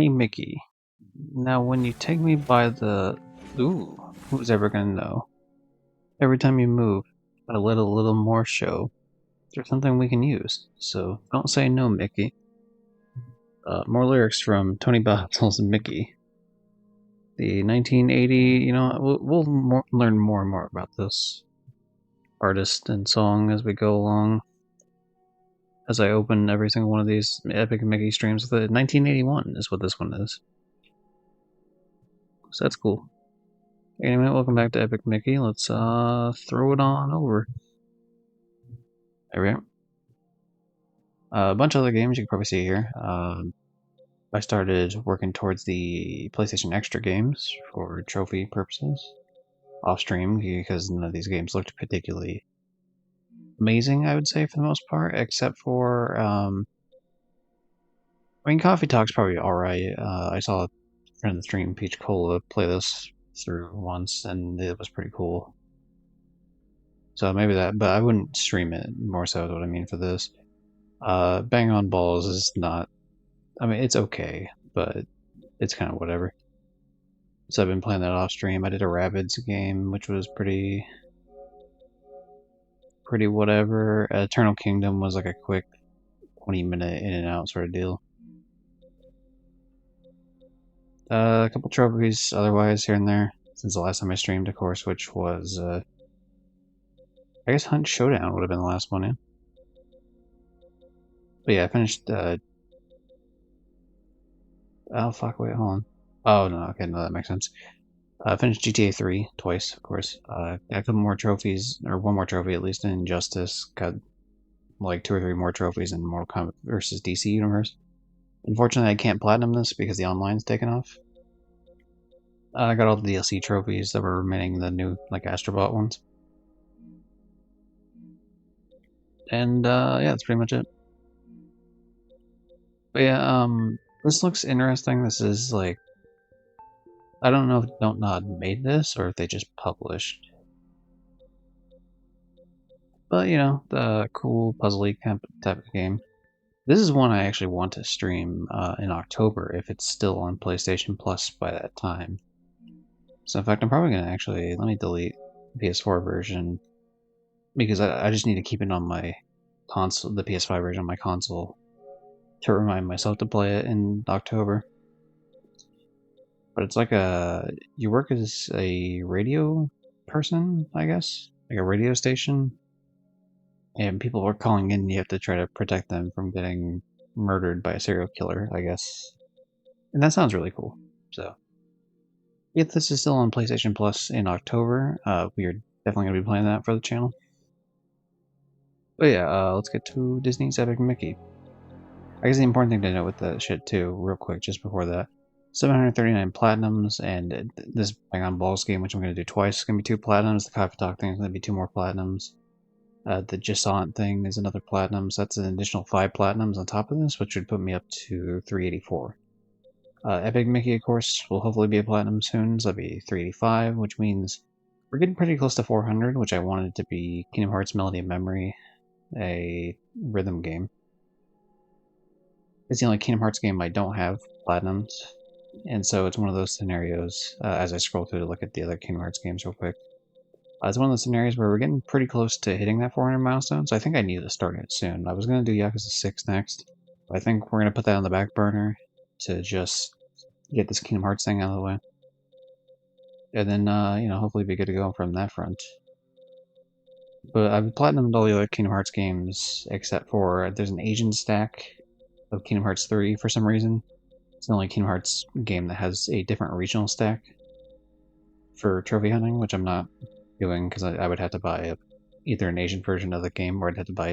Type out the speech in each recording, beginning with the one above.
Hey Mickey, now when you take me by the... Ooh, who's ever gonna know? Every time you move, I let a little more show. There's something we can use, so don't say no, Mickey. More lyrics from Tony Bottles and Mickey. The 1980, we'll learn more and more about this artist and song as we go along. As I open every single one of these Epic Mickey streams, the 1981 is what this one is. So that's cool. Anyway, welcome back to Epic Mickey. Let's throw it on over. There we are. A bunch of other games you can probably see here. I started working towards the PlayStation Extra games for trophy purposes off stream because none of these games looked particularly amazing, I would say, for the most part, except for, Coffee Talk's probably alright. I saw a friend of the stream, Peach Cola, play this through once, and it was pretty cool. So maybe that, but I wouldn't stream it, more so is what I mean for this. Bang on Balls is not, I mean, it's okay, but it's kind of whatever. So I've been playing that off stream. I did a Rabbids game, which was pretty whatever. Eternal Kingdom was like a quick 20-minute in and out sort of deal. A couple trophies otherwise here and there since the last time I streamed, of course, which was, I guess Hunt Showdown would have been the last one, yeah. But yeah, I finished, oh fuck, wait, hold on. Oh, no, okay, no, that makes sense. I finished GTA 3 twice, of course. Got a couple more trophies, or one more trophy at least in Injustice. Got like 2 or 3 more trophies in Mortal Kombat versus DC Universe. Unfortunately, I can't platinum this because the online's taken off. I got all the DLC trophies that were remaining, the new like Astrobot ones. And yeah, that's pretty much it. But yeah, this looks interesting. This is like, I don't know if Don't Nod made this or if they just published. But you know, the cool puzzly type of game. This is one I actually want to stream in October if it's still on PlayStation Plus by that time. So in fact, I'm probably gonna actually let me delete the PS4 version because I just need to keep it on my console, the PS5 version on my console, to remind myself to play it in October. But it's like you work as a radio person, I guess, like a radio station, and people are calling in. You have to try to protect them from getting murdered by a serial killer, I guess. And that sounds really cool. So, if this is still on PlayStation Plus in October, we are definitely going to be playing that for the channel. But yeah, let's get to Disney's Epic Mickey. I guess the important thing to note with that shit too, real quick, just before that, 739 platinums, and this Bang on Balls game, which I'm going to do twice, is going to be 2 platinums. The Coffee Talk thing is going to be 2 more platinums. The Gisant thing is another platinum, so that's an additional 5 platinums on top of this, which would put me up to 384. Epic Mickey, of course, will hopefully be a platinum soon, so that'll be 385, which means we're getting pretty close to 400, which I wanted to be Kingdom Hearts Melody of Memory, a rhythm game. It's the only Kingdom Hearts game I don't have platinums, and so it's one of those scenarios, as I scroll through to look at the other Kingdom Hearts games real quick. It's one of those scenarios where we're getting pretty close to hitting that 400 milestone, so I think I need to start it soon. I was going to do Yakuza 6 next, but I think we're going to put that on the back burner to just get this Kingdom Hearts thing out of the way. And then, hopefully be good to go from that front. But I've platinumed all the other Kingdom Hearts games, except for there's an Asian stack of Kingdom Hearts 3 for some reason. It's the only Kingdom Hearts game that has a different regional stack for trophy hunting, which I'm not doing because I would have to buy either an Asian version of the game or I'd have to buy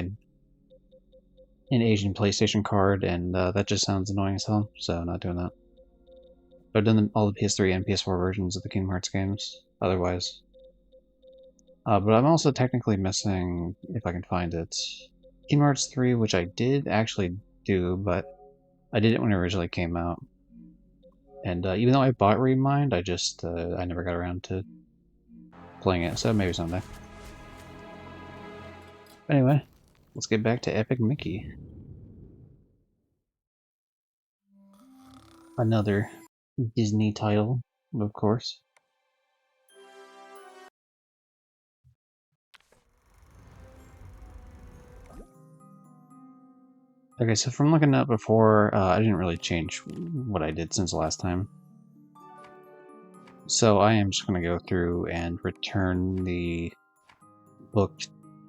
an Asian PlayStation card, and that just sounds annoying as hell, so I'm not doing that. But I've done all the PS3 and PS4 versions of the Kingdom Hearts games, otherwise. But I'm also technically missing, if I can find it, Kingdom Hearts 3, which I did actually do, but I did it when it originally came out. And even though I bought Remind, I never got around to playing it, so maybe someday. Anyway, let's get back to Epic Mickey. Another Disney title, of course. Okay, so from looking up before, I didn't really change what I did since the last time. So I am just going to go through and return the book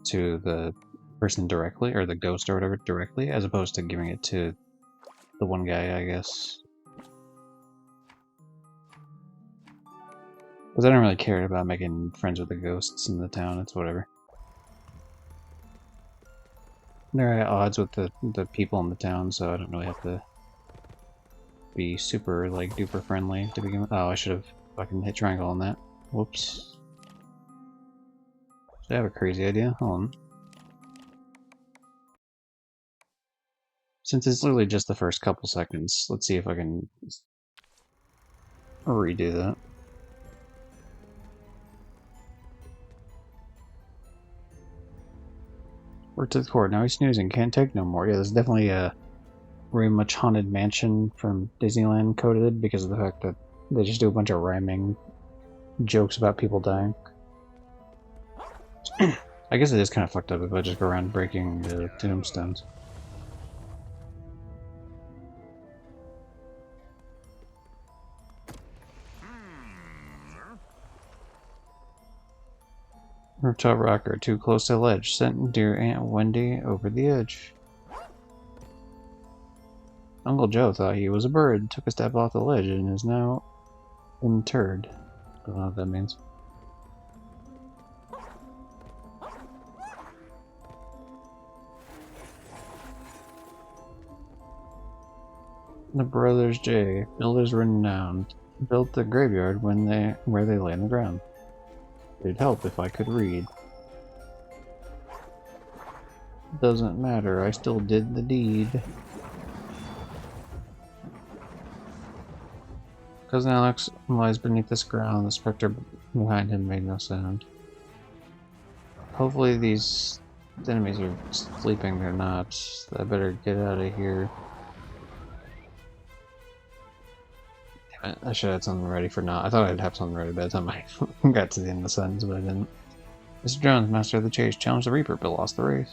to the person directly, or the ghost or whatever directly, as opposed to giving it to the one guy, I guess. Because I don't really care about making friends with the ghosts in the town, it's whatever. They're at odds with the people in the town, so I don't really have to be super, like, duper friendly to begin with. Oh, I should have fucking hit triangle on that. Whoops. I have a crazy idea. Hold on. Since it's literally just the first couple seconds, let's see if I can redo that. We're to the core. Now he's snoozing. Can't take no more. Yeah, there's definitely a very much haunted mansion from Disneyland coded because of the fact that they just do a bunch of rhyming jokes about people dying. I guess it is kind of fucked up if I just go around breaking the tombstones. Rooftop rocker, too close to the ledge. Sent dear Aunt Wendy over the edge. Uncle Joe thought he was a bird, took a step off the ledge, and is now interred. I don't know what that means. The brothers J, builders renowned, built the graveyard where they lay on the ground. It'd help if I could read. Doesn't matter, I still did the deed. Cousin Alex lies beneath this ground, the specter behind him made no sound. Hopefully these enemies are sleeping, they're not. I better get out of here. Damn it, I should have had something ready for now. I thought I'd have something ready by the time I got to the end of the sentence, but I didn't. Mr. Jones, master of the chase, challenged the Reaper, but lost the race.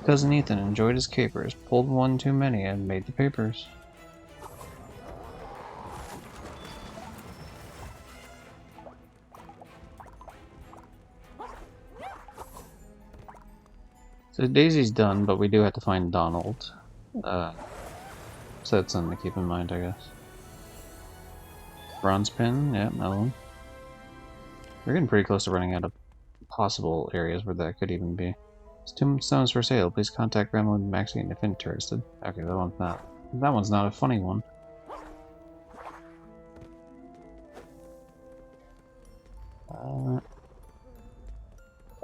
Cousin Ethan enjoyed his capers, pulled one too many, and made the papers. So Daisy's done, but we do have to find Donald. So that's something to keep in mind, I guess. Bronze pin, yeah, another one. We're getting pretty close to running out of possible areas where that could even be. Tombstones for sale. Please contact Grandma and Maxine if interested. Okay, that one's not. That one's not a funny one.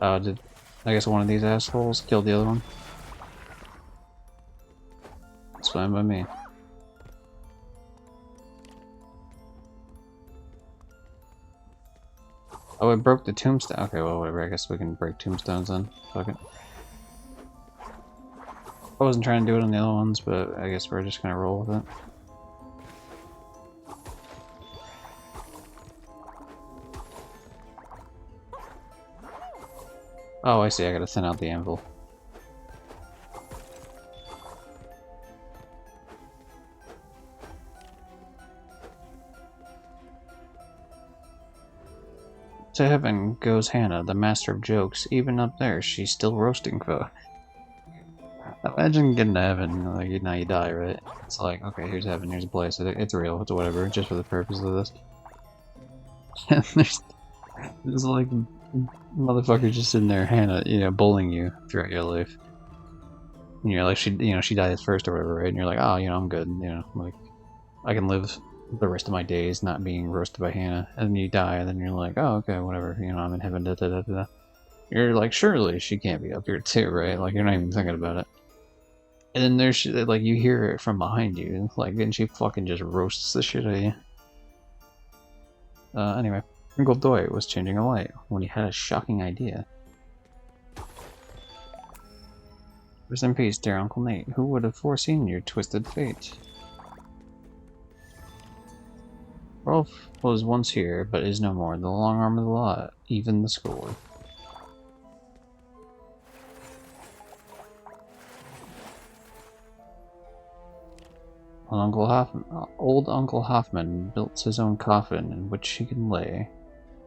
Did I guess one of these assholes killed the other one? That's fine by me. Oh, it broke the tombstone. Okay, well, whatever. I guess we can break tombstones then. Fuck it. I wasn't trying to do it on the other ones, but I guess we're just gonna roll with it. Oh, I see. I gotta thin out the anvil. To heaven goes Hannah, the master of jokes. Even up there, she's still roasting folk. Imagine getting to heaven, like, now you die, right? It's like, okay, here's heaven, here's a place. It's real, it's whatever, just for the purpose of this. And there's like motherfuckers just sitting there, Hannah, bullying you throughout your life. And you're like, she dies first or whatever, right? And you're like, oh, I'm good, like, I can live the rest of my days not being roasted by Hannah. And then you die, and then you're like, oh, okay, whatever, I'm in heaven, da da da da. You're like, surely she can't be up here too, right? Like, you're not even thinking about it. And then there's, like, you hear it from behind you, like, and she fucking just roasts the shit out of you. Anyway, Uncle Doy was changing a light when he had a shocking idea. Rest in peace, dear Uncle Nate. Who would have foreseen your twisted fate? Rolf was once here, but is no more. The long arm of the law, even the school. Old Uncle Hoffman built his own coffin in which he could lay.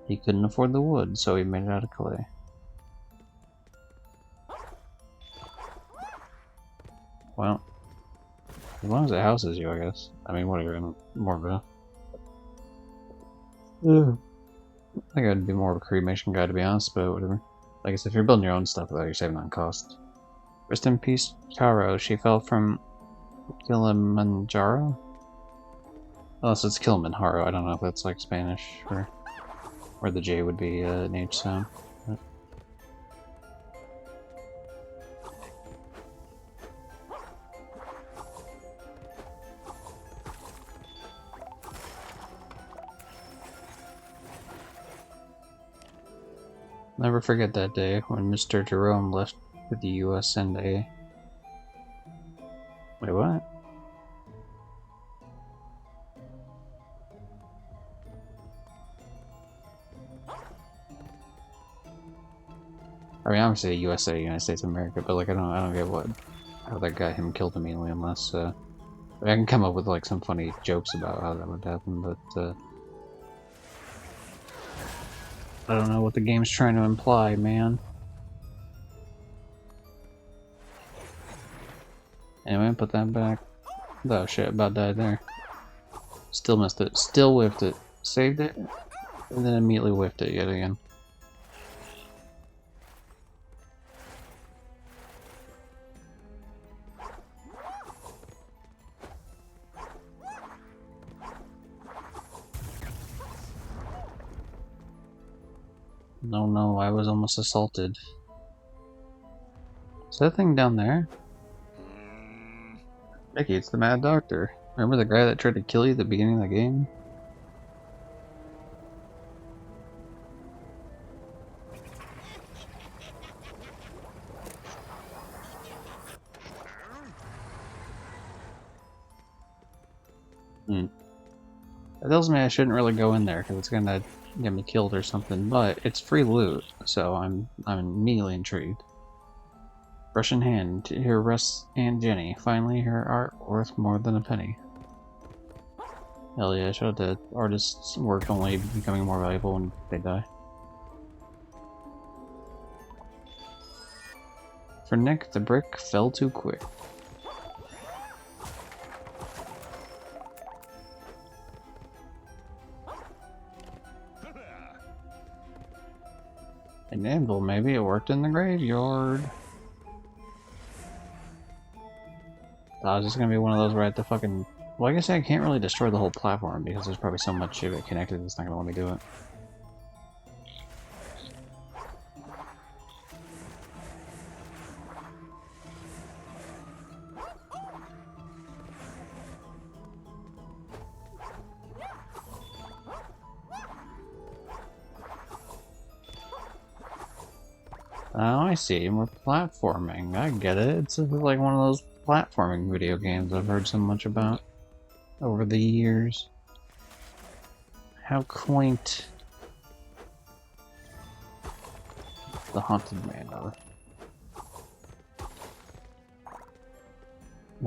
He couldn't afford the wood, so he made it out of clay. Well, as long as it houses you, I guess. I mean, whatever, I'm more of a... I think I'd be more of a cremation guy, to be honest, but whatever. I guess if you're building your own stuff, though, you're saving on cost. Rest in peace, Taro. She fell from Kilimanjaro? Unless it's Kilimanjaro. I don't know if that's like Spanish or where the J would be an H sound. But... Never forget that day when Mr. Jerome left for the US and A. Wait, what? I mean, obviously USA, United States of America, but like I don't get how that got him killed immediately, unless I can come up with like some funny jokes about how that would happen, but I don't know what the game's trying to imply, man. Anyway, put that back. Oh shit, about died there. Still missed it. Still whiffed it. Saved it, and then immediately whiffed it yet again. No, I was almost assaulted. Is that thing down there? Mickey, it's the Mad Doctor. Remember the guy that tried to kill you at the beginning of the game? That tells me I shouldn't really go in there because it's gonna get me killed or something, but it's free loot, so I'm immediately intrigued. Brush in hand, here rests Aunt Jenny. Finally, her art worth more than a penny. Hell yeah, show the artist's work only becoming more valuable when they die. For Nick, the brick fell too quick. An anvil, maybe it worked in the graveyard. I was just gonna be one of those where I have to fucking... Well, I guess I can't really destroy the whole platform because there's probably so much of it connected it's not gonna let me do it. Oh, I see. We're platforming. I get it. It's like one of those platforming video games I've heard so much about over the years. How quaint. The Haunted Manor.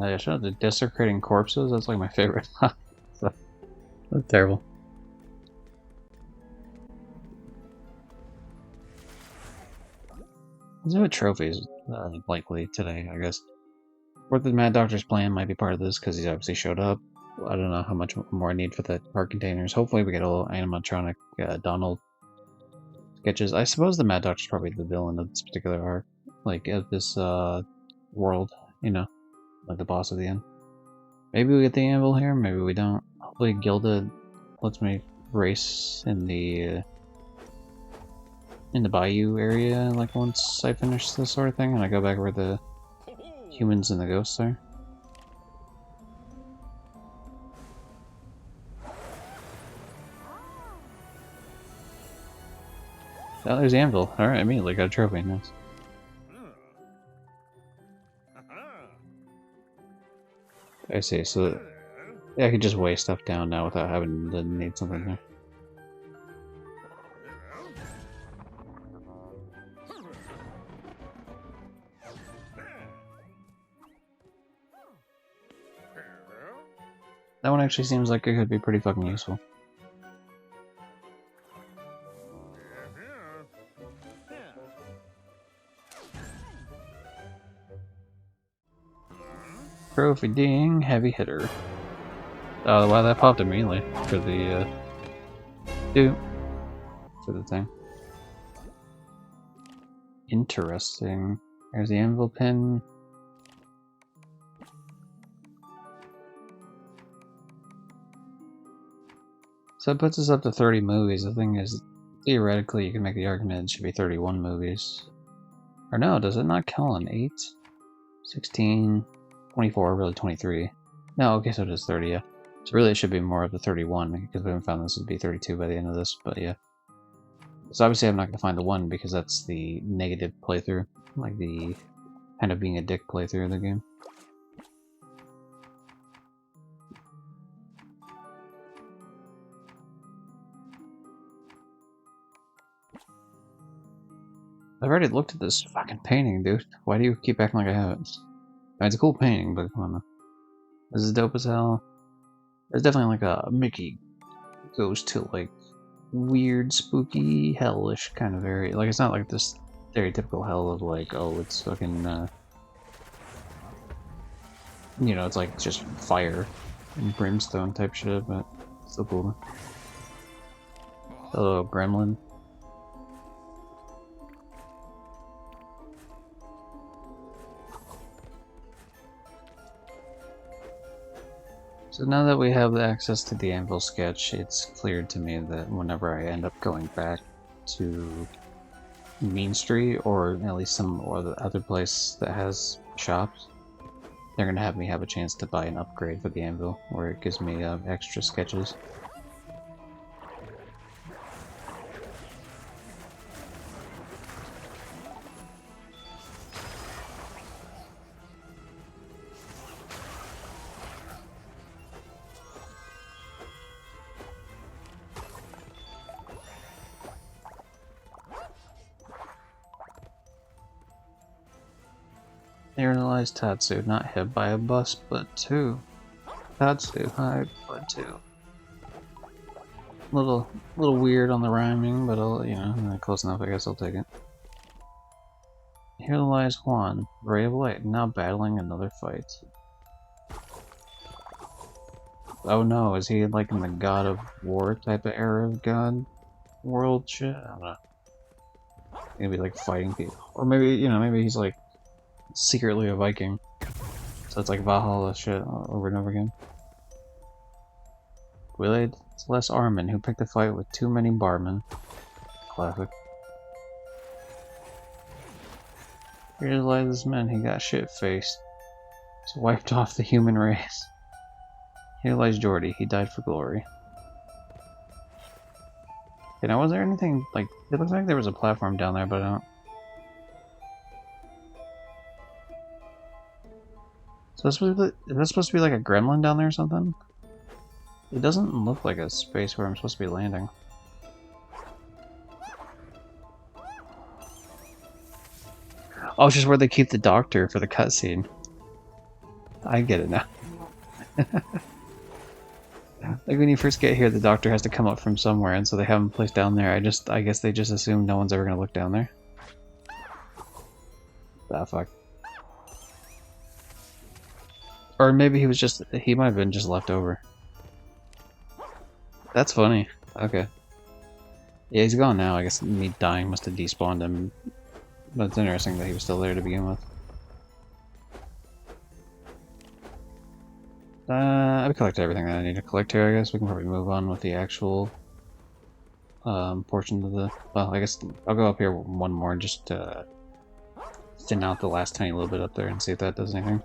I should have the desecrating corpses. That's like my favorite. So, that's terrible. Let's do a trophies likely today, I guess. Or the Mad Doctor's plan might be part of this because he's obviously showed up. I don't know how much more I need for the card containers. Hopefully we get a little animatronic Donald sketches. I suppose the Mad Doctor's probably the villain of this particular arc. Like, of this world, you know, like the boss at the end. Maybe we get the anvil here, maybe we don't. Hopefully Gilda lets me race in the bayou area, like once I finish this sort of thing, and I go back where the humans and the ghosts are. Oh, there's the anvil. Alright, immediately got a trophy. Nice. I see. So yeah, I could just weigh stuff down now without having to need something there. That one actually seems like it could be pretty fucking useful. Trophy ding, heavy hitter. Oh, wow, that popped immediately for the, for the thing. Interesting. There's the anvil pin. So it puts us up to 30 movies. The thing is, theoretically, you can make the argument it should be 31 movies. Or no, does it not count on 8? 16, 24, really 23. No, okay, so it is 30, yeah. So really it should be more of the 31, because we haven't found this would be 32 by the end of this, but yeah. So obviously I'm not going to find the 1, because that's the negative playthrough. Like the kind of being a dick playthrough of the game. I've already looked at this fucking painting, dude. Why do you keep acting like I haven't? I mean, it's a cool painting, but come on. This is dope as hell. There's definitely like a Mickey goes to like weird, spooky, hellish kind of area. Like it's not like this stereotypical hell of like, oh, it's fucking, you know, it's like just fire and brimstone type shit, but it's still cool. Hello, gremlin. So now that we have access to the anvil sketch, it's clear to me that whenever I end up going back to Mean Street, or at least some other place that has shops, they're gonna have me have a chance to buy an upgrade for the anvil, where it gives me extra sketches. Here lies Tatsu, not hit by a bus, but two. Tatsu, hi, but two. Little weird on the rhyming, but I'll, you know, close enough. I guess I'll take it. Here lies Juan, ray of light, now battling another fight. Oh no, is he like in the God of War type of era of God world shit? I don't know. Maybe like fighting people, or maybe, you know, maybe he's like secretly a Viking. So it's like Valhalla shit over and over again. Willied less Armin, who picked a fight with too many barmen. Classic. Here lies this man, he got shit-faced. He's wiped off the human race. Here lies Jordy, he died for glory. You know, was there anything, like, it looks like there was a platform down there, but I don't... So is that supposed to be like a gremlin down there or something? It doesn't look like a space where I'm supposed to be landing. Oh, it's just where they keep the doctor for the cutscene. I get it now. Like when you first get here, the doctor has to come up from somewhere, and so they have him placed down there. I guess they just assume no one's ever gonna look down there. Ah, fuck. Or maybe he might have been just left over. That's funny. Okay. Yeah, he's gone now. I guess me dying must have despawned him. But it's interesting that he was still there to begin with. I've collected everything that I need to collect here, I guess. We can probably move on with the actual portion of the... Well, I guess I'll go up here one more and just thin out the last tiny little bit up there and see if that does anything.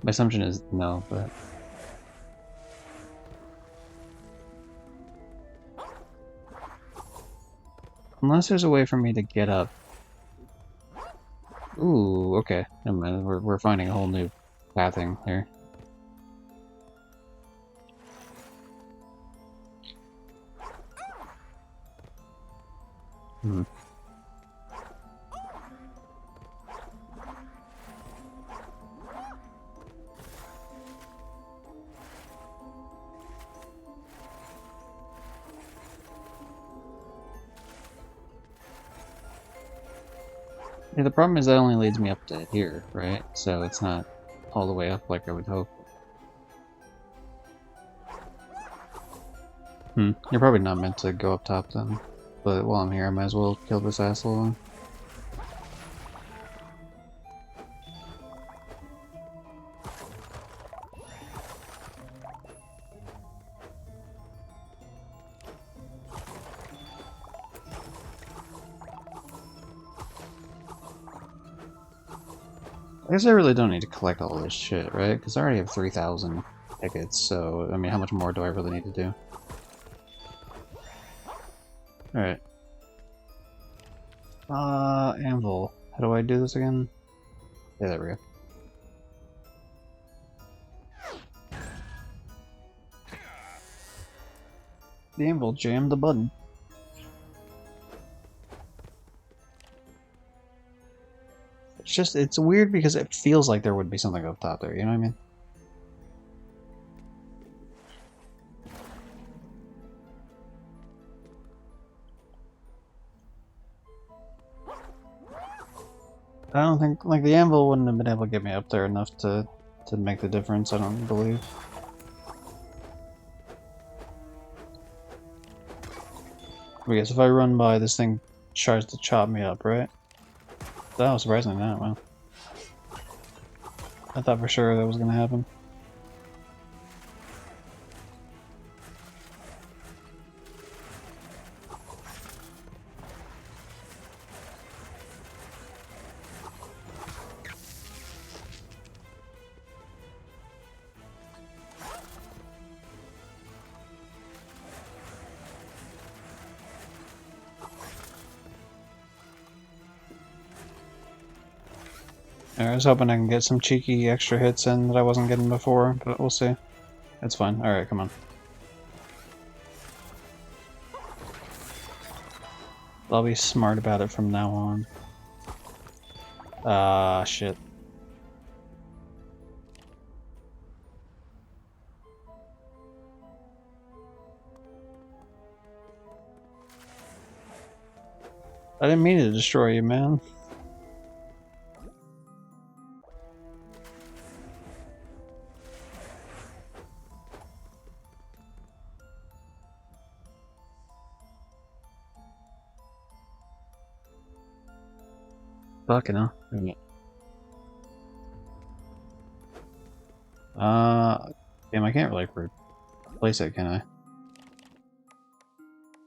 My assumption is no, but... Unless there's a way for me to get up. Ooh, okay. Never mind. We're finding a whole new pathing here. Hmm. Yeah, the problem is that only leads me up to here, right? So it's not all the way up like I would hope. You're probably not meant to go up top then. But while I'm here, I might as well kill this asshole. I guess I really don't need to collect all this shit, right? Because I already have 3,000 tickets, so, I mean, how much more do I really need to do? Alright. Anvil. How do I do this again? Yeah, there we go. The anvil jammed the button. It's just, it's weird because it feels like there would be something up top there, you know what I mean? I don't think, like, the anvil wouldn't have been able to get me up there enough to make the difference, I don't believe. I guess if I run by, this thing tries to chop me up, right? That was surprisingly not, well. I thought for sure that was gonna happen. I was hoping I can get some cheeky extra hits in that I wasn't getting before, but we'll see. That's fine. Alright, come on. I'll be smart about it from now on. Ah, shit. I didn't mean to destroy you, man. Fucking hell. Damn, I can't really replace it, can I?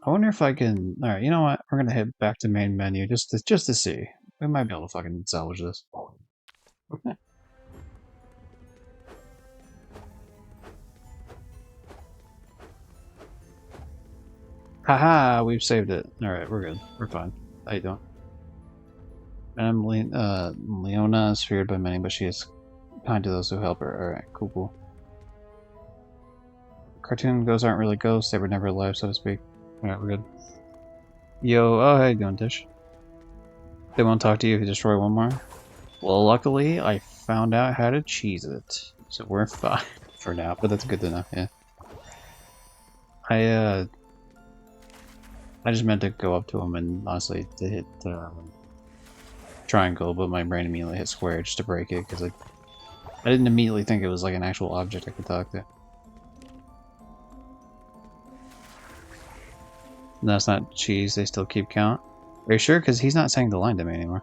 I wonder if I can... Alright, you know what? We're gonna head back to main menu just to see. We might be able to fucking salvage this. Okay. Haha, we've saved it. Alright, we're good. We're fine. How you doing? Madame Leona is feared by many, but she is kind to those who help her. Alright, cool, cool. Cartoon ghosts aren't really ghosts, they were never alive, so to speak. Alright, we're good. Yo, oh, how you doing, Dish? They won't talk to you if you destroy one more? Well, luckily, I found out how to cheese it. So we're fine for now, but that's good to know, yeah. I just meant to go up to him and honestly to hit triangle, but my brain immediately hit square just to break it, because I didn't immediately think it was like an actual object I could talk to. No, it's not cheese, they still keep count. Are you sure? Because he's not saying the line to me anymore.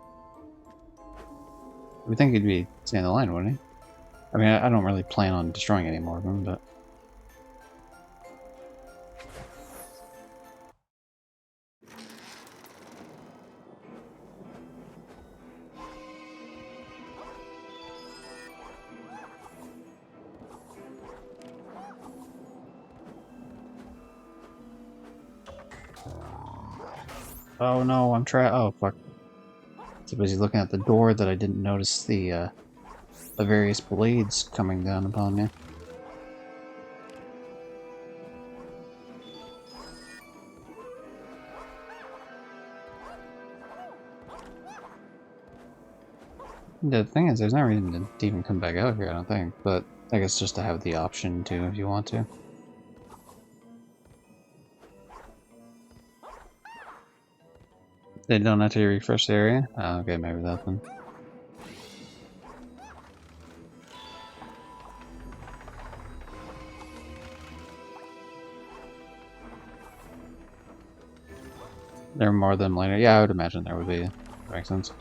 I would think he'd be saying the line, wouldn't he? I mean, I don't really plan on destroying any more of them, but... Oh no, I'm trying. Oh fuck. So busy looking at the door that I didn't notice the various blades coming down upon me. The thing is, there's no reason to even come back out here, I don't think, but I guess just to have the option to if you want to. They don't have to refresh the area? Oh, okay, maybe that then. There are more than later. Yeah, I would imagine there would be. That makes sense.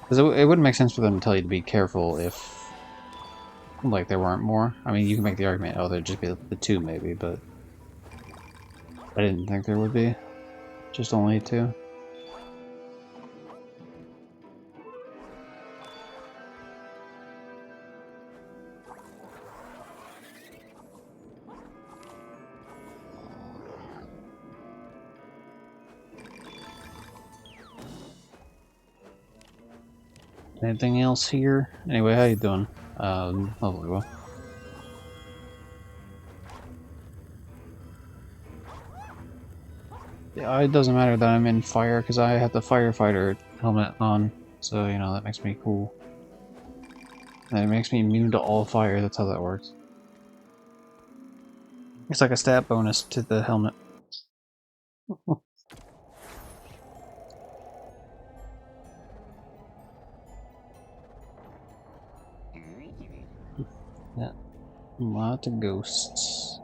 Because it wouldn't make sense for them to tell you to be careful if, like, there weren't more. I mean, you can make the argument, oh, there'd just be the two, maybe, but I didn't think there would be. Just only two. Anything else here? Anyway, how you doing? Lovely, well. Yeah, it doesn't matter that I'm in fire, because I have the firefighter helmet on, so, you know, that makes me cool. And it makes me immune to all fire, that's how that works. It's like a stat bonus to the helmet. Yeah, a lot of ghosts.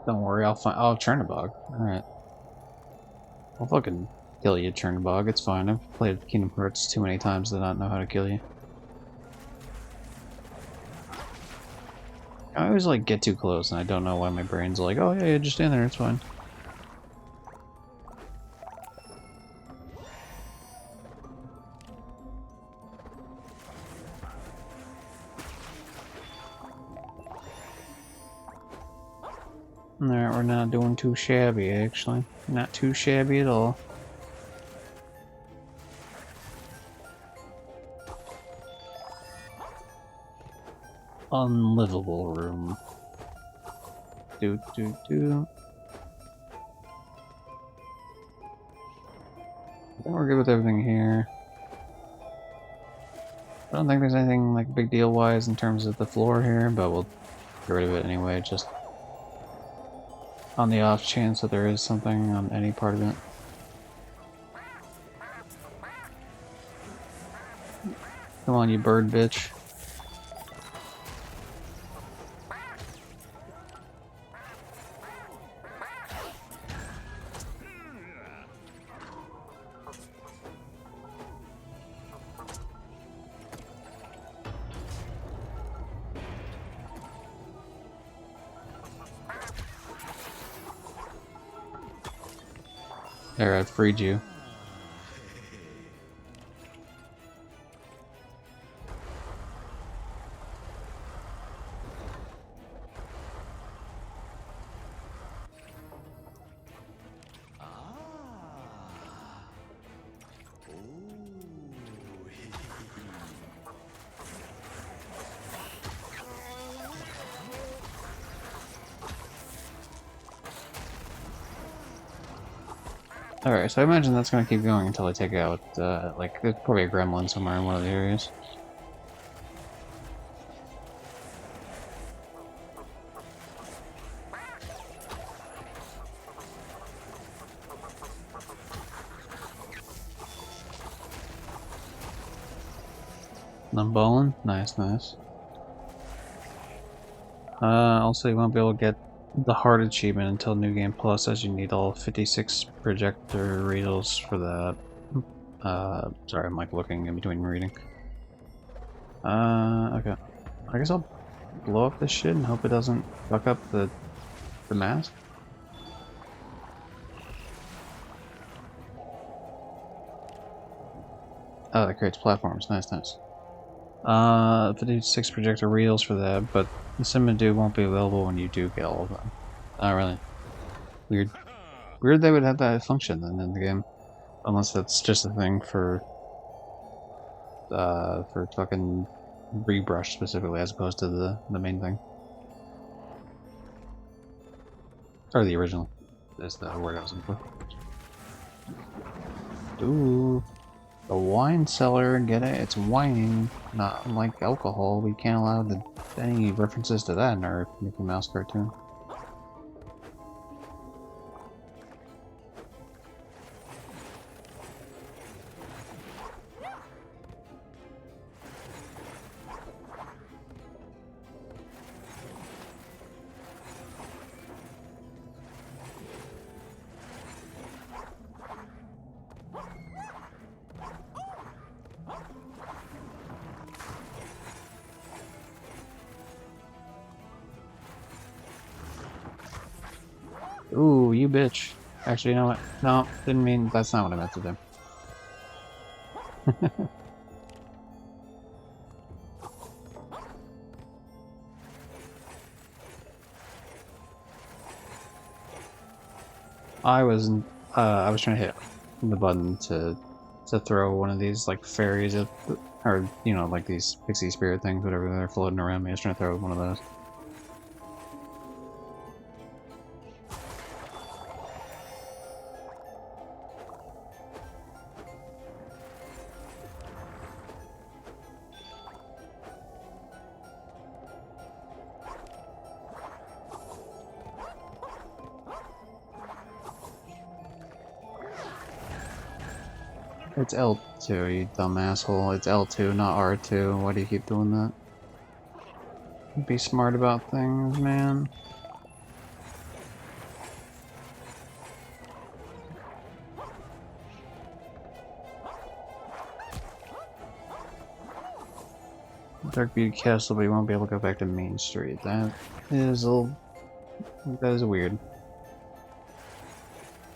Don't worry, I'll find. Oh, Chernobog. Alright. I'll fucking kill you, Chernobog. It's fine. I've played Kingdom Hearts too many times to not know how to kill you. I always, like, get too close, and I don't know why my brain's like, oh, yeah, just stand there, it's fine. Alright, we're not doing too shabby, actually. Not too shabby at all. Unlivable room. Do. I think we're good with everything here. I don't think there's anything like big deal wise in terms of the floor here, but we'll get rid of it anyway, just on the off chance that there is something on any part of it. Come on, you bird bitch. There, I've freed you. Alright, so I imagine that's gonna keep going until I take out, like, there's probably a gremlin somewhere in one of the areas. I'm balling? Nice, nice. Also you won't be able to get the Heart achievement until New Game Plus, as you need all 56 projector reels for that. Sorry, I'm like looking in between reading. Okay. I guess I'll blow up this shit and hope it doesn't fuck up the mask. Oh, that creates platforms. Nice, nice. 56 projector reels for that, but the Simadu won't be available when you do get all of them. Oh, really? Weird. Weird they would have that function then in the game. Unless that's just a thing for fucking Rebrushed specifically, as opposed to the main thing. Or the original, is the word I was looking for. Ooh, the wine cellar, get it? It's whining, not like alcohol. We can't allow any references to that in our Mickey Mouse cartoon. Ooh, you bitch. Actually, you know what? No, didn't mean, that's not what I meant to do. I was trying to hit the button to throw one of these like fairies at, or you know, like these pixie spirit things, whatever they're floating around me. I was trying to throw one of those. It's L2, you dumb asshole. It's L2, not R2. Why do you keep doing that? Be smart about things, man. Dark Beauty Castle, but you won't be able to go back to Main Street. That is weird.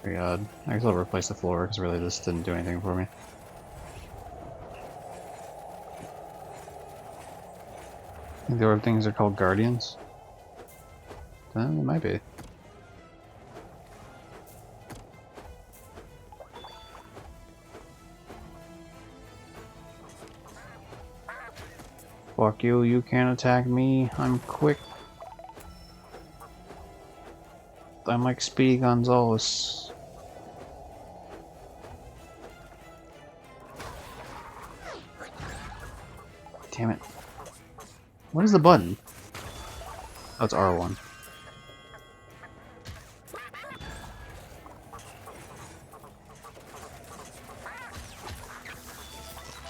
Very odd. I guess I'll replace the floor, because really this didn't do anything for me. I think the other things are called Guardians. It might be. Fuck you, you can't attack me. I'm quick. I'm like Speedy Gonzalez. Damn it. What is the button? Oh, it's R1.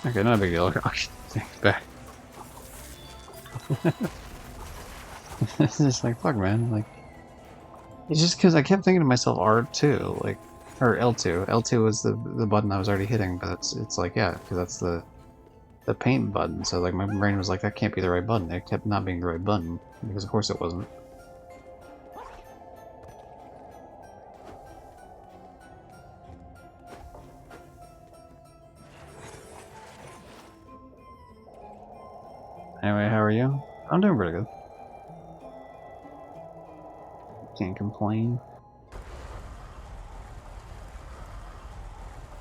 Okay, not a big deal. Okay, take back. It's just like, fuck, man. Like, it's just because I kept thinking to myself R2, like, or L2. L2 was the button I was already hitting, but it's like, yeah, because that's the paint button. So like my brain was like, that can't be the right button. It kept not being the right button because of course it wasn't. Anyway, how are you? I'm doing pretty good. Can't complain.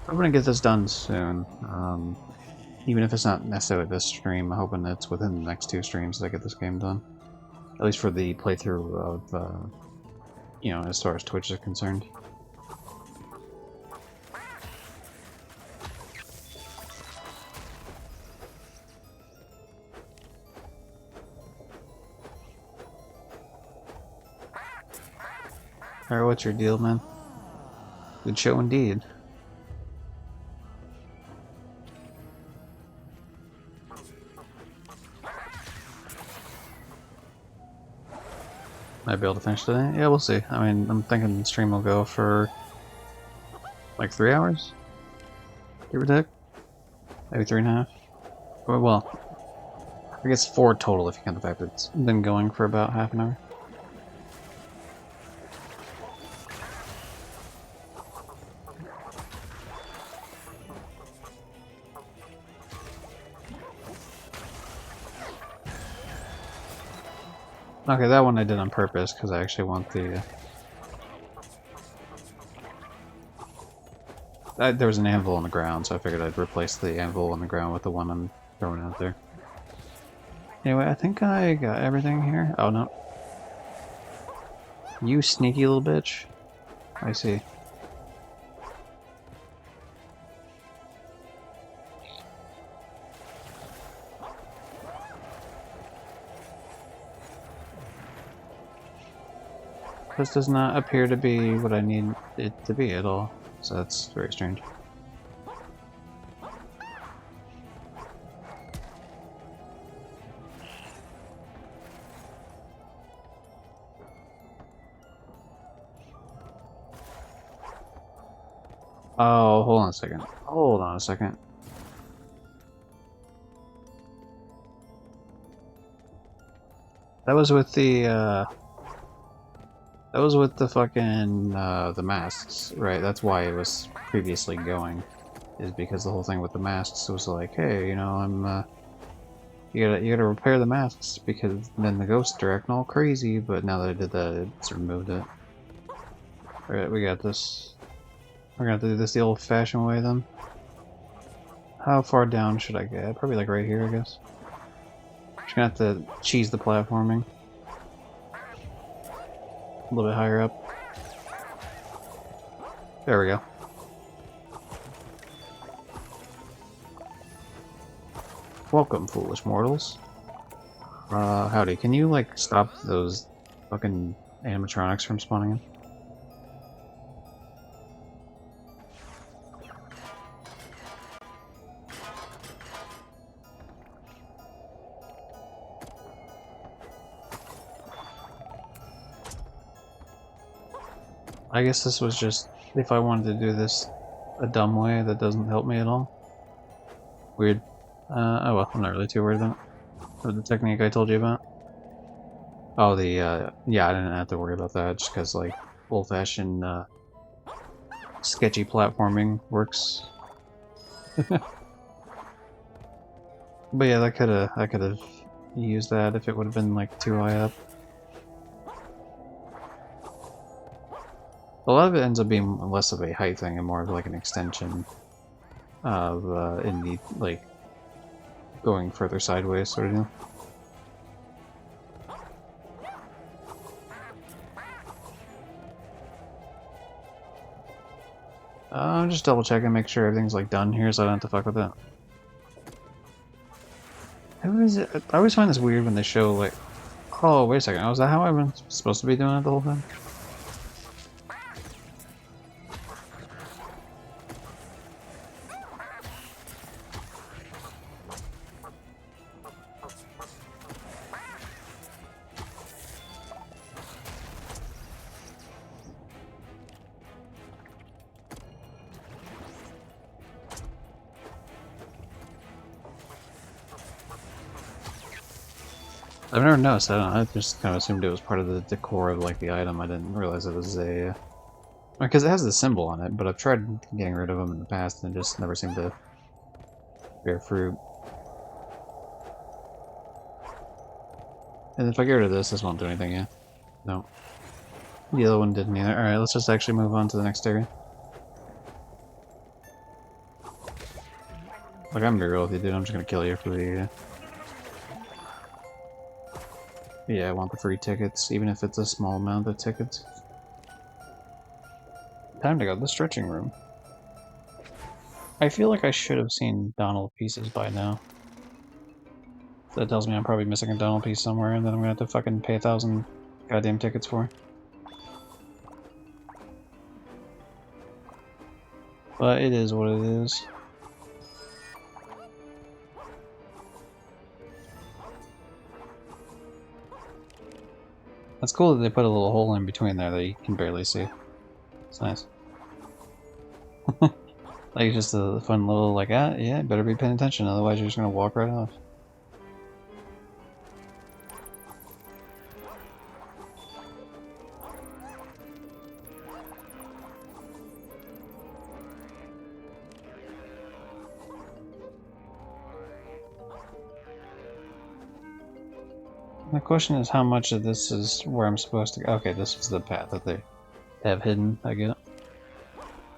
I'm gonna get this done soon. Even if it's not necessarily this stream, I'm hoping it's within the next 2 streams that I get this game done. At least for the playthrough of, you know, as far as Twitch is concerned. Alright, what's your deal, man? Good show indeed. Might be able to finish today? Yeah, we'll see. I mean, I'm thinking the stream will go for like 3 hours? Give or take? Maybe 3.5? Well, I guess 4 total if you count the fact that it's been going for about half an hour. Okay, that one I did on purpose because I actually want the There was an anvil on the ground, so I figured I'd replace the anvil on the ground with the one I'm throwing out there. Anyway, I think I got everything here. Oh, no. You sneaky little bitch. I see. This does not appear to be what I need it to be at all, so that's very strange. Oh, hold on a second. Hold on a second. That was with the, that was with the fucking, the masks, right? That's why it was previously going. Is because the whole thing with the masks was like, hey, you know, you gotta repair the masks, because then the ghosts are acting all crazy, but now that I did that, it's removed it. Alright, we got this. We're gonna have to do this the old-fashioned way, then. How far down should I get? Probably like right here, I guess. Just gonna have to cheese the platforming. A little bit higher up. There we go. Welcome, foolish mortals. Howdy. Can you, like, stop those fucking animatronics from spawning in? I guess this was just if I wanted to do this a dumb way that doesn't help me at all. Weird. Oh well, I'm not really too worried about it. Or the technique I told you about. Oh, the, yeah, I didn't have to worry about that just because, like, old-fashioned, sketchy platforming works. But yeah, I could've used that if it would've been, like, too high up. A lot of it ends up being less of a height thing and more of like an extension of in the like going further sideways sort of deal. I'm just double checking, make sure everything's like done here, so I don't have to fuck with it. How is it? I always find this weird when they show like, oh wait a second, was that how I've been supposed to be doing it the whole time? I've never noticed. I just kind of assumed it was part of the decor of like the item. I didn't realize it was a because it has the symbol on it. But I've tried getting rid of them in the past and it just never seemed to bear fruit. And if I get rid of this won't do anything. Yeah, no. The other one didn't either. All right, let's just actually move on to the next area. Like I'm gonna be real with you, dude. I'm just gonna kill you for the. Yeah, I want the free tickets, even if it's a small amount of tickets. Time to go to the stretching room. I feel like I should have seen Donald pieces by now. That tells me I'm probably missing a Donald piece somewhere, and then I'm gonna have to fucking pay 1,000 goddamn tickets for. But it is what it is. That's cool that they put a little hole in between there that you can barely see. It's nice. Like, just a fun little, like, yeah, better be paying attention, otherwise you're just gonna walk right off. The question is how much of this is where I'm supposed to go. Okay, this is the path that they have hidden, I get it.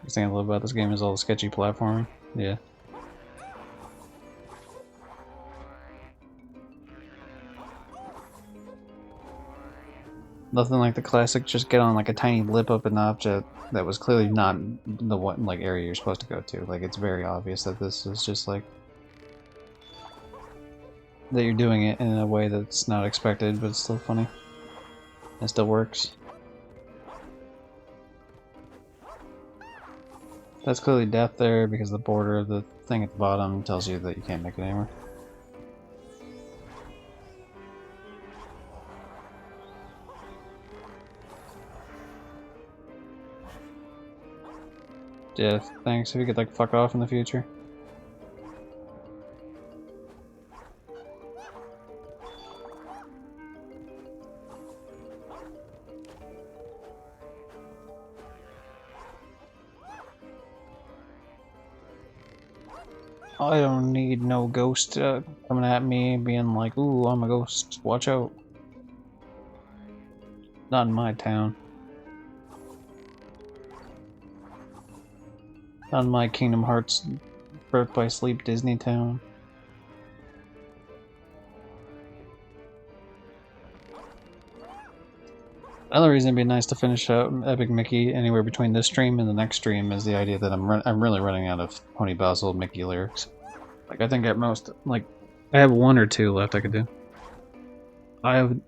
The thing I love about this game is all the sketchy platforming. Yeah. Nothing like the classic, just get on like a tiny lip up an object that was clearly not the one like area you're supposed to go to. Like it's very obvious that this is just like that you're doing it in a way that's not expected, but it's still funny. It still works. That's clearly death there because the border of the thing at the bottom tells you that you can't make it anymore. Yeah, thanks. If you could like fuck off in the future. I don't need no ghost coming at me being like, ooh, I'm a ghost, watch out. Not in my town. Not in my Kingdom Hearts Birth by Sleep Disney town. Another reason it'd be nice to finish out Epic Mickey anywhere between this stream and the next stream is the idea that I'm really running out of Pony Basil Mickey lyrics. Like I think at most, like I have one or two left I could do. I have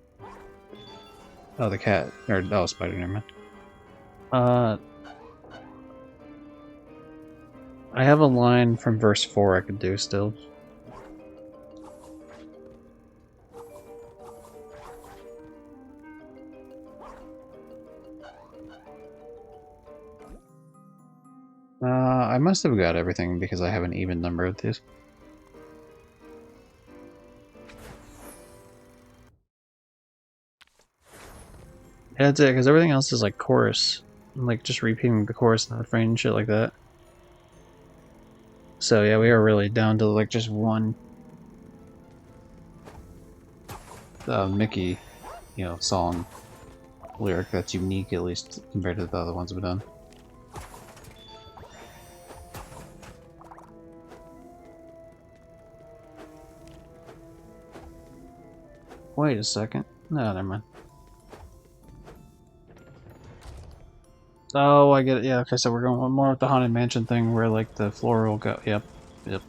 oh the cat or oh spider never mind. I have a line from verse 4 I could do still. I must have got everything because I have an even number of these. Yeah, that's it, because everything else is like chorus. Like just repeating the chorus and the refrain and shit like that. So yeah, we are really down to like just one Mickey, song lyric that's unique at least compared to the other ones we've done. Wait a second. No, never mind. Oh, I get it. Yeah, okay, so we're going more with the Haunted Mansion thing where like the floor will go. Yep, yep.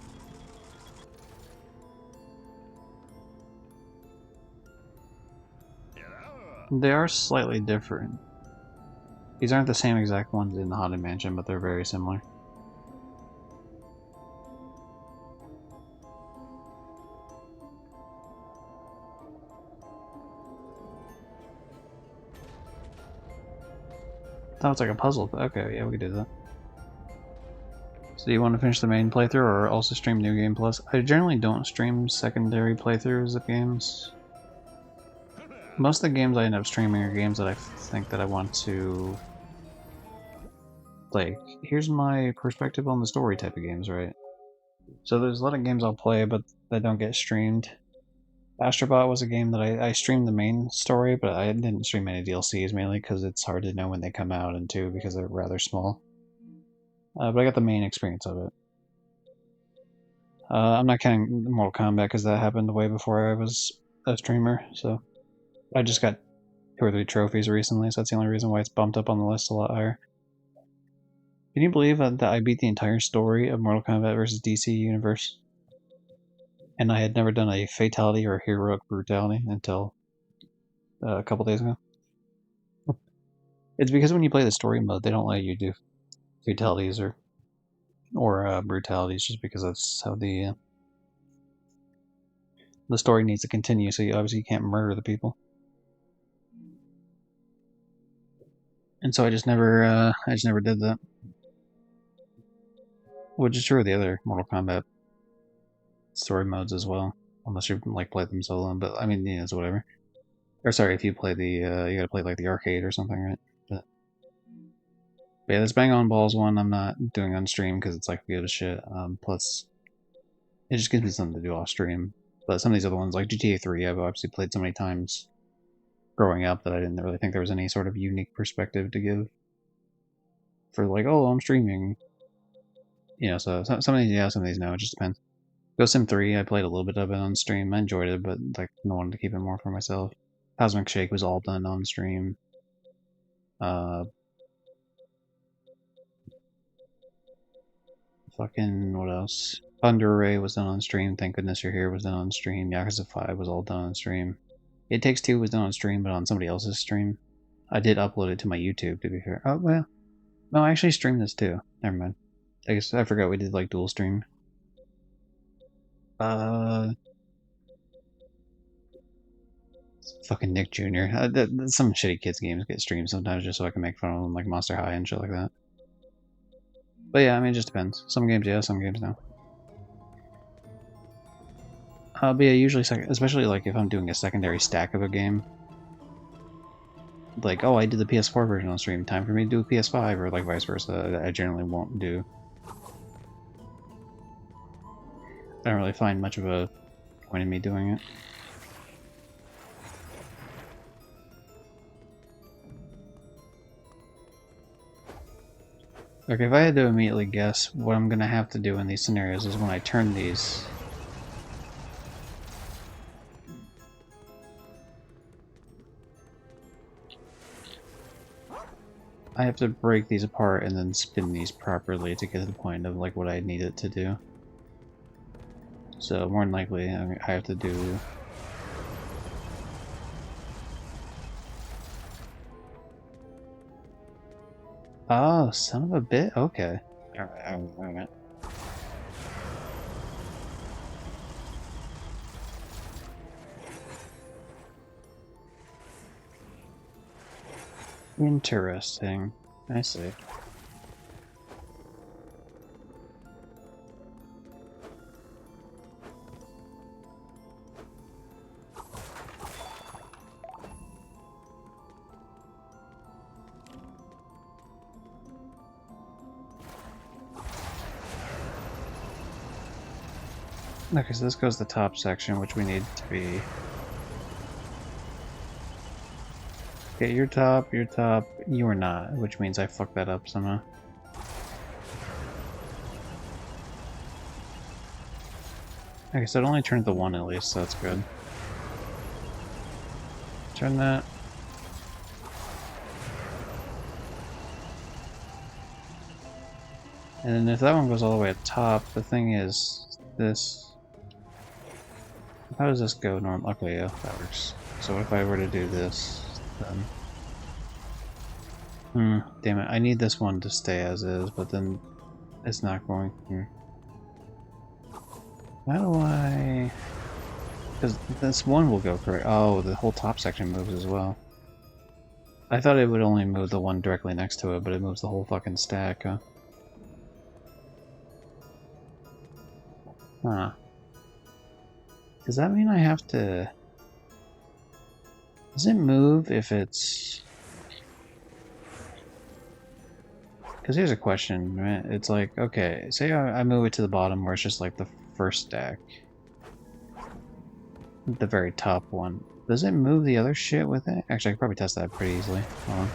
They are slightly different. These aren't the same exact ones in the Haunted Mansion, but they're very similar. That was like a puzzle, but okay, yeah, we could do that. So do you want to finish the main playthrough or also stream New Game Plus? I generally don't stream secondary playthroughs of games. Most of the games I end up streaming are games that I think that I want to... Like, here's my perspective on the story type of games, right? So there's a lot of games I'll play, but that don't get streamed. Astrobot was a game that I streamed the main story, but I didn't stream any DLCs mainly because it's hard to know when they come out, and two, because they're rather small. But I got the main experience of it. I'm not counting Mortal Kombat because that happened way before I was a streamer, so I just got 2 or 3 trophies recently, so that's the only reason why it's bumped up on the list a lot higher. Can you believe that I beat the entire story of Mortal Kombat vs. DC Universe? And I had never done a fatality or heroic brutality until a couple days ago. It's because when you play the story mode, they don't let you do fatalities or brutalities, just because that's how the story needs to continue. So you obviously can't murder the people. And so I just never did that. Which is true of the other Mortal Kombat story modes as well, unless you like play them solo. But I mean, yeah, it's whatever. Or sorry, if you play the you gotta play like the arcade or something, right? But yeah, this Bang On Balls one I'm not doing on stream because it's like good as shit. Plus, it just gives me something to do off stream. But some of these other ones, like GTA 3, I've obviously played so many times growing up that I didn't really think there was any sort of unique perspective to give. for like, oh, I'm streaming. You know, so some of these, yeah, some of these no, it just depends. Ghost Sim 3, I played a little bit of it on stream. I enjoyed it, but like I wanted to keep it more for myself. Cosmic Shake was all done on stream. Fucking what else? Thunder Ray was done on stream. Thank goodness you're here was done on stream. Yakuza 5 was all done on stream. It Takes Two was done on stream, but on somebody else's stream. I did upload it to my YouTube, to be fair. Oh, well. No, I actually streamed this too. Never mind. I guess I forgot we did like dual stream. Fucking Nick Jr. Some shitty kids games get streamed sometimes just so I can make fun of them, like Monster High and shit like that. But yeah, I mean, it just depends. Some games, yeah, some games, no. But yeah, usually, especially like if I'm doing a secondary stack of a game, like, oh, I did the PS4 version on stream, time for me to do a PS5, or like vice versa, I generally won't do. I don't really find much of a point in me doing it. Okay, if I had to immediately guess, what I'm gonna have to do in these scenarios is when I turn these... I have to break these apart and then spin these properly to get to the point of like what I need it to do. So more than likely, I have to do... Oh, son of a bit? Okay. Alright. Interesting. I see. Okay, so this goes the top section, which we need to be... Okay, you're top, you are not, which means I fucked that up somehow. Okay, so it only turned the one at least, so that's good. Turn that. And then if that one goes all the way at top, the thing is, this... How does this go normal? Okay, yeah, that works. So what if I were to do this, then... damn it, I need this one to stay as is, but then it's not going to... How do I... Because this one will go correct. Oh, the whole top section moves as well. I thought it would only move the one directly next to it, but it moves the whole fucking stack, huh? Huh. Does that mean I have to... Does it move if it's... Because here's a question, right? It's like, okay, say I move it to the bottom where it's just like the first stack. The very top one. Does it move the other shit with it? Actually, I could probably test that pretty easily. Hold on.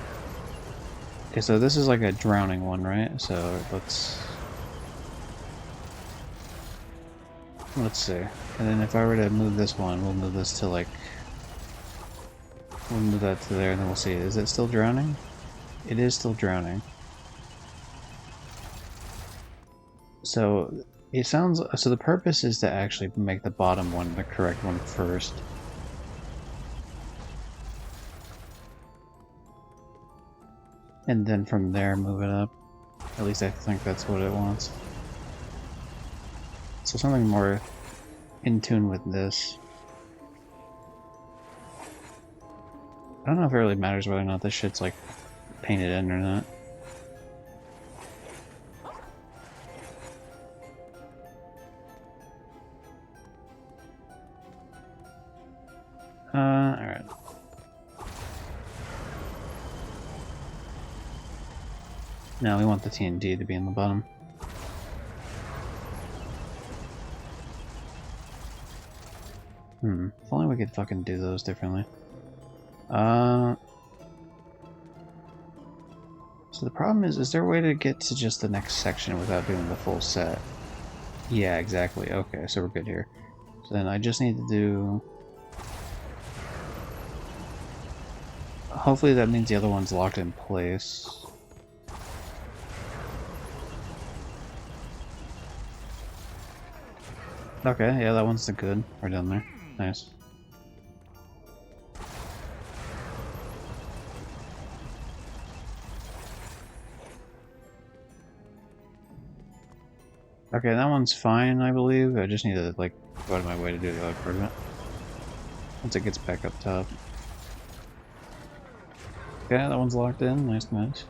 Okay, so this is like a drowning one, right? So let's see. And then if I were to move this one, we'll move this to like... We'll move that to there and then we'll see. Is it still drowning? It is still drowning. So it sounds... So the purpose is to actually make the bottom one the correct one first. And then from there move it up. At least I think that's what it wants. So something more in tune with this. I don't know if it really matters whether or not this shit's like painted in or not. Alright. Now we want the TNT to be in the bottom. If only we could fucking do those differently. So the problem is there a way to get to just the next section without doing the full set? Yeah, exactly. Okay, so we're good here. So then I just need to do... Hopefully that means the other one's locked in place. Okay, yeah, that one's the good. Right down there. Nice. Okay, that one's fine, I believe. I just need to, like, go out of my way to do the other part of it. Once it gets back up top. Okay, that one's locked in. Nice, nice.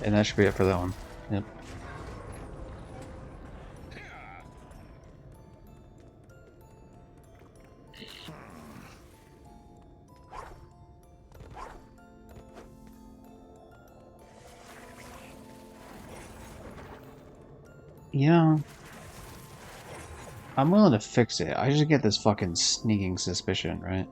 And that should be it for that one. Yep. Yeah. I'm willing to fix it. I just get this fucking sneaking suspicion, right?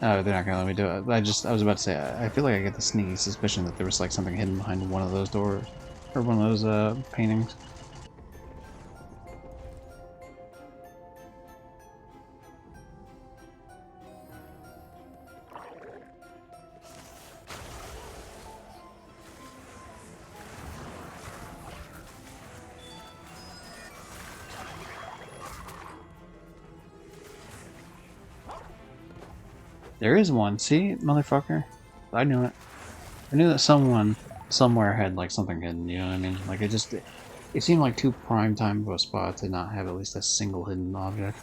Oh, they're not gonna let me do it. I was about to say, I feel like I get the sneaky suspicion that there was like something hidden behind one of those doors. Or one of those, paintings. There is one. See, motherfucker? I knew it. I knew that someone, somewhere had like something hidden, you know what I mean? Like it seemed like too prime time of a spot to not have at least a single hidden object.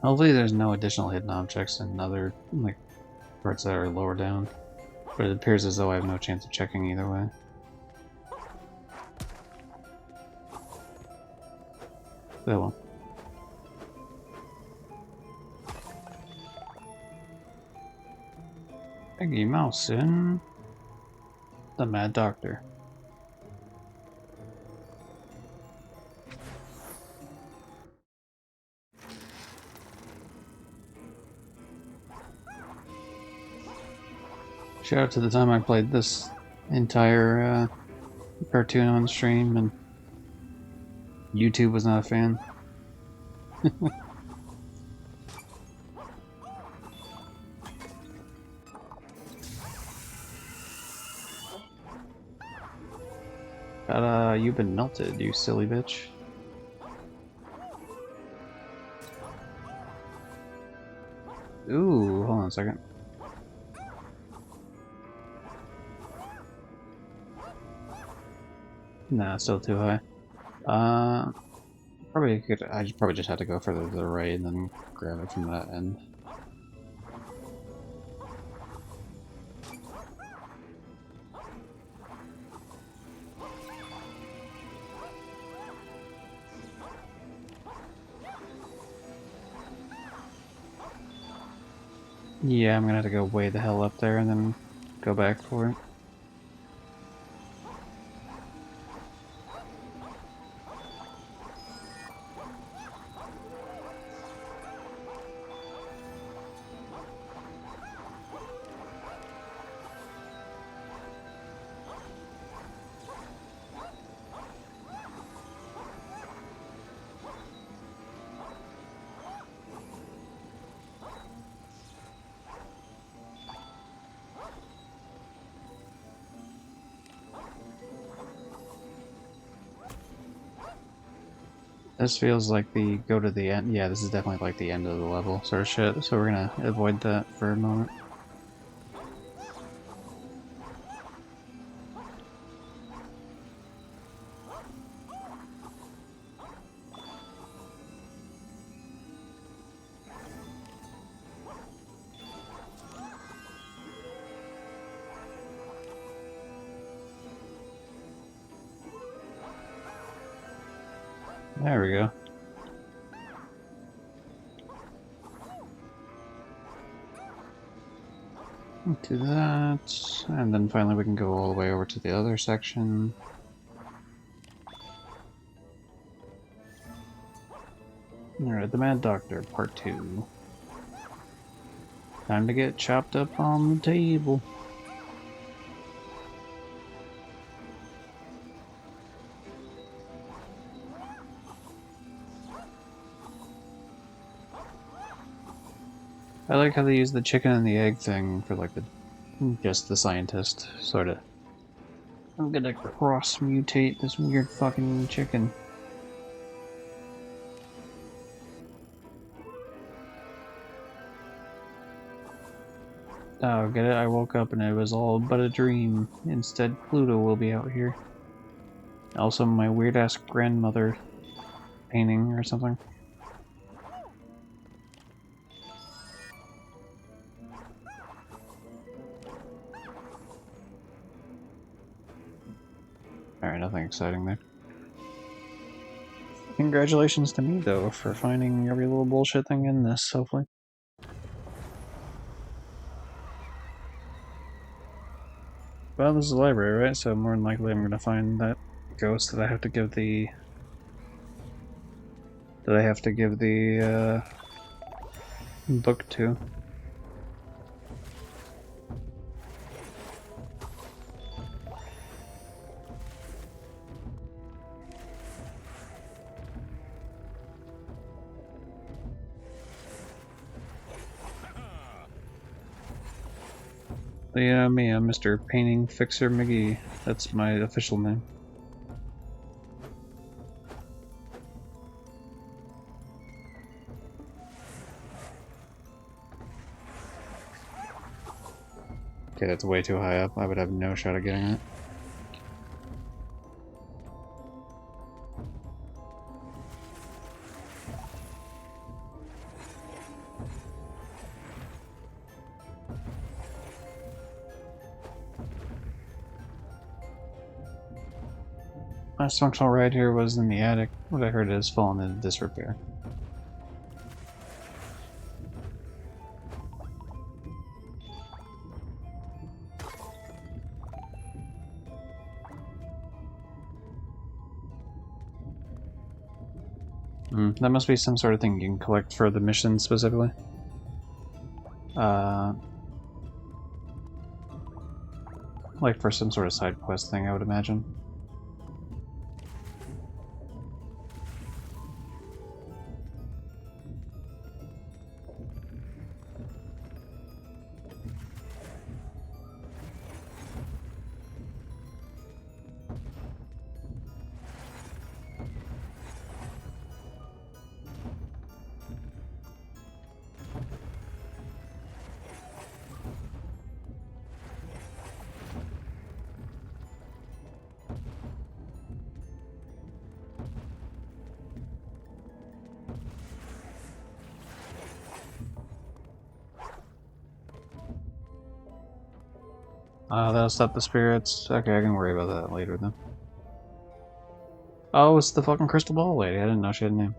Hopefully there's no additional hidden objects in other, like, parts that are lower down. But it appears as though I have no chance of checking either way. Oh well. Peggy Mouse in the Mad Doctor. Shout out to the time I played this entire cartoon on stream and YouTube was not a fan. But you've been melted, you silly bitch. Ooh, hold on a second. Nah, still too high. Probably could. I probably just had to go further to the right and then grab it from that end. Yeah, I'm gonna have to go way the hell up there and then go back for it. This feels like the go to the end. Yeah, this is definitely like the end of the level sort of shit, so we're gonna avoid that for a moment. There we go. Do that, and then finally we can go all the way over to the other section. Alright, the Mad Doctor, Part 2. Time to get chopped up on the table. I like how they use the chicken and the egg thing for like just the scientist, sorta. I'm gonna cross-mutate this weird fucking chicken. Oh, get it? I woke up and it was all but a dream. Instead, Pluto will be out here. Also, my weird-ass grandmother painting or something. Alright, nothing exciting there. Congratulations to me, though, for finding every little bullshit thing in this, hopefully. Well, this is a library, right? So more than likely I'm gonna find that ghost that I have to give the... book to. Yeah, me, I'm Mr. Painting Fixer McGee. That's my official name. Okay, that's way too high up. I would have no shot at getting it. Last functional ride here was in the attic. What I heard has fallen into disrepair. That must be some sort of thing you can collect for the mission specifically. Like for some sort of side quest thing, I would imagine. That'll stop the spirits. Okay, I can worry about that later then. Oh, it's the fucking crystal ball lady. I didn't know she had a name.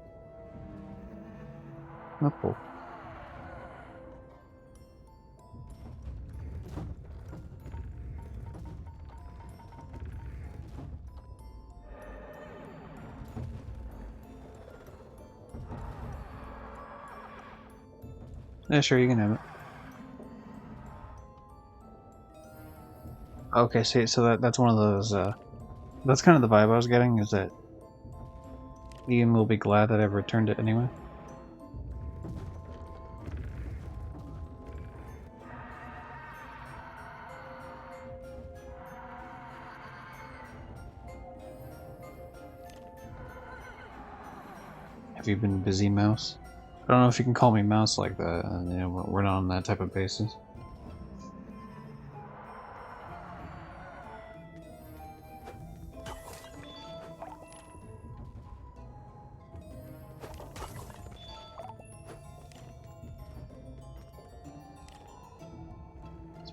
Oh, cool. Yeah, sure, you can have it. Okay, see, so that's one of those, that's kind of the vibe I was getting, is that Ian will be glad that I've returned it anyway. Have you been busy, Mouse? I don't know if you can call me Mouse like that, you know, we're not on that type of basis.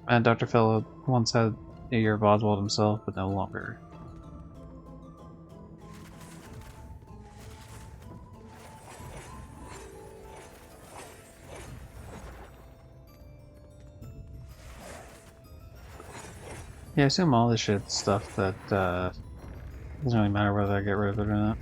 And Dr. Fellow once had a year of Oswald himself, but no longer. Yeah, I assume all this shit stuff that doesn't really matter whether I get rid of it or not.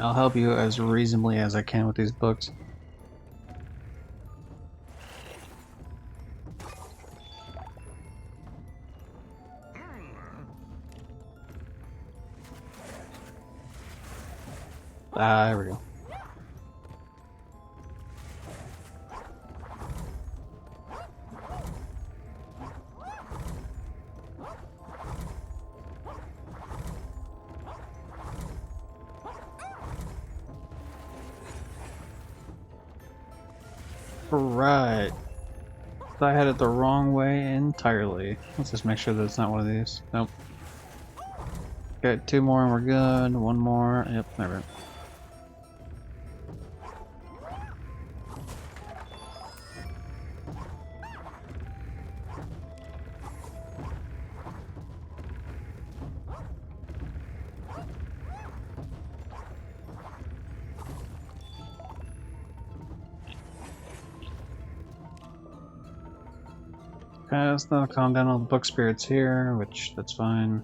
I'll help you as reasonably as I can with these books. Ah, there we go. Right. I had it the wrong way entirely. Let's just make sure that it's not one of these. Nope. Okay, 2 more and we're good. 1 more. Yep, there we go. Okay, let's not calm down all the book spirits here, which that's fine.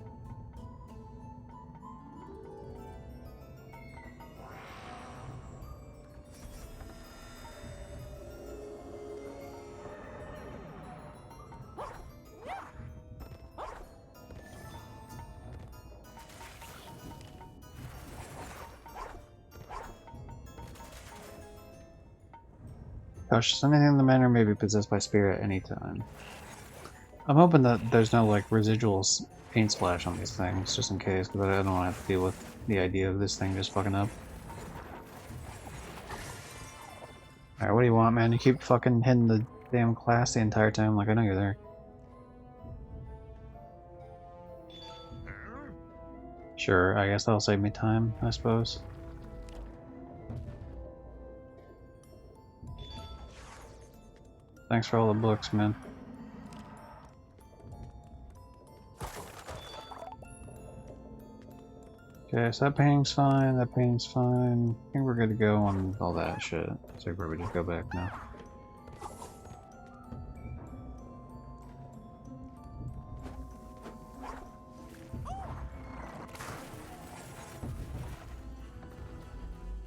Gosh, anything in the manor may be possessed by spirit at any time. I'm hoping that there's no like residual paint splash on these things, just in case, because I don't want to have to deal with the idea of this thing just fucking up. Alright, what do you want, man? You keep fucking hitting the damn class the entire time, like I know you're there. Sure, I guess that'll save me time, I suppose. Thanks for all the books, man. Okay, so that painting's fine, that painting's fine. I think we're good to go on all that shit. So where we just go back now.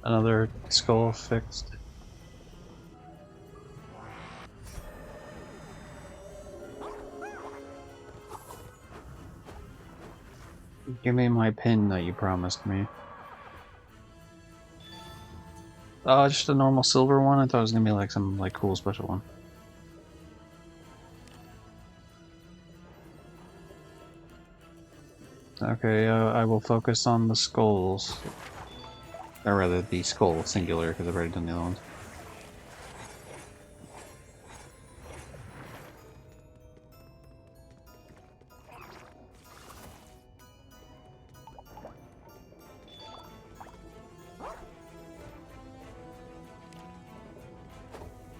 Another skull fixed. Give me my pin that you promised me. Oh, just a normal silver one? I thought it was gonna be like some like cool special one. Okay, I will focus on the skulls. Or rather, the skull singular, because I've already done the other ones.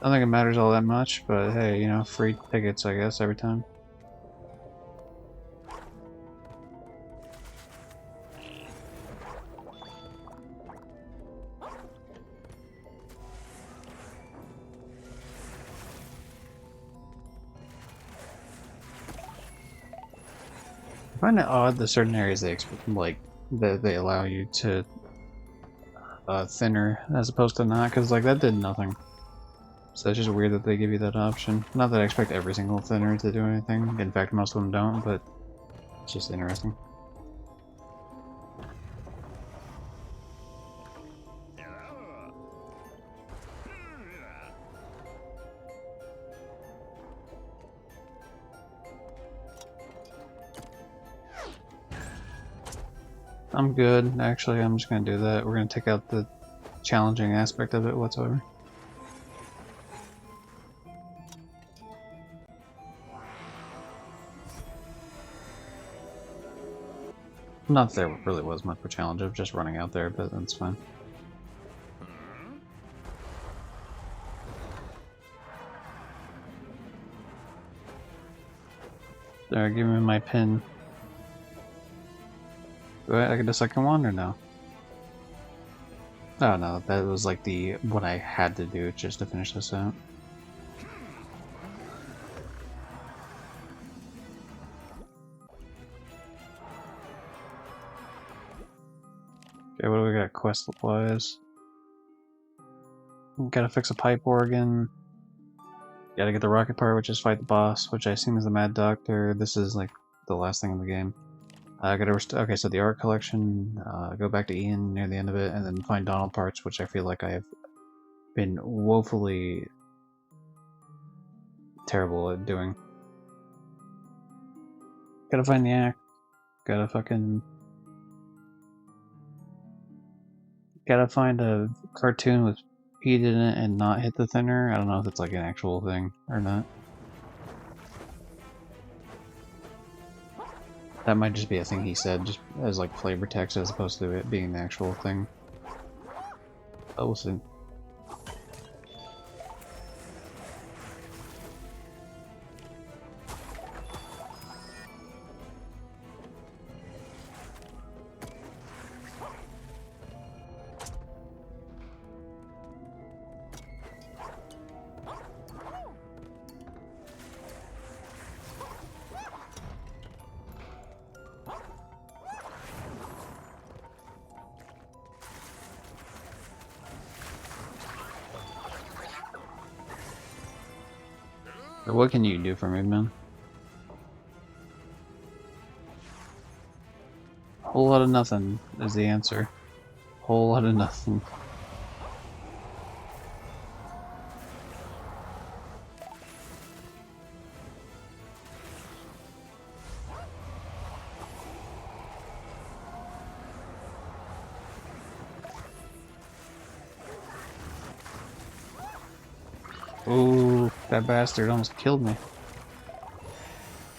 I don't think it matters all that much, but hey, you know, free tickets, I guess, every time. I find it odd that certain areas they allow you to thinner as opposed to not, because like that did nothing. So it's just weird that they give you that option. Not that I expect every single thinner to do anything. In fact, most of them don't, but it's just interesting. I'm good. Actually, I'm just gonna do that. We're gonna take out the challenging aspect of it whatsoever. Not that there really was much of a challenge of just running out there, but that's fine. Alright, give me my pin. Do I get a second one or no? Oh no, that was like the what I had to do just to finish this out. Okay, what do we got quest-wise? Gotta fix a pipe organ. Gotta get the rocket part, which is fight the boss, which I assume is the Mad Doctor. This is like the last thing in the game. I gotta okay, so the art collection, go back to Ian near the end of it, and then find Donald parts, which I feel like I have been woefully terrible at doing. Gotta find the act. Gotta find a cartoon with Pete in it and not hit the thinner. I don't know if it's like an actual thing or not. That might just be a thing he said, just as like flavor text as opposed to it being the actual thing. But we'll see. What can you do for me, man? Whole lot of nothing is the answer. Whole lot of nothing. Ooh, that bastard almost killed me.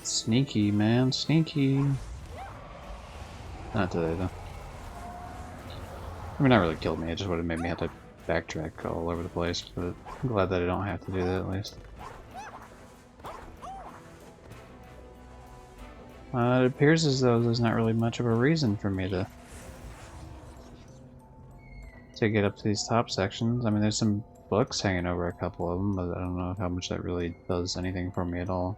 Sneaky, man, sneaky. Not today, though. I mean, not really killed me, it just would have made me have to backtrack all over the place, but I'm glad that I don't have to do that, at least. It appears as though there's not really much of a reason for me to get up to these top sections. I mean, there's some books hanging over a couple of them, but I don't know how much that really does anything for me at all.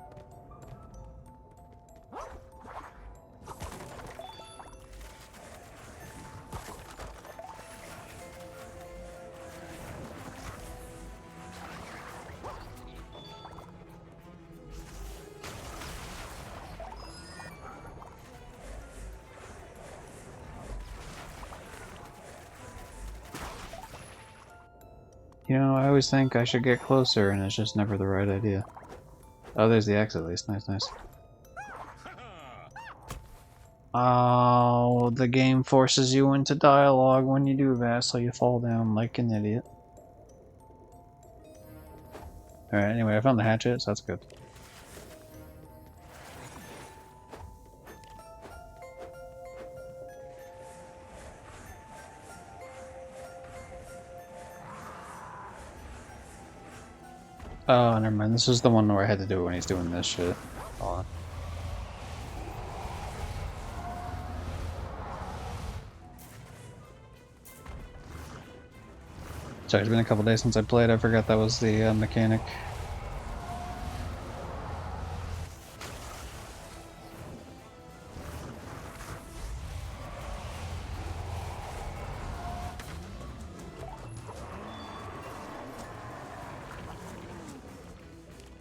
You know, I always think I should get closer, and it's just never the right idea. Oh, there's the X at least. Nice, nice. Oh, the game forces you into dialogue when you do that, so you fall down like an idiot. Alright, anyway, I found the hatchet, so that's good. Oh, never mind. This is the one where I had to do it when he's doing this shit. Hold on. Sorry, it's been a couple days since I played. I forgot that was the mechanic.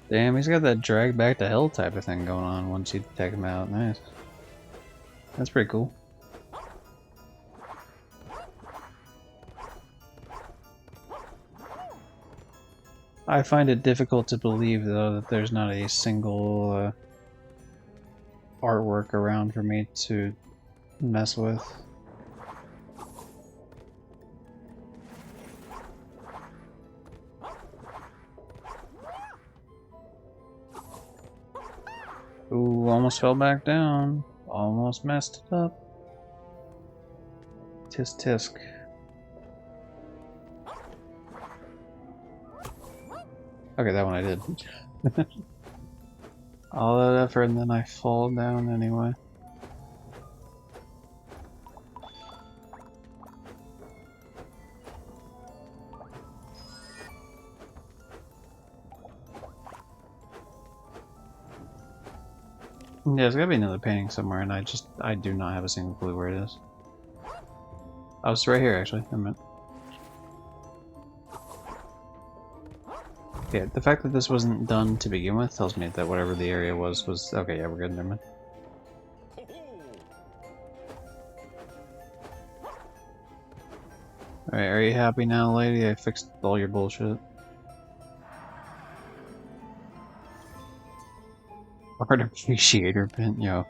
Damn, he's got that drag back to hell type of thing going on once you take him out. Nice. That's pretty cool. I find it difficult to believe, though, that there's not a single artwork around for me to mess with. Ooh, almost fell back down. Almost messed it up. Tisk tisk. Okay, that one I did. All that effort and then I fall down anyway. Yeah, there's gotta be another painting somewhere, and I do not have a single clue where it is. Oh, it's right here, actually. I meant. Yeah, the fact that this wasn't done to begin with tells me that whatever the area was okay. Yeah, we're good. Never mind. All right, are you happy now, lady? I fixed all your bullshit. Art appreciator pin, yo.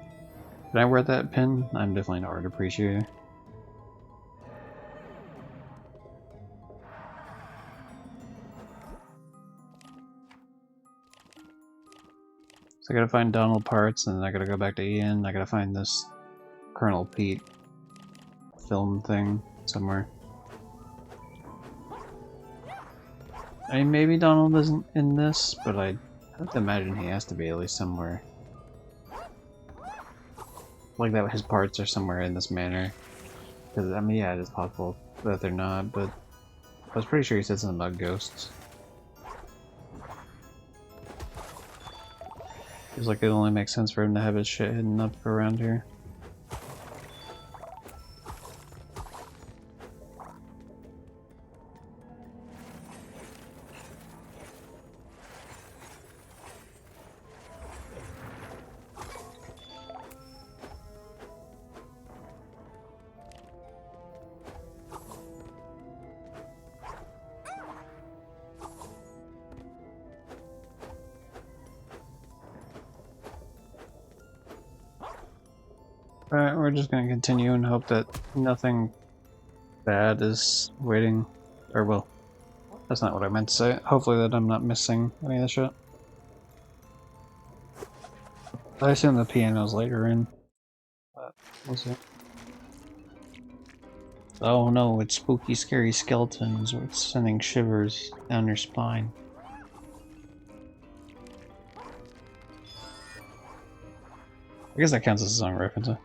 Can I wear that pin? I'm definitely an art appreciator. So I gotta find Donald parts, and then I gotta go back to Ian. I gotta find this Colonel Pete film thing somewhere. I mean, maybe Donald isn't in this, but I have to imagine he has to be at least somewhere. Like that his parts are somewhere in this manner. Because, I mean, yeah, it is possible that they're not, but I was pretty sure he said something about ghosts. Feels like it only makes sense for him to have his shit hidden up around here. Alright, we're just gonna continue and hope that nothing bad is waiting. Or, well, that's not what I meant to say. Hopefully that I'm not missing any of the shit. I assume the piano's later in. But we'll see. Oh no, it's spooky, scary skeletons, or it's sending shivers down your spine. I guess that counts as a song reference, huh?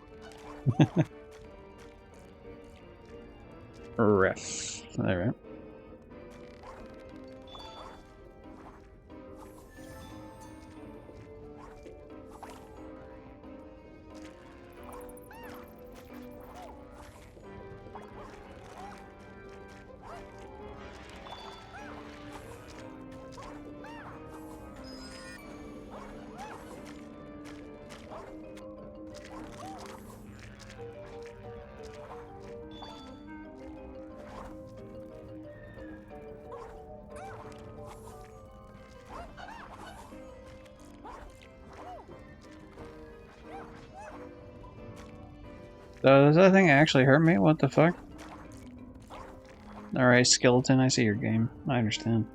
Ref. Alright. Does that thing actually hurt me? What the fuck? Alright, skeleton, I see your game. I understand.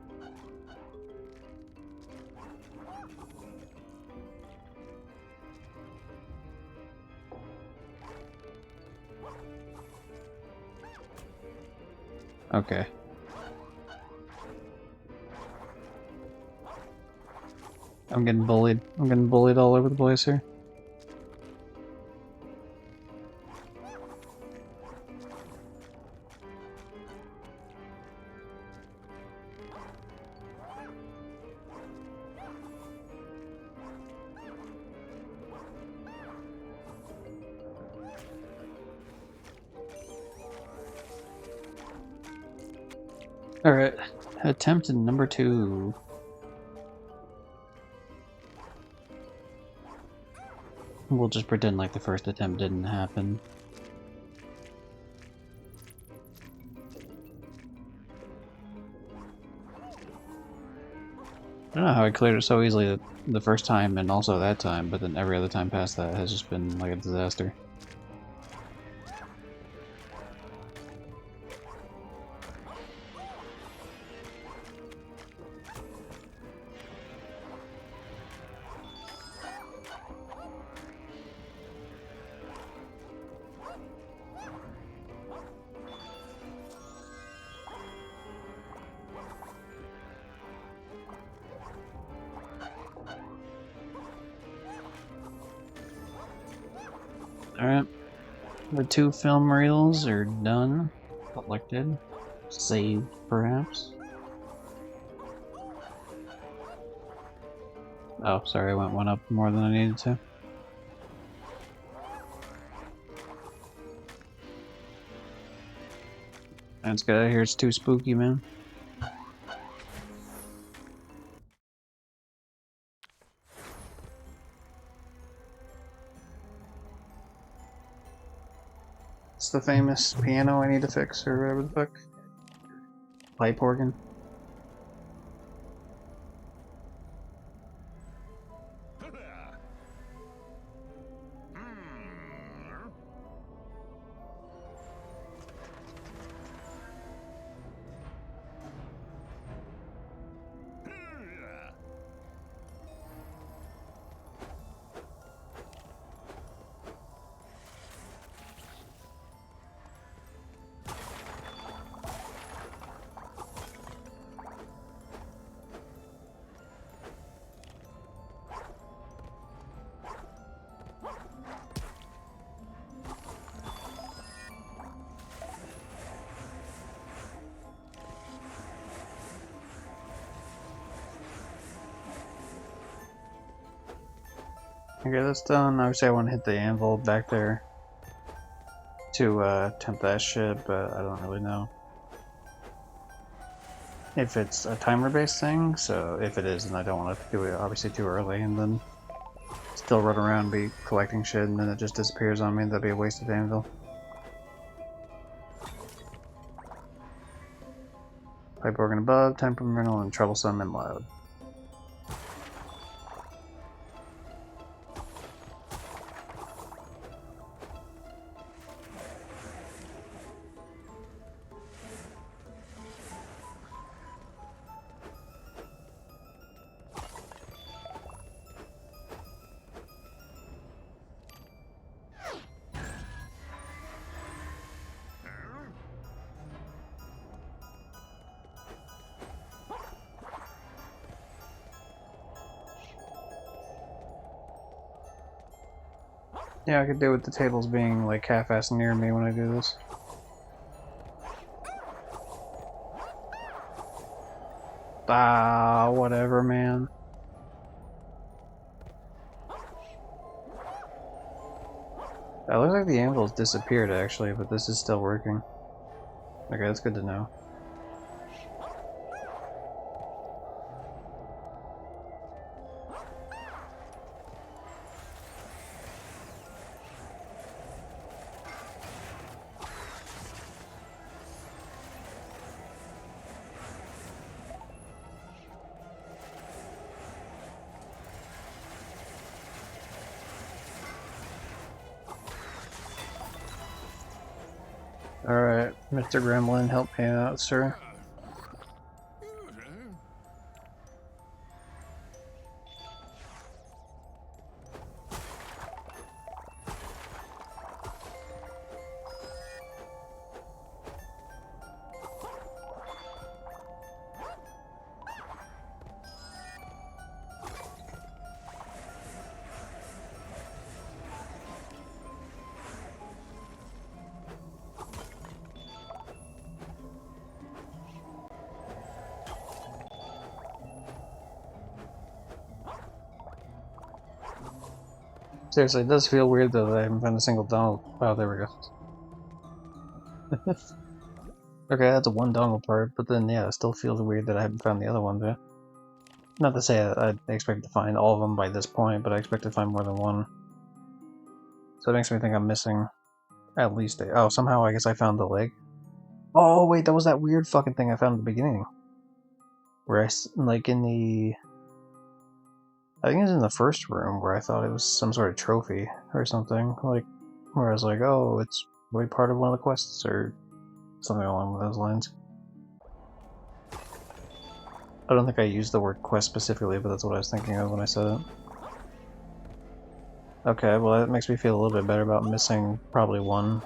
Okay. I'm getting bullied. I'm getting bullied all over the place here. Alright, attempt number 2. We'll just pretend like the first attempt didn't happen. I don't know how I cleared it so easily the first time and also that time, but then every other time past that has just been like a disaster. Alright. The 2 film reels are done. Collected. Saved, perhaps. Oh, sorry, I went one up more than I needed to. Let's get out of here, it's too spooky, man. It's the famous piano I need to fix, or whatever the fuck. Pipe organ. Okay, that's done. Obviously, I want to hit the anvil back there to attempt that shit, but I don't really know if it's a timer-based thing. So if it is, then I don't want to do it obviously too early, and then still run around and be collecting shit, and then it just disappears on me. That'd be a wasted anvil. Pipe organ above, temperamental and troublesome and loud. Yeah, I could do with the tables being like half-assed near me when I do this. Ah, whatever, man. It looks like the anvil's disappeared actually, but this is still working. Okay, that's good to know. Alright, Mr. Gremlin, help me out, sir. Seriously, it does feel weird though that I haven't found a single dongle. Oh, there we go. Okay, that's a one dongle part, but then yeah, it still feels weird that I haven't found the other one there. Not to say I expect to find all of them by this point, but I expect to find more than one. So it makes me think I'm missing at least a... Oh, somehow I guess I found the leg. Oh, wait, that was that weird fucking thing I found at the beginning. Where like in the... I think it was in the first room where I thought it was some sort of trophy or something. Like, where I was like, oh, it's really part of one of the quests or something along those lines. I don't think I used the word quest specifically, but that's what I was thinking of when I said it. Okay, well that makes me feel a little bit better about missing probably one.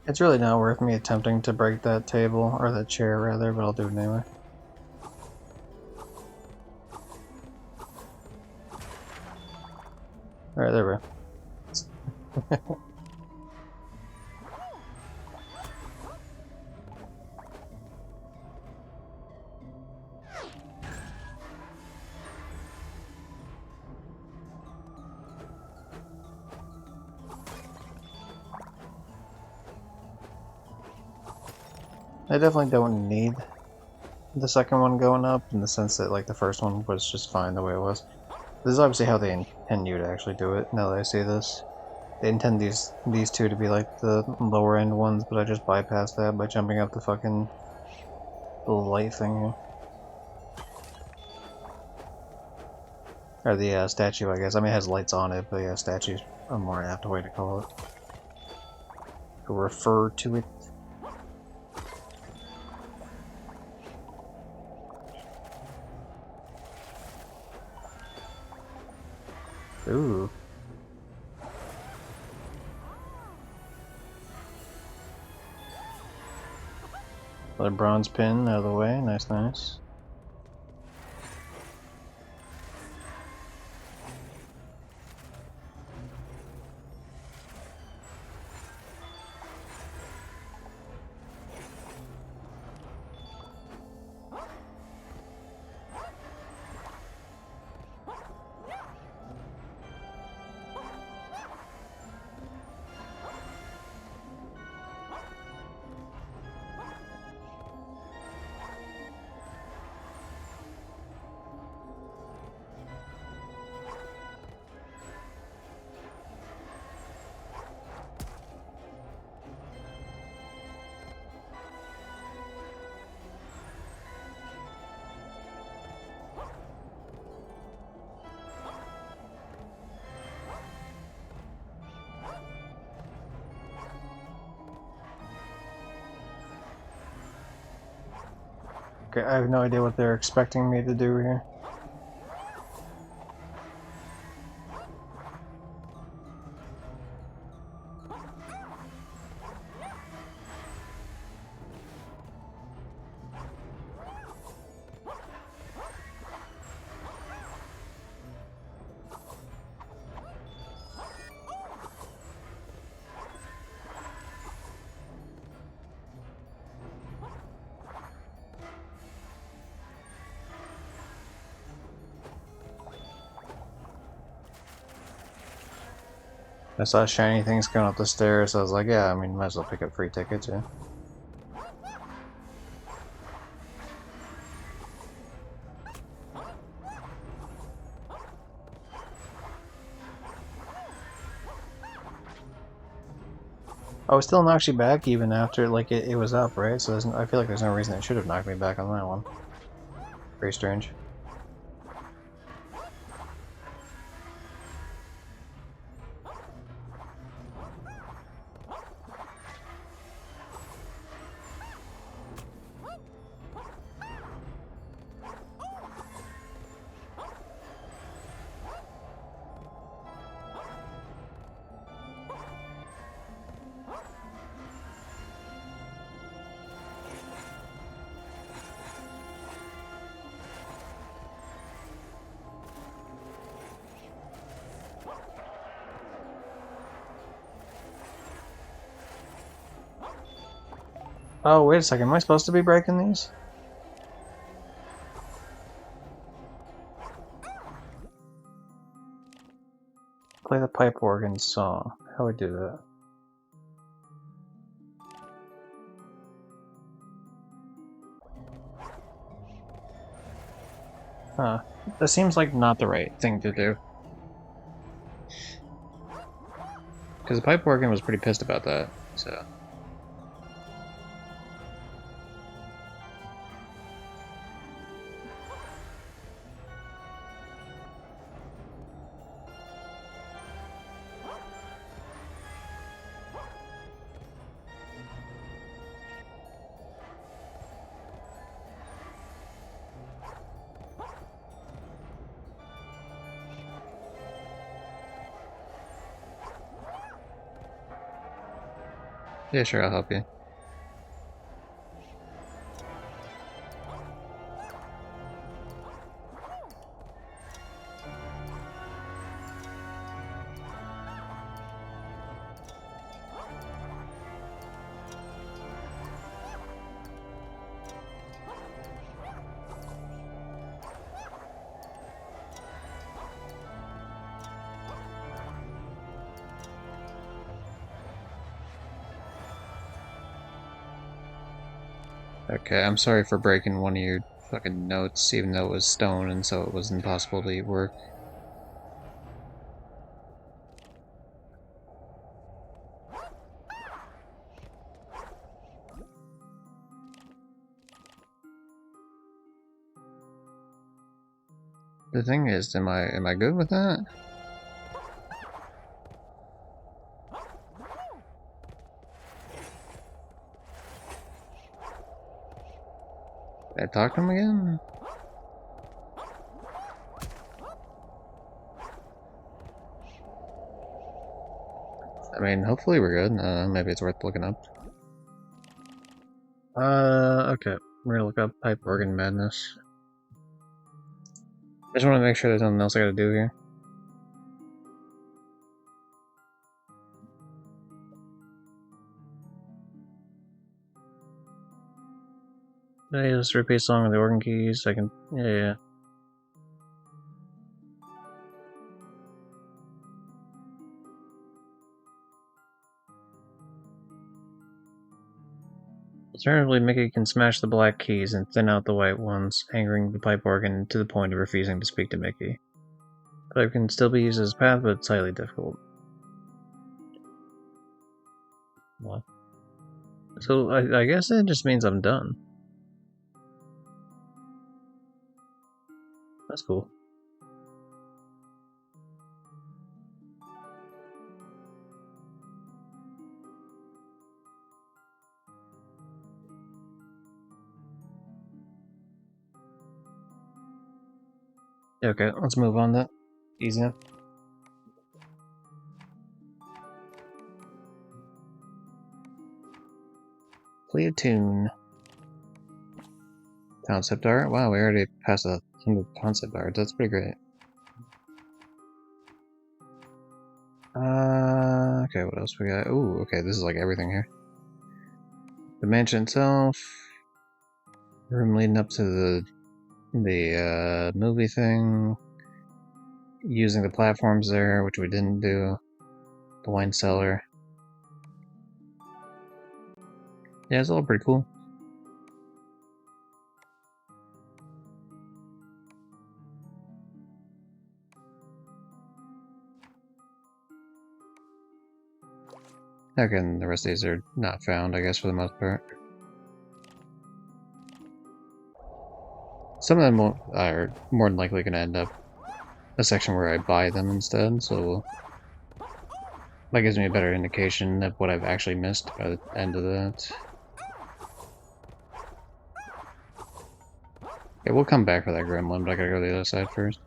It's really not worth me attempting to break that table, or that chair rather, but I'll do it anyway. Alright, there we go. I definitely don't need the second one going up, in the sense that like the first one was just fine the way it was. This is obviously how they intend you to actually do it, now that I see this. They intend these two to be like the lower end ones, but I just bypassed that by jumping up the fucking little light thing here. Or the statue, I guess. I mean, it has lights on it, but yeah, statue's a more apt way to call it. To refer to it. Ooh. Another bronze pin out of the way. Nice, nice. Okay, I have no idea what they're expecting me to do here. I saw shiny things going up the stairs, so I was like, yeah, I mean, might as well pick up free tickets, yeah. Oh, it still knocks you back even after, like, it was up, right? So I feel like there's no reason it should have knocked me back on that one. Very strange. Oh, wait a second, am I supposed to be breaking these? Play the pipe organ song. How would I do that? Huh. That seems like not the right thing to do. Because the pipe organ was pretty pissed about that, so... Yeah, sure, I'll help you. Okay, I'm sorry for breaking one of your fucking notes, even though it was stone and so it was impossible to eat work. The thing is, am I good with that? Did I talk to him again? I mean, hopefully we're good. Maybe it's worth looking up. Okay. We're gonna look up pipe organ madness. I just want to make sure there's nothing else I gotta do here. Hey, let's repeat song with the organ keys. I can. Yeah. Alternatively, Mickey can smash the black keys and thin out the white ones, angering the pipe organ to the point of refusing to speak to Mickey. The pipe can still be used as a path, but it's highly difficult. What? So, I guess it just means I'm done. That's cool. Okay, let's move on then. Easy enough. Play a tune. Concept art? Wow, we already passed 100 concept art. That's pretty great. Okay, what else we got? Ooh, okay, this is like everything here. The mansion itself. Room leading up to the movie thing. Using the platforms there, which we didn't do. The wine cellar. Yeah, it's all pretty cool. Okay, and the rest of these are not found, I guess, for the most part. Some of them are more than likely going to end up a section where I buy them instead, so that gives me a better indication of what I've actually missed by the end of that. Yeah, we'll come back for that gremlin, but I gotta go to the other side first.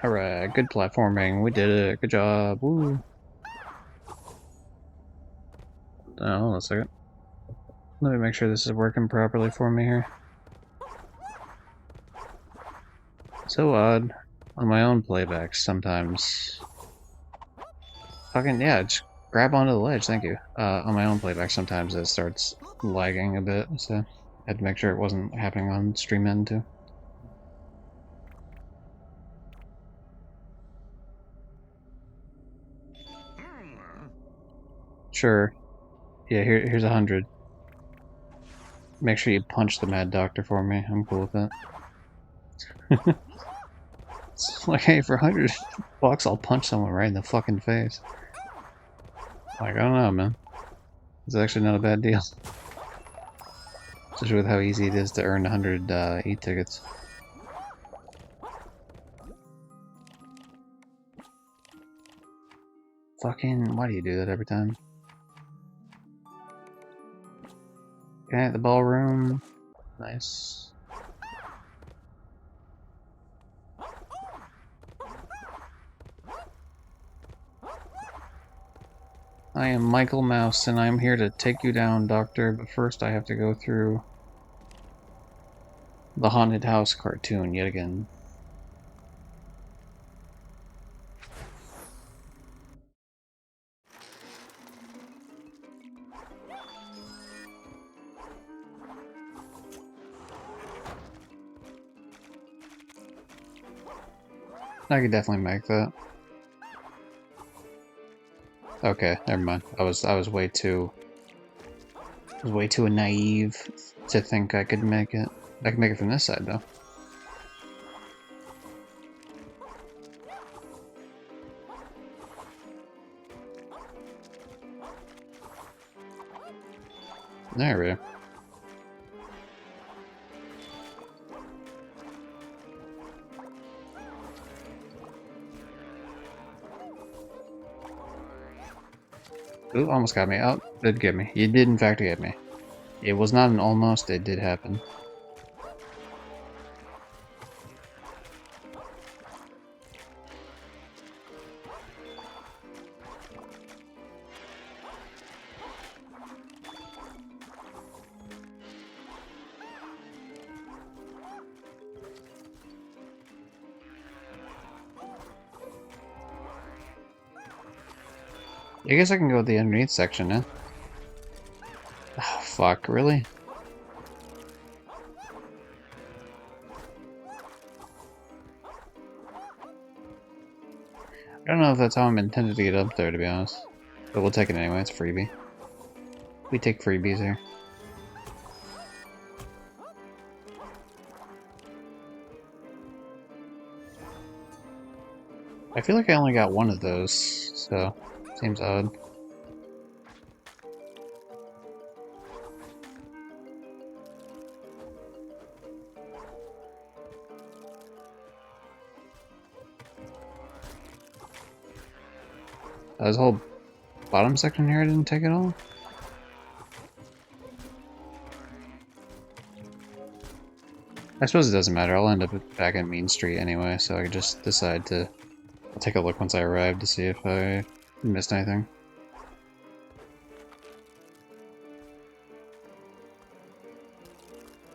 Alright, good platforming. We did it. Good job. Woo. Oh, hold on a second. Let me make sure this is working properly for me here. So odd. On my own playbacks, sometimes. Fucking, yeah, just grab onto the ledge, thank you. On my own playback, sometimes it starts lagging a bit, so I had to make sure it wasn't happening on stream end too. Sure. Yeah, here's 100. Make sure you punch the Mad Doctor for me. I'm cool with that. It's like, hey, for 100 bucks, I'll punch someone right in the fucking face. Like, I don't know, man. It's actually not a bad deal. Especially with how easy it is to earn 100 e-tickets. Fucking, why do you do that every time? Okay, the ballroom. Nice. I am Michael Mouse, and I'm here to take you down, Doctor, but first I have to go through the haunted house cartoon yet again. I could definitely make that. Okay, never mind. I was way too naive to think I could make it. I can make it from this side though. There we go. Ooh, almost got me. Oh, did get me. You did in fact get me. It was not an almost, it did happen. I guess I can go with the underneath section now. Oh, fuck, really? I don't know if that's how I'm intended to get up there, to be honest. But we'll take it anyway, it's a freebie. We take freebies here. I feel like I only got one of those, so seems odd. This whole bottom section here I didn't take it all? I suppose it doesn't matter, I'll end up back at Mean Street anyway, so I could just decide to... I'll take a look once I arrive to see if I missed anything.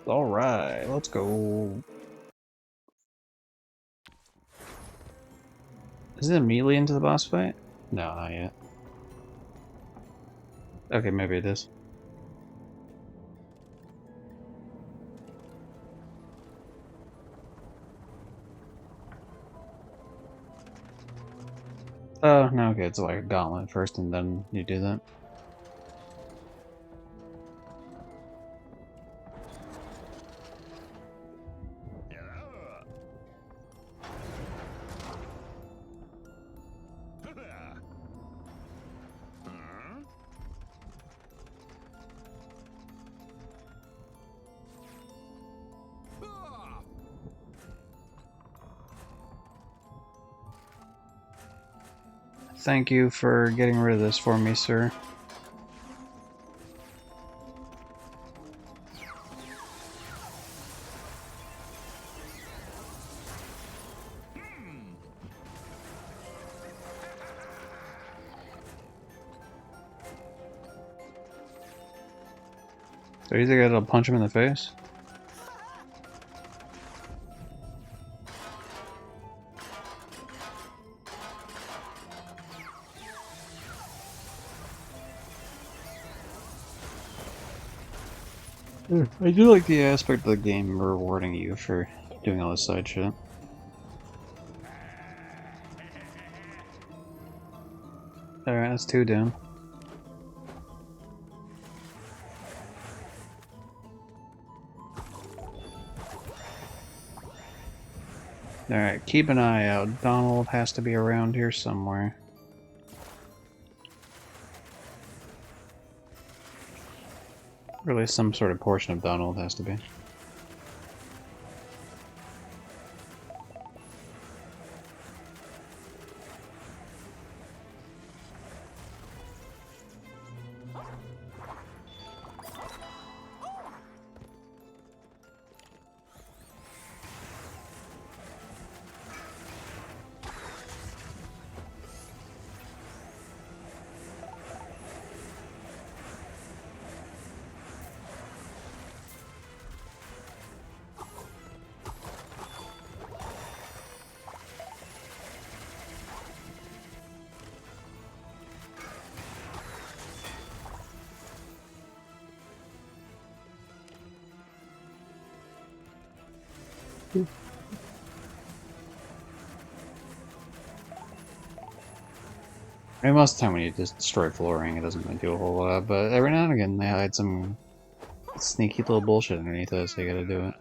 Alright, let's go. Is it immediately into the boss fight? No, not yet. Okay, maybe it is. Oh, no, okay, it's like a gauntlet first and then you do that. Thank you for getting rid of this for me, sir. So you think I'll punch him in the face? I do like the aspect of the game rewarding you for doing all this side shit. Alright, that's two down. Alright, keep an eye out. Donald has to be around here somewhere. Or at least some sort of portion of Donald has to be. I mean, most of the time when you just destroy flooring, it doesn't really do a whole lot, but every now and again they hide some sneaky little bullshit underneath it, so you gotta do it.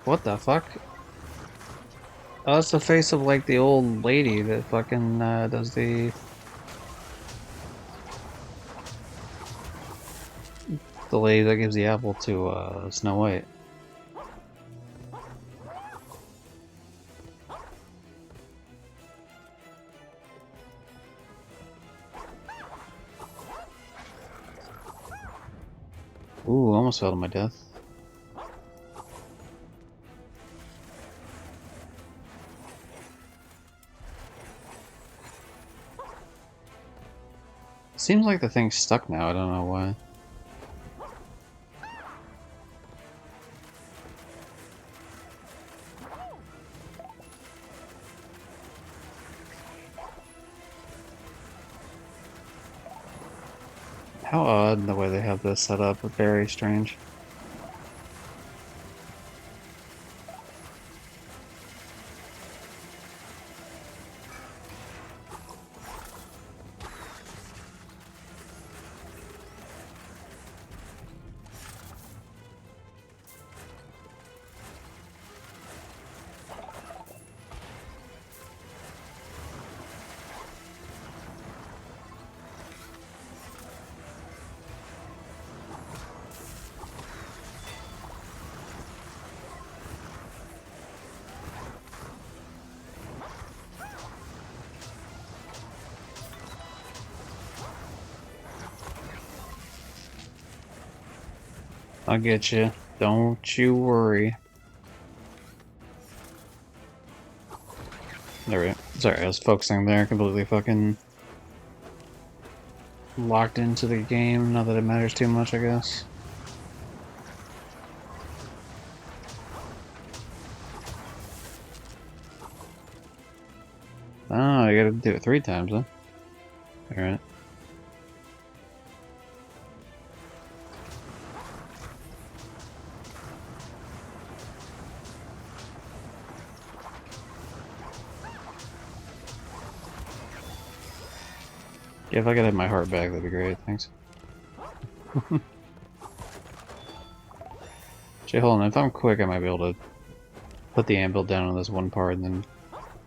What the fuck? Oh, that's the face of like the old lady that fucking does the lady that gives the apple to Snow White. Ooh, almost fell to my death. Seems like the thing's stuck now, I don't know why. How odd the way they have this set up, very strange. I'll get you. Don't you worry. Alright. Sorry, I was focusing there, completely fucking locked into the game. Not that it matters too much, I guess. Oh, I gotta do it 3 times, huh? Alright. Yeah, if I could have my heart back, that'd be great. Thanks. Actually, hold on. If I'm quick, I might be able to put the anvil down on this one part and then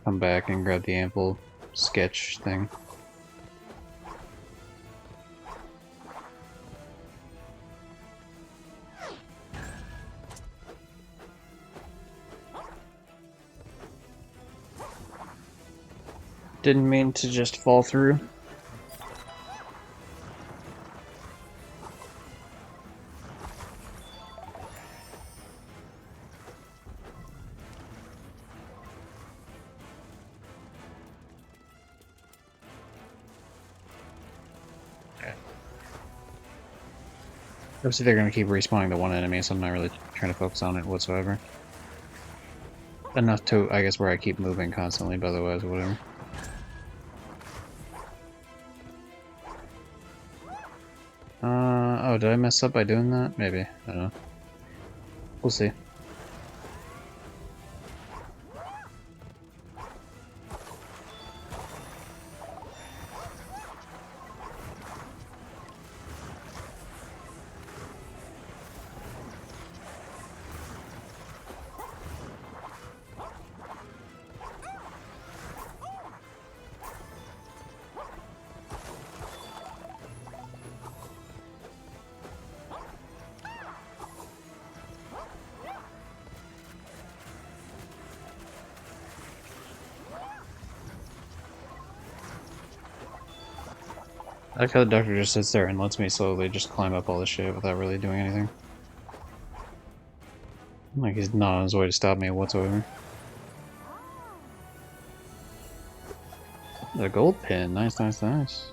come back and grab the anvil sketch thing. Didn't mean to just fall through. Obviously, they're going to keep respawning the one enemy, so I'm not really trying to focus on it whatsoever. Enough to, I guess, where I keep moving constantly, but otherwise, whatever. Oh, did I mess up by doing that? Maybe. I don't know. We'll see. I like how the doctor just sits there and lets me slowly just climb up all this shit without really doing anything. Like he's not on his way to stop me whatsoever. The gold pin, nice, nice, nice.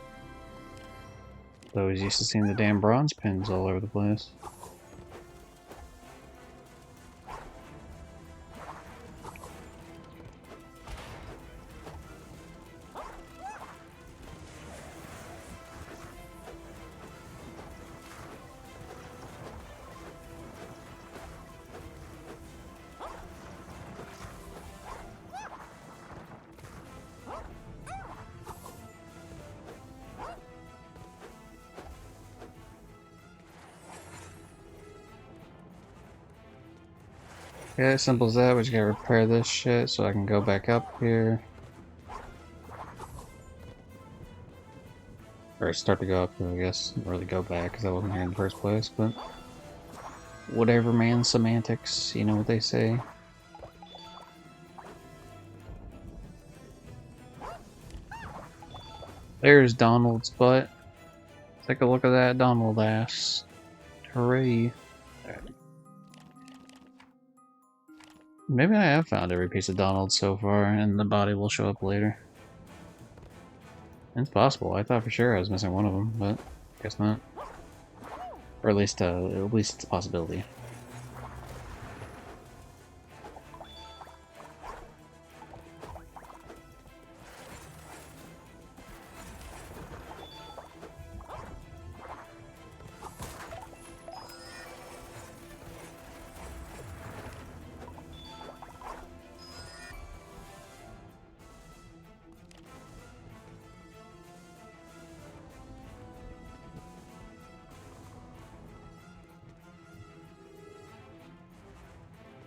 Though he's used to seeing the damn bronze pins all over the place. Yeah, as simple as that. We just gotta repair this shit so I can go back up here. Or start to go up here, I guess. Not really go back because I wasn't here in the first place, but whatever, man. Semantics, you know what they say. There's Donald's butt. Take a look at that Donald ass. Hooray. Maybe I have found every piece of Donald so far, and the body will show up later. It's possible. I thought for sure I was missing one of them, but guess not. Or at least it's a possibility.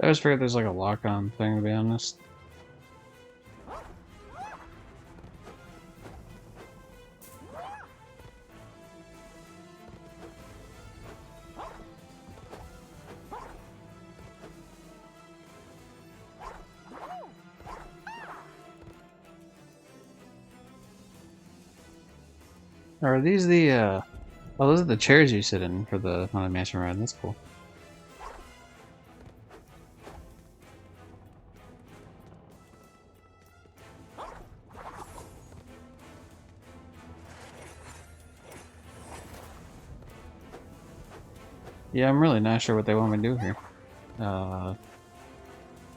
I always figured there's like a lock-on thing, to be honest. Are these the, oh, those are the chairs you sit in for the Haunted Mansion ride. That's cool. Yeah, I'm really not sure what they want me to do here.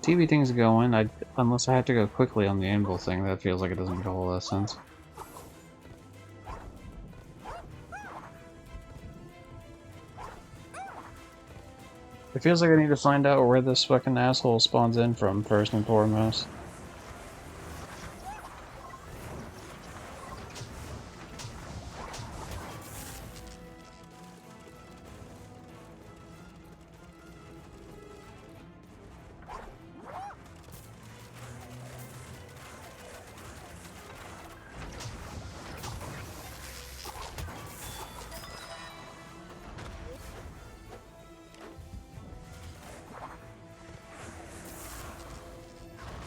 TV thing's going. Unless I have to go quickly on the anvil thing, that feels like it doesn't make a whole lot of sense. It feels like I need to find out where this fucking asshole spawns in from first and foremost.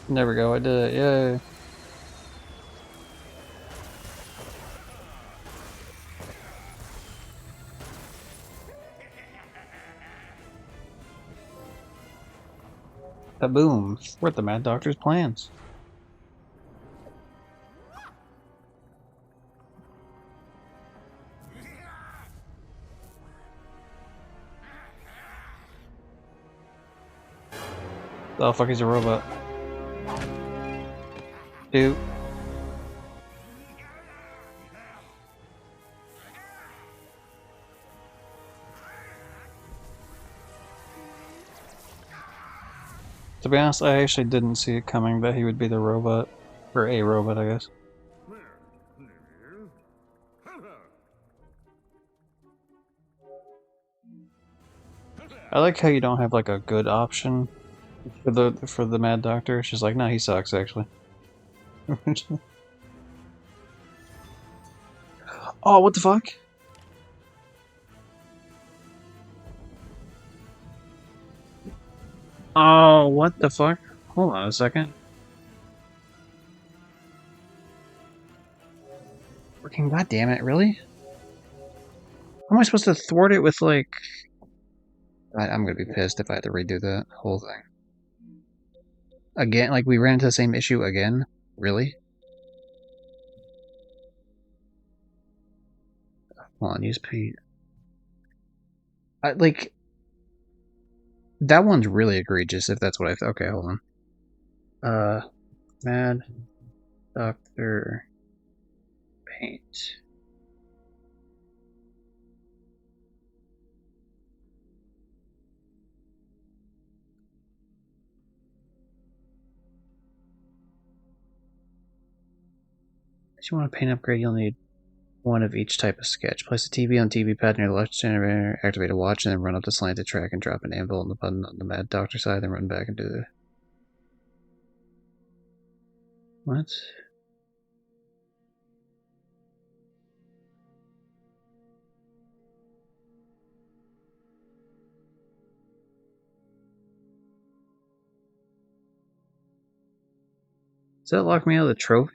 There we go, I did it, yay! Kaboom! We're at the Mad Doctor's plans. Oh fuck, he's a robot. Dude. To be honest, I actually didn't see it coming that he would be the robot. Or a robot, I guess. I like how you don't have like a good option for the Mad Doctor. It's just like, no, he sucks actually. Oh, what the fuck? Oh, what the fuck? Hold on a second. Freaking goddamn it, really? How am I supposed to thwart it with, like... I'm gonna be pissed if I had to redo that whole thing. Again, like, we ran into the same issue again? Really? Hold on, use paint. Like, that one's really egregious, if that's what I... Okay, hold on. Mad Doctor Paint. If you want a paint upgrade, you'll need one of each type of sketch. Place the TV on TV pad near the left generator, activate a watch, and then run up the slanted track and drop an anvil on the button on the Mad Doctor side, then run back and do the... What? Does that lock me out of the trophy?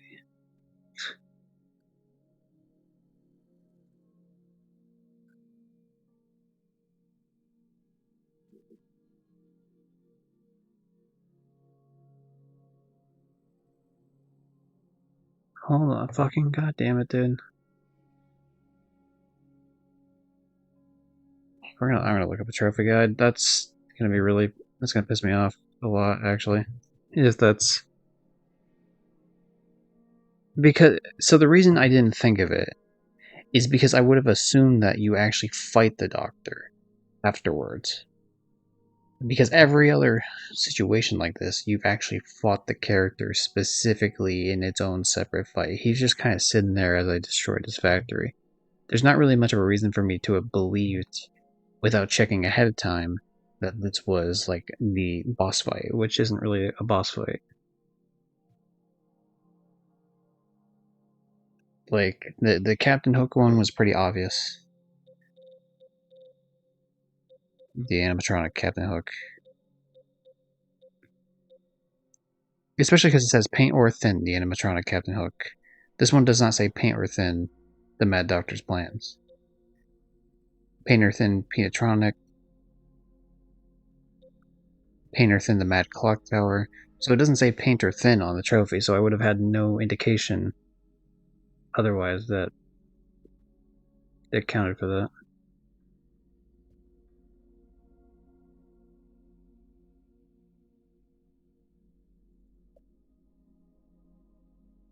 Hold on, fucking goddamn it, dude. I'm gonna look up a trophy guide. That's gonna be really... That's gonna piss me off a lot, actually. If that's... Because... So the reason I didn't think of it is because I would have assumed that you actually fight the Doctor afterwards. Because every other situation like this, you've actually fought the character specifically in its own separate fight. He's just kind of sitting there as I destroyed his factory. There's not really much of a reason for me to have believed, without checking ahead of time, that this was like the boss fight, which isn't really a boss fight. Like the Captain Hook one was pretty obvious. The animatronic Captain Hook. Especially because it says paint or thin the animatronic Captain Hook. This one does not say paint or thin the Mad Doctor's plans. Paint or thin Peatronic. Paint or thin the Mad Clock Tower. So it doesn't say paint or thin on the trophy, so I would have had no indication otherwise that it counted for that.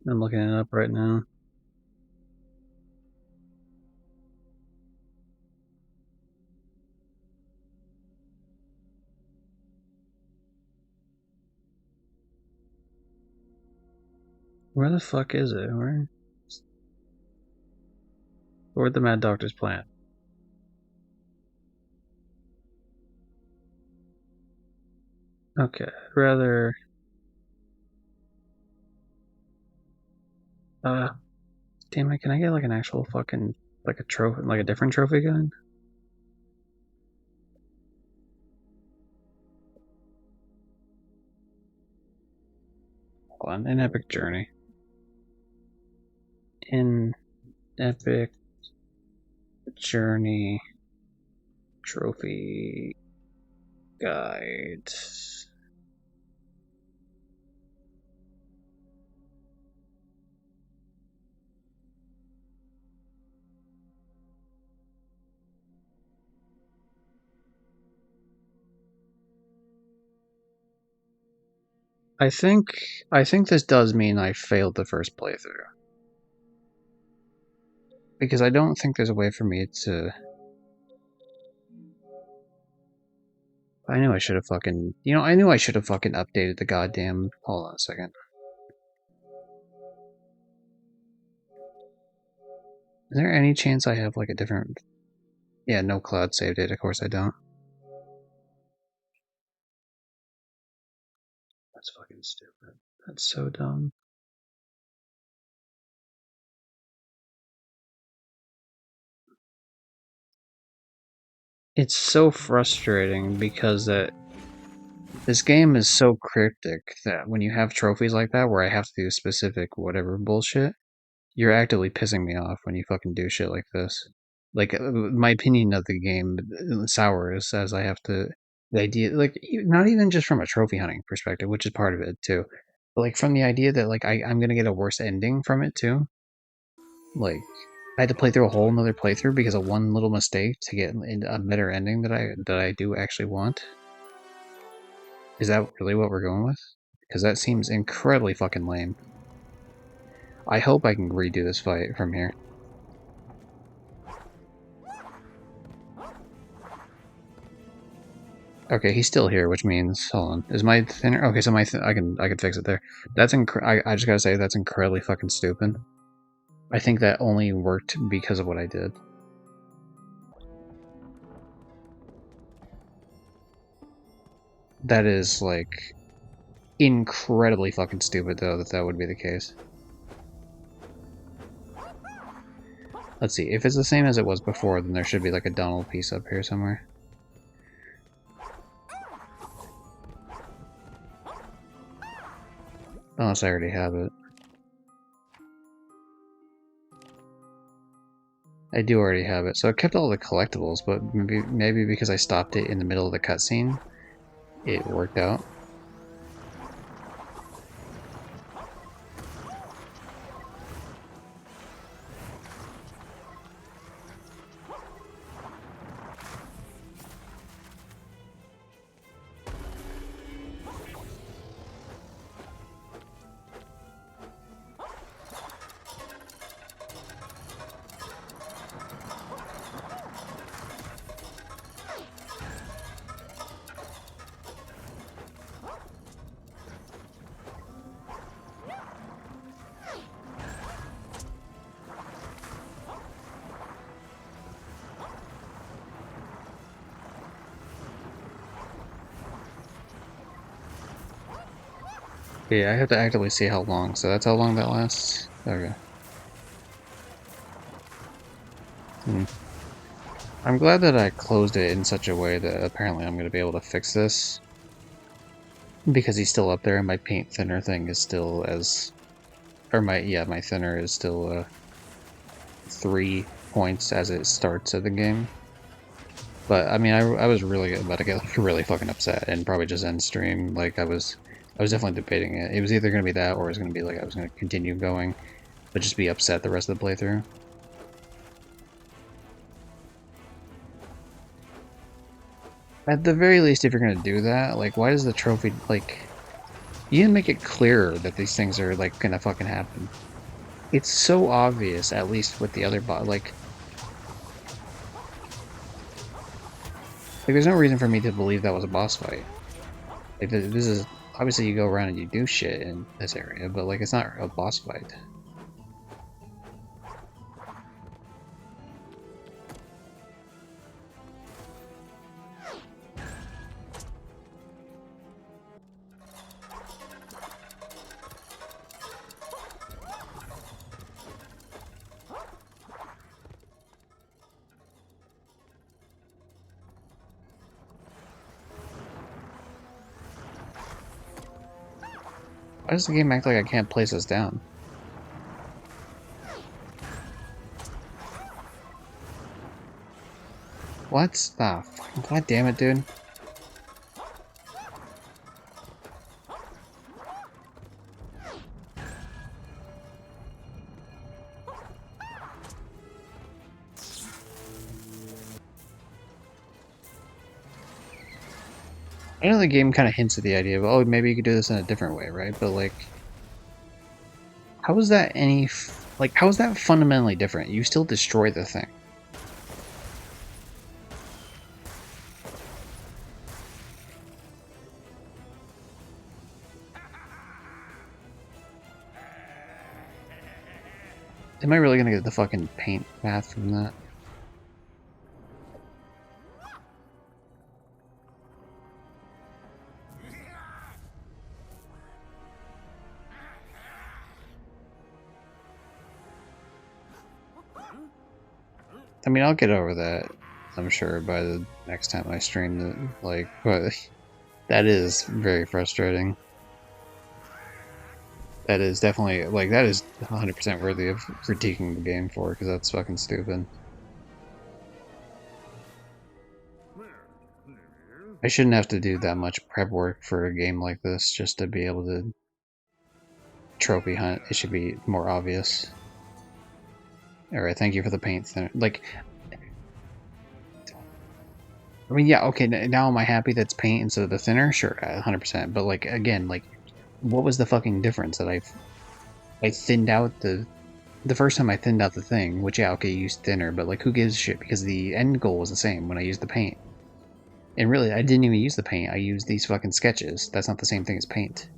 I'm looking it up right now. Where the fuck is it? Where'd the Mad Doctor's plant? Okay, rather... Damn it, can I get like an actual fucking... Like a trophy, like a different trophy gun? Hold on, an epic journey. In epic journey trophy guide. I think this does mean I failed the first playthrough. Because I don't think there's a way for me to... I knew I should have fucking... You know, I knew I should have fucking updated the goddamn... Hold on a second. Is there any chance I have like a different... Yeah, no cloud save date, of course I don't. That's fucking stupid. That's so dumb. It's so frustrating because this game is so cryptic that when you have trophies like that where I have to do specific whatever bullshit, you're actively pissing me off when you fucking do shit like this. Like, my opinion of the game sours as I have to. The idea, like, not even just from a trophy hunting perspective, which is part of it too, but like from the idea that like I'm gonna get a worse ending from it too. Like, I had to play through a whole another playthrough because of one little mistake to get a better ending that I do actually want. Is that really what we're going with? Because that seems incredibly fucking lame. I hope I can redo this fight from here. Okay, he's still here, which means hold on. Is my thinner? Okay, so I can fix it there. I just gotta say that's incredibly fucking stupid. I think that only worked because of what I did. That is like incredibly fucking stupid though that would be the case. Let's see. If it's the same as it was before, then there should be like a Donald piece up here somewhere. Unless I already have it. I do already have it. So I kept all the collectibles, but maybe because I stopped it in the middle of the cutscene, it worked out. Yeah, I have to actively see how long, so that's how long that lasts? Okay. Hmm. I'm glad that I closed it in such a way that apparently I'm going to be able to fix this. Because he's still up there and my paint thinner thing is still as... Or my thinner is still 3 points as it starts of the game. But, I mean, I was really about to get like, really fucking upset and probably just end stream. Like, I was definitely debating it. It was either going to be that or it was going to be like I was going to continue going, but just be upset the rest of the playthrough. At the very least, if you're gonna do that, like, why does the trophy, like, you didn't make it clearer that these things are, like, gonna fucking happen. It's so obvious, at least with the other bot, like, there's no reason for me to believe that was a boss fight. Like, this is, obviously you go around and you do shit in this area, but, like, it's not a boss fight. Why does the game act like I can't place this down? What? Ah, fucking god damn it, dude. I know the game kind of hints at the idea of, oh, maybe you could do this in a different way, right? But, like, how is that how is that fundamentally different? You still destroy the thing. Am I really gonna get the fucking paint path from that? I mean, I'll get over that, I'm sure, by the next time I stream it. Like, but that is very frustrating. That is definitely, like, that is 100% worthy of critiquing the game for, because that's fucking stupid. I shouldn't have to do that much prep work for a game like this just to be able to trophy hunt. It should be more obvious. Alright, thank you for the paint thinner. Like, I mean, yeah, okay, now am I happy that's paint instead of the thinner? Sure, 100%. But, like, again, like, what was the fucking difference that I thinned out the first time I thinned out the thing, which, yeah, okay, you used thinner, but, like, who gives a shit? Because the end goal was the same when I used the paint. And really, I didn't even use the paint. I used these fucking sketches. That's not the same thing as paint.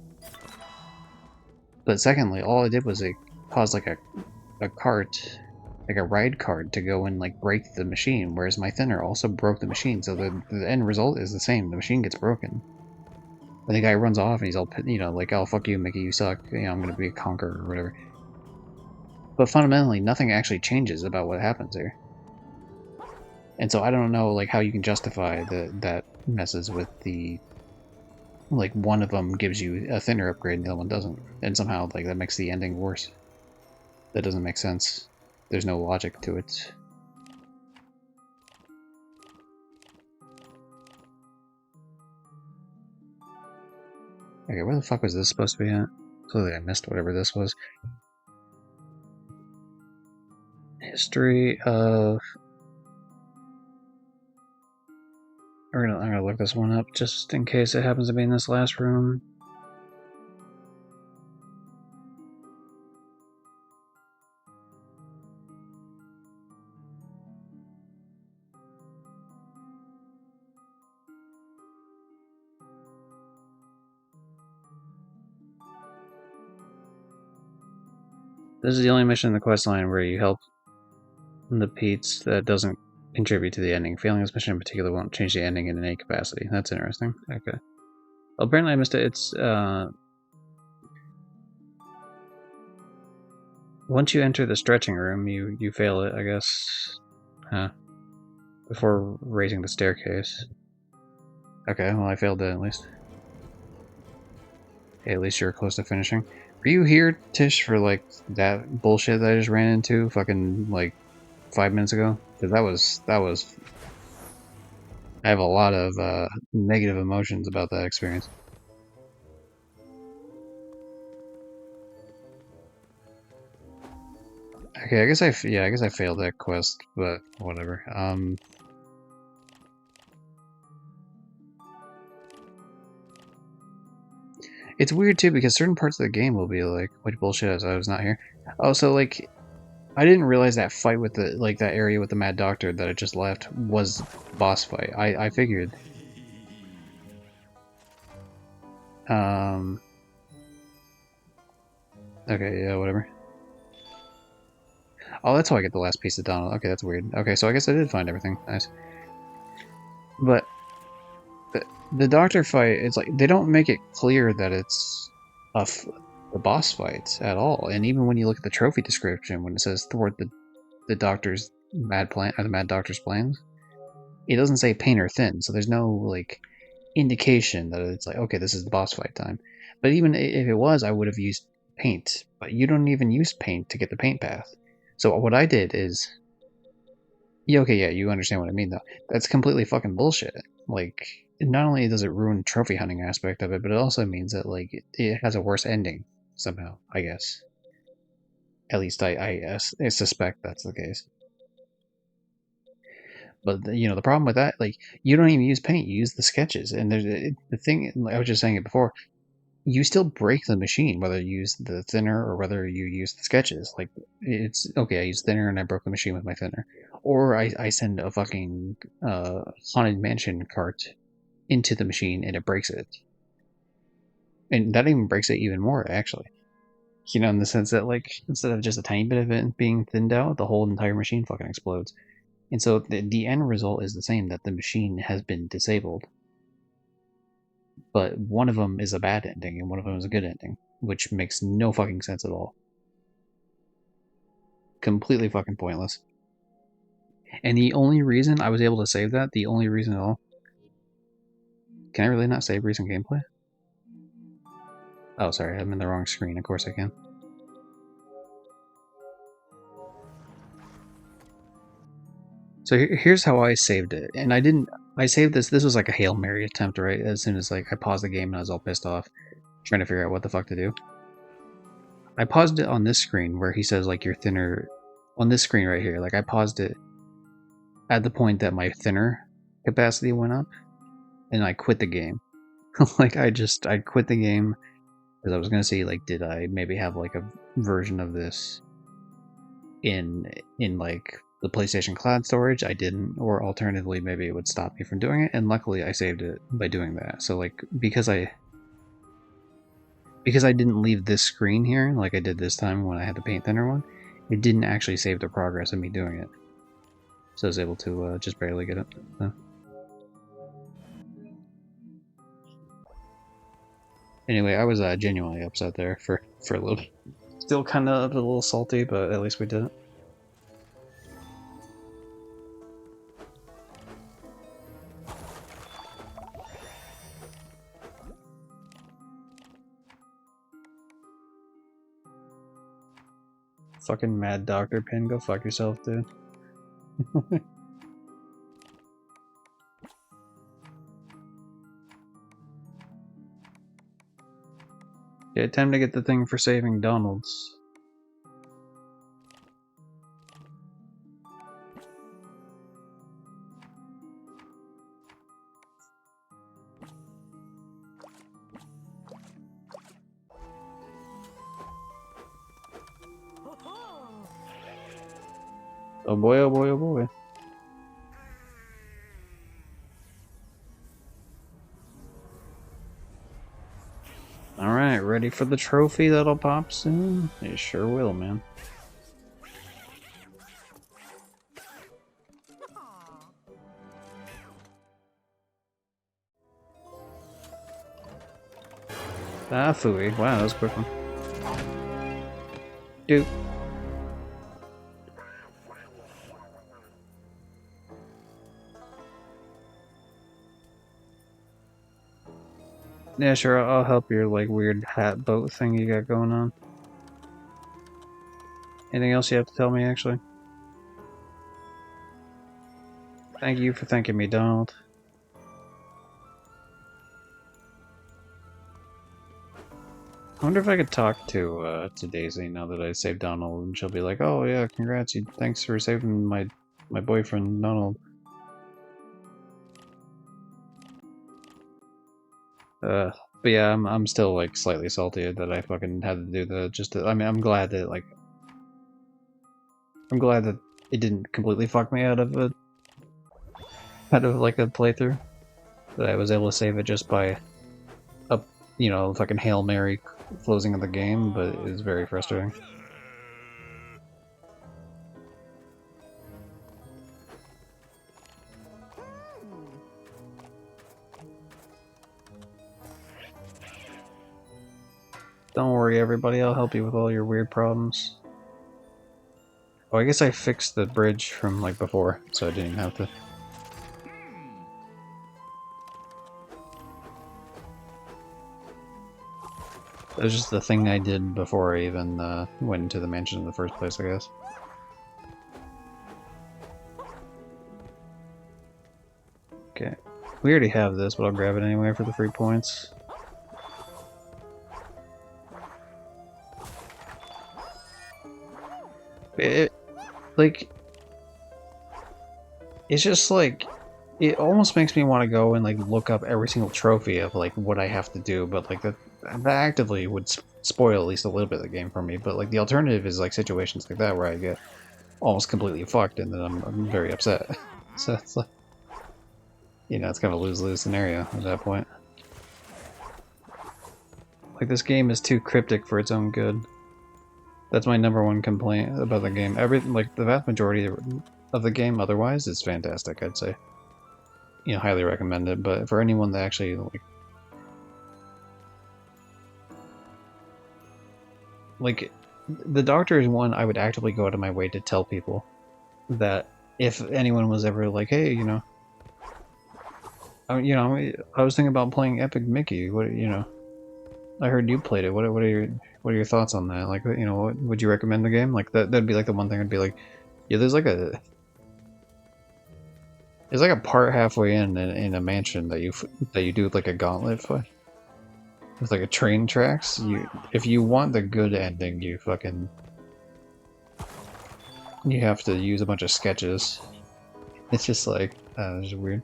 But secondly, all I did was it caused, like, a cart, like a ride cart, to go and, like, break the machine, whereas my thinner also broke the machine, so the end result is the same. The machine gets broken. And the guy runs off and he's all, you know, like, oh, fuck you, Mickey, you suck. You know, I'm gonna be a conqueror or whatever. But fundamentally, nothing actually changes about what happens here. And so I don't know, like, how you can justify that messes with the, like, one of them gives you a thinner upgrade and the other one doesn't. And somehow, like, that makes the ending worse. That doesn't make sense. There's no logic to it. Okay, where the fuck was this supposed to be at? Clearly I missed whatever this was. History of... I'm gonna look this one up just in case it happens to be in this last room. This is the only mission in the quest line where you help the Pete's that doesn't contribute to the ending. Failing this mission in particular won't change the ending in any capacity. That's interesting. Okay. Well, apparently I missed it. It's, once you enter the stretching room, you fail it, I guess. Huh. Before raising the staircase. Okay, well, I failed it at least. Hey, at least you're close to finishing. Were you here, Tish, for, like, that bullshit that I just ran into fucking, like, 5 minutes ago? Because that was... I have a lot of, negative emotions about that experience. Okay, I guess I guess I failed that quest, but whatever. It's weird too because certain parts of the game will be like, "Which bullshit is I was not here." Oh, so like, I didn't realize that fight with the like that area with the Mad Doctor that I just left was boss fight. I figured. Um. Okay, yeah, whatever. Oh, that's how I get the last piece of Donald. Okay, that's weird. Okay, so I guess I did find everything. Nice. But the Doctor fight, it's like they don't make it clear that it's the boss fight at all. And even when you look at the trophy description, when it says thwart the Doctor's mad plan or the Mad Doctor's plans, it doesn't say pain or thin. So there's no like indication that it's like, okay, this is the boss fight time. But even if it was, I would have used paint. But you don't even use paint to get the paint path. So what I did is, yeah, okay, yeah, you understand what I mean though. That's completely fucking bullshit. Like, not only does it ruin the trophy hunting aspect of it, but it also means that like it has a worse ending somehow. I guess. At least I suspect that's the case. But you know the problem with that, like you don't even use paint, you use the sketches, and there's the thing. Like I was just saying it before. You still break the machine whether you use the thinner or whether you use the sketches. Like it's okay, I use thinner and I broke the machine with my thinner, or I send a fucking haunted mansion cart into the machine and it breaks it, and that even breaks it even more actually. You know, in the sense that like instead of just a tiny bit of it being thinned out, the whole entire machine fucking explodes. And so the end result is the same, that the machine has been disabled, but one of them is a bad ending and one of them is a good ending, which makes no fucking sense at all. Completely fucking pointless. And the only reason I was able to save that, the only reason at all, can I really not save recent gameplay? Oh, sorry, I'm in the wrong screen. Of course I can. So here's how I saved it, and I didn't. I saved this. This was like a Hail Mary attempt, right? As soon as like I paused the game and I was all pissed off, trying to figure out what the fuck to do. I paused it on this screen where he says like you're thinner. On this screen right here, like I paused it at the point that my thinner capacity went up, and I quit the game. Like I quit the game because I was gonna see like did I maybe have like a version of this in like the PlayStation Cloud storage. I didn't, or alternatively maybe it would stop me from doing it, and luckily I saved it by doing that. So like because I didn't leave this screen here like I did this time when I had the paint thinner one, it didn't actually save the progress of me doing it. So I was able to just barely get it. So. Anyway, I was genuinely upset there for a little bit. Still kind of a little salty, but at least we did it. Fucking Mad Doctor Pin, go fuck yourself, dude. Yeah, time to get the thing for saving Donald's. Oh boy, oh boy, oh boy. Alright, ready for the trophy that'll pop soon? It sure will, man. Ah, phooey. Wow, that was a quick one. Dude. Yeah, sure, I'll help your, like, weird hat boat thing you got going on. Anything else you have to tell me, actually? Thank you for thanking me, Donald. I wonder if I could talk to Daisy now that I saved Donald, and she'll be like, "Oh yeah, congrats! Thanks for saving my boyfriend Donald." But yeah, I'm still like slightly salty that I fucking had to do that. I mean, I'm glad that it didn't completely fuck me out of like a playthrough. That I was able to save it just by a fucking Hail Mary closing of the game, but it was very frustrating. Don't worry, everybody. I'll help you with all your weird problems. Oh, I guess I fixed the bridge from like before, so I didn't have to. That was just the thing I did before I even went into the mansion in the first place, I guess. Okay. We already have this, but I'll grab it anyway for the free points. It, like, it's just like, it almost makes me want to go and like look up every single trophy of like what I have to do, but like that actively would spoil at least a little bit of the game for me. But like the alternative is like situations like that where I get almost completely fucked and then I'm very upset. So it's like, it's kind of a lose-lose scenario at that point. Like this game is too cryptic for its own good. That's my number one complaint about the game. Everything, like the vast majority of the game, otherwise, is fantastic. I'd say, highly recommend it. But for anyone that actually like the Doctor is one I would actively go out of my way to tell people that if anyone was ever like, hey, I was thinking about playing Epic Mickey. I heard you played it. What are your thoughts on that? Like, would you recommend the game? Like that'd be like the one thing I'd be like, yeah, there's like It's like a part halfway in a mansion that you do like a gauntlet fight with like a train tracks. If you want the good ending, you have to use a bunch of sketches. It's just like it's just weird.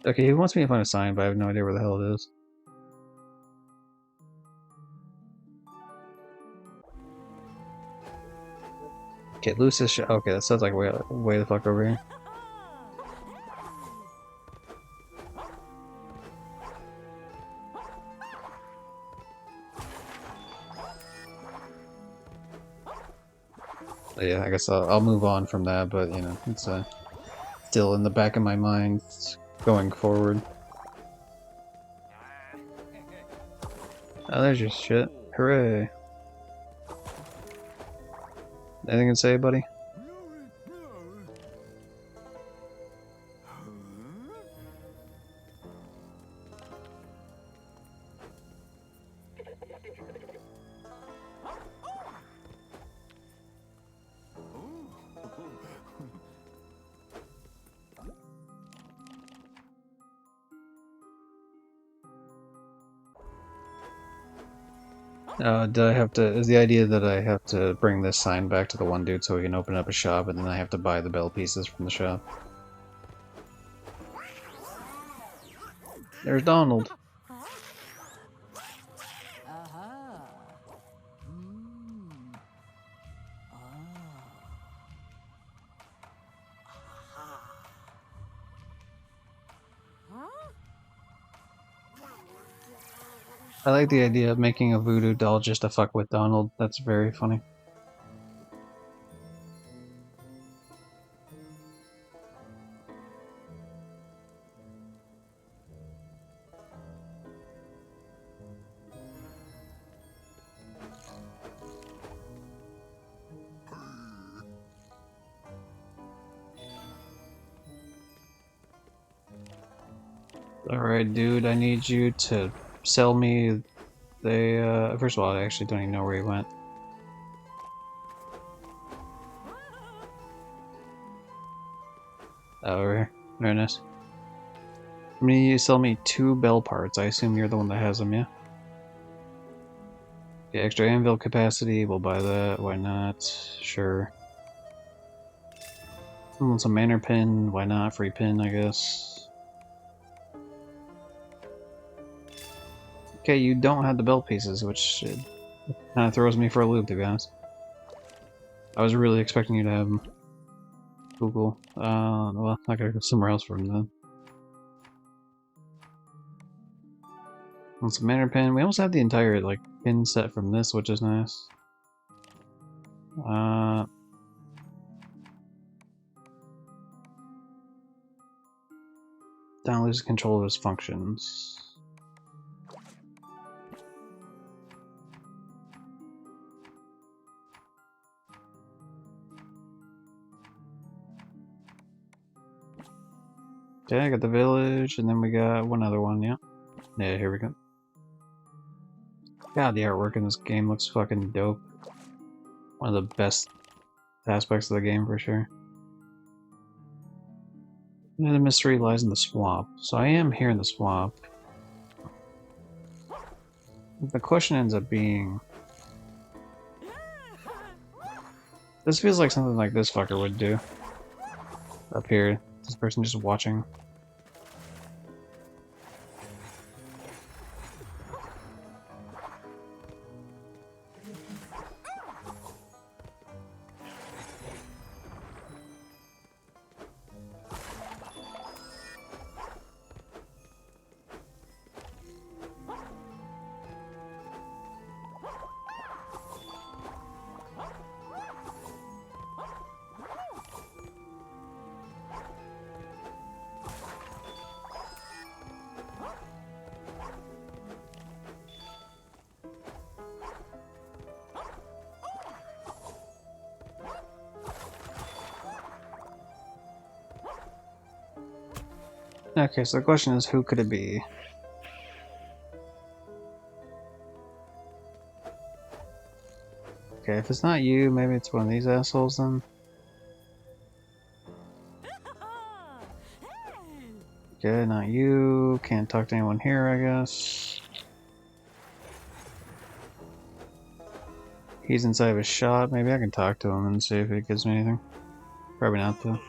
Okay, he wants me to find a sign, but I have no idea where the hell it is. Okay, Lucis. Okay, that sounds like way the fuck over here. But yeah, I guess I'll move on from that. But you know, it's still in the back of my mind going forward. Oh, there's your shit. Hooray! Anything to say, buddy? Do I have to? Is the idea that I have to bring this sign back to the one dude so he can open up a shop, and then I have to buy the bell pieces from the shop? There's Donald. I like the idea of making a voodoo doll just to fuck with Donald. That's very funny. Alright, dude, I need you to sell me the, first of all, I actually don't even know where he went. Oh, over here. Very nice. I mean, you sell me 2 bell parts. I assume you're the one that has them, yeah? Yeah, extra anvil capacity, we'll buy that. Why not? Sure. I want some manor pin. Why not? Free pin, I guess. Okay, you don't have the bell pieces, which kind of throws me for a loop, to be honest. I was really expecting you to have them. Cool. Well, I gotta go somewhere else for them then. Want some manor pin. We almost have the entire, like, pin set from this, which is nice. Don't lose control of his functions. Okay, I got the village, and then we got one other one, yeah. Yeah, here we go. God, the artwork in this game looks fucking dope. One of the best aspects of the game, for sure. And the mystery lies in the swamp. So I am here in the swamp. The question ends up being... This feels like something like this fucker would do. Up here. This person just watching. Okay, so the question is, who could it be? Okay, if it's not you, maybe it's one of these assholes then? Okay, not you. Can't talk to anyone here, I guess. He's inside of a shop. Maybe I can talk to him and see if he gives me anything. Probably not, though.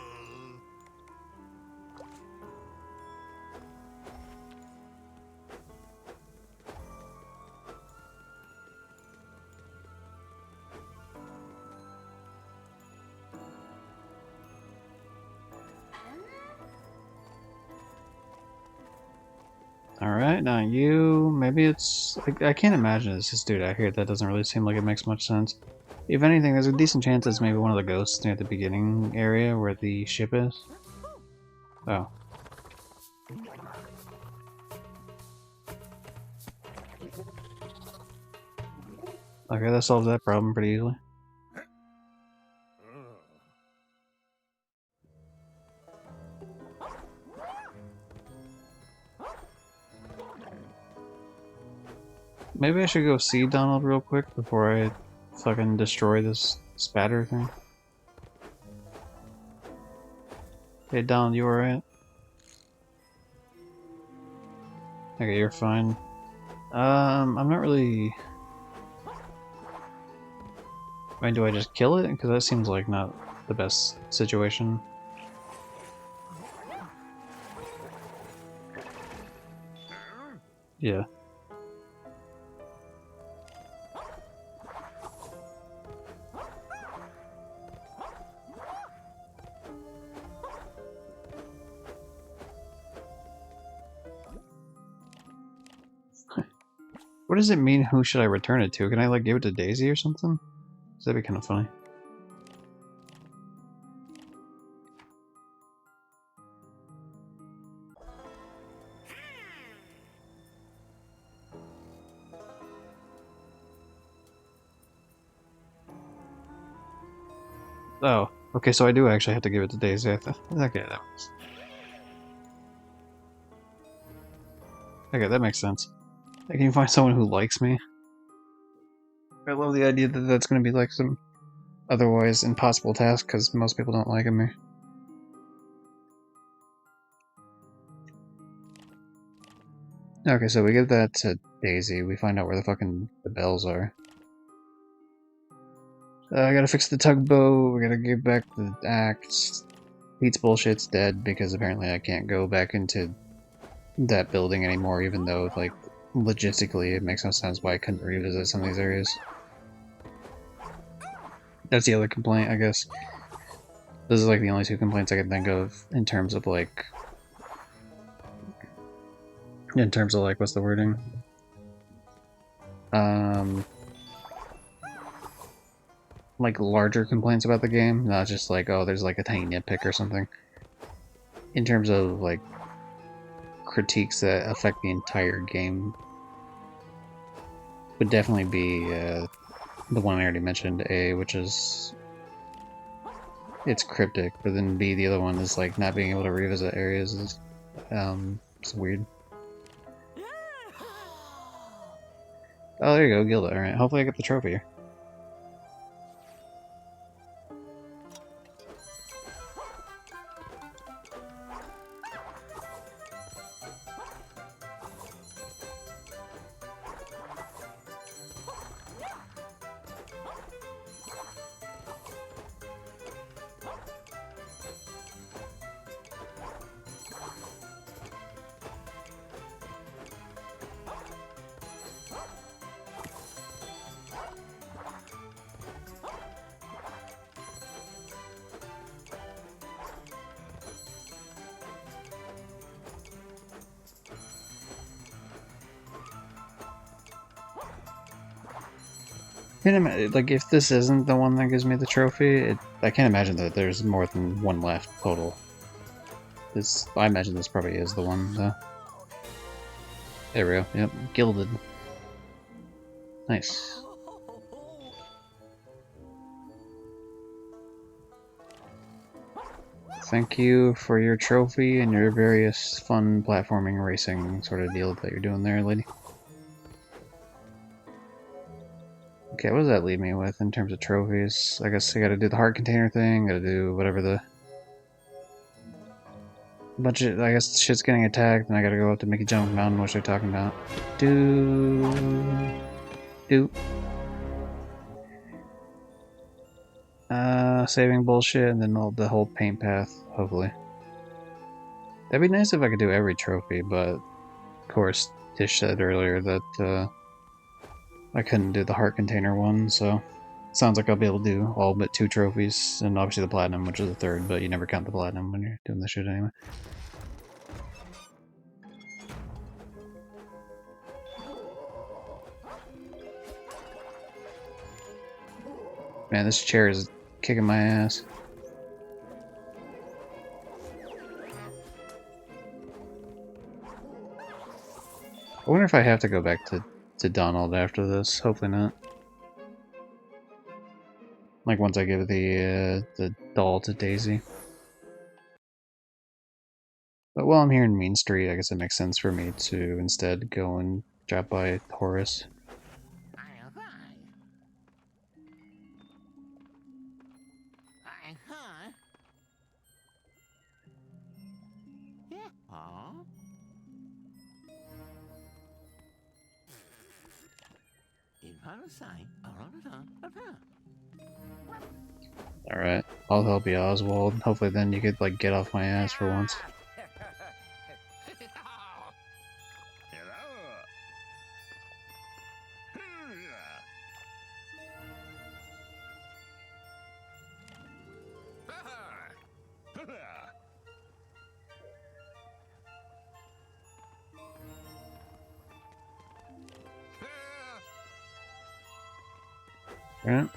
Alright, not you. Maybe it's... I can't imagine it's this dude out here. That doesn't really seem like it makes much sense. If anything, there's a decent chance it's maybe one of the ghosts near the beginning area where the ship is. Oh. Okay, that solves that problem pretty easily. Maybe I should go see Donald real quick before I fucking destroy this spatter thing. Hey Donald, you alright? Okay, you're fine. I'm not really... I mean, do I just kill it? Because that seems like not the best situation. Yeah. What does it mean, who should I return it to? Can I, like, give it to Daisy or something? That'd be kind of funny. Oh, okay, so I do actually have to give it to Daisy. Okay, that makes sense. Can you find someone who likes me? I love the idea that that's going to be like some otherwise impossible task because most people don't like me. Okay, so we give that to Daisy. We find out where the fucking the bells are. I gotta fix the tugboat. We gotta give back the axe. Pete's bullshit's dead because apparently I can't go back into that building anymore, even though, like, logistically it makes no sense why I couldn't revisit some of these areas. That's the other complaint, I guess. This is like the only two complaints I can think of in terms of like... what's the wording? Like larger complaints about the game, not just like, oh, there's like a tiny nitpick or something. In terms of like critiques that affect the entire game, would definitely be the one I already mentioned, A, which is it's cryptic, but then B, the other one is like not being able to revisit areas is it's weird. Oh, there you go, Gilda. Alright, hopefully I get the trophy. Like, if this isn't the one that gives me the trophy, I can't imagine that there's more than one left total. I imagine this probably is the one, though. There we go. Yep, gilded. Nice. Thank you for your trophy and your various fun platforming racing sort of deal that you're doing there, lady. Okay, what does that leave me with in terms of trophies? I guess I gotta do the heart container thing, gotta do whatever the... bunch of, I guess shit's getting attacked, and I gotta go up to Mickey Jump Mountain, which they're talking about. Do. Do. Saving bullshit, and then the whole paint path, hopefully. That'd be nice if I could do every trophy, but of course, Tish said earlier that I couldn't do the heart container one, so sounds like I'll be able to do all but 2 trophies, and obviously the platinum, which is the 3rd, but you never count the platinum when you're doing this shit anyway. Man, this chair is kicking my ass. I wonder if I have to go back to Donald after this. Hopefully not. Like once I give the doll to Daisy. But while I'm here in Mean Street, I guess it makes sense for me to instead go and drop by Horace. Alright, I'll help you, Oswald. Hopefully then you could, like, get off my ass for once. Right?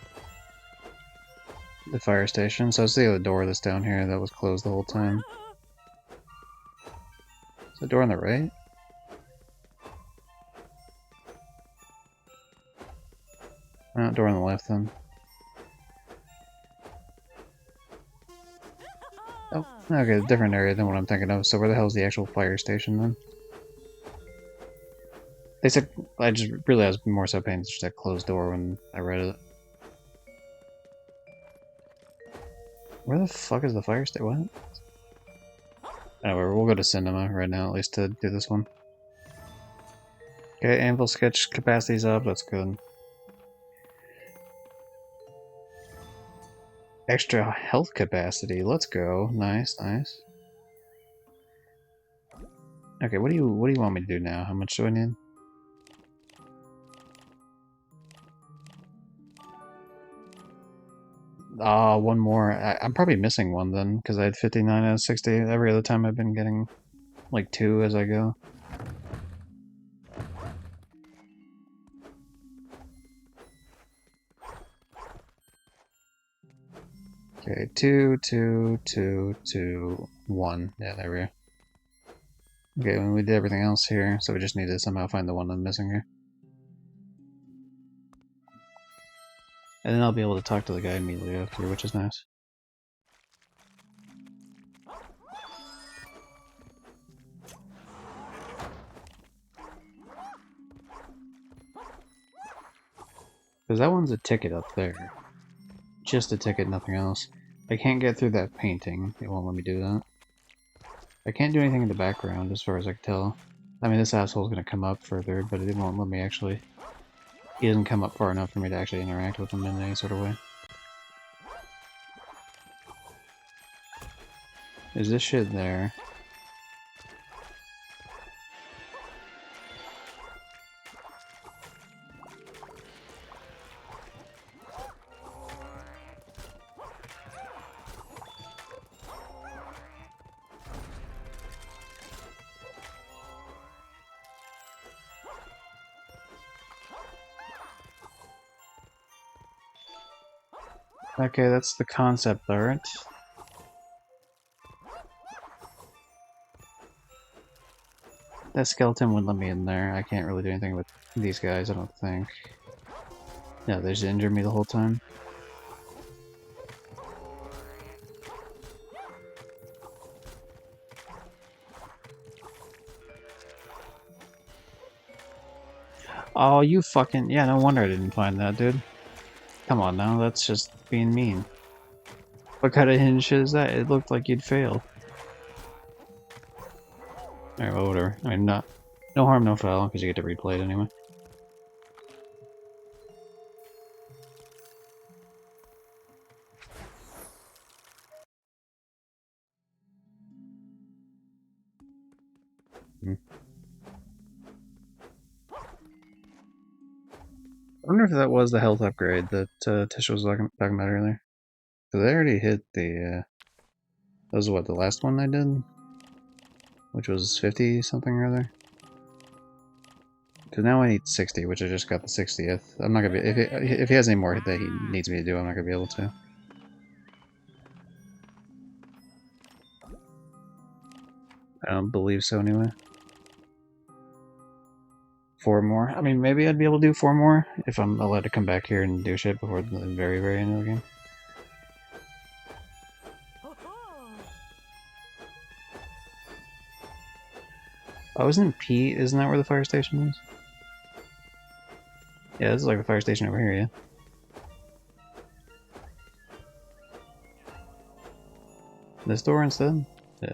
The fire station. So it's the other door that's down here that was closed the whole time. Is the door on the right? No, door on the left then. Oh, okay, different area than what I'm thinking of. So where the hell is the actual fire station then? They said, I just really was more so paying attention to that closed door when I read it. Where the fuck is the fire station? What? Anyway, we'll go to cinema right now, at least to do this one. Okay, anvil sketch capacity's up, that's good. Extra health capacity, let's go. Nice, nice. Okay, what do you want me to do now? How much do I need? One more. I'm probably missing one then, because I had 59 out of 60. Every other time I've been getting like 2 as I go. Okay, 2, 2, 2, 2, 1. Yeah, there we go. Okay, we did everything else here, so we just need to somehow find the one I'm missing here. And then I'll be able to talk to the guy immediately after, which is nice. Because that one's a ticket up there. Just a ticket, nothing else. I can't get through that painting. It won't let me do that. I can't do anything in the background, as far as I can tell. I mean, this asshole's gonna come up further, but it won't let me actually... He doesn't come up far enough for me to actually interact with him in any sort of way. Is this shit there? Okay, that's the concept art. That skeleton wouldn't let me in there. I can't really do anything with these guys, I don't think. Yeah, they just injured me the whole time. Oh, you fucking... Yeah, no wonder I didn't find that, dude. Come on now, that's just being mean. What kind of hidden shit is that? It looked like you'd fail. Alright, well, whatever. I mean, no harm, no foul, because you get to replay it anyway. Hmm. I wonder if that was the health upgrade that Tisha was talking about earlier. Because I already hit the, that was what, the last one I did? Which was 50 something or other? Because now I need 60, which I just got the 60th. I'm not gonna be, if he has any more that he needs me to do, I'm not gonna be able to. I don't believe so anyway. 4 more? I mean, maybe I'd be able to do 4 more if I'm allowed to come back here and do shit before the very, very end of the game. Oh, isn't Pete? Isn't that where the fire station is? Yeah, this is like the fire station over here, yeah. This door instead? Yeah.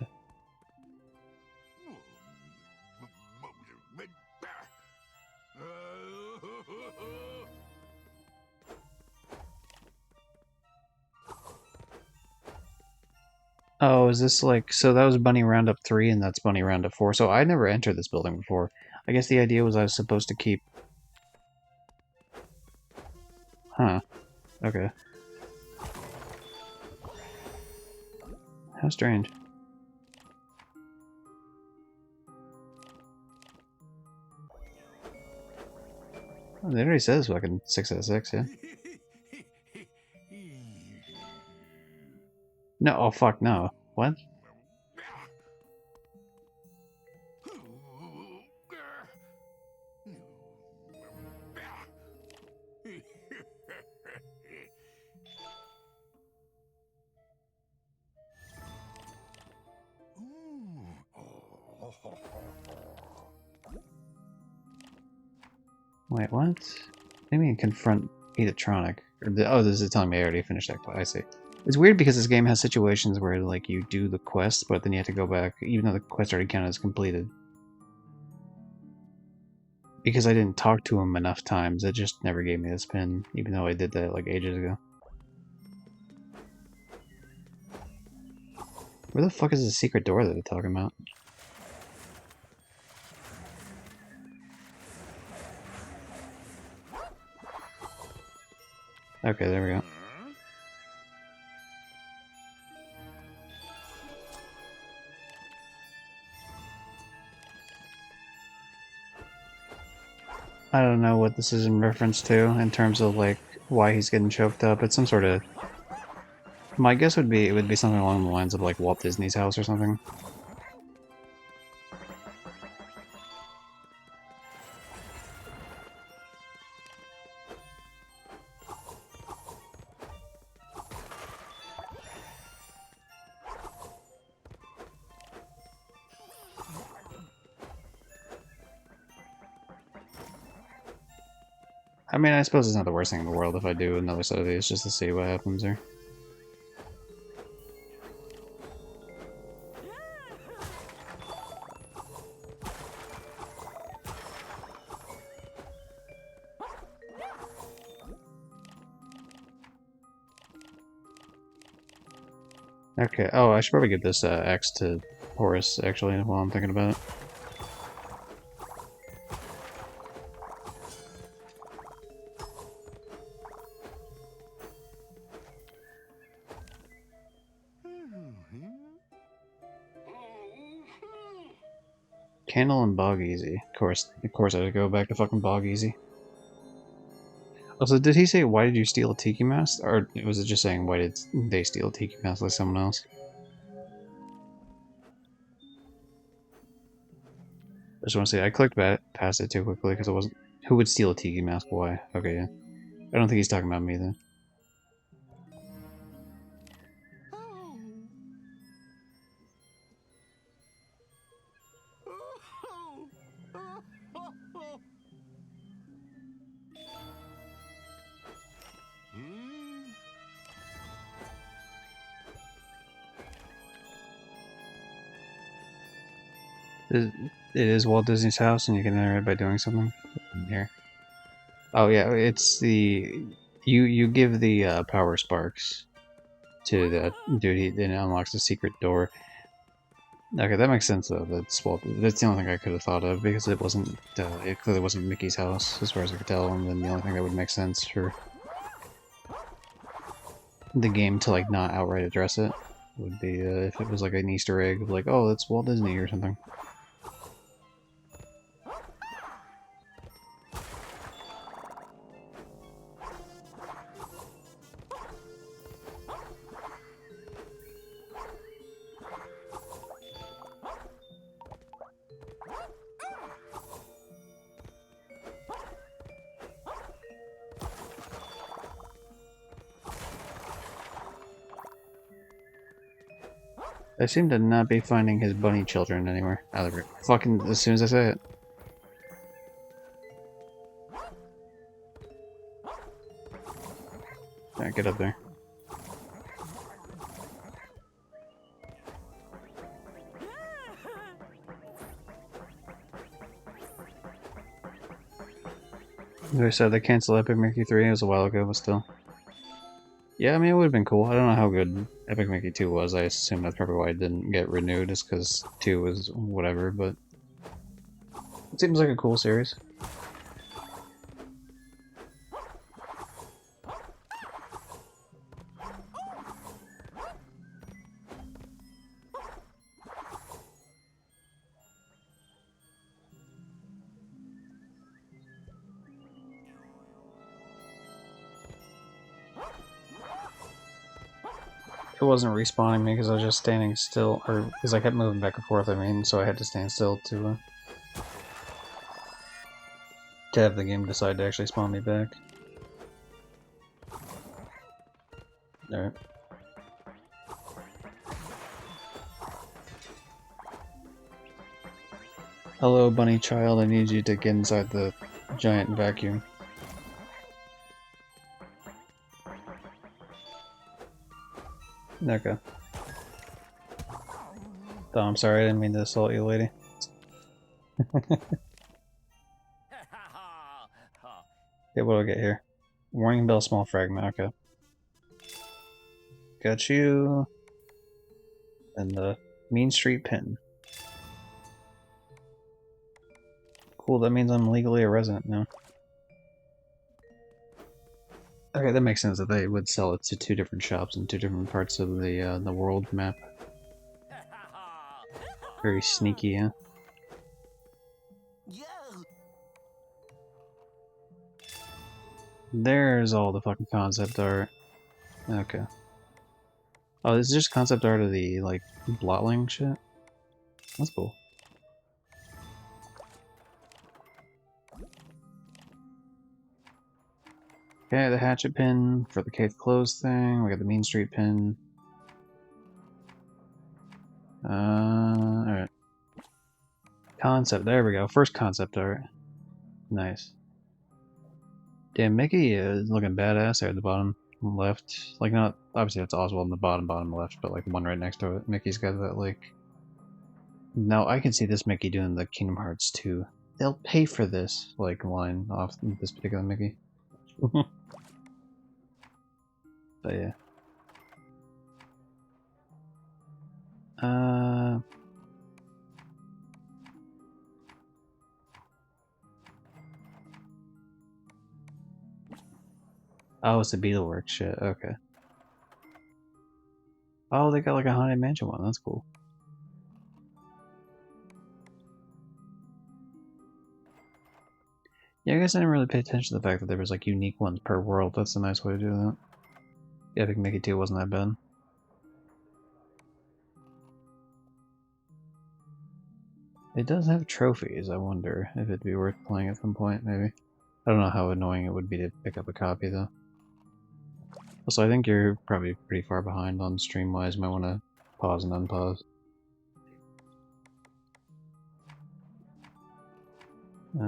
Oh, is this like... So that was Bunny Roundup 3 and that's Bunny Roundup 4. So I never entered this building before. I guess the idea was I was supposed to keep... Huh. Okay. How strange. Oh, it already says fucking 6 out of 6, yeah. No, oh fuck, no. What? Wait, what? What do you mean confront Electronic? Oh, this is telling me I already finished that quest. I see. It's weird because this game has situations where like you do the quest, but then you have to go back, even though the quest already counted as completed. Because I didn't talk to him enough times, it just never gave me this pin, even though I did that like ages ago. Where the fuck is the secret door that they're talking about? Okay, there we go. I don't know what this is in reference to in terms of like why he's getting choked up. It's some sort of... My guess would be it would be something along the lines of like Walt Disney's house or something. I mean, I suppose it's not the worst thing in the world if I do another set of these just to see what happens here. Okay, oh, I should probably give this axe to Horace, actually, while I'm thinking about it. Candle and Bog Easy. Of course I had to go back to fucking Bog Easy. Also, did he say, why did you steal a Tiki Mask? Or was it just saying, why did they steal a Tiki Mask like someone else? I just want to say, I clicked past it too quickly because it wasn't... Who would steal a Tiki Mask? Why? Okay, yeah. I don't think he's talking about me then. It is Walt Disney's house, and you can enter it by doing something. In here. Oh yeah, it's the you give the power sparks to the dude. He then unlocks the secret door. Okay, that makes sense though. That's the only thing I could have thought of because it clearly wasn't Mickey's house as far as I could tell, and then the only thing that would make sense for the game to like not outright address it would be if it was like an Easter egg of like, oh, that's Walt Disney or something. I seem to not be finding his bunny children anywhere. Either fucking as soon as I say it. Alright, get up there. As I said, they canceled Epic Mickey 3. It was a while ago, but still. Yeah, I mean, it would have been cool. I don't know how good Epic Mickey 2 was. I assume that's probably why it didn't get renewed, is because 2 was whatever, but it seems like a cool series. It wasn't respawning me because I was just standing still, or because I kept moving back and forth, I mean, so I had to stand still to have the game decide to actually spawn me back. Alright. Hello, bunny child, I need you to get inside the giant vacuum. Okay. Oh, I'm sorry, I didn't mean to assault you, lady. Okay, what do I get here? Warning bell, small fragment, okay. Got you. And the Mean Street pin. Cool, that means I'm legally a resident now. Okay, that makes sense that they would sell it to 2 different shops in 2 different parts of the world map. Very sneaky, huh? There's all the fucking concept art. Okay. Oh, this is just concept art of the, like, blotling shit? That's cool. Okay, the hatchet pin for the cave closed thing. We got the Mean Street pin. Alright. Concept, there we go. First concept art. Nice. Damn, Mickey is looking badass there at the bottom left. Like, not, obviously that's Oswald in the bottom left, but like the one right next to it. Mickey's got that, like... Now, I can see this Mickey doing the Kingdom Hearts 2. They'll pay for this, like, line off this particular Mickey. But yeah. Oh, it's the Beetleworks shit, okay. Oh, they got like a Haunted Mansion one, that's cool. Yeah, I guess I didn't really pay attention to the fact that there was like unique ones per world. That's a nice way to do that. Yeah, Epic Mickey 2 wasn't that bad. It does have trophies. I wonder if it'd be worth playing at some point, maybe. I don't know how annoying it would be to pick up a copy, though. Also, I think you're probably pretty far behind on stream-wise. Might want to pause and unpause. I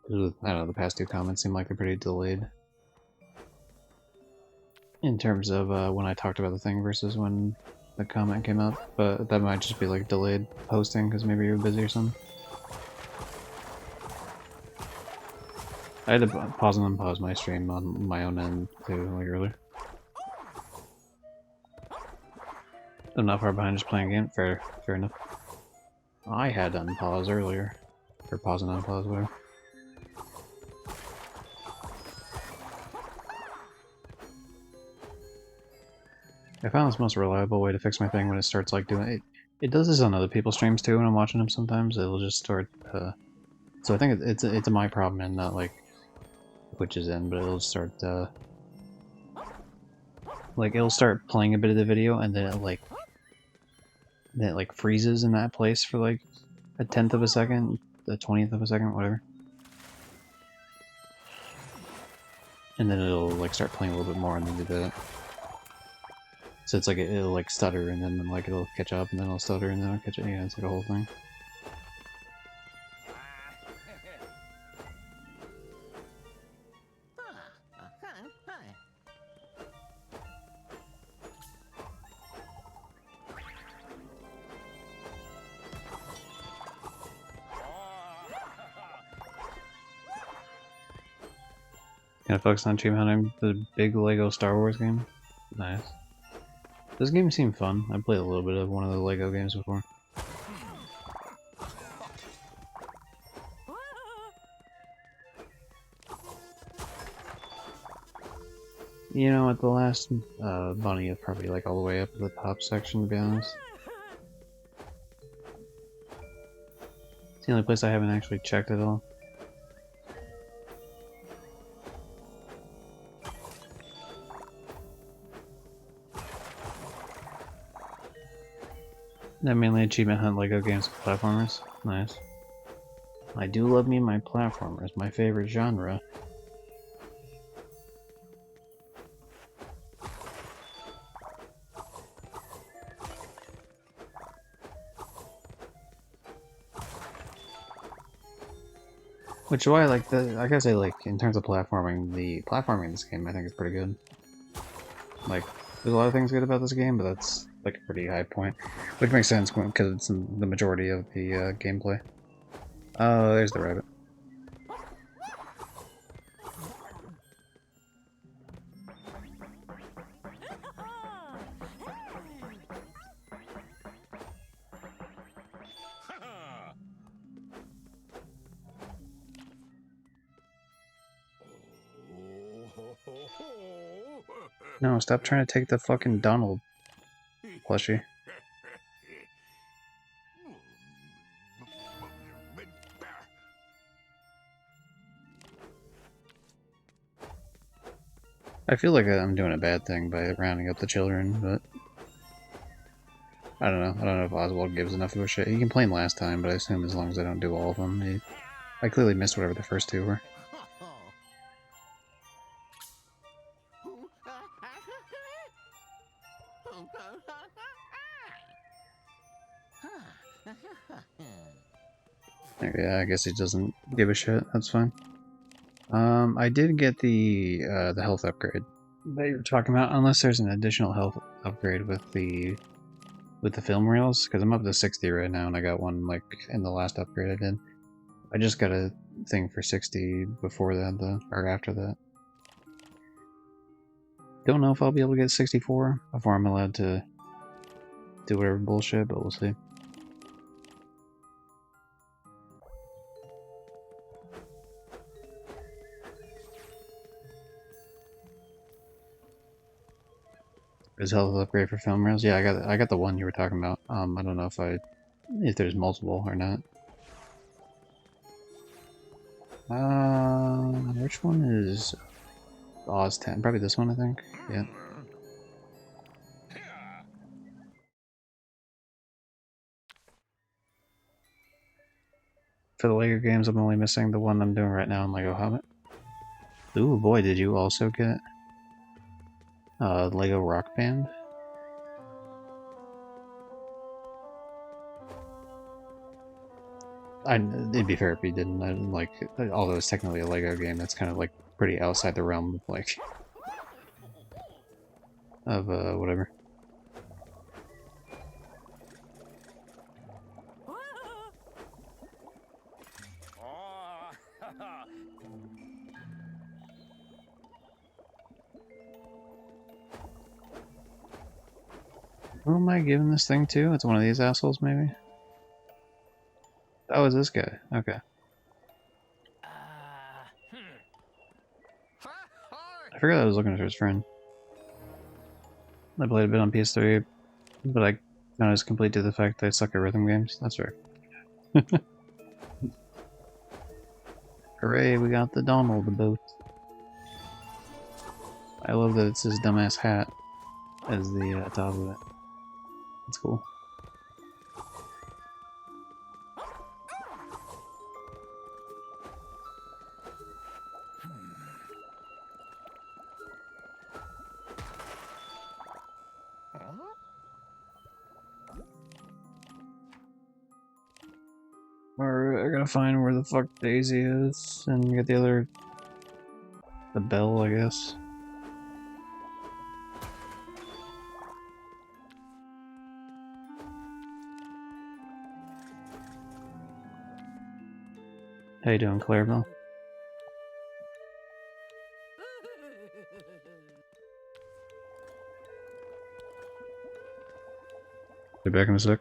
don't know, the past 2 comments seem like they're pretty delayed. In terms of when I talked about the thing versus when the comment came up, but that might just be like delayed posting because maybe you're busy or something. I had to pause and unpause my stream on my own end too, like earlier. I'm not far behind just playing a game. Fair enough. I had to unpause earlier. Or pause and unpause, whatever. I found this most reliable way to fix my thing when it starts like doing it. It does this on other people's streams too when I'm watching them sometimes. It'll just start, so I think it's my problem and not like Twitch's end, but it'll start, like it'll start playing a bit of the video and then it like freezes in that place for like a 10th of a second, a 20th of a second, whatever. And then it'll like start playing a little bit more and then do that. So it's like it'll like stutter and then like it'll catch up and then it'll stutter and then it'll catch up. Yeah, it's like a whole thing. Gonna focus on achievement hunting, the big Lego Star Wars game. Nice. This game seemed fun. I played a little bit of one of the Lego games before. You know, at the last bunny is probably like all the way up to the top section, to be honest. It's the only place I haven't actually checked at all. I mainly achievement hunt Lego games with platformers. Nice. I do love me my platformers, my favorite genre. Which is why I like I gotta say, like, in terms of platforming, the platforming in this game I think is pretty good. Like, there's a lot of things good about this game, but that's like a pretty high point. Which makes sense because it's in the majority of the gameplay. Oh, there's the rabbit. No, stop trying to take the fucking Donald plushie. I feel like I'm doing a bad thing by rounding up the children, but I don't know. I don't know if Oswald gives enough of a shit. He complained last time, but I assume as long as I don't do all of them, I clearly missed whatever the first two were. Yeah, I guess he doesn't give a shit. That's fine. I did get the health upgrade that you were talking about, unless there's an additional health upgrade with the film reels, because I'm up to 60 right now, and I got one like in the last upgrade I did. I just got a thing for 60 before that, or after that. Don't know if I'll be able to get 64 before I'm allowed to do whatever bullshit, but we'll see. Is health upgrade for film reels? Yeah, I got the one you were talking about. I don't know if there's multiple or not. Which one is Oz 10? Probably this one, I think. Yeah. For the Lego games, I'm only missing the one I'm doing right now in Lego Hobbit. Ooh, boy, did you also get Lego Rock Band? It'd be fair if you didn't. Like, although it's technically a Lego game, that's kind of like pretty outside the realm, like, of whatever. Who am I giving this thing to? It's one of these assholes, maybe? Oh, it's this guy. Okay. I forgot I was looking for his friend. I played a bit on PS3, but I kind of just complete to the fact that I suck at rhythm games. That's right. Hooray, we got the Donald boat. I love that it's his dumbass hat as the top of it. That's cool. Alright, I gotta find where the fuck Daisy is and get the bell, I guess. How you doing, Clarabelle? Be back in a sec.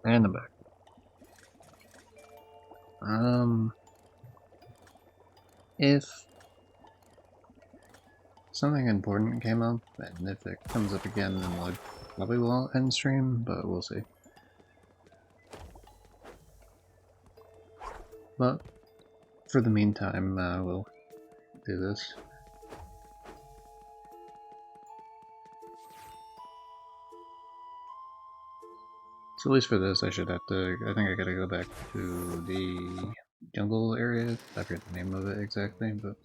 And I'm back. If something important came up, and if it comes up again, then I probably will end stream, but we'll see. But for the meantime, we'll do this. So at least for this, I should have to. I think I gotta go back to the jungle area. I forget the name of it exactly, but.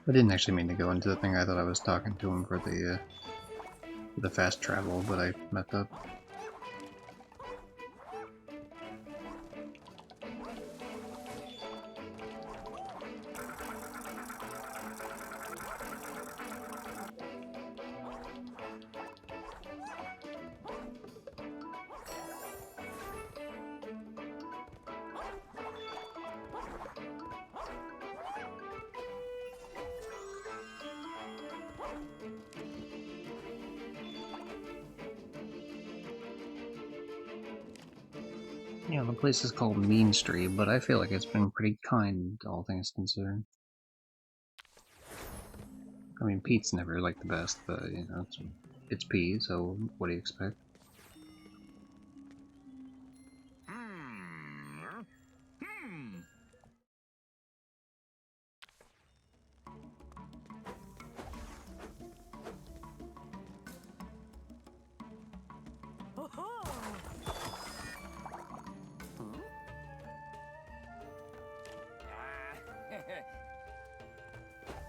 I didn't actually mean to go into the thing. I thought I was talking to him for the fast travel, but I messed up. Yeah, the place is called Mean Street, but I feel like it's been pretty kind, all things considered. I mean, Pete's never like the best, but you know, it's Pete, so what do you expect?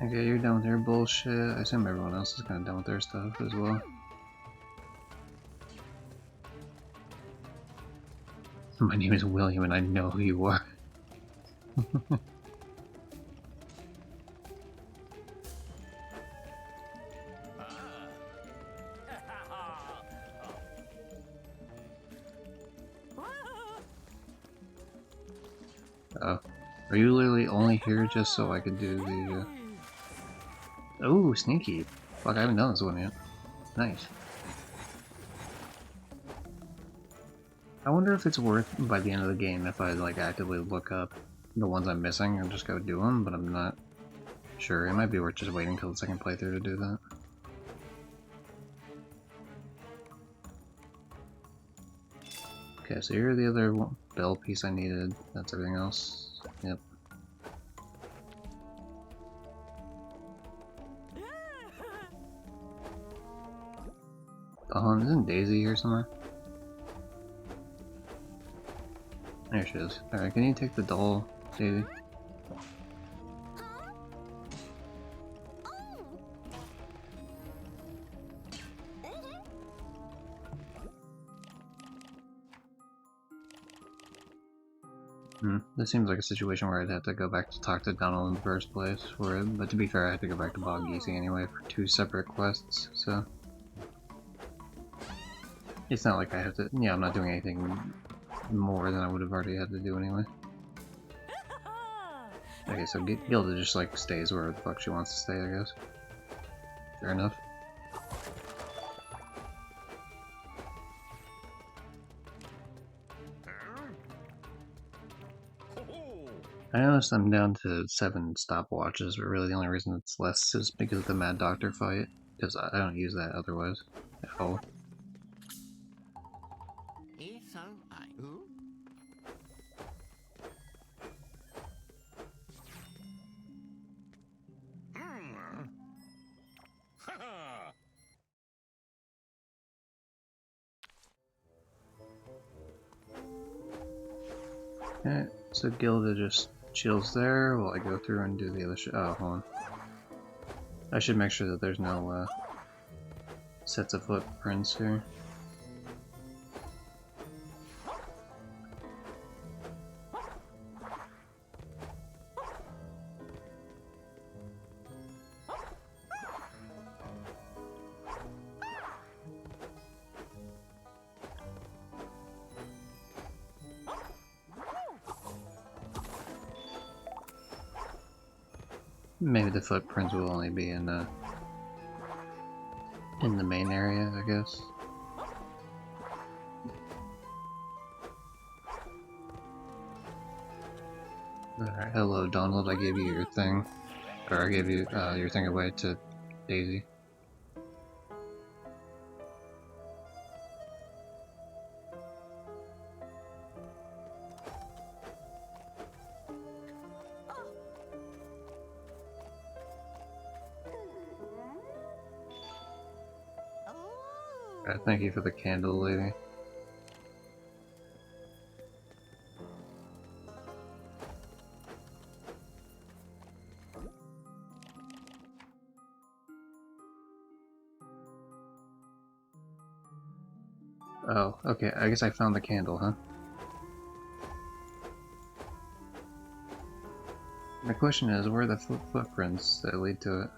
Okay, you're done with your bullshit. I assume everyone else is kind of done with their stuff as well. My name is William, and I know who you are. Are you literally only here just so I could do the, Oh, sneaky. Fuck, I haven't done this one yet. Nice. I wonder if it's worth, by the end of the game, if I, like, actively look up the ones I'm missing and just go do them, but I'm not sure. It might be worth just waiting until the second playthrough to do that. Okay, so here's the other bell piece I needed. That's everything else. Yep. Isn't Daisy here somewhere? There she is. Alright, can you take the doll, Daisy? This seems like a situation where I'd have to go back to talk to Donald in the first place for it, but to be fair, I had to go back to Bog Easy anyway for 2 separate quests, so... It's not like I have to... Yeah, I'm not doing anything more than I would have already had to do anyway. Okay, so Gilda just, like, stays wherever the fuck she wants to stay, I guess. Fair enough. I noticed I'm down to 7 stopwatches, but really the only reason it's less is because of the Mad Doctor fight, because I don't use that otherwise at all. Okay, so Gilda just chills there while I go through and do the other shit. Oh, hold on. I should make sure that there's no sets of footprints here. maybe the footprints will only be in the main area, I guess. Alright, hello Donald, I gave you your thing. Or I gave you your thing away to Daisy. Thank you for the candle, lady. Oh, okay, I guess I found the candle, huh? My question is, where are the footprints that lead to it?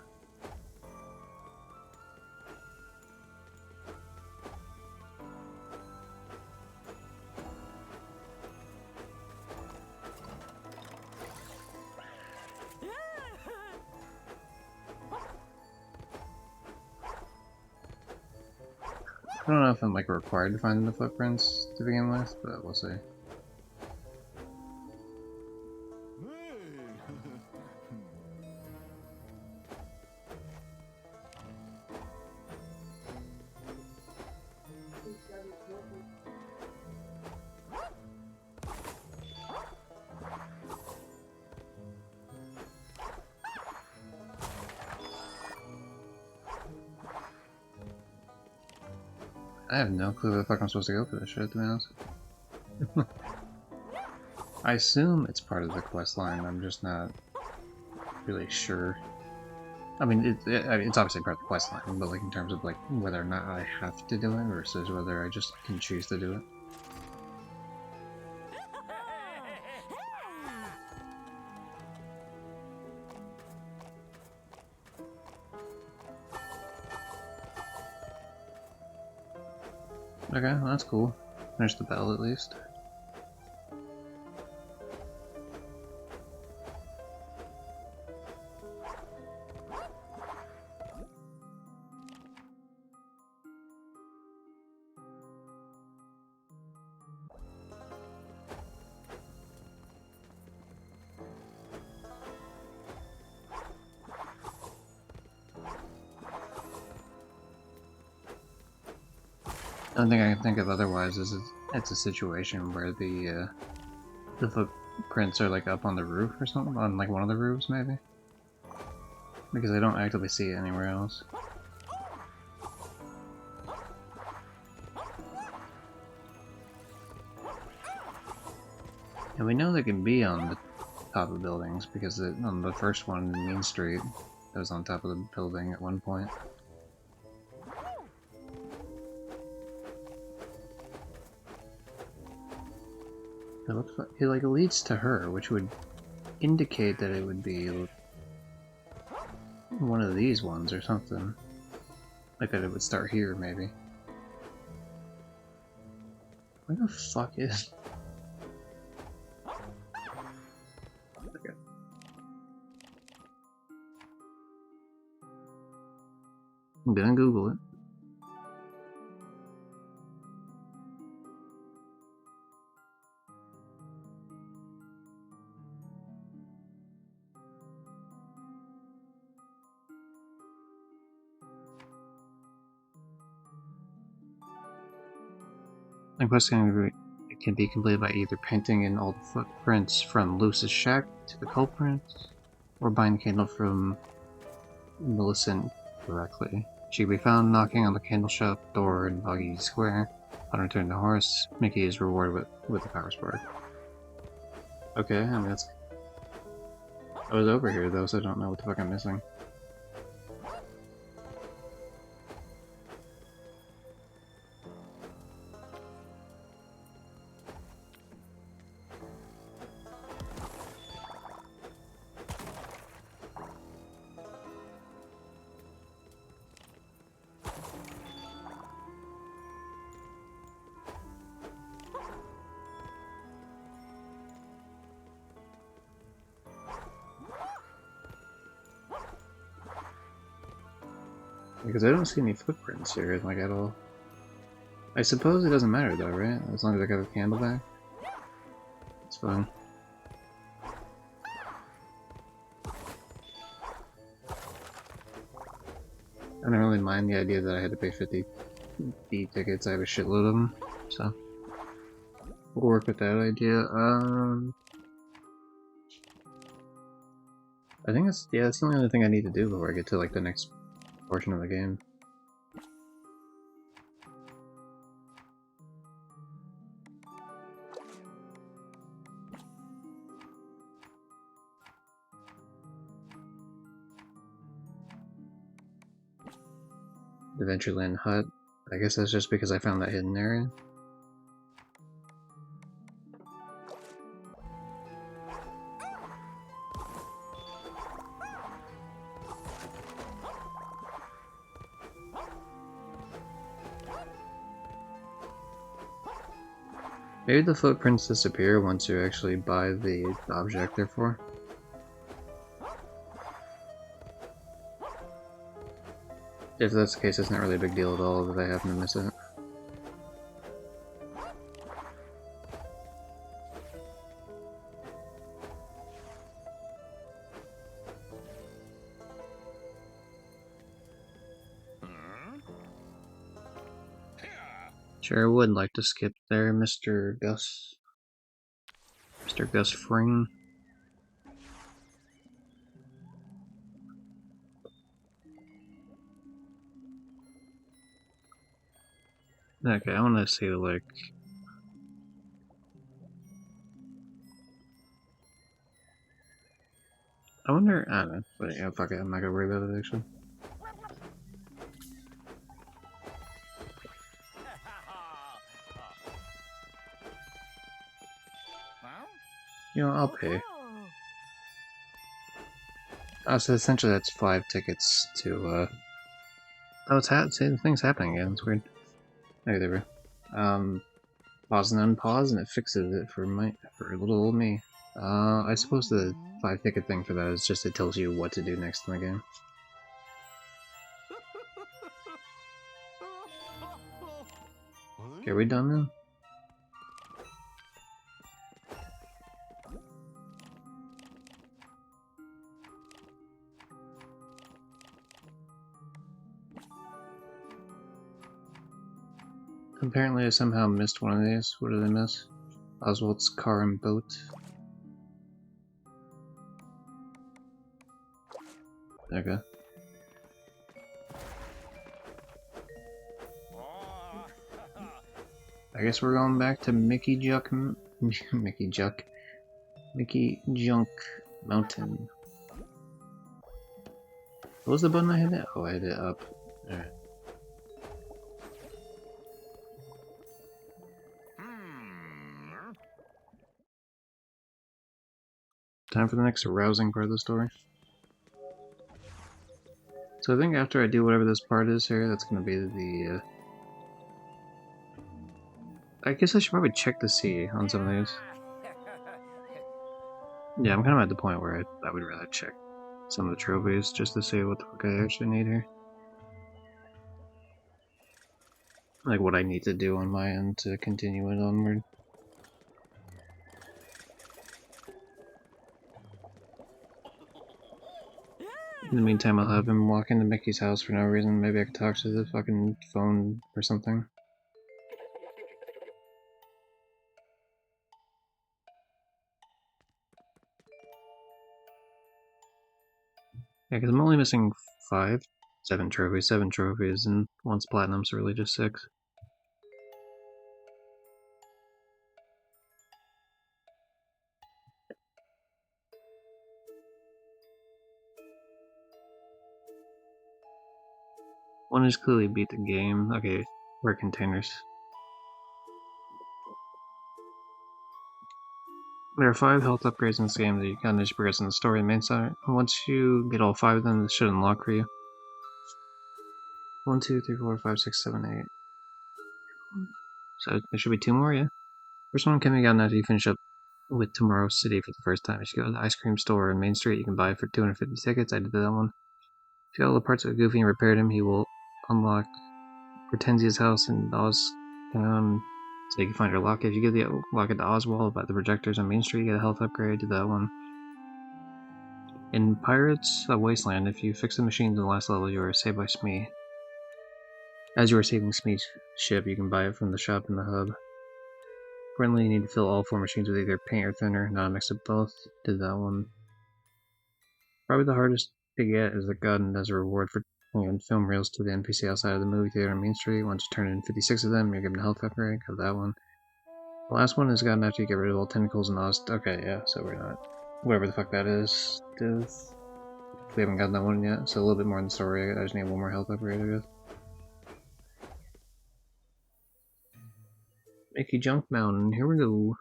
I don't know if I'm like required to find the footprints to begin with, but we'll see. I have no clue where the fuck I'm supposed to go for this shit, to be honest. I assume it's part of the quest line, I'm just not really sure. I mean, it's obviously part of the quest line, but like in terms of like whether or not I have to do it versus whether I just can choose to do it. Okay, well, that's cool. Finish the bell at least. The only thing I can think of otherwise is it's a situation where the footprints are like up on the roof or something, on like one of the roofs maybe? Because I don't actively see it anywhere else. And we know they can be on the top of buildings because on the first one, Main Street, it was on top of the building at one point. It looks like it leads to her, which would indicate that it would be one of these ones or something. Like that it would start here, maybe. Where the fuck is... Okay. I'm gonna Google it. The quest can be completed by either painting in all the footprints from Luce's shack to the culprits, or buying the candle from Millicent directly. She can be found knocking on the candle shop door in Boggy Square. On returning the horse, Mickey is rewarded with the power spark. Okay, I mean that's... I was over here though, so I don't know what the fuck I'm missing. Because I don't see any footprints here, like, at all. I suppose it doesn't matter, though, right? As long as I got the candle back. It's fine. I don't really mind the idea that I had to pay 50 B tickets. I have a shitload of them, so we'll work with that idea. I think that's that's the only other thing I need to do before I get to like the next portion of the game. Adventureland Hut. I guess that's just because I found that hidden area. Maybe the footprints disappear once you actually buy the object they're for. If that's the case, it's not really a big deal at all that I happen to miss it. Sure would like to skip there, Mr. Gus. Mr. Gus Fring. Okay, I want to see, like... I wonder... I don't know. But yeah, fuck it, I'm not gonna worry about it, actually. You know, I'll pay. So essentially that's 5 tickets to, Oh, see, the thing's happening again, it's weird. Okay, there we go. Pause and unpause, and it fixes it for little old me. I suppose the 5 ticket thing for that is just it tells you what to do next in the game. Okay, are we done now? Apparently I somehow missed one of these. What did I miss? Oswald's car and boat. Okay. I guess we're going back to Mickey Junk Mountain. What was the button I hit? Oh, I hit it up. Alright. Time for the next arousing part of the story. So I think after I do whatever this part is here, that's going to be the... I guess I should probably check to see on some of these. Yeah, I'm kind of at the point where I would rather check some of the trophies just to see what the fuck I actually need here. Like what I need to do on my end to continue it onward. In the meantime, I'll have him walk into Mickey's house for no reason. Maybe I could talk to the fucking phone or something. Yeah, because I'm only missing 7 trophies, and once platinum's really just 6. One is clearly beat the game. Okay, we're containers. There are 5 health upgrades in this game that you can just progress in the story and main side. Once you get all 5 of them, this should unlock for you. 1, 2, 3, 4, 5, 6, 7, 8. So there should be 2 more, yeah? First one can be gotten after you finish up with Tomorrow City for the first time. If you go to the ice cream store on Main Street, you can buy it for 250 tickets. I did that one. If you got all the parts of Goofy and repaired him, he will unlock Hortensia's house in Oz Town, so you can find her locket. If you give the locket to Oswald about the projectors on Main Street, you get a health upgrade. Do that one. In Pirates Wasteland, if you fix the machines in the last level, you are saved by Smee. As you are saving Smee's ship, you can buy it from the shop in the hub. Currently, you need to fill all 4 machines with either paint or thinner, not a mix of both. Did that one. Probably the hardest to get is the gun as a reward for turning film reels to the NPC outside of the movie theater on Main Street. Once you turn in 56 of them, you're given a health upgrade. Got that one. The last one is gotten after you get rid of all tentacles and Oz. Okay, yeah, so we're not. Whatever the fuck that is. We haven't gotten that one yet, so a little bit more in the story. I just need one more health upgrade, I guess. Mickey Junk Mountain, here we go.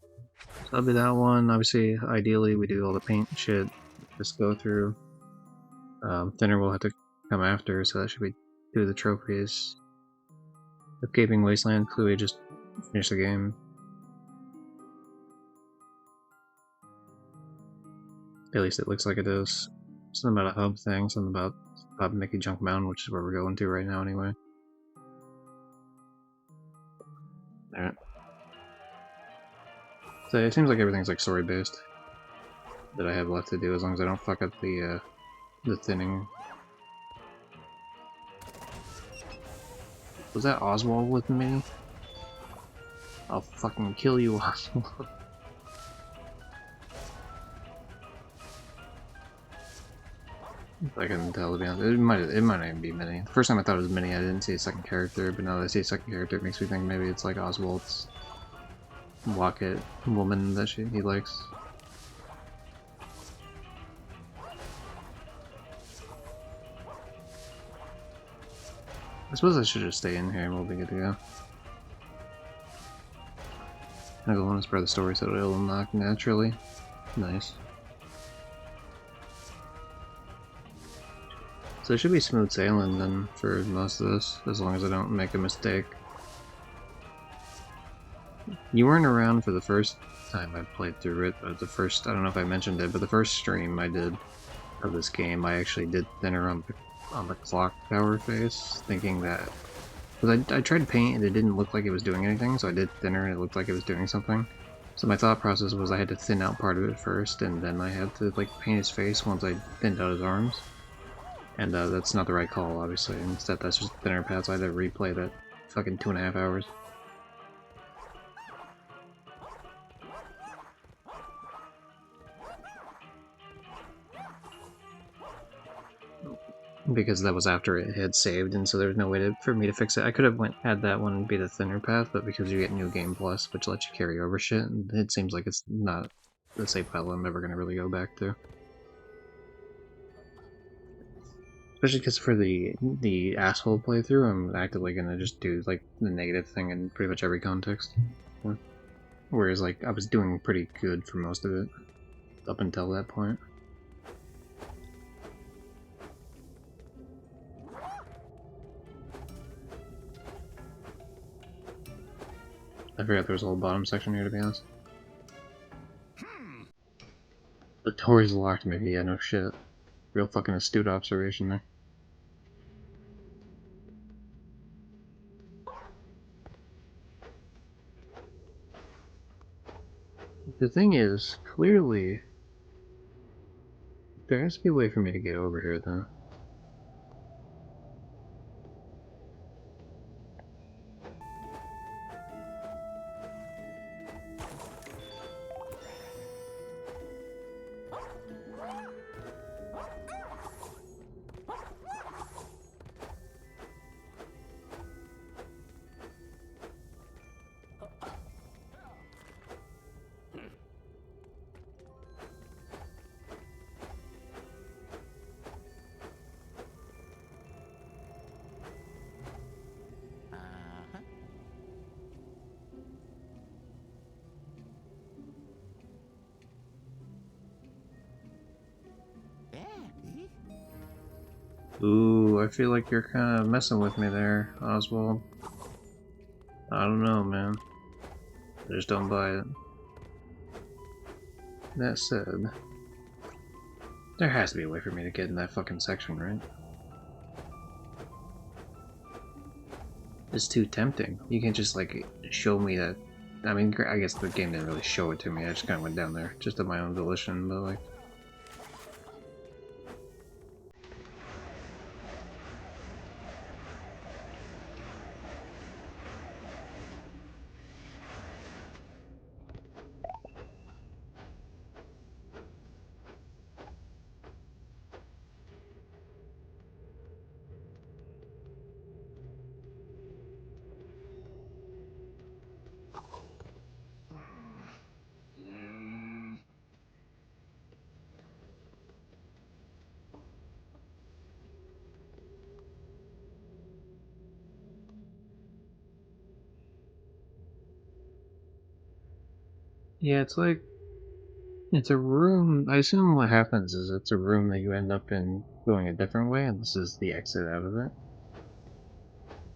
So that'll be that one. Obviously, ideally, we do all the paint shit. Just go through. Thinner will have to come after, so that should be 2 of the trophies. Escaping Wasteland, clearly just finish the game. At least it looks like it is. Something about a hub thing, something about Mickey Junk Mountain, which is where we're going to right now anyway. Alright. So it seems like everything's like story based that I have left to do, as long as I don't fuck up the thinning. Was that Oswald with me? I'll fucking kill you, Oswald. I couldn't tell, to be honest. It might not even be Minnie. The first time I thought it was Minnie, I didn't see a second character, but now that I see a second character, it makes me think maybe it's like Oswald's locket woman that he likes. I suppose I should just stay in here and we'll be good to go. I'll go on as part of the story so it'll unlock naturally. Nice. So it should be smooth sailing then for most of this, as long as I don't make a mistake. You weren't around for the first time I played through it, but I don't know if I mentioned it, but the first stream I did of this game, I actually did thinner on the clock tower face, thinking that... Because I tried paint and it didn't look like it was doing anything, so I did thinner and it looked like it was doing something. So my thought process was I had to thin out part of it first, and then I had to like paint his face once I thinned out his arms. And that's not the right call, obviously. Instead, that's just thinner path, so I had to replay that fucking 2.5 hours. Because that was after it had saved, and so there was no way for me to fix it. I could have had that one be the thinner path, but because you get New Game Plus, which lets you carry over shit, it seems like it's not the save file I'm ever going to really go back to. Especially because for the asshole playthrough, I'm actively gonna just do like the negative thing in pretty much every context. Yeah. Whereas like I was doing pretty good for most of it up until that point. I forgot there was a whole bottom section here, to be honest. The door's locked, maybe. Yeah, no shit. Real fucking astute observation there. The thing is, clearly, there has to be a way for me to get over here, though. Ooh, I feel like you're kind of messing with me there, Oswald. I don't know, man. I just don't buy it. That said, there has to be a way for me to get in that fucking section, right? is too tempting. You can't just like show me that. I mean, I guess the game didn't really show it to me. I just kind of went down there just of my own volition, but like. Yeah, it's like it's a room. I assume what happens is it's a room that you end up in going a different way, and this is the exit out of it.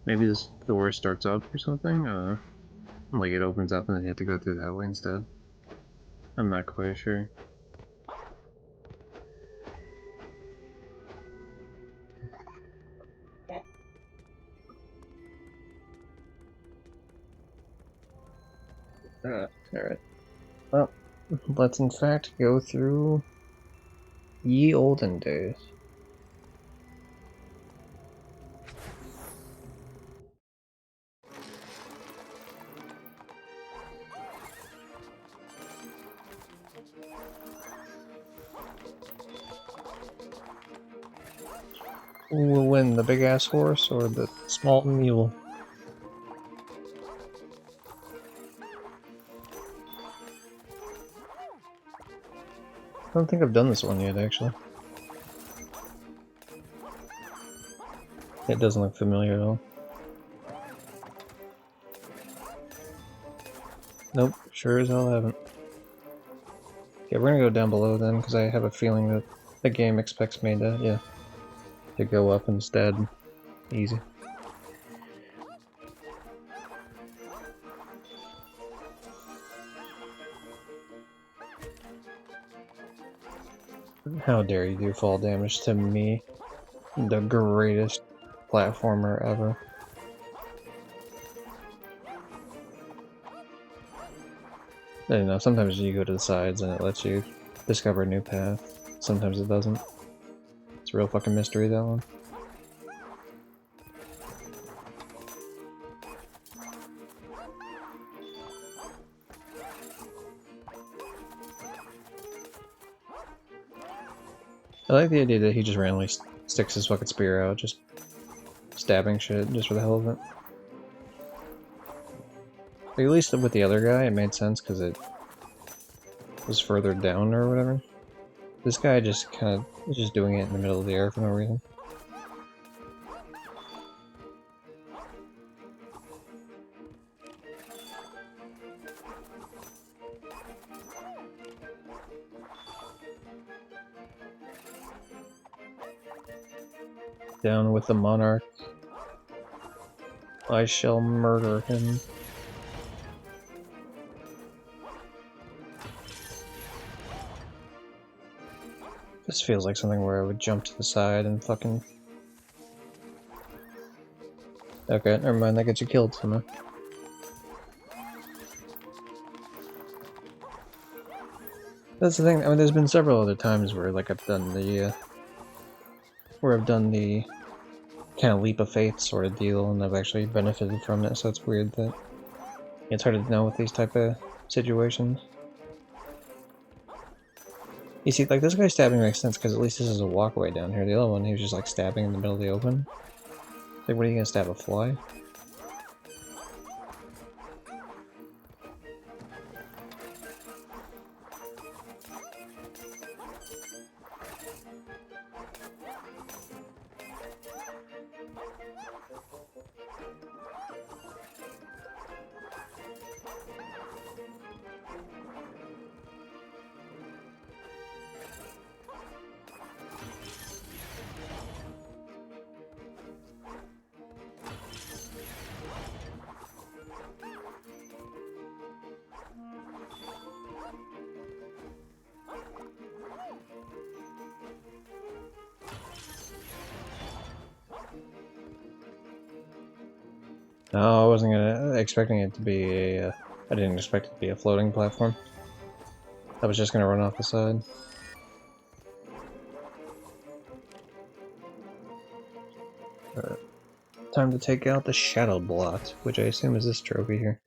Maybe this door starts up or something. Like it opens up and then you have to go through that way instead. I'm not quite sure. Alright. Well, let's in fact go through ye olden days. Who will win, the big ass horse or the small mule? I don't think I've done this one yet, actually. It doesn't look familiar at all. Nope, sure as hell haven't. Okay, we're gonna go down below then, because I have a feeling that the game expects me to, yeah, to go up instead. Easy. How dare you do fall damage to me, the greatest platformer ever. I don't know, sometimes you go to the sides and it lets you discover a new path. Sometimes it doesn't. It's a real fucking mystery, that one. I like the idea that he just randomly sticks his fucking spear out, just stabbing shit, just for the hell of it. Like, at least with the other guy, it made sense because it was further down or whatever. This guy just kind of is just doing it in the middle of the air for no reason. Down with the monarch. I shall murder him. This feels like something where I would jump to the side and fucking... Okay, never mind, that gets you killed somehow. That's the thing, I mean, there's been several other times where, like, I've done the, kind of leap of faith sort of deal, and I've actually benefited from it, so it's weird that it's hard to know with these type of situations. You see, like, this guy stabbing makes sense, because at least this is a walkway down here. The other one, he was just, like, stabbing in the middle of the open. Like, what are you gonna stab, a fly? No, I wasn't expecting it to be a. I didn't expect it to be a floating platform. I was just gonna run off the side. Alright. Time to take out the Shadow Blot, which I assume is this trophy here.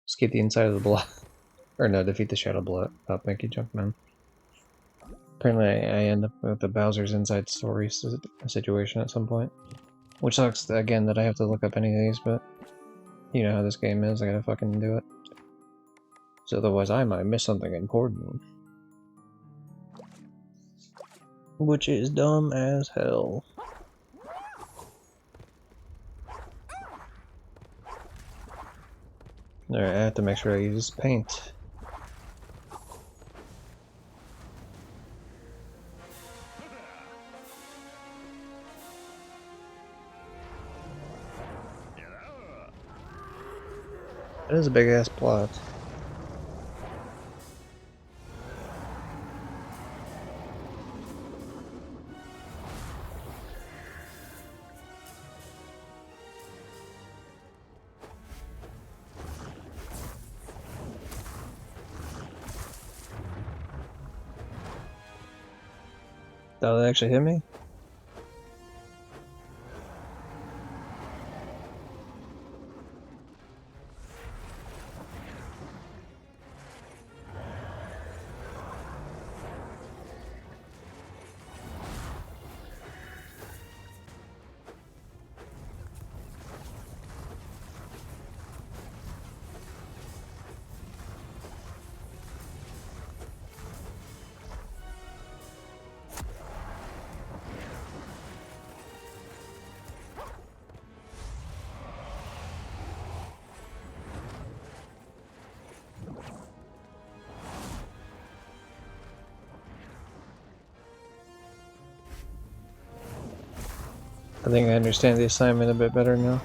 Escape the inside of the blot. Or no, defeat the Shadow Blot. Oh, thank you, Junkman. Apparently I end up with the Bowser's Inside Story situation at some point. Which sucks, again, that I have to look up any of these, but you know how this game is, I gotta fucking do it. So otherwise I might miss something important. Which is dumb as hell. Alright, I have to make sure I use paint. That is a big ass plot. Oh, that actually hit me? I think I understand the assignment a bit better now.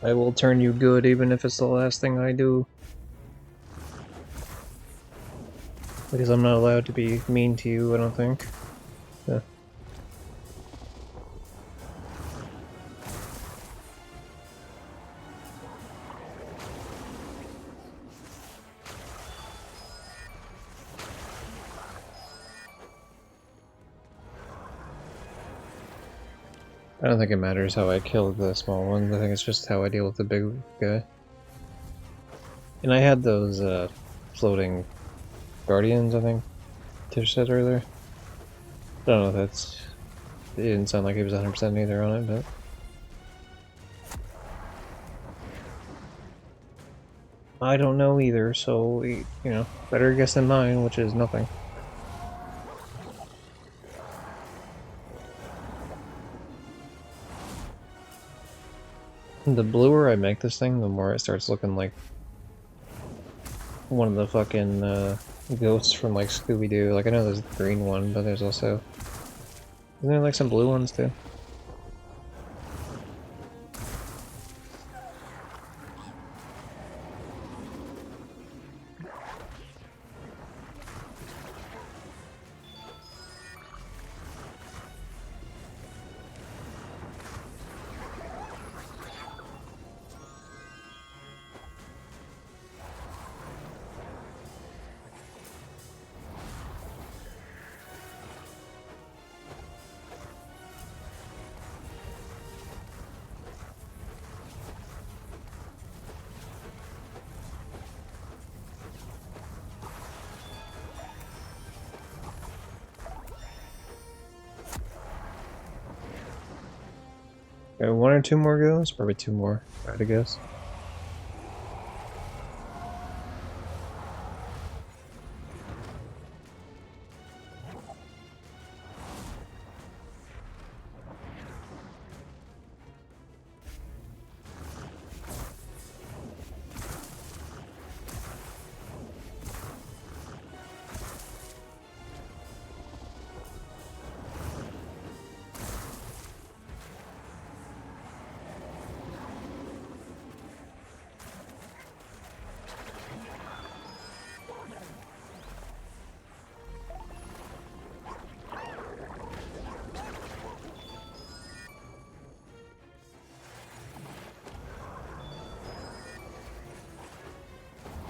I will turn you good even if it's the last thing I do. Because I'm not allowed to be mean to you, I don't think. Yeah. I don't think it matters how I kill the small ones, I think it's just how I deal with the big guy. And I had those floating guardians, I think Tish said earlier. I don't know if that's... It didn't sound like he was 100% either on it, but... I don't know either, so, you know, better guess than mine, which is nothing. The bluer I make this thing, the more it starts looking like one of the fucking ghosts from like Scooby-Doo. Like I know there's a green one, but there's also... Isn't there like some blue ones too? Okay, one or two more goes? Probably two more, if I had to guess.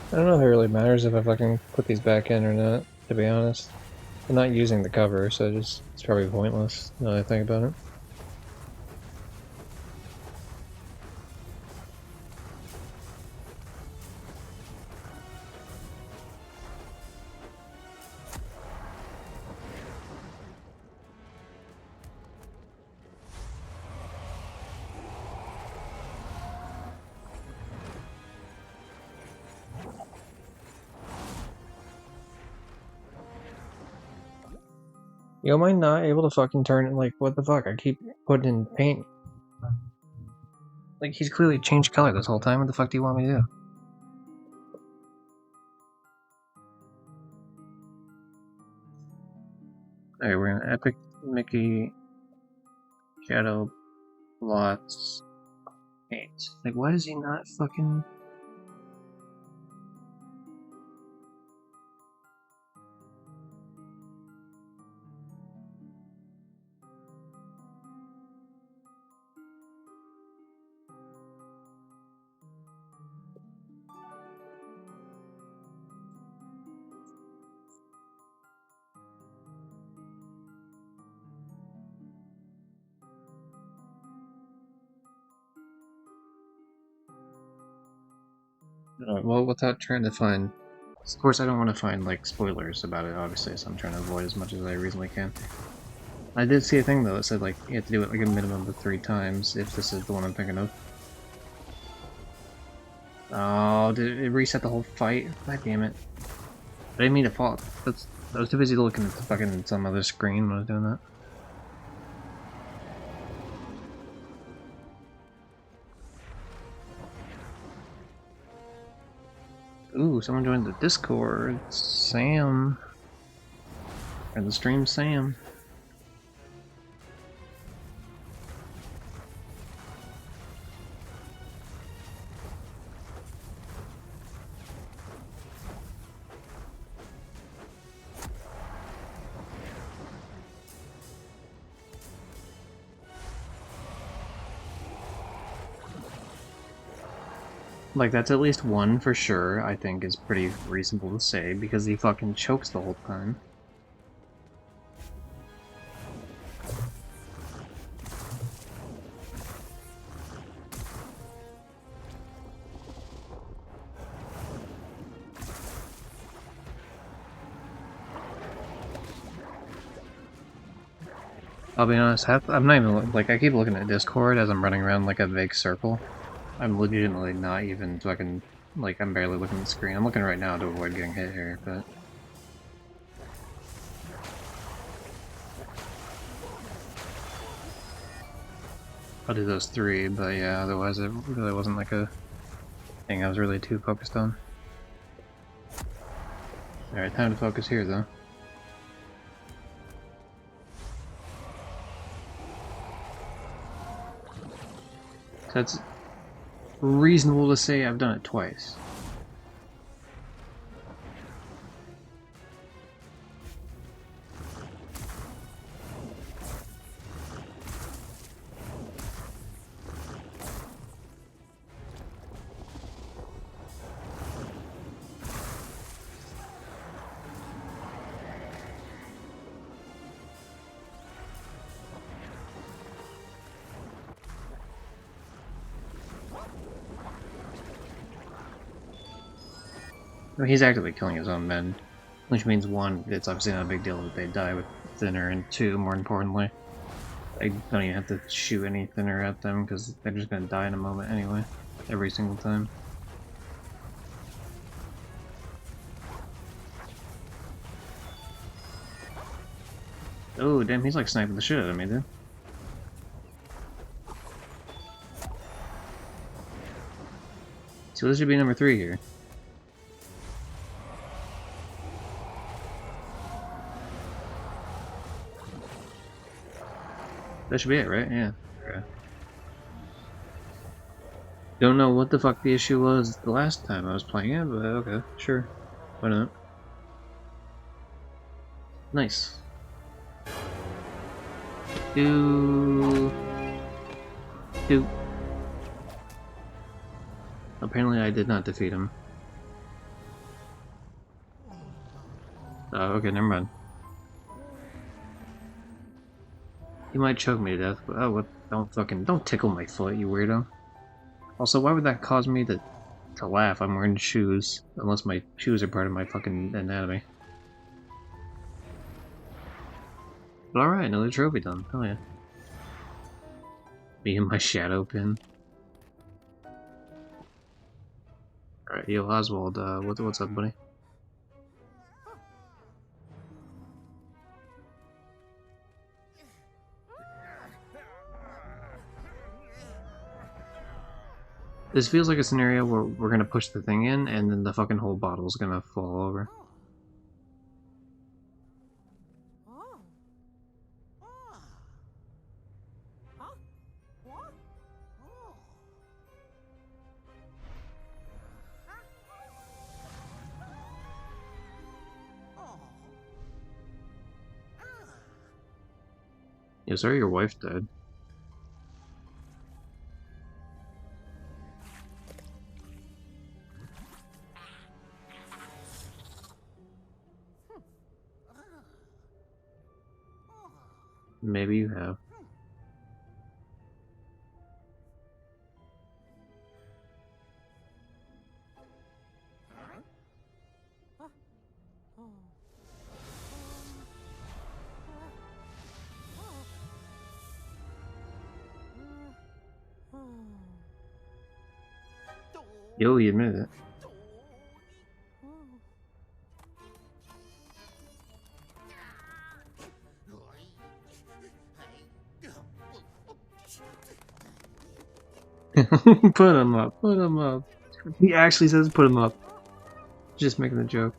I don't know if it really matters if I fucking put these back in or not, to be honest. I'm not using the cover, so it's probably pointless now that I think about it. Yo, am I not able to fucking turn it? Like, what the fuck? I keep putting in paint. Like, he's clearly changed color this whole time. What the fuck do you want me to do? Alright, we're gonna Epic Mickey Shadow Lots paint. Like, why does he not fucking... well, without trying to find... Of course, I don't want to find, like, spoilers about it, obviously, so I'm trying to avoid as much as I reasonably can. I did see a thing, though, that said, like, you have to do it, like, a minimum of 3 times, if this is the one I'm thinking of. Oh, did it reset the whole fight? God damn it. I didn't mean to fall. I was too busy looking at the fucking some other screen when I was doing that. Ooh, someone joined the Discord. Sam. Or the stream Sam. Like, that's at least one for sure, I think is pretty reasonable to say, because he fucking chokes the whole time. I'll be honest, I'm not even, like, I keep looking at Discord as I'm running around like a vague circle. I'm legitimately not even fucking, like, I'm barely looking at the screen. I'm looking right now to avoid getting hit here, but... I'll do those 3, but yeah, otherwise it really wasn't like a thing I was really too focused on. Alright, time to focus here, though. So it's reasonable to say I've done it twice. I mean, he's actively killing his own men, which means 1, it's obviously not a big deal that they die with thinner, and 2, more importantly, I don't even have to shoot any thinner at them because they're just gonna die in a moment anyway. Every single time. Oh, damn, he's like sniping the shit out of me, dude. So this should be number 3 here. That should be it, right? Yeah. Okay. Don't know what the fuck the issue was the last time I was playing it, but okay, sure. Why not? Nice. Do. Apparently I did not defeat him. Oh, okay, never mind. He might choke me to death, but oh, what? Don't tickle my foot, you weirdo. Also, why would that cause me to laugh? I'm wearing shoes, unless my shoes are part of my fucking anatomy. But alright, another trophy done. Hell yeah. Me and my shadow pin. Alright, yo, Oswald, what's up, buddy? This feels like a scenario where we're gonna push the thing in, and then the fucking whole bottle's gonna fall over. Yeah, sorry your wife died. Maybe you have. Yo, you admitted it. Put him up, put him up. He actually says put him up. Just making a joke.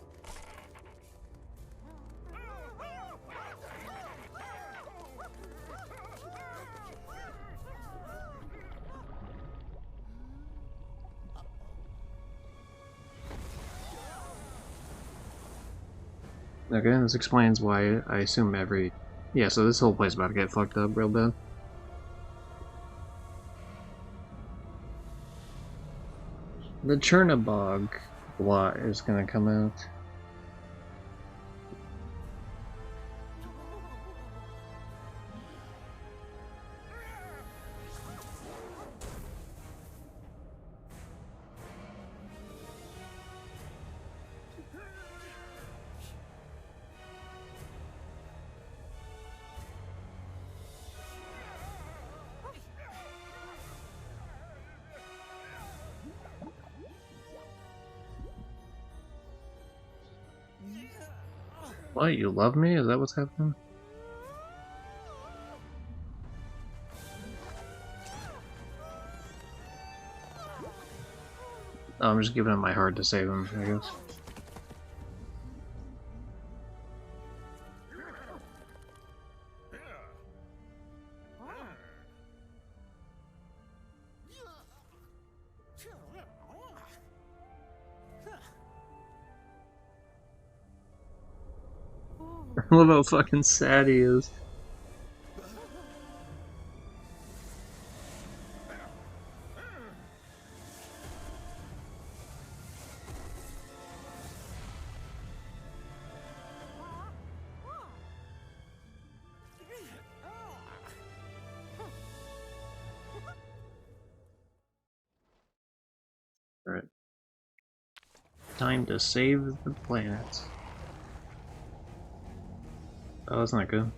Okay, this explains why I assume every... Yeah, so this whole place is about to get fucked up real bad. The Chernobog blot is gonna come out. What, you love me? Is that what's happening? Oh, I'm just giving him my heart to save him, I guess. I love how fucking sad he is. Alright. Time to save the planet. Oh, that's not good.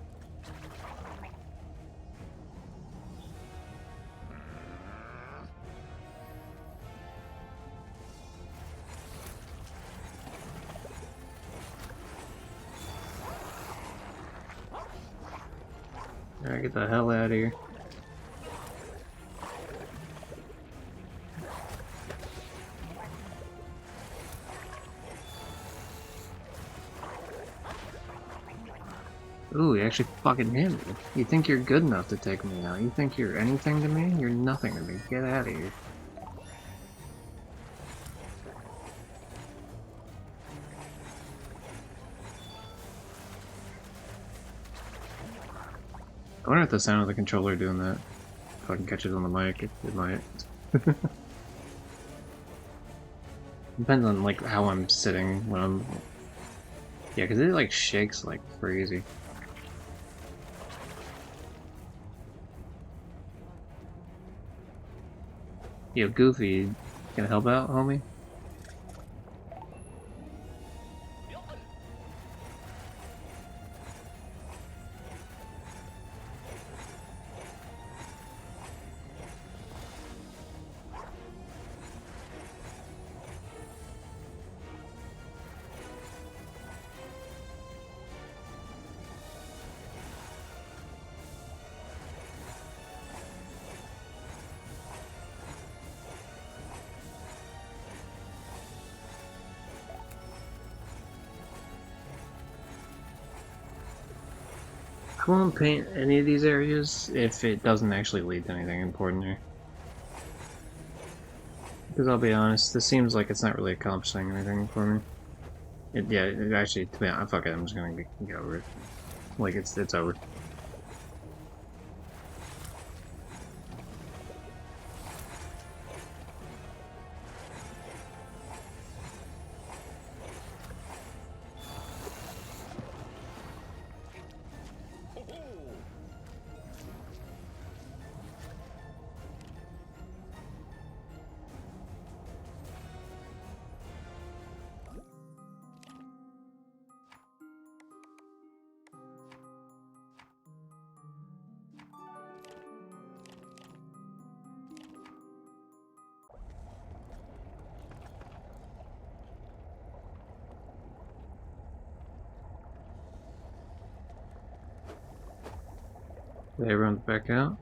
Alright, get the hell out of here. Ooh, you actually fucking hit me. You think you're good enough to take me out? You think you're anything to me? You're nothing to me. Get out of here. I wonder if the sound of the controller doing that. If I can catch it on the mic, it might. Depends on like how I'm sitting when I'm. Yeah, because it like shakes like crazy. Yo, Goofy, gonna help out, homie? I won't paint any of these areas if it doesn't actually lead to anything important here. Because I'll be honest, this seems like it's not really accomplishing anything for me. Yeah, it actually, to be honest, fuck it, I'm just gonna get over it. Like, it's over. Everyone's back out.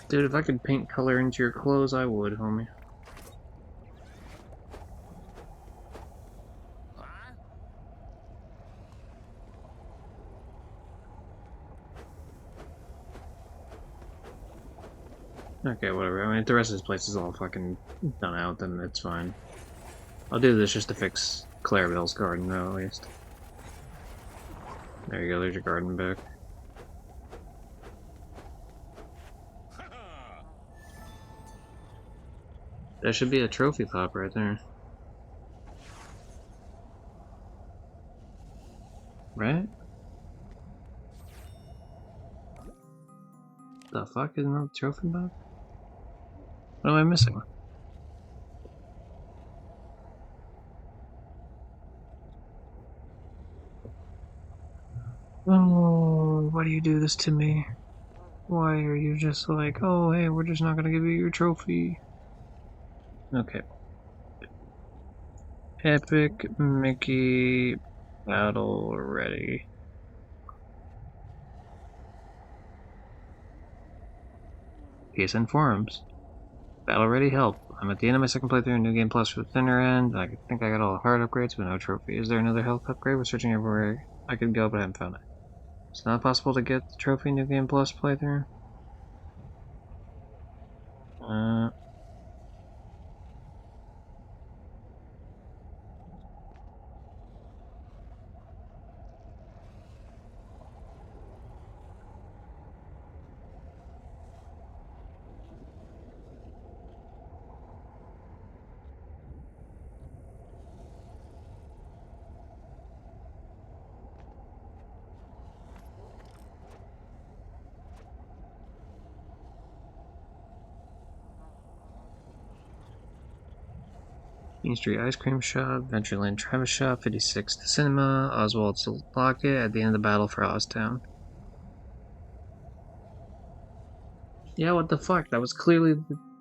Dude, if I could paint color into your clothes, I would, homie. Okay, whatever. I mean, if the rest of this place is all fucking done out, then it's fine. I'll do this just to fix Clarabelle's garden, though, at least. There you go, there's your garden back. That should be a trophy pop right there. Right? The fuck is not a trophy pop? What am I missing? Oh, why do you do this to me? Why are you just like, oh, hey, we're just not gonna give you your trophy? Okay. Epic Mickey battle ready. Peace and forums. Battle ready help. I'm at the end of my second playthrough in New Game Plus for the thinner end. I think I got all the hard upgrades, but no trophy. Is there another health upgrade? We're searching everywhere I could go, but I haven't found it. It's not possible to get the trophy New Game Plus playthrough. Uh, Main Street Ice Cream Shop, Ventureland Travis Shop, 56 The Cinema, Oswald's Locket at the end of the battle for Oztown. Yeah, what the fuck? That was clearly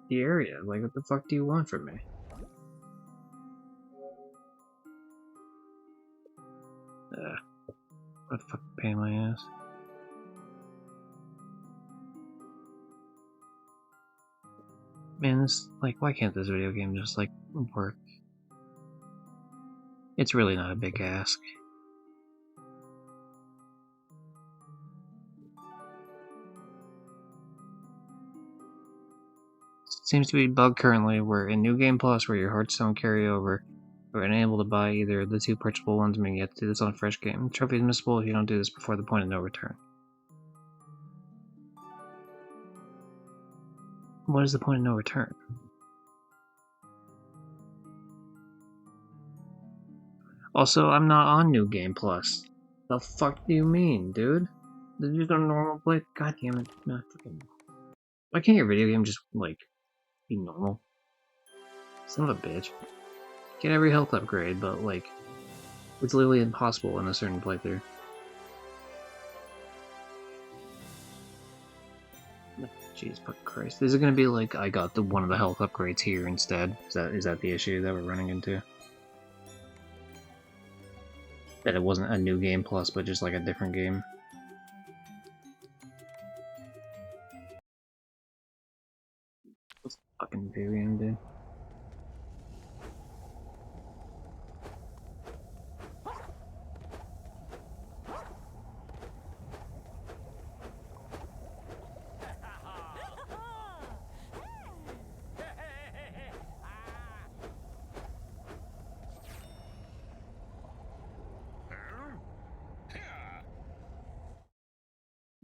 the area. Like, what the fuck do you want from me? What the fuck pain in my ass. Man, this, like, why can't this video game just, like, work? It's really not a big ask. It seems to be bugged currently where in New Game Plus where your hearts don't carry over, you're unable to buy either of the two purchasable ones, meaning you have to do this on a fresh game. The trophy is missable if you don't do this before the point of no return. What is the point of no return? Also, I'm not on New Game Plus. The fuck do you mean, dude? Did you go normal play? God damn it. No, why can't your video game just, like, be normal? Son of a bitch. Get every health upgrade, but, like, it's literally impossible in a certain playthrough. Jeez, fuck Christ. Is it gonna be like I got one of the health upgrades here instead? Is that the issue that we're running into? That it wasn't a New Game Plus, but just like a different game? What's the fucking variant do?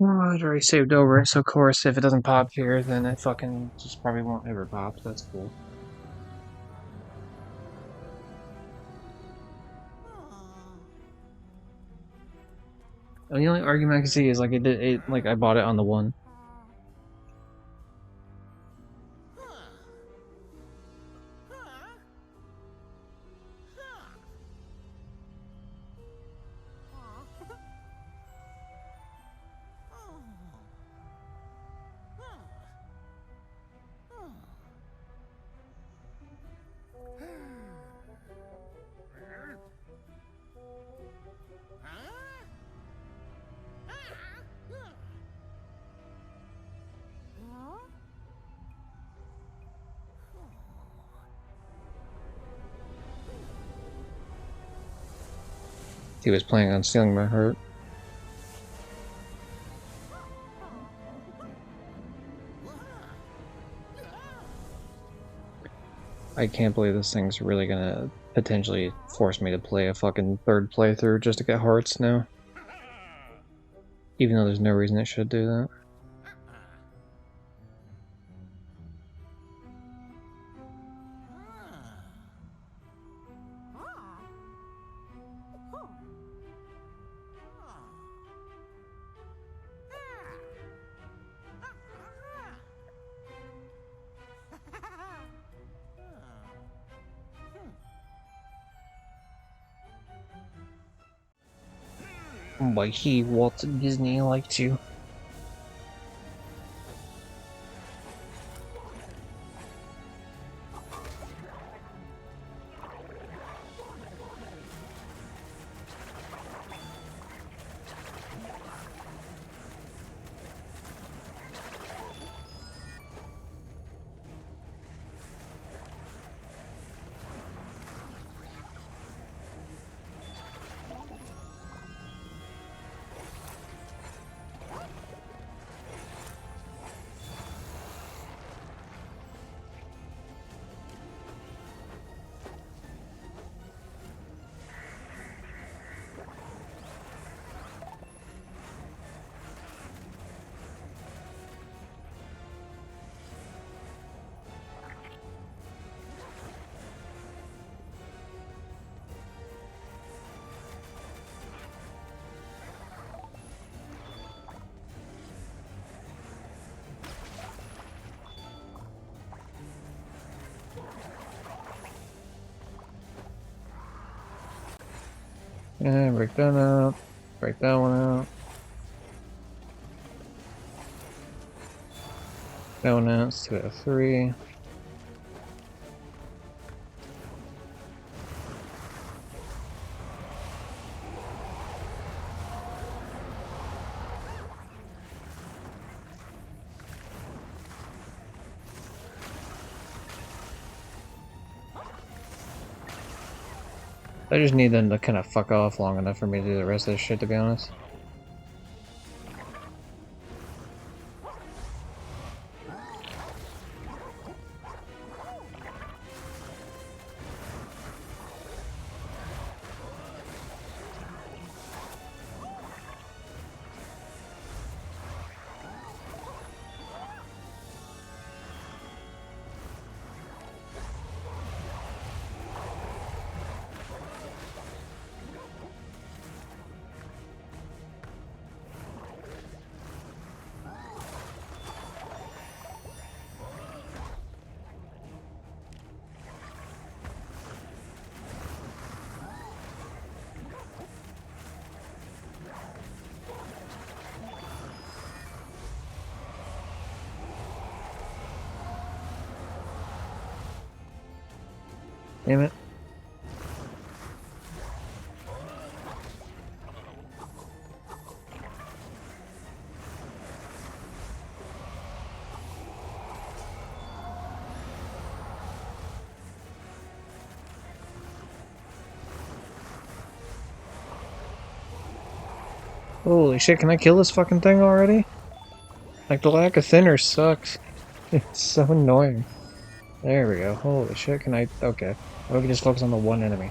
Well, I'd already saved over it, so of course if it doesn't pop here, then it fucking just probably won't ever pop. That's cool. The only argument I can see is like like I bought it on the one. He was planning on stealing my heart. I can't believe this thing's really gonna potentially force me to play a fucking third playthrough just to get hearts now. Even though there's no reason it should do that. Like he, Walt Disney, like to. Yeah, break that out. Break that one out. That one out. It's 2 out of 3. I just need them to kind of fuck off long enough for me to do the rest of this shit, to be honest. Damn it. Holy shit, can I kill this fucking thing already? Like, the lack of thinner sucks. It's so annoying. There we go. Holy shit, can I... Okay. We can just focus on the one enemy.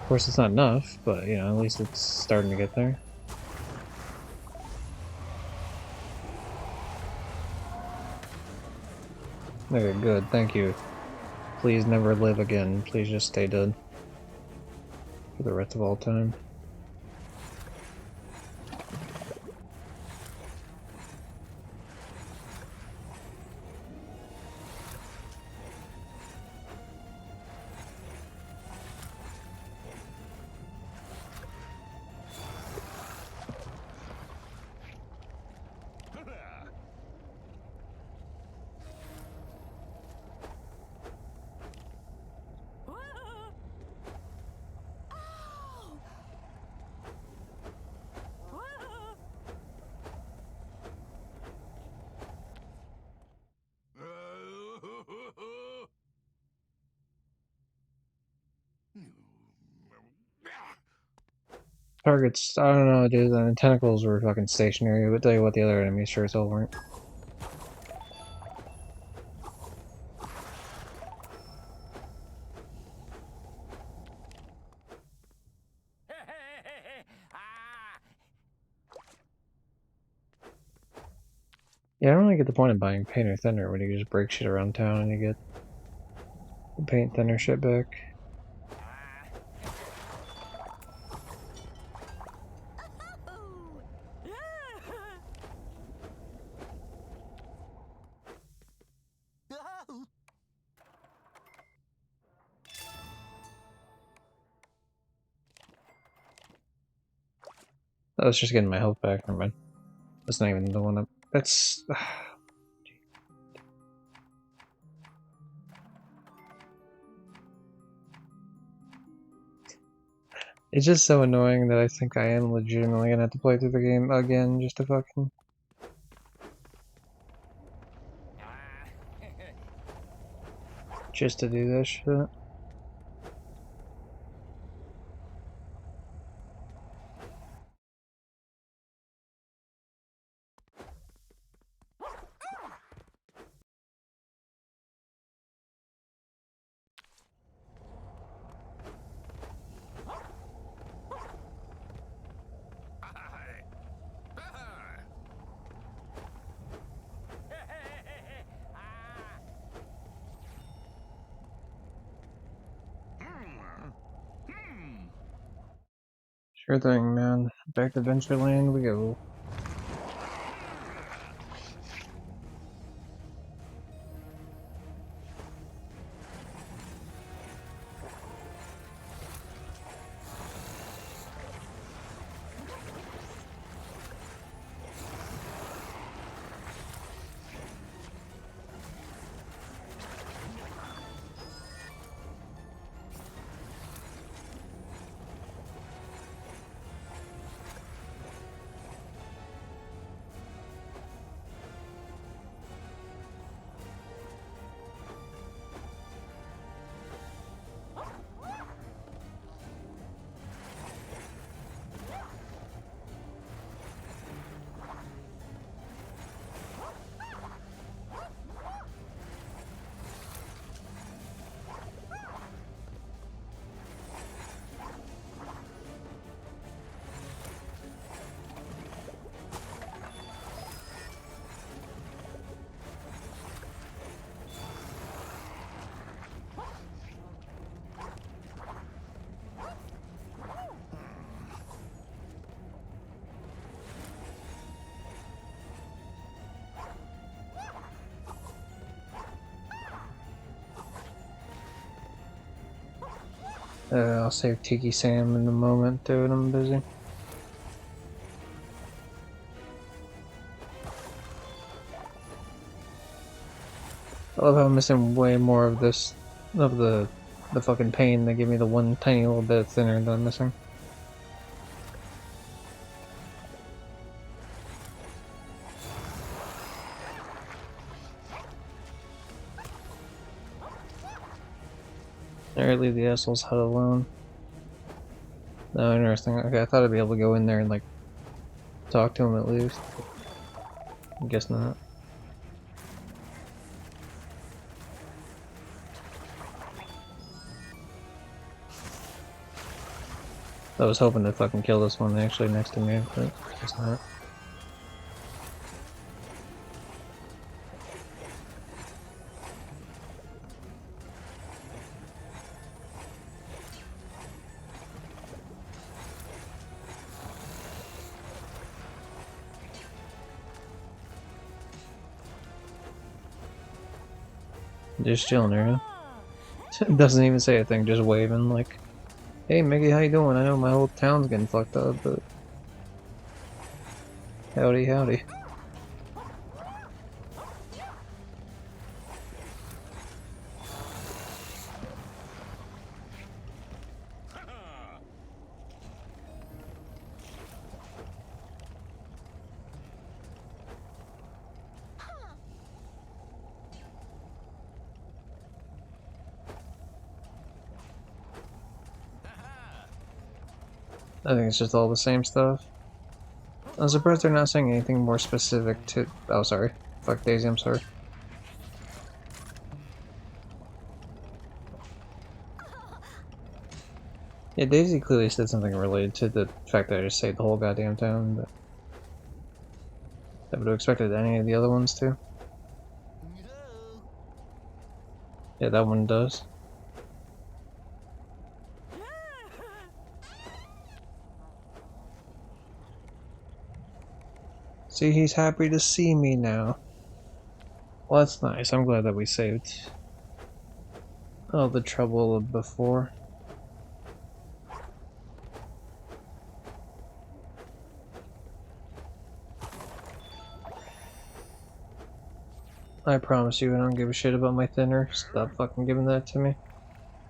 Of course, it's not enough, but, you know, at least it's starting to get there. Okay, good. Thank you. Please never live again. Please just stay dead. For the rest of all time. Targets, I don't know, dude. The tentacles were fucking stationary, but tell you what, the other enemies sure as hell weren't. Yeah, I don't really get the point of buying paint or thinner when you can just break shit around town and you get the paint thinner shit back. I was just getting my health back. Never mind. That's not even the one up. That's. It's just so annoying that I think I am legitimately gonna have to play through the game again just to fucking. Just to do this shit. Sure thing, man. Back to Adventureland we go. I'll save Tiki Sam in a moment, dude. I'm busy. I love how I'm missing way more of this, of the fucking pain. They give me the one tiny little bit thinner that I'm missing. Alright, leave the asshole's hut alone. No, interesting. Okay, I thought I'd be able to go in there and, like, talk to him at least. I guess not. I was hoping to fucking kill this one actually next to me, but I guess not. Just chilling there, huh? Doesn't even say a thing, just waving like, "Hey, Mickey, how you doing? I know my whole town's getting fucked up, but howdy, howdy." I think it's just all the same stuff. I'm surprised they're not saying anything more specific to. Oh, sorry. Fuck Daisy, I'm sorry. Yeah, Daisy clearly said something related to the fact that I just saved the whole goddamn town, but I would have expected any of the other ones to. Yeah, that one does. See, he's happy to see me now. Well, that's nice. I'm glad that we saved all the trouble of before. I promise you, I don't give a shit about my thinner. Stop fucking giving that to me.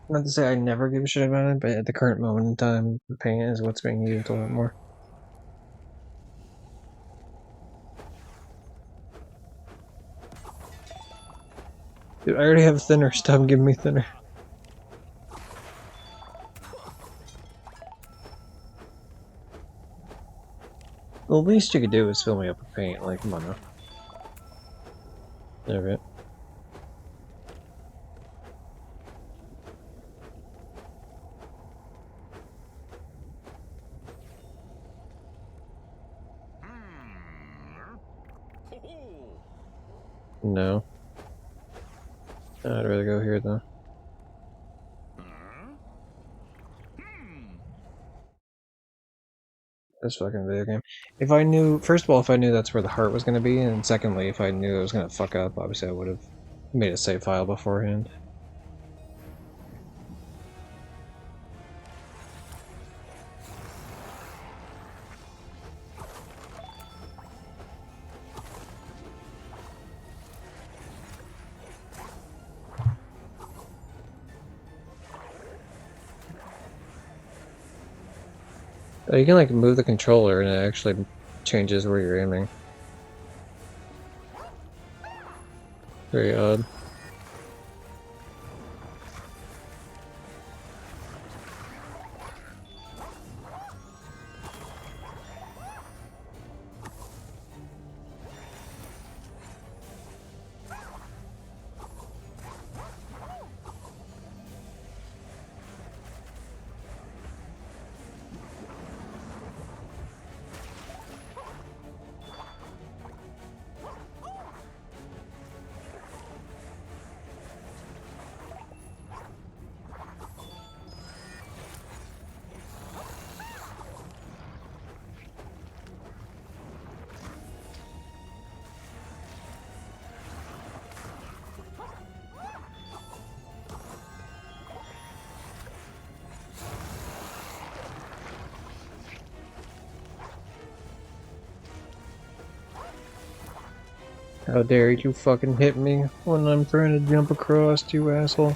Not to say I never give a shit about it, but at the current moment in time, the pain is what's being used a lot more. Dude, I already have thinner. Stop giving me thinner. The least you could do is fill me up with paint. Like, come on now. Alright. No. I'd rather go here though. This fucking video game. If I knew, first of all, if I knew that's where the heart was going to be, and secondly, if I knew it was going to fuck up, obviously I would have made a save file beforehand. Oh, you can like move the controller and it actually changes where you're aiming. Very odd. How dare you fucking hit me when I'm trying to jump across, you asshole.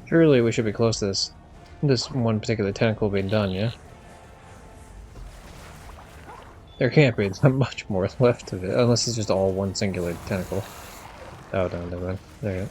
Surely we should be close to this one particular tentacle being done, yeah? There can't be that much more left of it, unless it's just all one singular tentacle. Oh, no, never mind. There you go.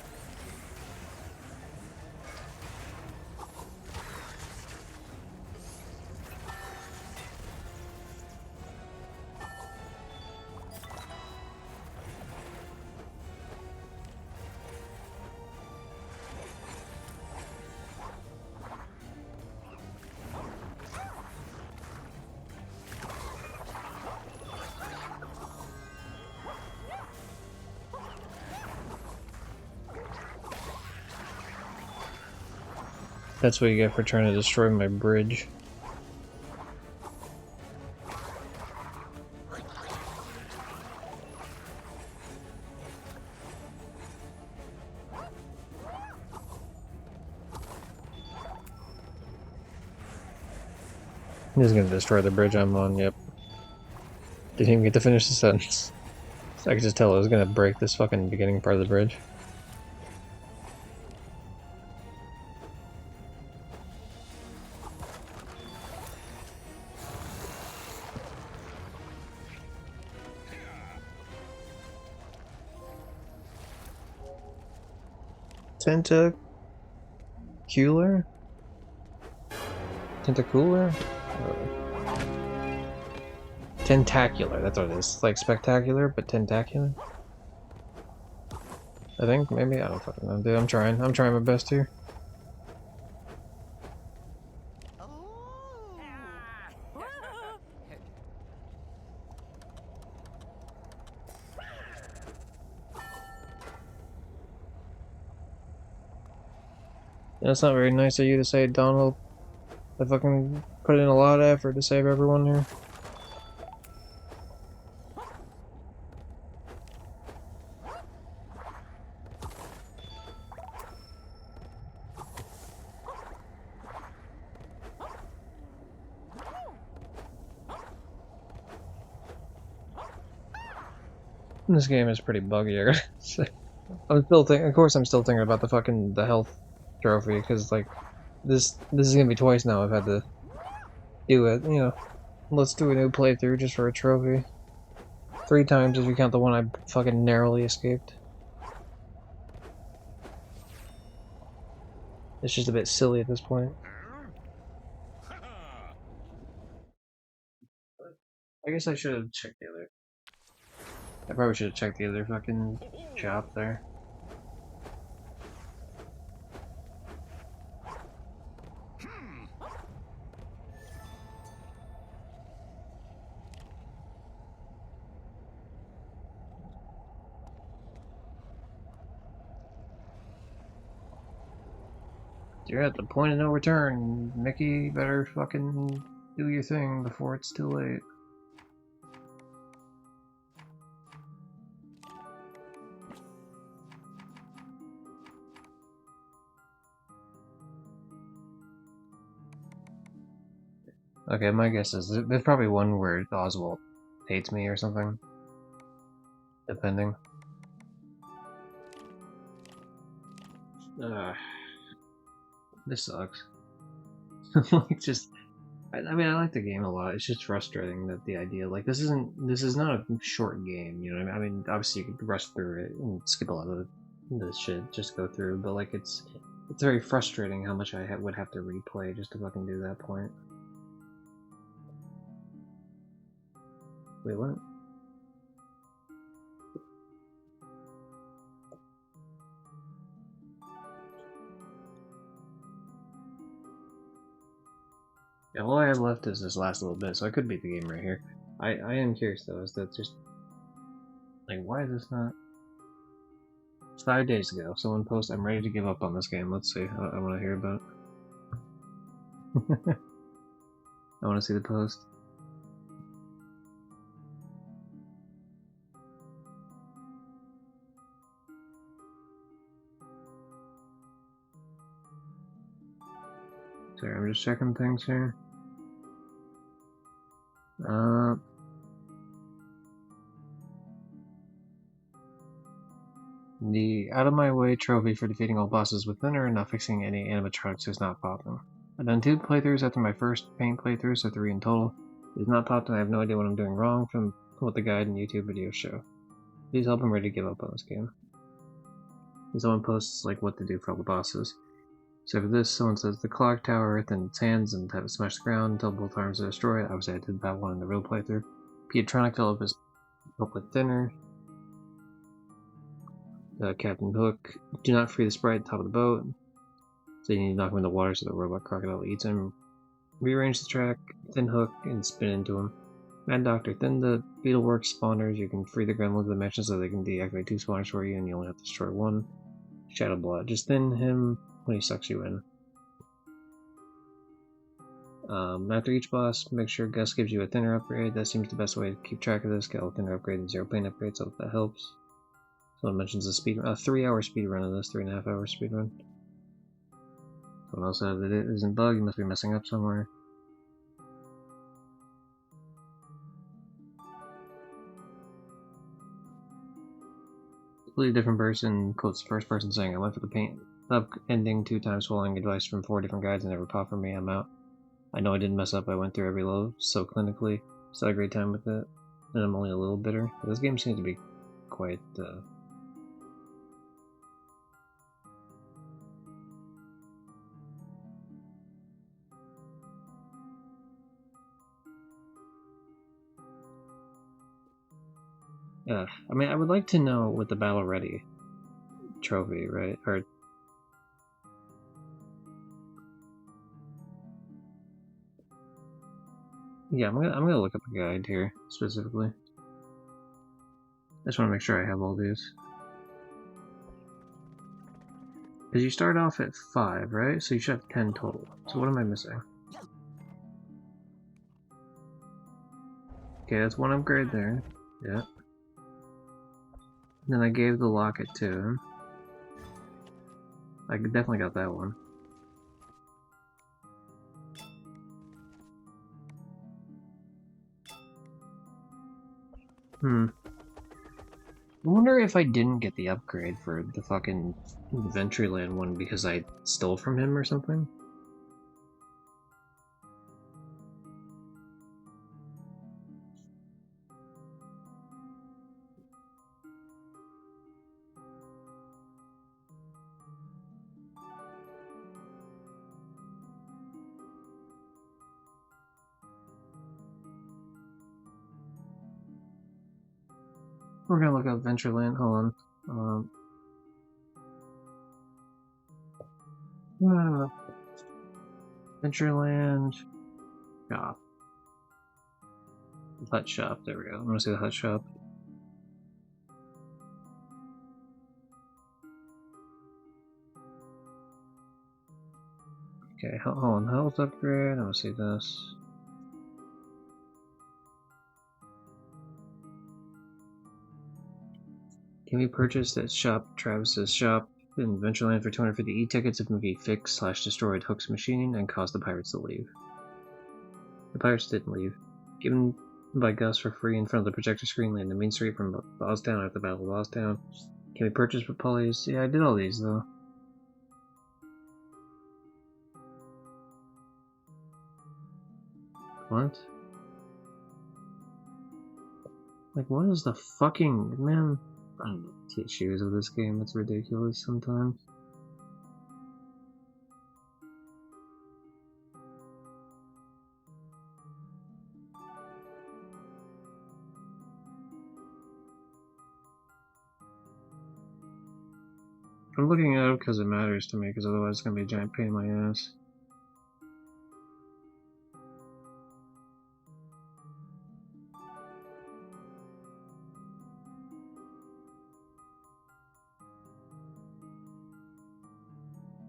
That's what you get for trying to destroy my bridge. He's gonna destroy the bridge I'm on, yep. Didn't even get to finish the sentence. So I could just tell it was gonna break this fucking beginning part of the bridge. Tentacular? Tentacular? Tentacular, that's what it is. Like spectacular, but tentacular? I think, maybe? I don't fucking know, dude. I'm trying my best here. That's not very nice of you to say, Donald. I fucking put in a lot of effort to save everyone here. This game is pretty buggy, I gotta say. I'm still thinking, of course I'm still thinking about the health trophy, because like, this is gonna be twice now I've had to do it, you know. Let's do a new playthrough just for a trophy. 3 times if you count the one I fucking narrowly escaped. It's just a bit silly at this point. I guess I should have checked the other. I probably should have checked the other fucking shop there. You're at the point of no return, Mickey. Better fucking do your thing before it's too late. Okay, my guess is there's probably one where Oswald hates me or something. Depending. This sucks. Like, just I mean, I like the game a lot. It's just frustrating that the idea, like, this is not a short game, you know what I mean? I mean, obviously you could rush through it and skip a lot of the shit, just go through, but like, it's very frustrating how much I would have to replay just to fucking do that point. Wait, what? Yeah, all I have left is this last little bit, so I could beat the game right here. I am curious though, is that just Like, why is this not? It's 5 days ago. Someone posted, I'm ready to give up on this game. Let's see. I want to hear about it. I want to see the post. Sorry, I'm just checking things here. The out of my way trophy for defeating all bosses with thinner and not fixing any animatronics is not popping. I've done 2 playthroughs after my first paint playthrough, so 3 in total. It is not popped and I have no idea what I'm doing wrong from what the guide and YouTube videos show. Please help, I'm ready to give up on this game. And someone posts like what to do for all the bosses. So for this, someone says the clock tower earth in its hands and have it smash the ground until both arms are destroyed. Obviously I did that one in the real playthrough. Pietronic fill up his help with thinner. Captain Hook, do not free the sprite at the top of the boat. So you need to knock him in the water so the robot crocodile eats him. Rearrange the track, thin Hook, and spin into him. Mad Doctor, thin the beetlework spawners. You can free the gremlins of the dimension so they can deactivate 2 spawners for you and you only have to destroy 1. Shadow Blood, just thin him when he sucks you in. After each boss, make sure Gus gives you a thinner upgrade. That seems the best way to keep track of this. Get a thinner upgrade and 0 pain upgrade, so that helps. Someone mentions a 3-hour speed run of this, 3.5 hour speed run. Someone else said that it isn't bugged, you must be messing up somewhere. Completely different person, quotes the first person saying, I went for the paint up ending 2 times following advice from 4 different guides and never popped for me, I'm out. I know I didn't mess up, I went through every level so clinically, still had a great time with it, and I'm only a little bitter. But this game seems to be quite, I mean, I would like to know with the Battle Ready trophy, right? Or yeah, I'm gonna look up a guide here specifically. I just want to make sure I have all these. Because you start off at 5, right? So you should have 10 total. So what am I missing? Okay, that's 1 upgrade there. Yeah. Then I gave the locket to him. I definitely got that one. I wonder if I didn't get the upgrade for the fucking Ventureland one because I stole from him or something. We're gonna look up Ventureland. Hold on. Ventureland shop. Hut shop. There we go. I'm gonna see the hut shop. Okay, hold on. Health upgrade. I'm gonna see this. Can we purchase at shop Travis's shop in Ventureland for 250 e-tickets if movie fixed/destroyed Hook's machine and caused the pirates to leave? The pirates didn't leave. Given by Gus for free in front of the projector screen in the main street from Bosstown at the Battle of Bosstown. Can we purchase with pulleys? Yeah, I did all these though. What? Like, what is the fucking man? I don't know the issues of this game. It's ridiculous sometimes. I'm looking it up because it matters to me, because otherwise it's gonna be a giant pain in my ass.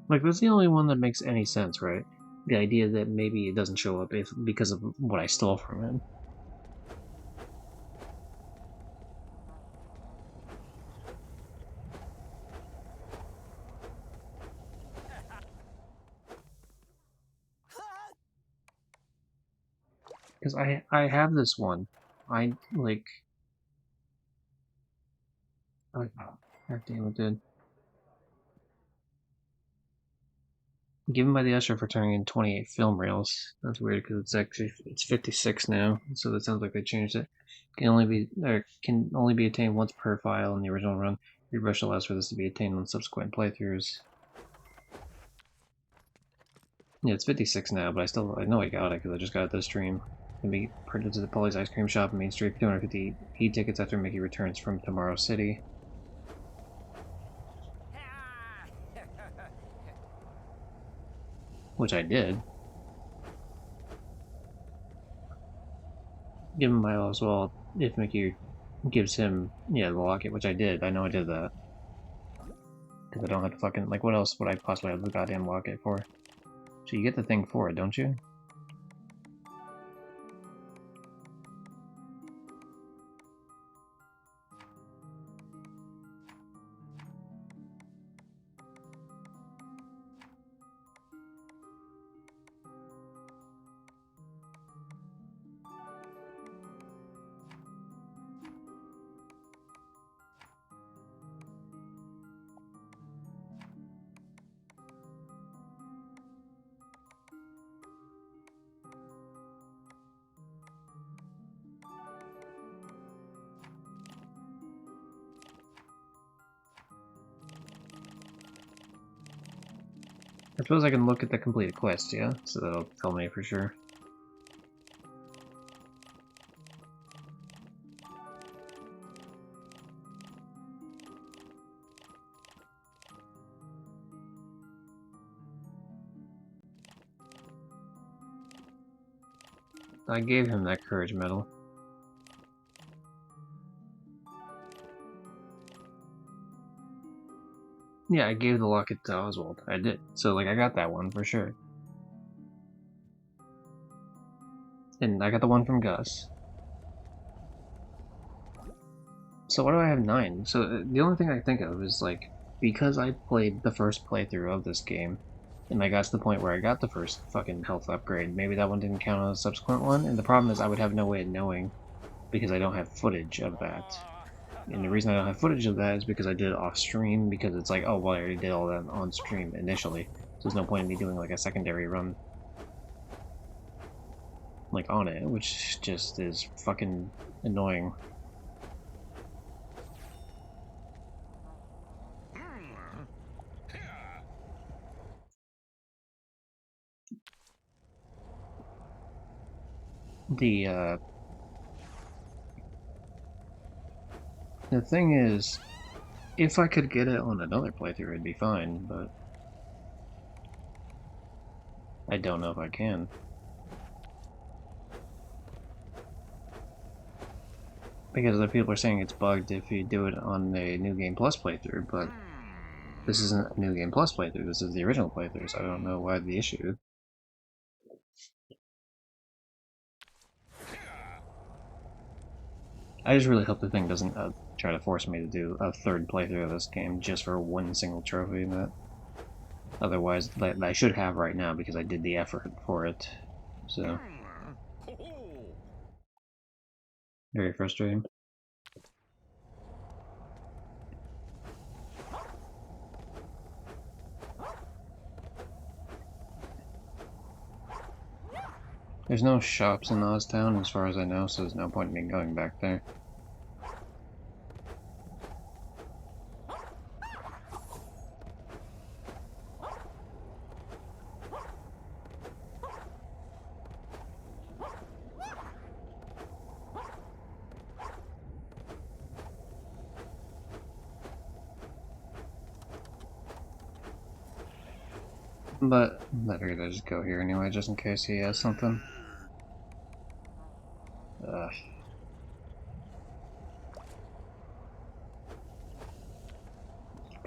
Like, that's the only one that makes any sense, right? The idea that maybe it doesn't show up because of what I stole from him. Because I have this one. I, like... Oh, God damn it, dude. Given by the usher for turning in 28 film reels. That's weird because it's 56 now, so that sounds like they changed it. Can only be attained once per file in the original run. Rebrushed allows for this to be attained on subsequent playthroughs. Yeah, it's 56 now, but I know I got it because I just got it this stream. Can be printed to the Polly's Ice Cream Shop in Main Street for 250 e-tickets after Mickey returns from Tomorrow City, which I did. Give him my as well if Mickey gives him, yeah, the locket, which I did. I know I did that. Because I don't have to fucking, like, what else would I possibly have the goddamn locket for? So you get the thing for it, don't you? I suppose I can look at the completed quest, yeah? So that'll tell me for sure. I gave him that courage medal. Yeah, I gave the locket to Oswald. I did. So, like, I got that one for sure. And I got the one from Gus. So why do I have 9? So the only thing I think of is, like, because I played the first playthrough of this game, and I got to the point where I got the first fucking health upgrade, maybe that one didn't count as a subsequent one, and the problem is I would have no way of knowing because I don't have footage of that. And the reason I don't have footage of that is because I did it off stream, because it's like, oh, well, I already did all that on stream initially, so there's no point in me doing, like, a secondary run, like, on it, which just is fucking annoying. The, the thing is, if I could get it on another playthrough, it'd be fine, but I don't know if I can. Because other people are saying it's bugged if you do it on a New Game Plus playthrough, but this isn't a New Game Plus playthrough, this is the original playthrough, so I don't know why the issue. I just really hope the thing doesn't try to force me to do a third playthrough of this game just for one single trophy that otherwise that I should have right now because I did the effort for it. So very frustrating. There's no shops in Oztown as far as I know, so there's no point in me going back there. But I figured I'd just go here anyway, just in case he has something.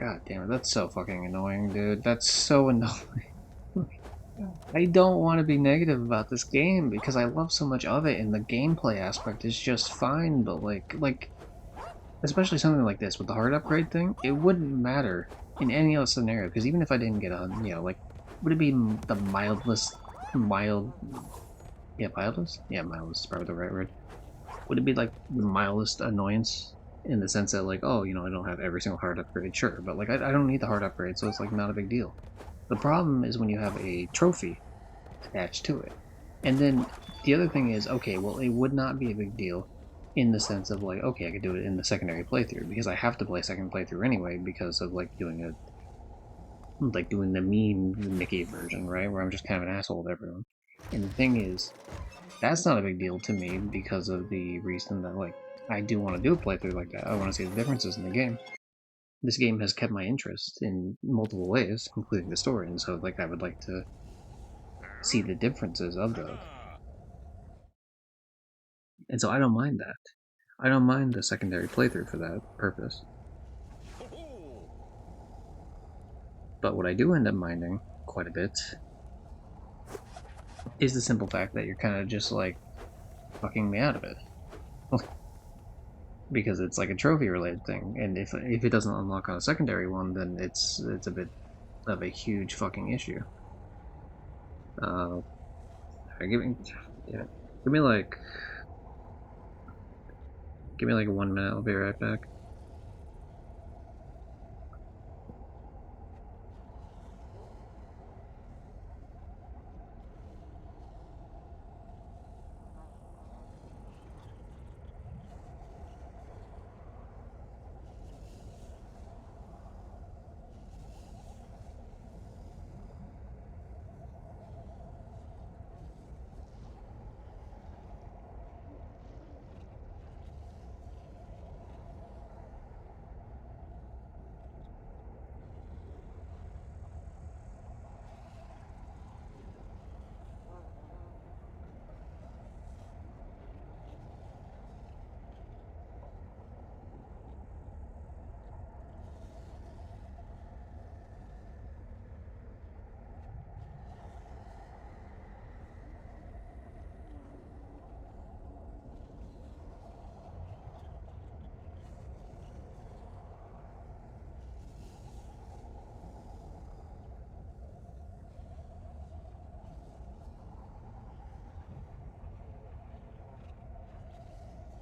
God damn it, that's so fucking annoying, dude. That's so annoying. I don't want to be negative about this game because I love so much of it and the gameplay aspect is just fine, but like especially something like this with the hard upgrade thing, it wouldn't matter in any other scenario because even if I didn't get on, like, would it be the mild, yeah, mildest? Yeah, mildest is probably the right word. Would it be like the mildest annoyance in the sense that, like, oh, I don't have every single hard upgrade? Sure, but like, I don't need the hard upgrade, so it's like not a big deal. The problem is when you have a trophy attached to it. And then the other thing is, okay, well, it would not be a big deal in the sense of like, okay, I could do it in the secondary playthrough because I have to play second playthrough anyway because of doing the mean Mickey version, right, where I'm just kind of an asshole to everyone. And the thing is, that's not a big deal to me because of the reason that like I do want to do a playthrough like that. I want to see the differences in the game. This game has kept my interest in multiple ways, including the story, and so like I would like to see the differences of those. And so I don't mind that. I don't mind the secondary playthrough for that purpose. But what I do end up minding quite a bit is the simple fact that you're kind of just like fucking me out of it. Because it's like a trophy related thing, and if it doesn't unlock on a secondary one, then it's a bit of a huge fucking issue. Uh, give me, yeah, give me like give me like 1 minute. I'll be right back.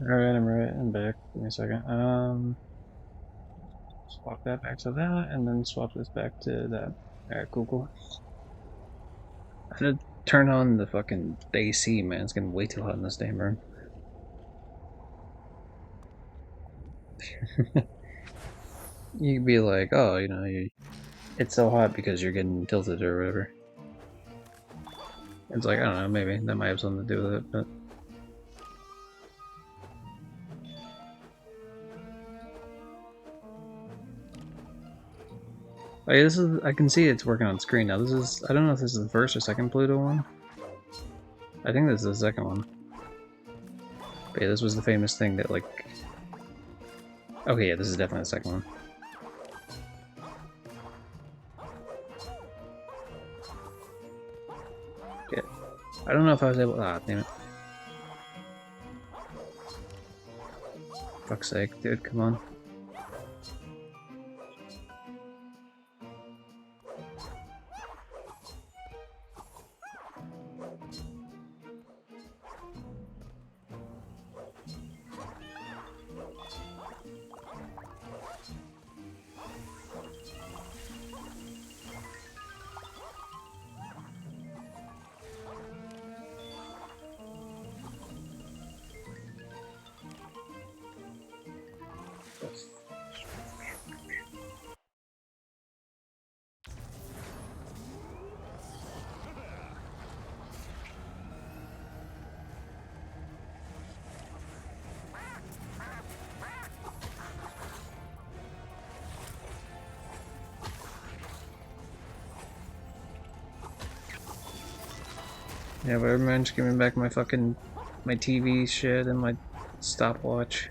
All right, I'm right. I'm back. Give me a second. Swap that back to that, and then swap this back to that. All right, cool, cool. I had to turn on the fucking AC, man. It's getting way too hot in this damn room. You could be like, oh, it's so hot because you're getting tilted or whatever. It's like, I don't know, maybe that might have something to do with it, but. Oh, yeah, I can see it's working on screen now. I don't know if this is the first or second Pluto one. I think this is the second one. But yeah, this was the famous thing that, like. Okay, yeah, this is definitely the second one. Yeah. I don't know if I was able. Ah, damn it. Fuck's sake, dude, come on. Yeah, but everyone just give me back my TV shit and my stopwatch.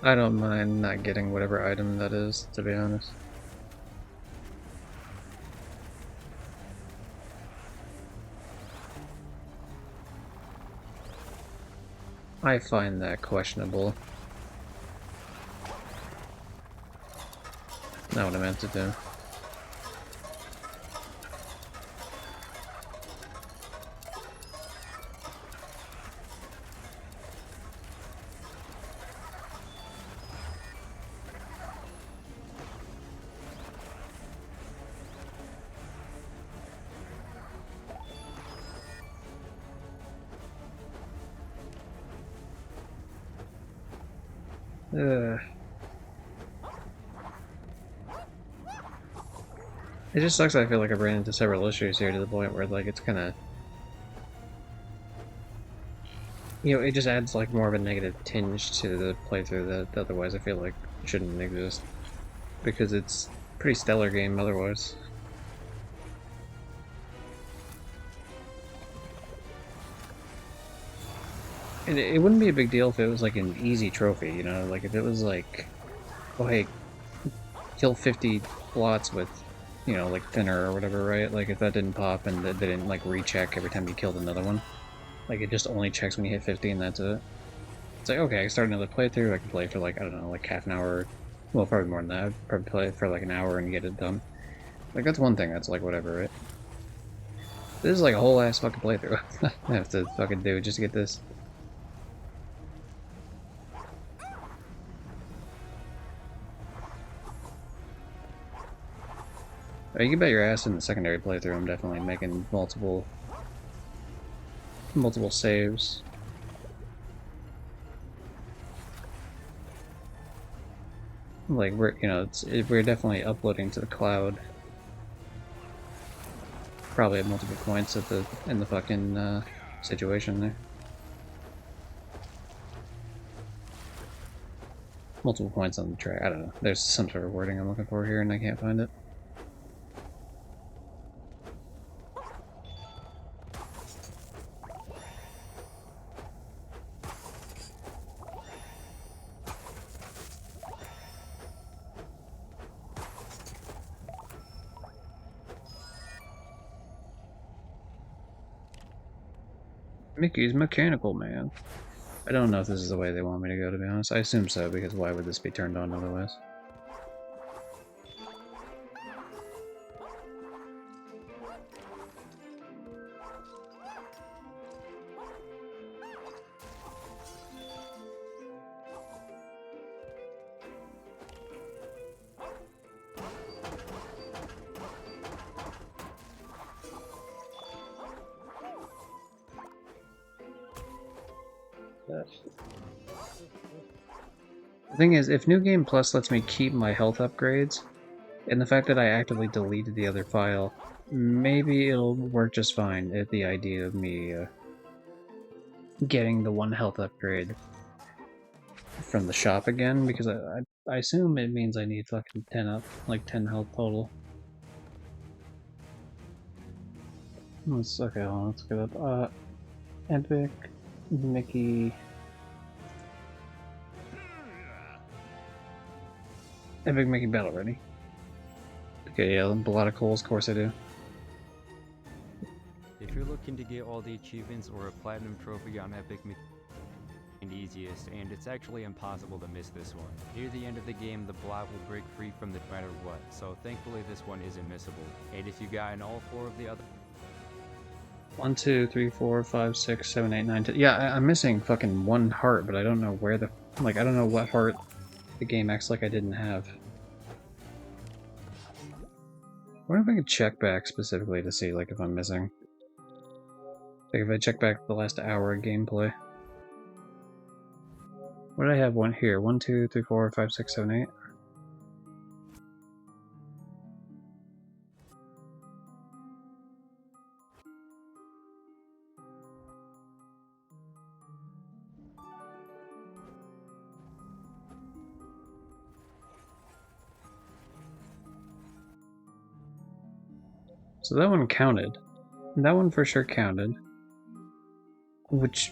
I don't mind not getting whatever item that is, to be honest. I find that questionable. Not what I meant to do. Ugh. It just sucks. I feel like I ran into several issues here to the point where like it's kind of, it just adds like more of a negative tinge to the playthrough that otherwise I feel like shouldn't exist because it's a pretty stellar game otherwise. And it wouldn't be a big deal if it was like an easy trophy, like if it was like, oh hey, kill 50 blots with, like thinner or whatever, right? Like if that didn't pop and they didn't like recheck every time you killed another one, like it just only checks when you hit 50 and that's it. It's like, okay, I can start another playthrough, I can play for like, I don't know, like half an hour, well, probably more than that. I'd probably play for like an hour and get it done. Like that's one thing, that's like whatever, right? This is like a whole ass fucking playthrough I have to fucking do just to get this. You can bet your ass in the secondary playthrough I'm definitely making multiple saves. Like we're definitely uploading to the cloud. Probably at multiple points in the fucking situation there. Multiple points on the track. I don't know. There's some sort of wording I'm looking for here and I can't find it. Mickey's Mechanical Man. I don't know if this is the way they want me to go, to be honest. I assume so, because why would this be turned on otherwise? The thing is, if New Game Plus lets me keep my health upgrades, and the fact that I actively deleted the other file, maybe it'll work just fine at the idea of me getting the one health upgrade from the shop again, because I assume it means I need fucking 10 up, like 10 health total. Okay, hold on, let's get up. Epic Mickey. Epic Mickey Battle ready. Okay, yeah, blood of coals, of course I do. If you're looking to get all the achievements or a platinum trophy on Epic Mickey, the easiest, and it's actually impossible to miss this one. Near the end of the game, the blot will break free from the no matter what, so thankfully this one isn't missable. And if you got in all 4 of the other 1, 2, 3, 4, 5, 6, 7, 8, 9, 10. Yeah, I'm missing fucking 1 heart, but I don't know where the... Like, I don't know what heart the game acts like I didn't have. I wonder if I could check back specifically to see, like, if I'm missing. Like, if I check back the last hour of gameplay. What did I have one here? 1, 2, 3, 4, 5, 6, 7, 8. So that one counted. That one for sure counted. Which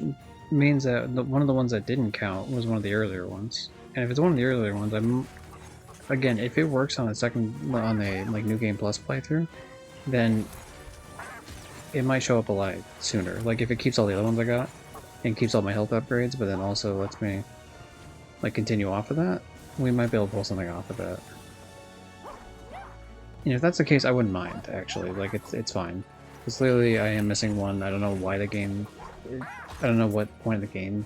means that one of the ones that didn't count was one of the earlier ones. And if it's one of the earlier ones, again, if it works on a like New Game Plus playthrough, then it might show up a lot sooner. Like if it keeps all the other ones I got and keeps all my health upgrades, but then also lets me like continue off of that, we might be able to pull something off of that. And if that's the case, I wouldn't mind actually. Like it's fine. Because clearly I am missing one. I don't know why the game. I don't know what point of the game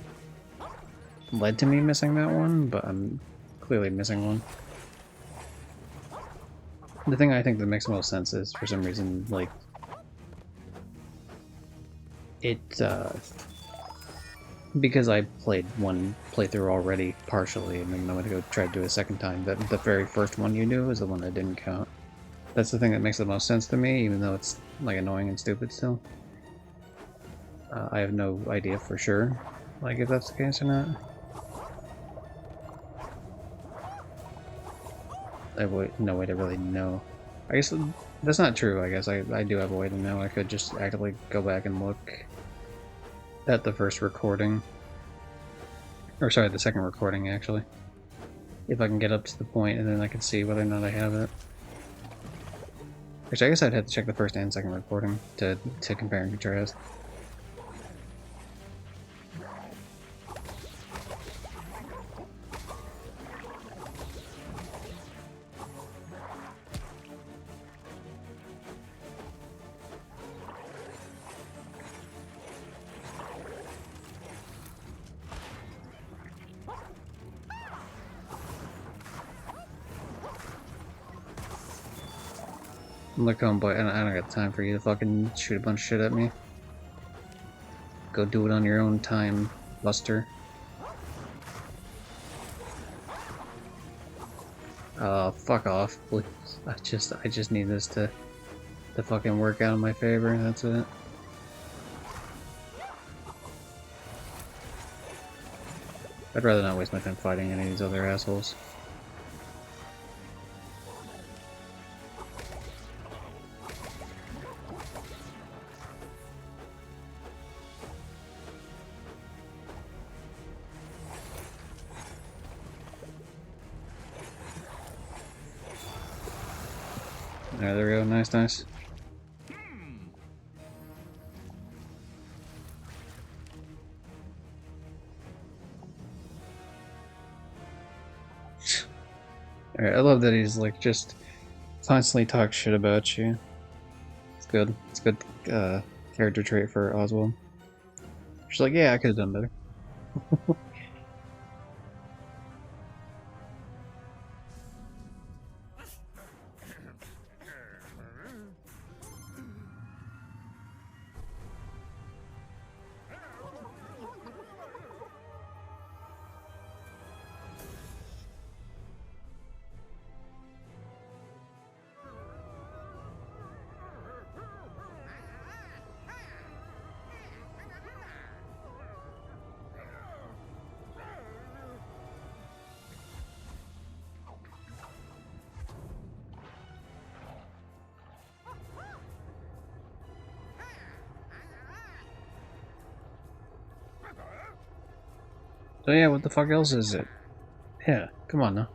led to me missing that one, but I'm clearly missing one. The thing I think that makes the most sense is, for some reason, like, because I played one playthrough already, partially, and then I'm gonna go try to do it a second time, that the very first one you do is the one that didn't count. That's the thing that makes the most sense to me, even though it's, like, annoying and stupid still. I have no idea for sure, like, if that's the case or not. I have no way to really know. I guess that's not true, I guess. I do have a way to know. I could just actively go back and look at the first recording. Or sorry, the second recording, actually. If I can get up to the point, and then I can see whether or not I have it. Which I guess I'd have to check the first and second recording to compare and contrast. Look, homeboy, I don't got time for you to fucking shoot a bunch of shit at me. Go do it on your own time, Buster. Fuck off, please. I just need this to fucking work out in my favor, that's it. I'd rather not waste my time fighting any of these other assholes. Alright, there we go. Nice, nice. Alright, I love that he's like just constantly talk shit about you. It's good. It's a good character trait for Oswald. She's like, yeah, I could have done better. So yeah, what the fuck else is it? Yeah, come on now.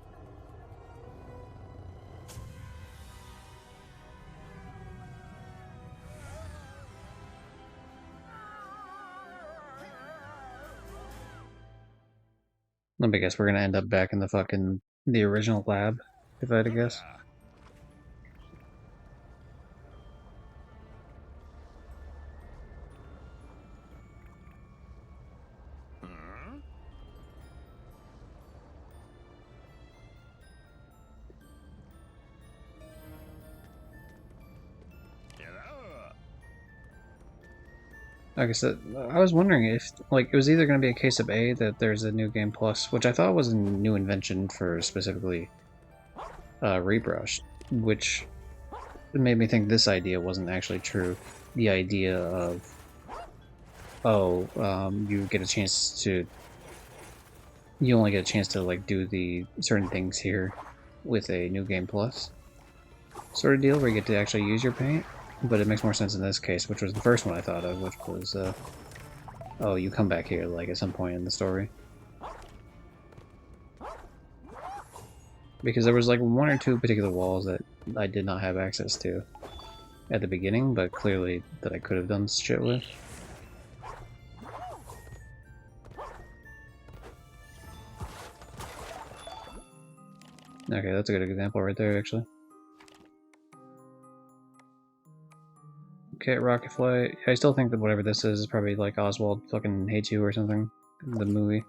Let me guess, we're gonna end up back in the original lab, if I had to guess. Like I said, I was wondering if, like, it was either going to be a case of A, that there's a new game plus, which I thought was a new invention for specifically Rebrushed, which made me think this idea wasn't actually true. The idea of, oh, you only get a chance to, like, do the certain things here with a new game plus sort of deal, where you get to actually use your paint. But it makes more sense in this case, which was the first one I thought of, which was Oh, you come back here, like, at some point in the story. Because there was, like, one or two particular walls that I did not have access to at the beginning, but clearly that I could have done shit with. Okay, that's a good example right there, actually. Okay, Rocket Flight. I still think that whatever this is probably like Oswald fucking hates you or something. The movie.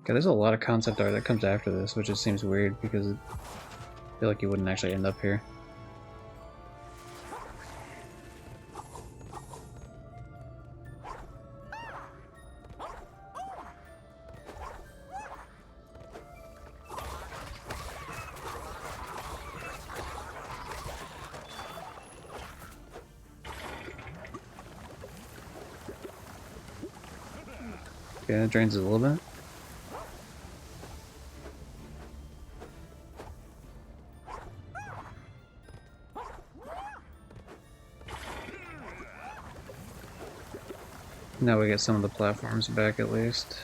Okay, there's a lot of concept art that comes after this, which just seems weird because I feel like you wouldn't actually end up here. Okay, that drains it a little bit. Now we get some of the platforms back at least.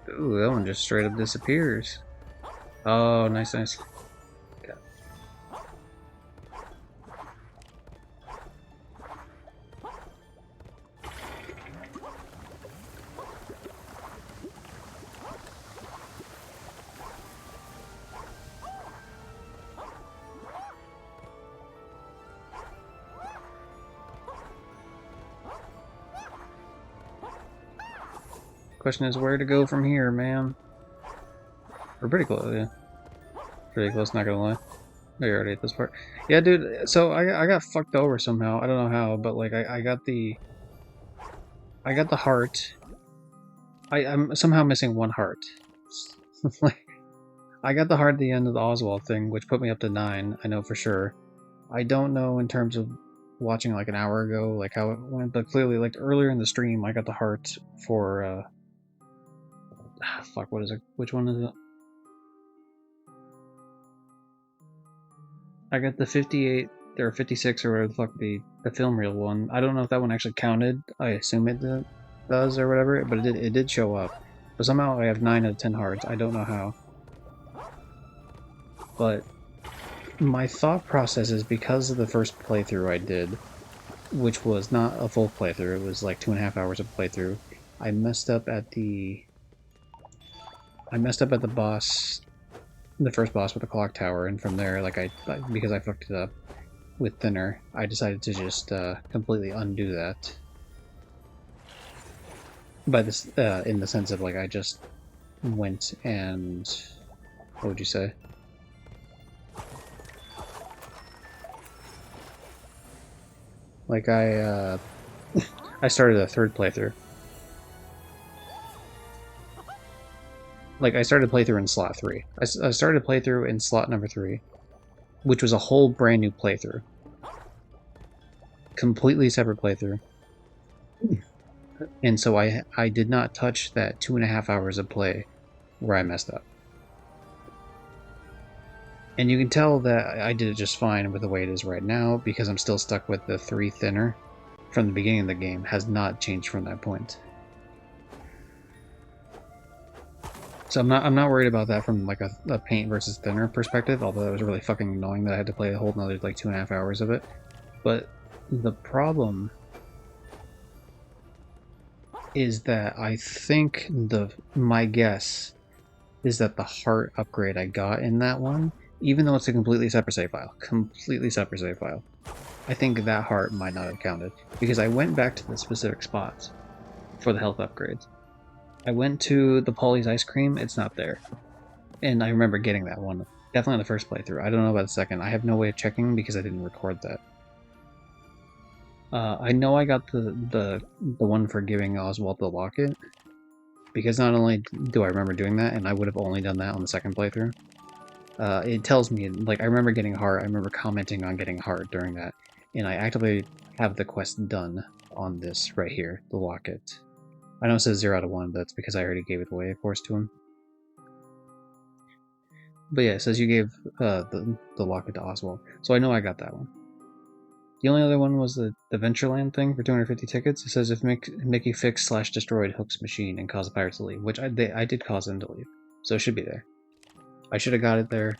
Ooh, that one just straight up disappears. Oh, nice, nice. Okay. Question is where to go from here, man. We're pretty close, yeah. Pretty close, not gonna lie. No, you're already at this part. Yeah, dude, so I got fucked over somehow. I don't know how, but like I got the heart. I'm somehow missing one heart. Like I got the heart at the end of the Oswald thing, which put me up to 9, I know for sure. I don't know in terms of watching like an hour ago, like how it went, but clearly like earlier in the stream I got the heart for fuck, what is it? Which one is it? I got the 58 or 56 or whatever the fuck the film reel one. I don't know if that one actually counted. I assume it does or whatever, but it did show up. But somehow I have 9 out of 10 hearts. I don't know how. But my thought process is because of the first playthrough I did, which was not a full playthrough, it was like 2.5 hours of playthrough. I messed up at the boss, the first boss with the clock tower, and from there, like because I fucked it up with thinner, I decided to just completely undo that. By this, in the sense of like I just went and what would you say? Like I started a third playthrough. Like I started a playthrough in slot 3. I started a playthrough in slot number 3, which was a whole brand new playthrough. Completely separate playthrough. And so I did not touch that 2.5 hours of play where I messed up. And you can tell that I did it just fine with the way it is right now because I'm still stuck with the 3 thinner from the beginning of the game. Has not changed from that point. So I'm not worried about that from like a paint versus thinner perspective, although it was really fucking annoying that I had to play a whole another like 2.5 hours of it. But the problem is that I think my guess is that the heart upgrade I got in that one, even though it's a completely separate save file, I think that heart might not have counted because I went back to the specific spots for the health upgrades. I went to the Polly's ice cream, it's not there. And I remember getting that one. Definitely on the first playthrough. I don't know about the second. I have no way of checking because I didn't record that. I know I got the one for giving Oswald the locket, because not only do I remember doing that, and I would have only done that on the second playthrough, it tells me, like, I remember getting heart, I remember commenting on getting heart during that, and I actively have the quest done on this right here, the locket. I know it says 0 out of 1, but that's because I already gave it away, of course, to him. But yeah, it says you gave the locket to Oswald, so I know I got that one. The only other one was the Ventureland thing for 250 tickets. It says if Mickey fixed / destroyed Hook's machine and caused the pirates to leave, which I did cause them to leave, so it should be there. I should have got it there.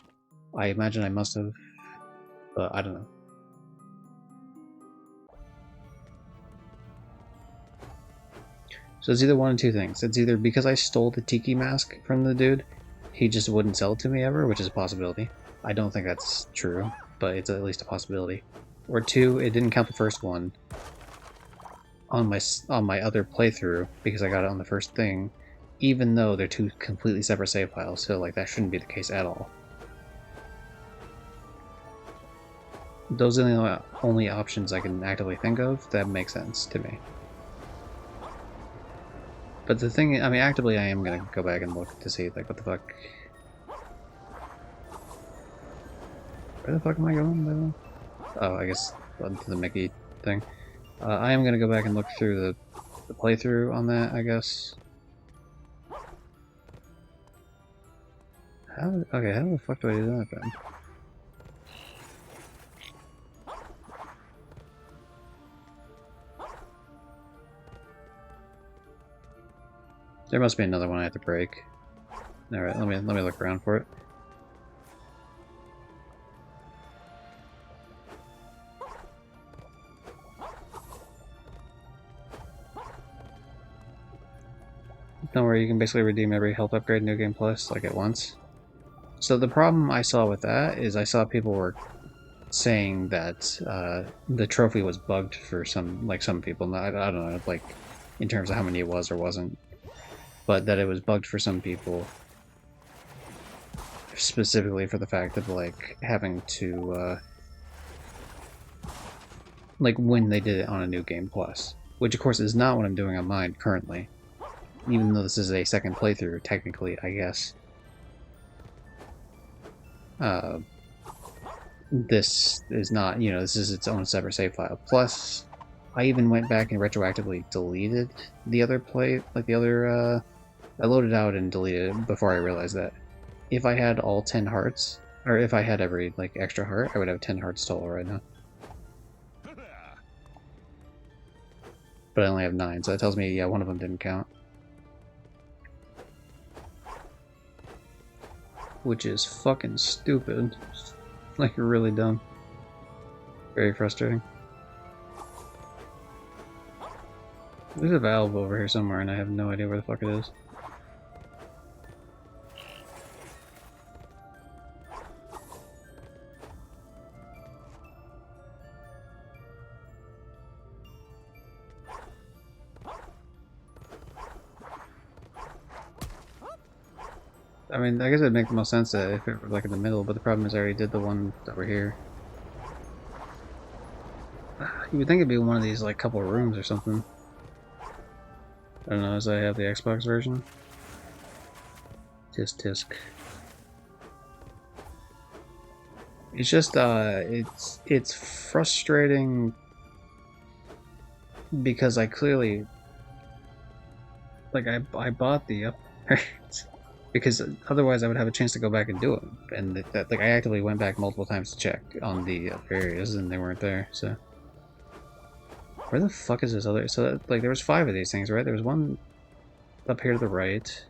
I imagine I must have, but I don't know. So it's either one of two things. It's either because I stole the tiki mask from the dude, he just wouldn't sell it to me ever, which is a possibility. I don't think that's true, but it's at least a possibility. Or two, it didn't count the first one on my other playthrough because I got it on the first thing, even though they're two completely separate save files. So like that shouldn't be the case at all. Those are the only options I can actively think of that make sense to me. But the thing, I mean, actively I am gonna go back and look to see, like, what the fuck. Where the fuck am I going, by the way? Oh, I guess to the Mickey thing. I am gonna go back and look through the playthrough on that, I guess. Okay, how the fuck do I do that then? There must be another one I have to break. Alright, let me look around for it. Don't worry, you can basically redeem every health upgrade New Game Plus, like, at once. So the problem I saw with that is I saw people were saying that the trophy was bugged for some people. I don't know, like, in terms of how many it was or wasn't. But that it was bugged for some people, specifically for the fact of, like, having to, like, when they did it on a New Game Plus. Which, of course, is not what I'm doing on mine currently. Even though this is a second playthrough, technically, I guess. This is not, you know, this is its own separate save file. Plus, I even went back and retroactively deleted the other I loaded out and deleted it before I realized that if I had all 10 hearts, or if I had every, like, extra heart, I would have 10 hearts total right now. But I only have 9, so that tells me, yeah, one of them didn't count. Which is fucking stupid. Like, really dumb. Very frustrating. There's a valve over here somewhere, and I have no idea where the fuck it is. I mean, I guess it'd make the most sense if it were, like, in the middle, but the problem is I already did the one over here. You would think it'd be one of these, like, couple of rooms or something. I don't know, as I have the Xbox version. Tisk tisk. It's just, it's frustrating because I clearly, like, I bought the upgrades because otherwise I would have a chance to go back and do it. And like, I actively went back multiple times to check on the areas and they weren't there, so. Where the fuck is this other? So, like, there was 5 of these things, right? There was one up here to the right.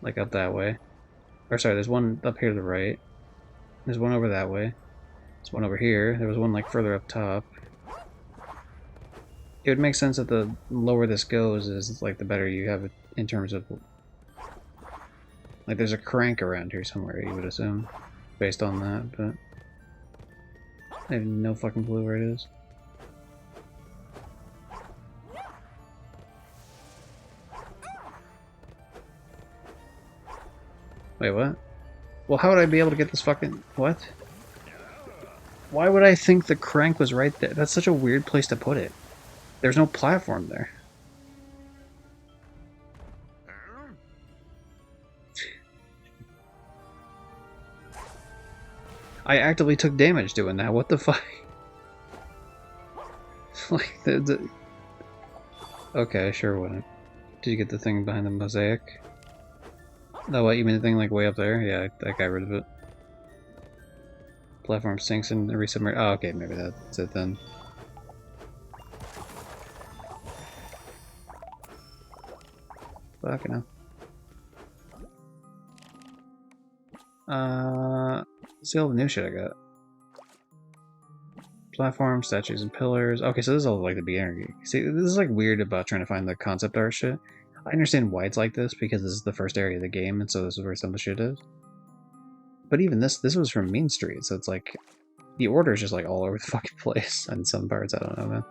Like, up that way. Or, sorry, there's one up here to the right. There's one over that way. There's one over here. There was one, like, further up top. It would make sense that the lower this goes is, like, the better you have it in terms of... Like, there's a crank around here somewhere, you would assume. Based on that, but... I have no fucking clue where it is. Wait, what? Well, how would I be able to get this fucking... What? Why would I think the crank was right there? That's such a weird place to put it. There's no platform there. I actively took damage doing that. What the fuck? Like the okay, sure wouldn't. Did you get the thing behind the mosaic? No, what, you mean the thing like way up there? Yeah, I got rid of it. Platform sinks and resubmerge. Oh, okay, maybe that's it then. Fucking hell. See all the new shit I got. Platform, statues, and pillars. Okay, so this is all like the beginner. See, this is like weird about trying to find the concept art shit. I understand why it's like this because this is the first area of the game, and so this is where some of the shit is. But even this was from Mean Street, so it's like the order is just like all over the fucking place. And some parts, I don't know, man.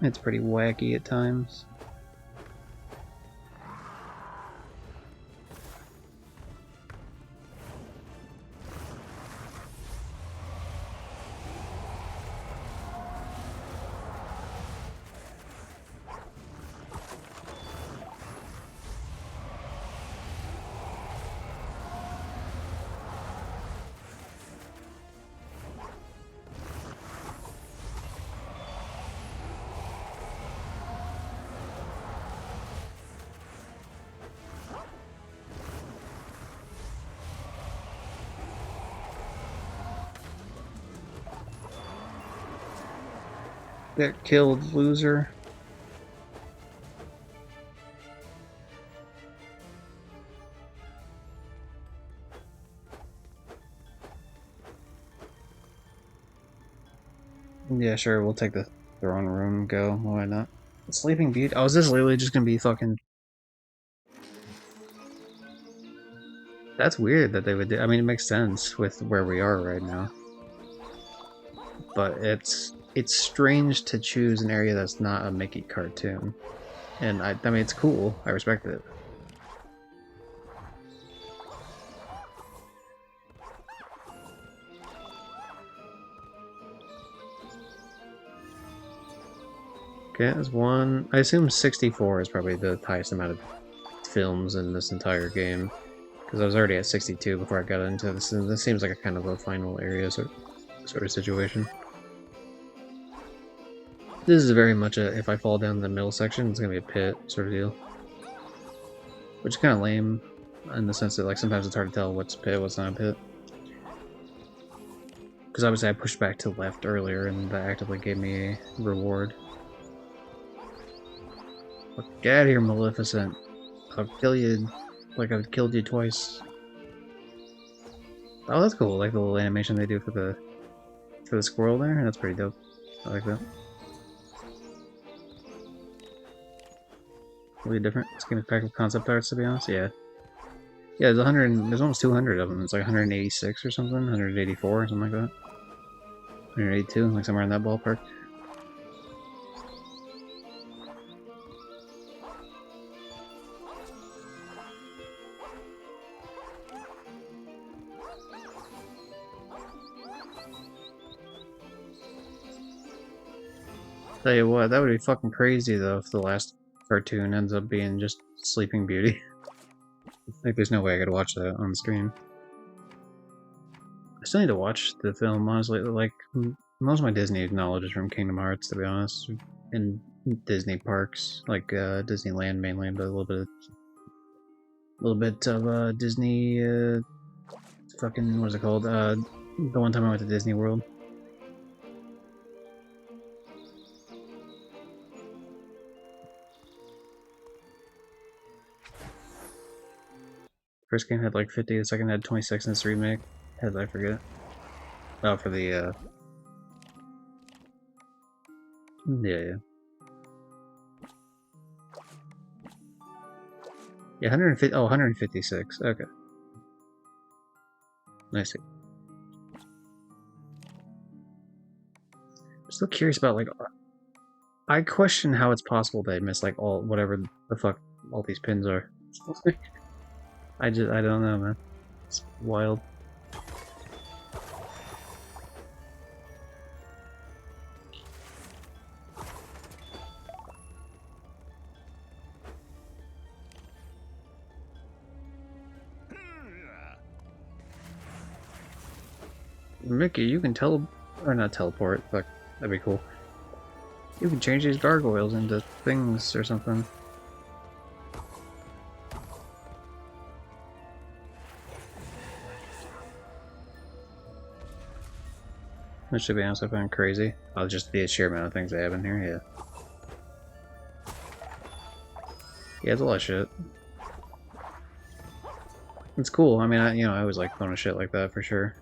It's pretty wacky at times. Get killed, loser. Yeah, sure, we'll take the throne room, go, why not? Sleeping Beauty? Oh, is this literally just gonna be fucking... That's weird that they would do... I mean, it makes sense with where we are right now. But it's strange to choose an area that's not a Mickey cartoon. And I mean, it's cool. I respect it. Okay, that's one. I assume 64 is probably the highest amount of films in this entire game. Because I was already at 62 before I got into this. And this seems like a kind of a final area sort of situation. This is very much a, if I fall down the middle section, it's gonna be a pit sort of deal. Which is kind of lame, in the sense that like sometimes it's hard to tell what's pit, what's not a pit. Because obviously I pushed back to the left earlier, and that actively gave me a reward. Get out of here, Maleficent. I'll kill you like I've killed you twice. Oh, that's cool. Like the little animation they do for the squirrel there. That's pretty dope. I like that. Really different. This game is packed with concept arts, to be honest. Yeah. Yeah, there's 100. There's almost 200 of them. It's like 186 or something, 184 or something like that. 182, like somewhere in that ballpark. Tell you what, that would be fucking crazy though if the last cartoon ends up being just Sleeping Beauty. Like, there's no way I could watch that on the stream. I still need to watch the film, honestly. Like, most of my Disney knowledge is from Kingdom Hearts, to be honest. In Disney parks, like Disneyland mainly, but a little bit of Disney. Fucking what's it called? The one time I went to Disney World. First game had like 50, the second had 26 in this remake. How did I forget? Oh, for the, yeah. Yeah, 150, oh, 156, okay. I see. I'm still curious about, like, I question how it's possible they miss, like, all, whatever the fuck all these pins are. I don't know, man. It's wild. Mickey, you can or not teleport, fuck, that'd be cool. You can change these gargoyles into things or something. Which, to be honest, I find crazy. I'll just the sheer amount of things they have in here, yeah. Yeah, it's a lot of shit. It's cool. I mean, I always like bonus shit like that for sure.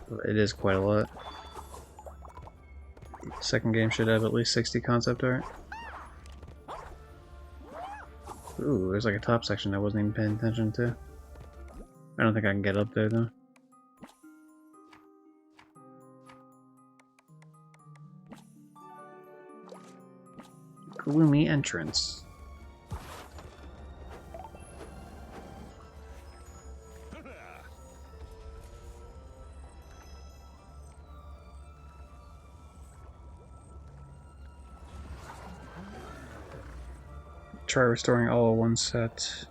But it is quite a lot. Second game should have at least 60 concept art. Ooh, there's like a top section I wasn't even paying attention to. I don't think I can get up there though. Gloomy entrance. Try restoring all of one set.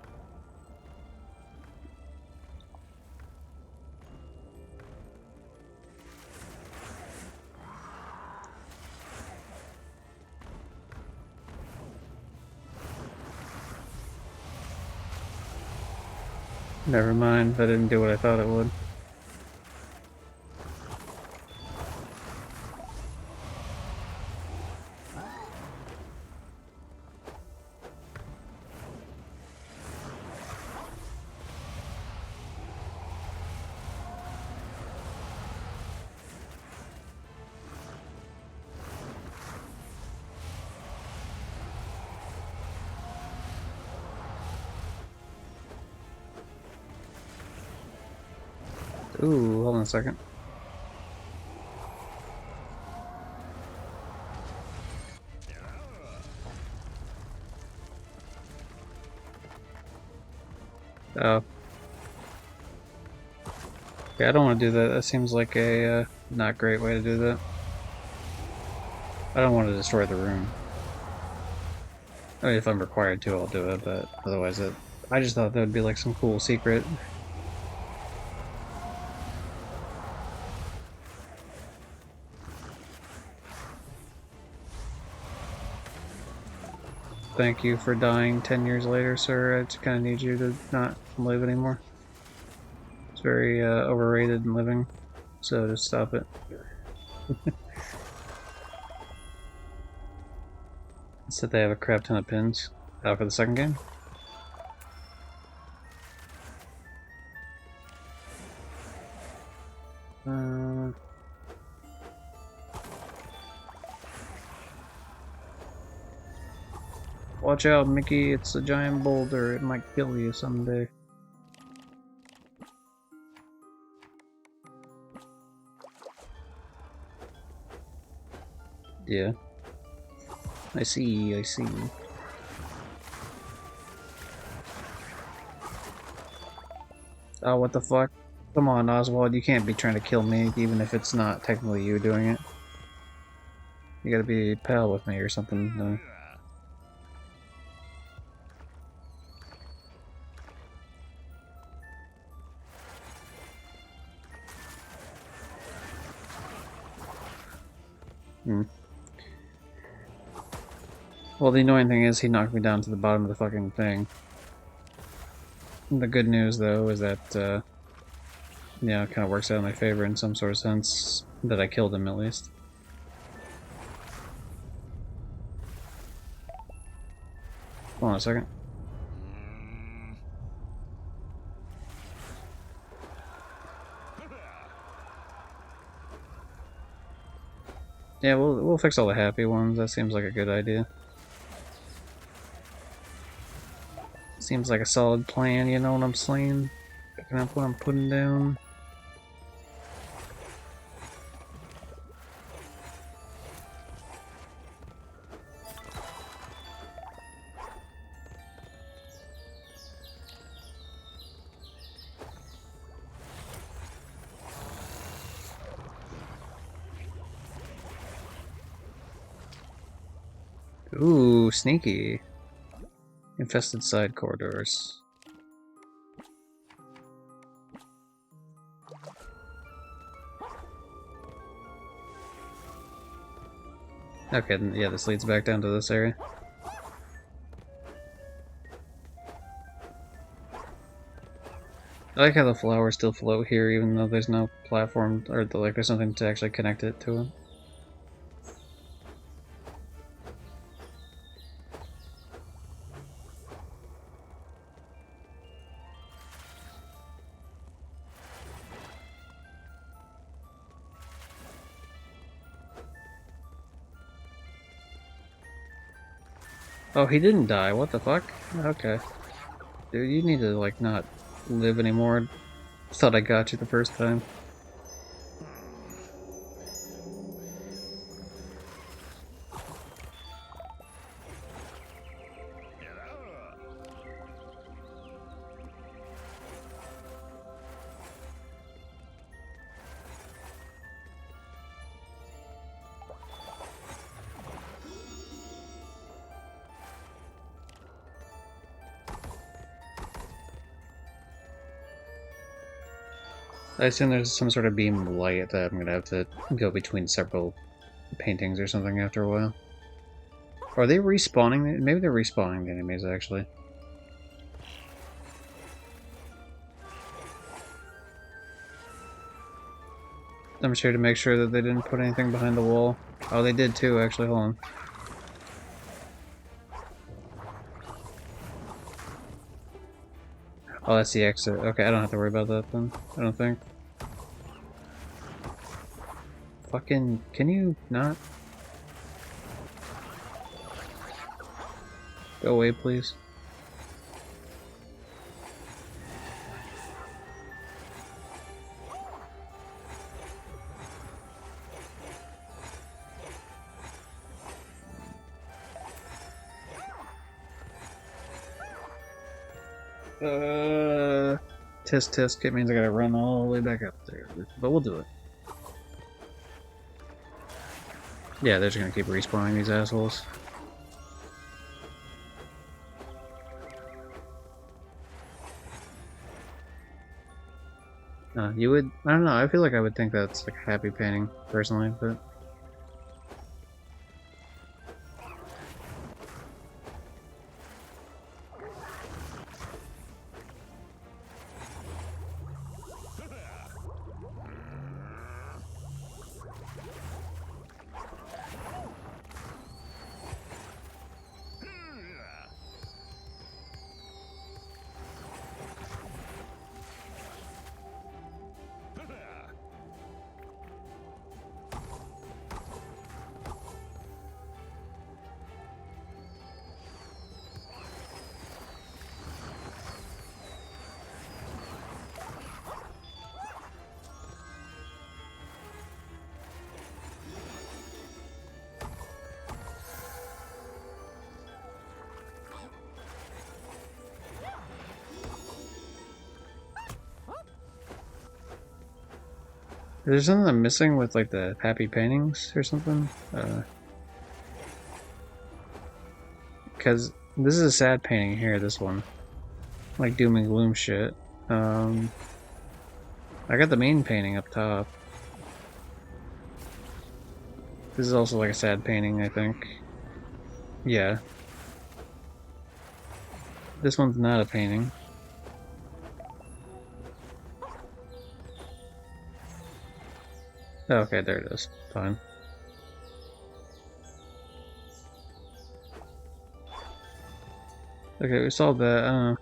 Never mind, that didn't do what I thought it would. Ooh, hold on a second. Oh. Yeah, I don't want to do that. That seems like a not great way to do that. I don't want to destroy the room. I mean, if I'm required to, I'll do it, but otherwise I just thought that would be like some cool secret. Thank you for dying 10 years later, sir. I just kind of need you to not live anymore. It's very overrated in living, so just stop it. Said they have a crap ton of pins out for the second game. Watch out, Mickey, it's a giant boulder. It might kill you someday. Yeah. I see, I see. Oh, what the fuck? Come on, Oswald, you can't be trying to kill me, even if it's not technically you doing it. You gotta be pal with me or something. Well, the annoying thing is he knocked me down to the bottom of the fucking thing. The good news, though, is that, yeah, it kind of works out in my favor in some sort of sense, that I killed him at least. Hold on a second. Yeah, we'll fix all the happy ones. That seems like a good idea. Seems like a solid plan, you know what I'm saying? Picking up what I'm putting down. Ooh, sneaky. Infested side corridors. Okay, yeah, this leads back down to this area. I like how the flowers still float here, even though there's no platform, or like there's something to actually connect it to it. Oh, he didn't die. What the fuck? Okay. Dude, you need to, like, not live anymore. Thought I got you the first time. I assume there's some sort of beam of light that I'm gonna have to go between several paintings or something after a while. Are they respawning? Maybe they're respawning the enemies, actually. I'm sure to make sure that they didn't put anything behind the wall. Oh, they did too, actually. Hold on. Oh, that's the exit. Okay, I don't have to worry about that then. I don't think. Fucking, can you not? Go away, please. Tisk tisk, it means I gotta run all the way back up there. But we'll do it. Yeah, they're just gonna keep respawning these assholes. You would... I don't know, I feel like I would think that's like a happy painting, personally, but... Is there something I'm missing with, like, the happy paintings or something? Because this is a sad painting here, this one. Like, doom and gloom shit. I got the main painting up top. This is also, like, a sad painting, I think. Yeah. This one's not a painting. Oh, okay, there it is. Fine. Okay, we solved that.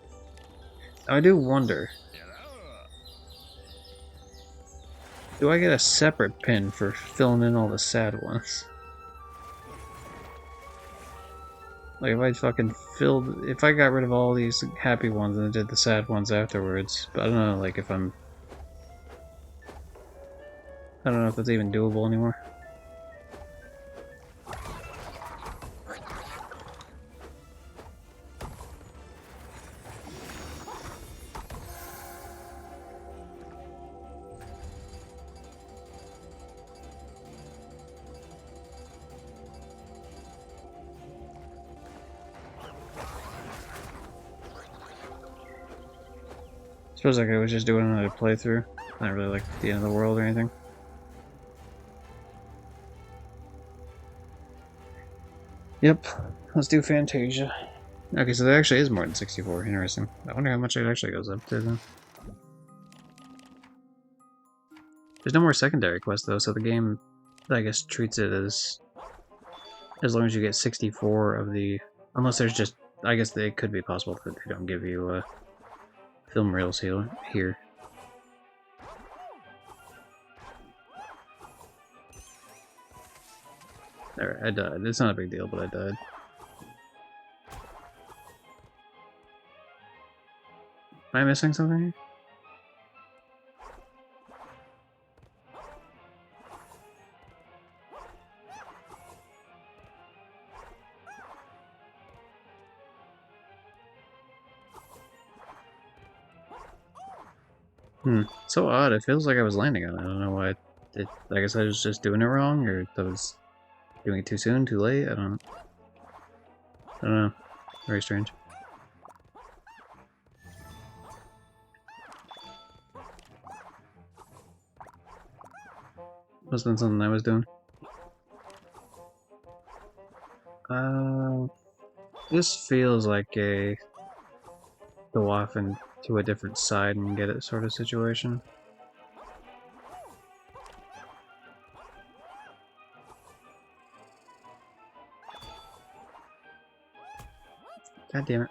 I do wonder. Do I get a separate pin for filling in all the sad ones? Like, if I fucking filled... If I got rid of all these happy ones and did the sad ones afterwards, but I don't know, like, if I'm... I don't know if that's even doable anymore. Suppose like I was just doing another playthrough. Not really like the end of the world or anything. Yep, let's do Fantasia. Okay, so there actually is more than 64. Interesting. I wonder how much it actually goes up to then. There's no more secondary quests though, so the game, I guess, treats it as long as you get 64 of the. Unless there's just, I guess it could be possible that they don't give you film reels here. Alright, I died. It's not a big deal, but I died. Am I missing something? So odd. It feels like I was landing on it. I don't know why. I guess I was just doing it wrong, or I was doing it too soon, too late. I don't know. Very strange. Must have been something I was doing. This feels like a go off and to a different side and get it sort of situation. God damn it.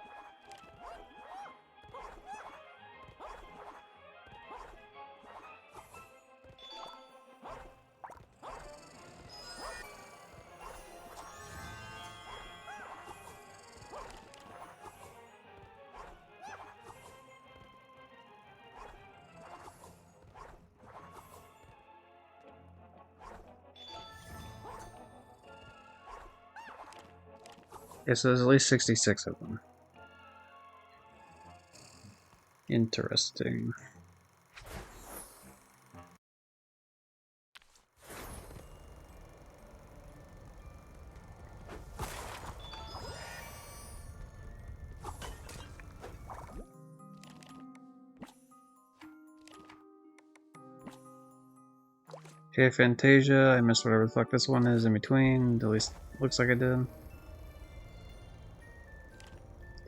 Okay, so there's at least 66 of them. Interesting. Okay, Fantasia, I missed whatever the fuck this one is in between, at least looks like I did.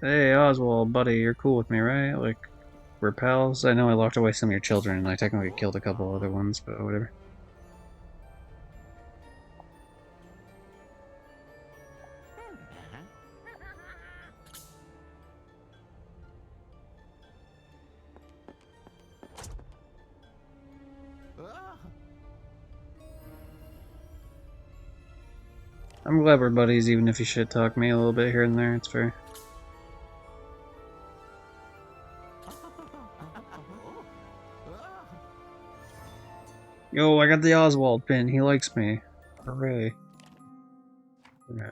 Hey, Oswald, buddy, you're cool with me, right? Like, we're pals? I know I locked away some of your children, and I technically killed a couple other ones, but whatever. I'm glad we're buddies, even if you shit talk me a little bit here and there, it's fair. Yo, I got the Oswald pin, he likes me. Hooray. Okay.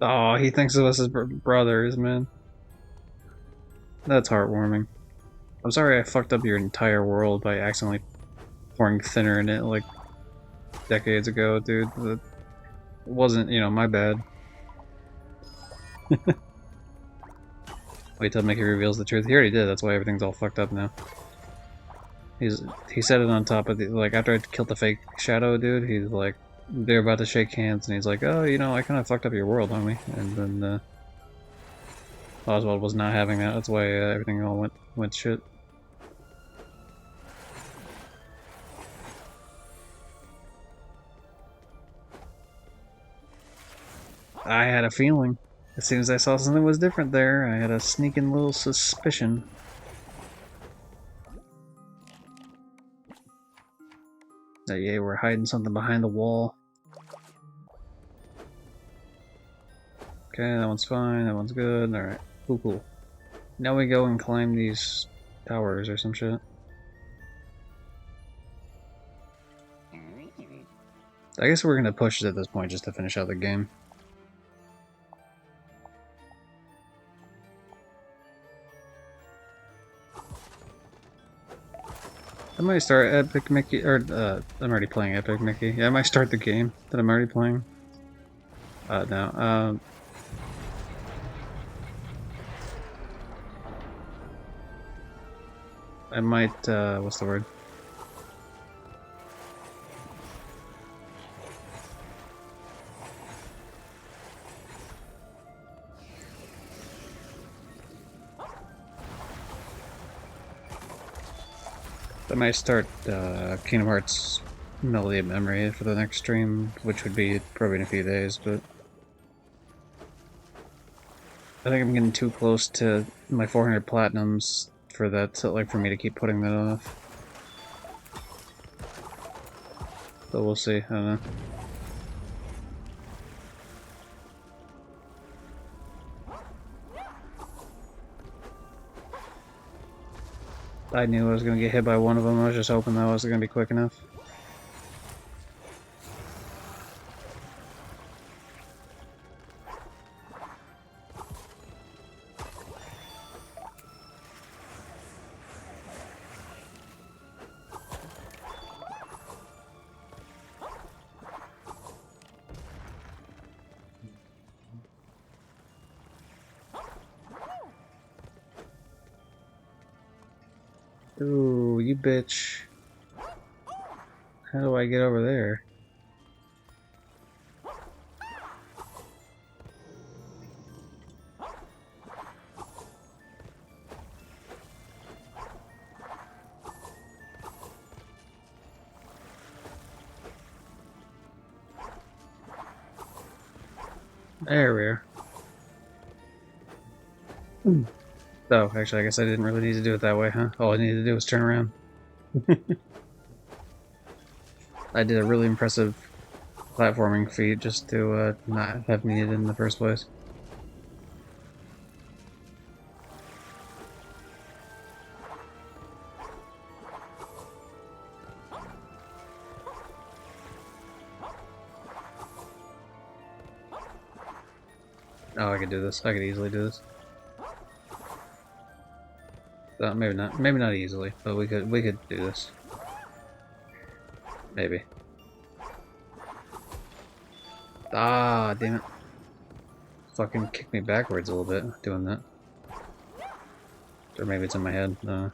Oh, he thinks of us as brothers, man. That's heartwarming. I'm sorry I fucked up your entire world by accidentally pouring thinner in it like decades ago, dude. It wasn't, my bad. Wait till Mickey reveals the truth. He already did, that's why everything's all fucked up now. He said it on top of the, like, after I killed the fake shadow dude, he's like, they're about to shake hands, and he's like, oh, I kind of fucked up your world, homie. And then, Oswald was not having that, that's why everything all went shit. I had a feeling. As soon as I saw something was different there, I had a sneaking little suspicion. That, yeah, we're hiding something behind the wall. Okay, that one's fine, that one's good, alright. Cool. Now we go and climb these towers or some shit. I guess we're gonna push it at this point just to finish out the game. I might start Epic Mickey, or, I'm already playing Epic Mickey. Yeah, I might start the game that I'm already playing. No, I might, what's the word? I might start Kingdom Hearts Melody of Memory for the next stream, which would be probably in a few days, but I think I'm getting too close to my 400 platinums for that, so, like, for me to keep putting that off. But we'll see, I don't know. I knew I was going to get hit by one of them, I was just hoping that wasn't going to be quick enough. Ooh, you bitch. How do I get over there? There we are. Oh, actually, I guess I didn't really need to do it that way, huh? All I needed to do was turn around. I did a really impressive platforming feat just to not have needed it in the first place. Oh, I could do this. I could easily do this. Maybe not. Maybe not easily, but we could do this. Maybe. Ah, damn it. Fucking kick me backwards a little bit doing that. Or maybe it's in my head. I'm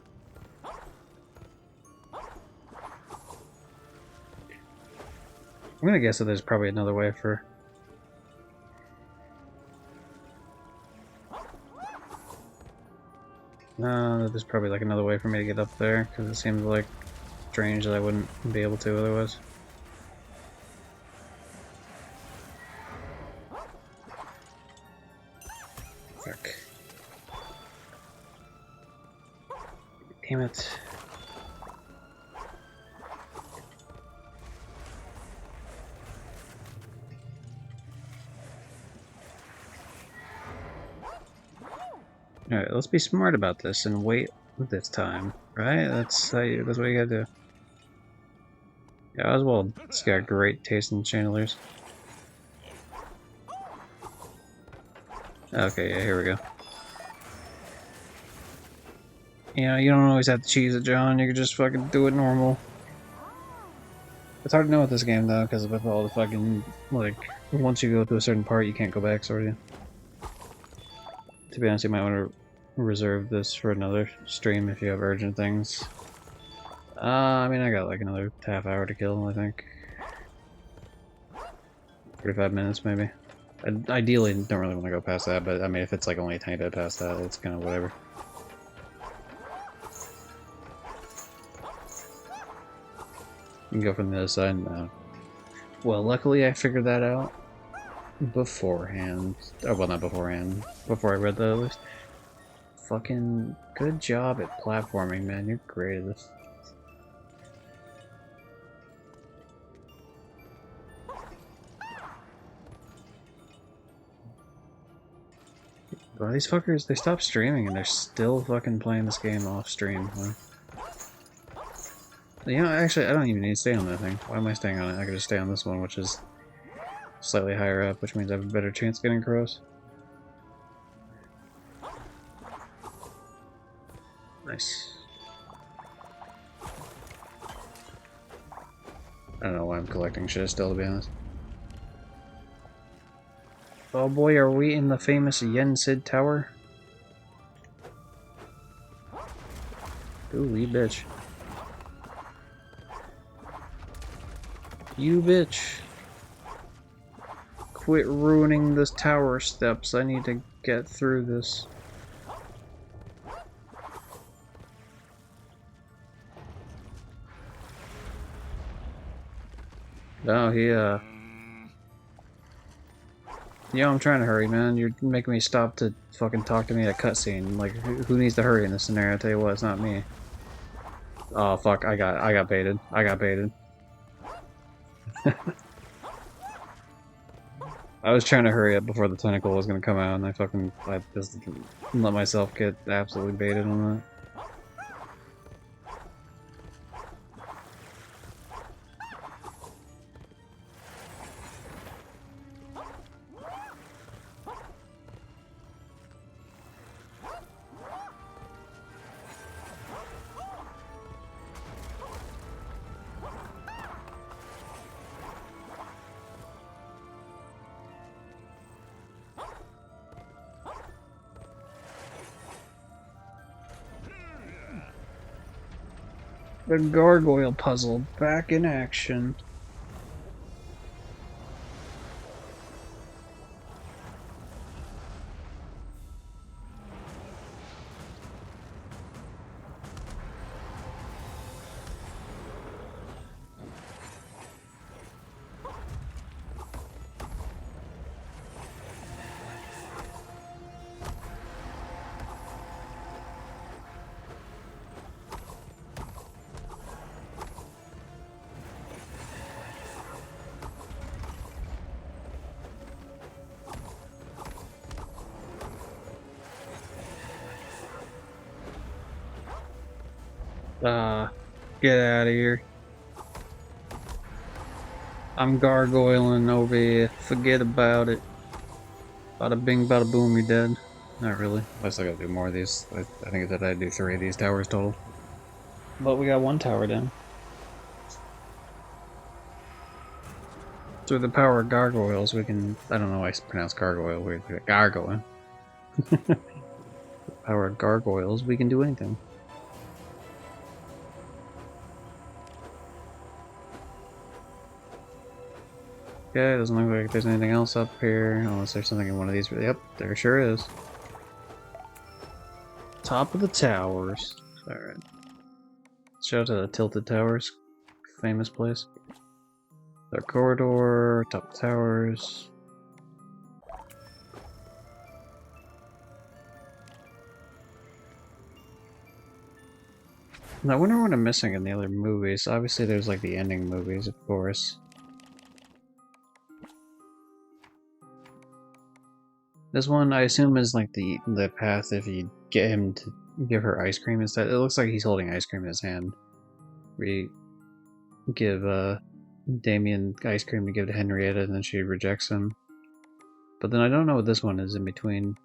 gonna guess that there's probably another way for... No, there's probably like another way for me to get up there, because it seems like strange that I wouldn't be able to otherwise. Fuck. Damn it. Alright, let's be smart about this and wait this time, right? That's what you gotta do. Yeah, Oswald has got great taste in chandeliers. Okay, yeah, here we go. You know, you don't always have to cheese it, John. You can just fucking do it normal. It's hard to know with this game, though, because with all the fucking, like, once you go to a certain part, you can't go back, sort of. To be honest, you might want to reserve this for another stream if you have urgent things. I mean, I got like another half hour to kill, I think. 45 minutes, maybe. I ideally don't really want to go past that, but I mean, if it's like only a tiny bit past that, it's kind of whatever. You can go from the other side now. Well, luckily I figured that out beforehand. Oh, well, not beforehand. Before I read the list. Fucking good job at platforming, man. You're great at this. Well, these fuckers, they stopped streaming and they're still fucking playing this game off stream. Huh? You know, actually, I don't even need to stay on that thing. Why am I staying on it? I could just stay on this one, which is slightly higher up, which means I have a better chance of getting crows. Nice. I don't know why I'm collecting shit still, to be honest. Oh boy, are we in the famous Yen Sid Tower? Ooh, you bitch. You bitch. Quit ruining this tower steps. I need to get through this. Oh, yeah. Yeah, I'm trying to hurry, man. You're making me stop to fucking talk to me at a cutscene. Like, who needs to hurry in this scenario? I'll tell you what, it's not me. Oh, fuck. I got baited. I got baited. I was trying to hurry up before the tentacle was gonna come out, and I just let myself get absolutely baited on that. The gargoyle puzzle back in action. Get out of here. I'm gargoyling over here. Forget about it. Bada bing, bada boom, you're dead. Not really. I still gotta do more of these. I think that I do 3 of these towers total. But we got 1 tower down. Through the power of gargoyles, we can. I don't know why I pronounce gargoyle weird. Gargoyle. The power of gargoyles, we can do anything. Okay, doesn't look like there's anything else up here, unless there's something in one of these. Yep, there sure is. Top of the towers. Alright. Shout out to the Tilted Towers. Famous place. The corridor, top of towers. I wonder what I'm missing in the other movies. Obviously there's like the ending movies, of course. This one, I assume, is like the path if you get him to give her ice cream instead. It looks like he's holding ice cream in his hand. We give Damien ice cream to give to Henrietta, and then she rejects him. But then I don't know what this one is in between.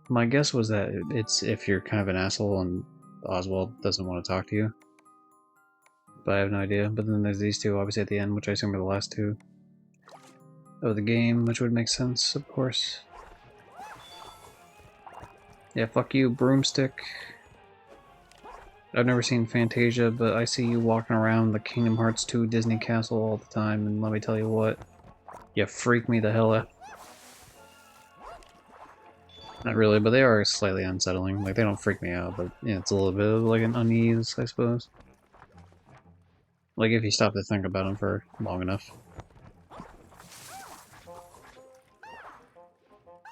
My guess was that it's if you're kind of an asshole and Oswald doesn't want to talk to you. But I have no idea. But then there's these two, obviously, at the end, which I assume are the last two of the game, which would make sense, of course. Yeah, fuck you, broomstick. I've never seen Fantasia, but I see you walking around the Kingdom Hearts 2 Disney Castle all the time, and let me tell you what, you freak me the hell out. Not really, but they are slightly unsettling. Like, they don't freak me out, but yeah, it's a little bit of like an unease, I suppose. Like, if you stop to think about them for long enough.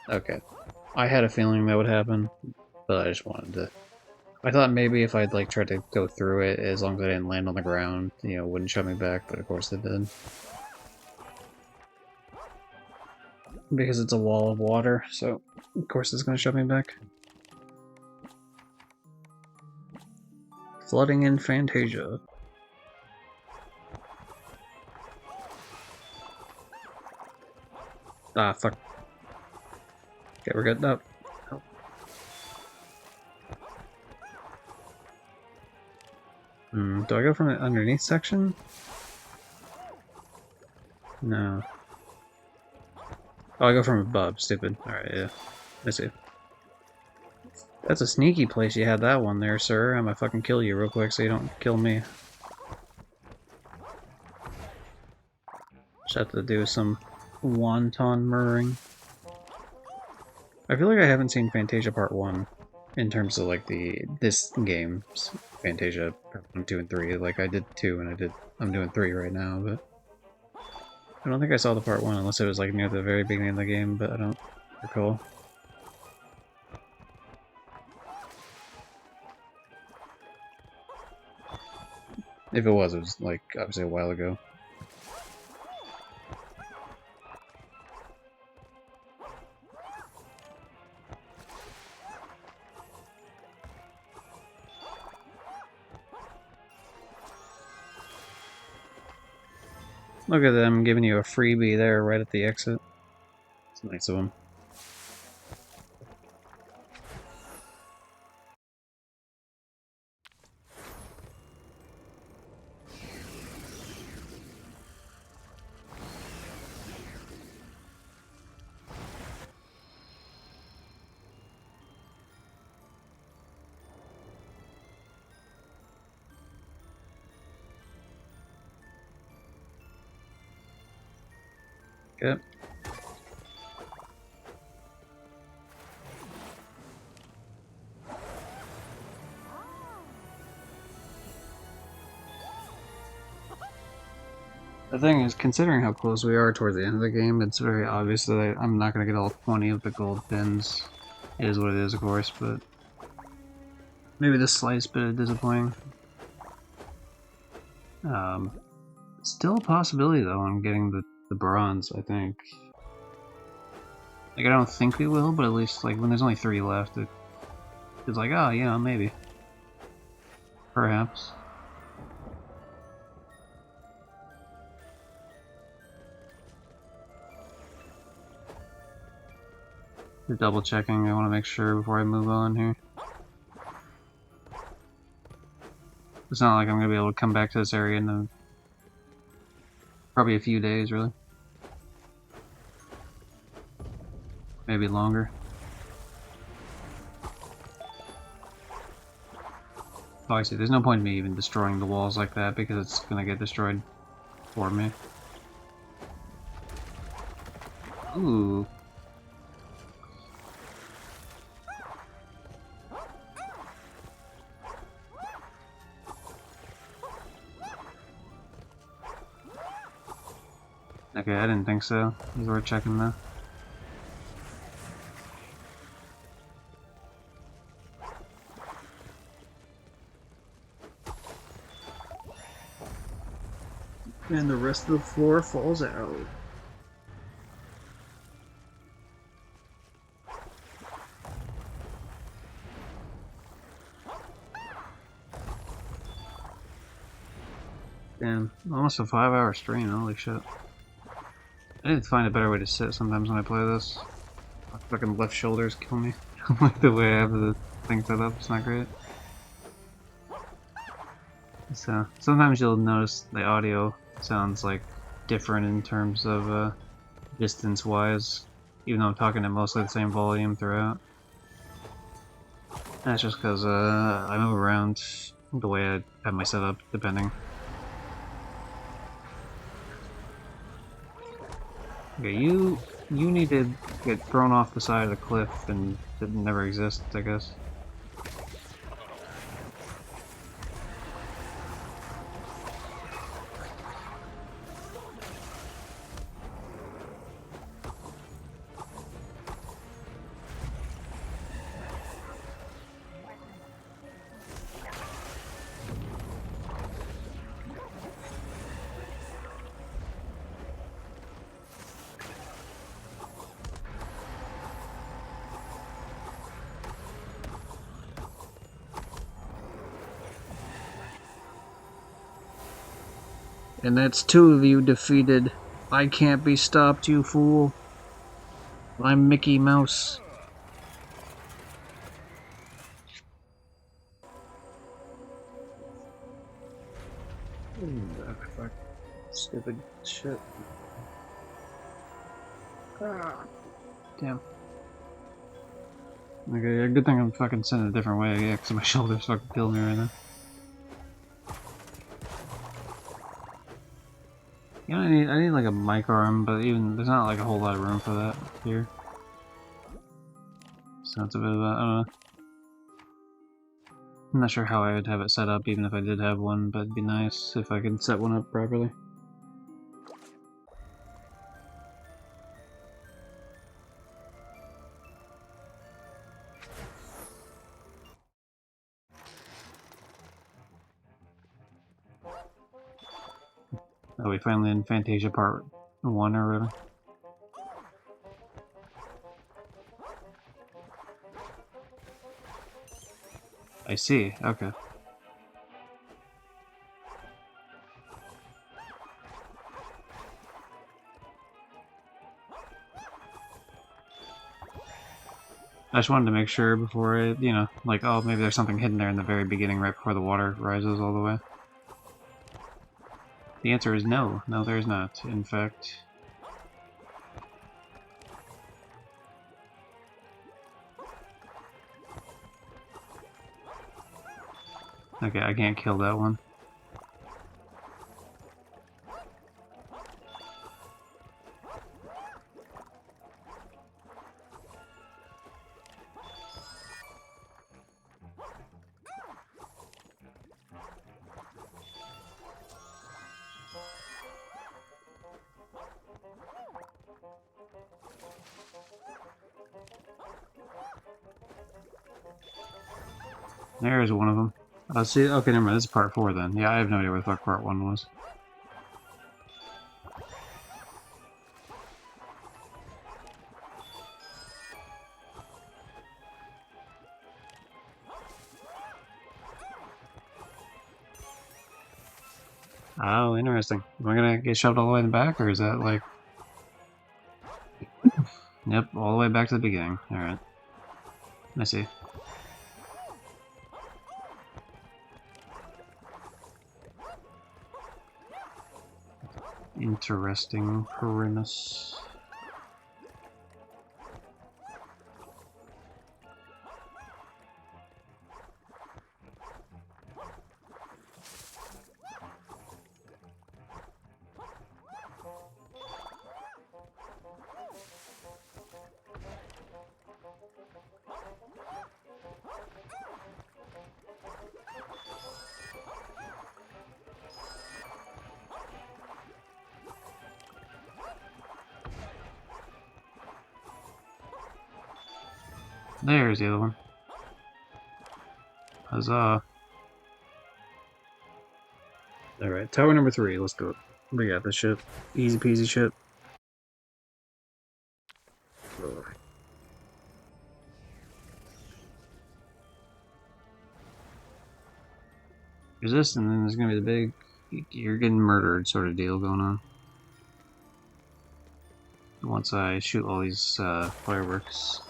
Okay. I had a feeling that would happen, but I just wanted to... I thought maybe if I'd like tried to go through it, as long as I didn't land on the ground, you know, it wouldn't shut me back, but of course it did. Because it's a wall of water, so of course it's gonna shut me back. Flooding in Fantasia. Ah, fuck. Okay, we're good. Up. Oh. Do I go from the underneath section? No. Oh, I go from above. Stupid. Alright, yeah. I see. That's a sneaky place you had that one there, sir. I'm gonna fucking kill you real quick so you don't kill me. Just have to do some wonton murdering. I feel like I haven't seen Fantasia Part 1 in terms of like this game's Fantasia Part 1, 2, and 3. Like I did 2 and I'm doing 3 right now, but I don't think I saw the Part 1 unless it was like near the very beginning of the game, but I don't recall. If it was like obviously a while ago. Look at them giving you a freebie there right at the exit. It's nice of them. Okay. The thing is, considering how close we are towards the end of the game, it's very obvious that I'm not going to get all 20 of the gold pins. It is what it is, of course, but maybe the slightest bit of disappointing. Still a possibility, though, on getting the bronze, I think. Like, I don't think we will, but at least, like, when there's only 3 left, it's like, oh, yeah, maybe. Perhaps. Just double checking, I want to make sure before I move on here. It's not like I'm going to be able to come back to this area in probably a few days, really. Maybe longer. Oh, I see. There's no point in me even destroying the walls like that because it's going to get destroyed for me. Ooh. Okay, I didn't think so. These were checking though. And the rest of the floor falls out. Damn, almost a 5-hour stream, holy shit. I need to find a better way to sit sometimes when I play this. My fucking left shoulders kill me. Like the way I have the thing set up, it's not great. So, sometimes you'll notice the audio sounds like different in terms of distance-wise, even though I'm talking at mostly the same volume throughout. That's just because I move around the way I have my setup, depending. Okay, you need to get thrown off the side of the cliff and it never exists, I guess. And that's 2 of you defeated. I can't be stopped, you fool. I'm Mickey Mouse. Fuck. Stupid shit. Ah. Damn. Okay, good thing I'm fucking sitting a different way, yeah, because my shoulder's fucking killing me right now. You know, I need like a mic arm, but even there's not like a whole lot of room for that here. So it's a bit of a, I don't know. I'm not sure how I would have it set up, even if I did have one, but it'd be nice if I could set one up properly. Oh, we finally in Fantasia Part 1 or whatever. I see, okay. I just wanted to make sure before I, you know, like, oh, maybe there's something hidden there in the very beginning right before the water rises all the way. The answer is no. No, there is not, in fact. Okay, I can't kill that one. There's one of them. See, okay, never mind, this is part 4 then. Yeah, I have no idea what the fuck part 1 was. Oh, interesting. Am I gonna get shoved all the way in the back, or is that like... Yep, all the way back to the beginning. Alright. I see. Interesting premise. There's the other one. Huzzah. Alright, tower number 3, let's go. We got this shit. Easy peasy shit. There's this, and then there's gonna be the big, you're getting murdered sort of deal going on. Once I shoot all these fireworks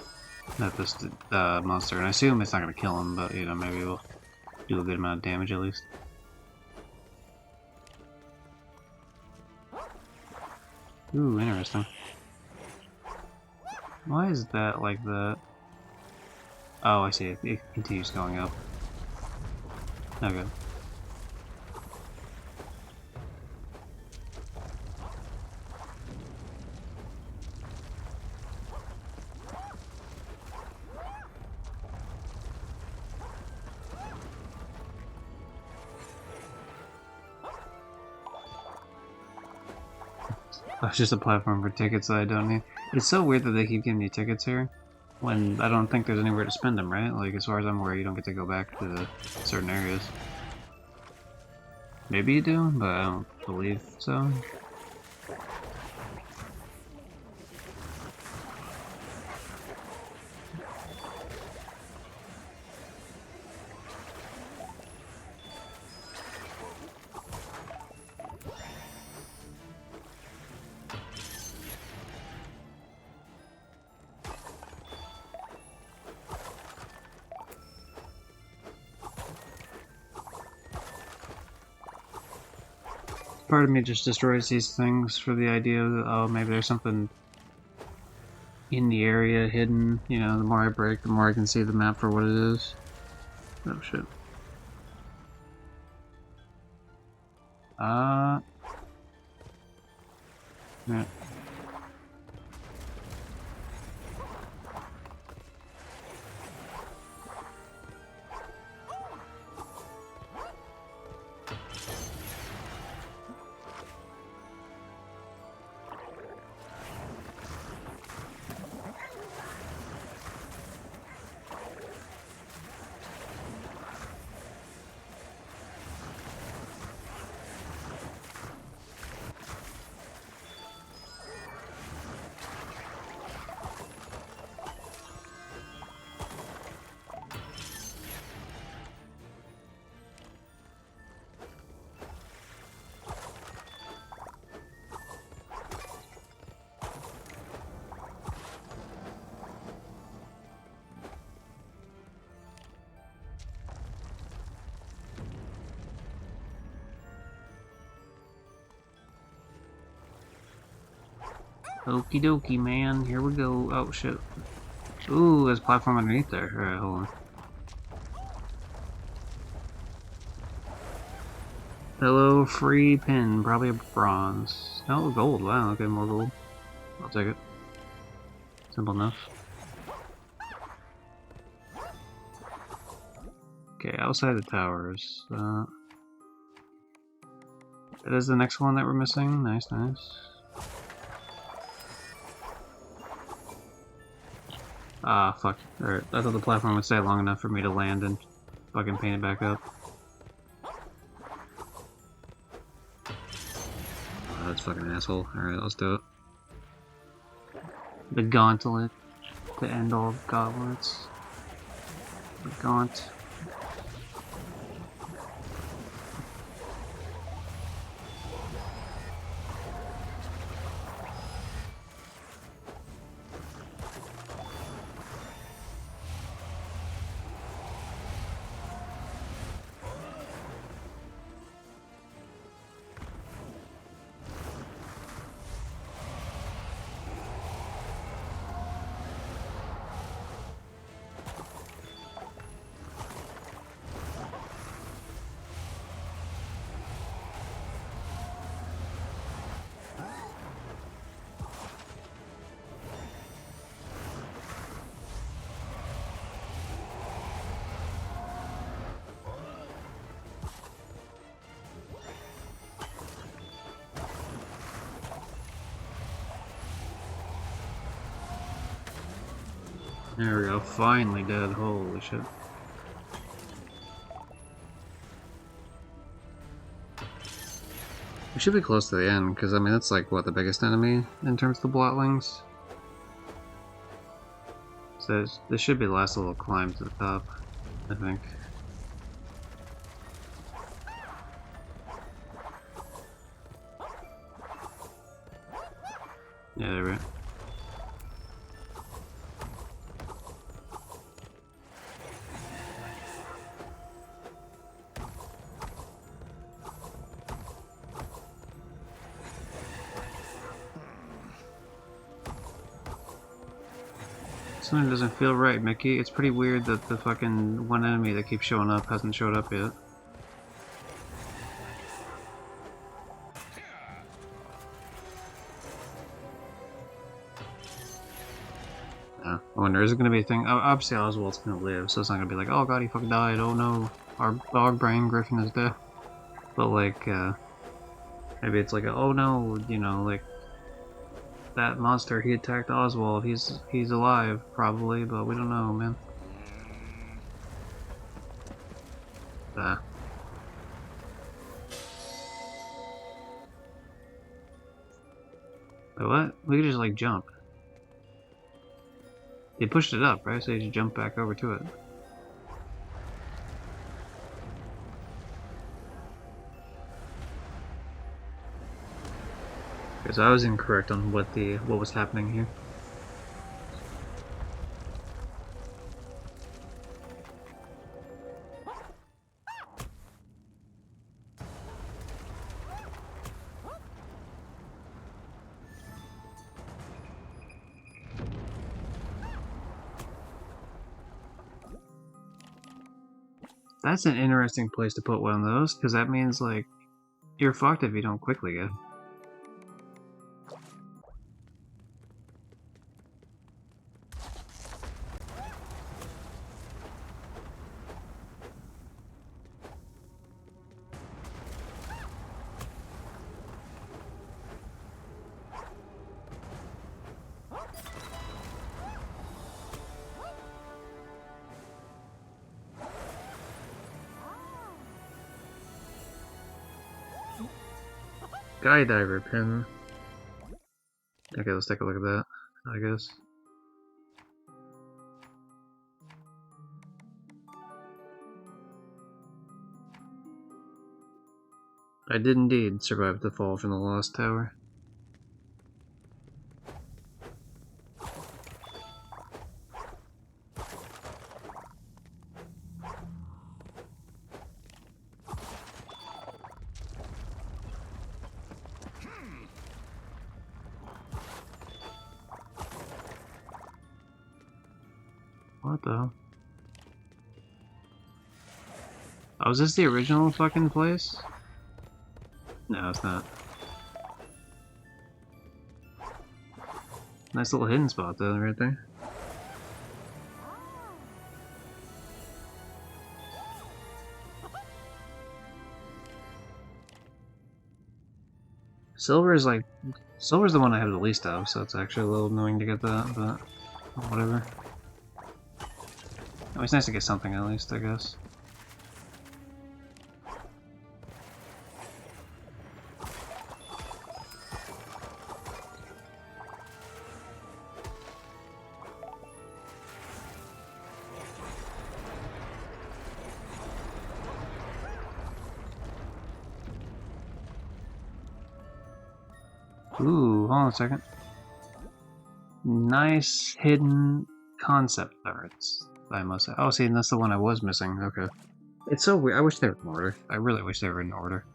at this monster, and I assume it's not gonna kill him, but you know, maybe we'll do a good amount of damage at least. Ooh, interesting. Why is that like that? Oh, I see. It continues going up. Okay. That's just a platform for tickets that I don't need. It's so weird that they keep giving you tickets here, when I don't think there's anywhere to spend them, right? Like, as far as I'm aware, you don't get to go back to the certain areas. Maybe you do, but I don't believe so. Part of me just destroys these things for the idea that, oh, maybe there's something in the area, hidden. You know, the more I break, the more I can see the map for what it is. Oh shit. Yeah. Okie dokie, man. Here we go. Oh shit. Ooh, there's a platform underneath there. Alright, hold on. Hello, free pin. Probably a bronze. Oh, gold. Wow, okay, more gold. I'll take it. Simple enough. Okay, outside the towers. That is the next one that we're missing. Nice, nice. Ah, fuck. Alright, I thought the platform would stay long enough for me to land and fucking paint it back up. Oh, that's fucking asshole. Alright, let's do it. The gauntlet to end all gauntlets. The gaunt. There we go, finally dead, holy shit. We should be close to the end, because I mean that's like, what, the biggest enemy in terms of the blotlings? So this should be the last little climb to the top, I think. Yeah, they're right. Something doesn't feel right, Mickey. It's pretty weird that the fucking one enemy that keeps showing up hasn't showed up yet. Yeah. I wonder, is it gonna be a thing? Obviously Oswald's gonna live, so it's not gonna be like, oh god, he fucking died, oh no, our dog brain Griffin is dead. But like, maybe it's like, oh no, you know, like, that monster, he attacked Oswald, he's alive, probably, but we don't know, man. Ah. Wait, what? We could just, like, jump. They pushed it up, right? So you just jump back over to it. Because I was incorrect on what was happening here. That's an interesting place to put one of those, because that means, like, you're fucked if you don't quickly get. Skydiver pin. Okay, let's take a look at that, I guess. I did indeed survive the fall from the Lost Tower. What the hell? Oh, is this the original fucking place? No, it's not. Nice little hidden spot though, right there. Silver's Silver's the one I have the least of, so it's actually a little annoying to get that, but whatever. Oh, it's nice to get something at least, I guess. Ooh, hold on a second. Nice hidden concept arts, I must say. Oh, see, that's the one I was missing. Okay. It's so weird. I wish they were in order. I really wish they were in order.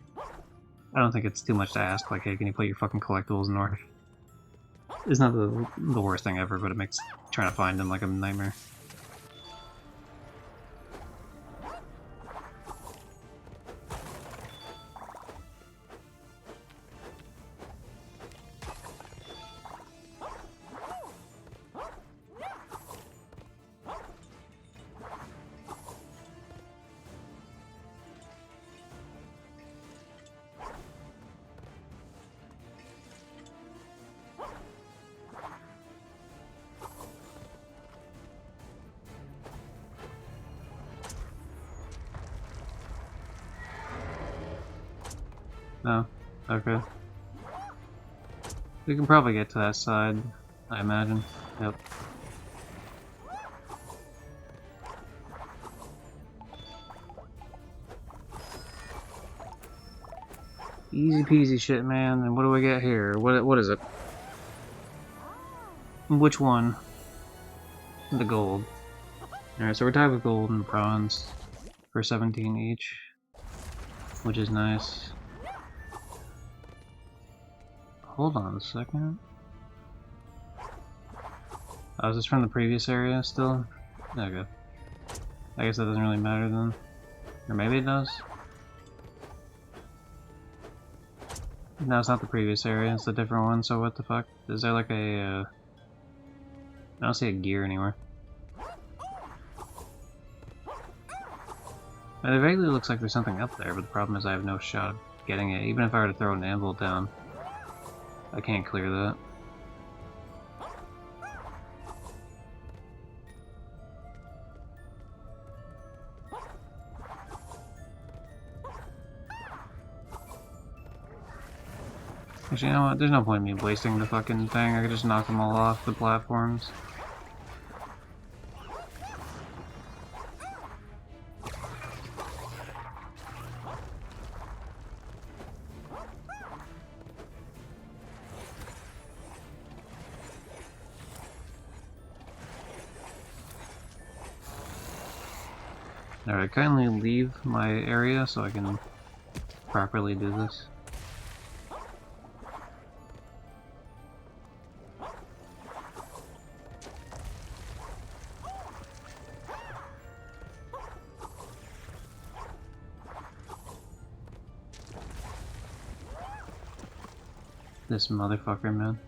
I don't think it's too much to ask, like, hey, can you put your fucking collectibles in order? It's not the worst thing ever, but it makes trying to find them like a nightmare. No? Okay. We can probably get to that side, I imagine. Yep. Easy peasy shit, man. And what do we get here? What is it? Which one? The gold. Alright, so we're tied with gold and bronze for 17 each, which is nice. Hold on a second. Oh, is this from the previous area still? Okay. I guess that doesn't really matter then. Or maybe it does? No, it's not the previous area, it's a different one, so what the fuck? Is there like a, I don't see a gear anywhere. It vaguely looks like there's something up there, but the problem is I have no shot of getting it. Even if I were to throw an anvil down, I can't clear that. Actually, you know what? There's no point in me wasting the fucking thing. I could just knock them all off the platforms. Alright, kindly leave my area so I can properly do this. This motherfucker, man.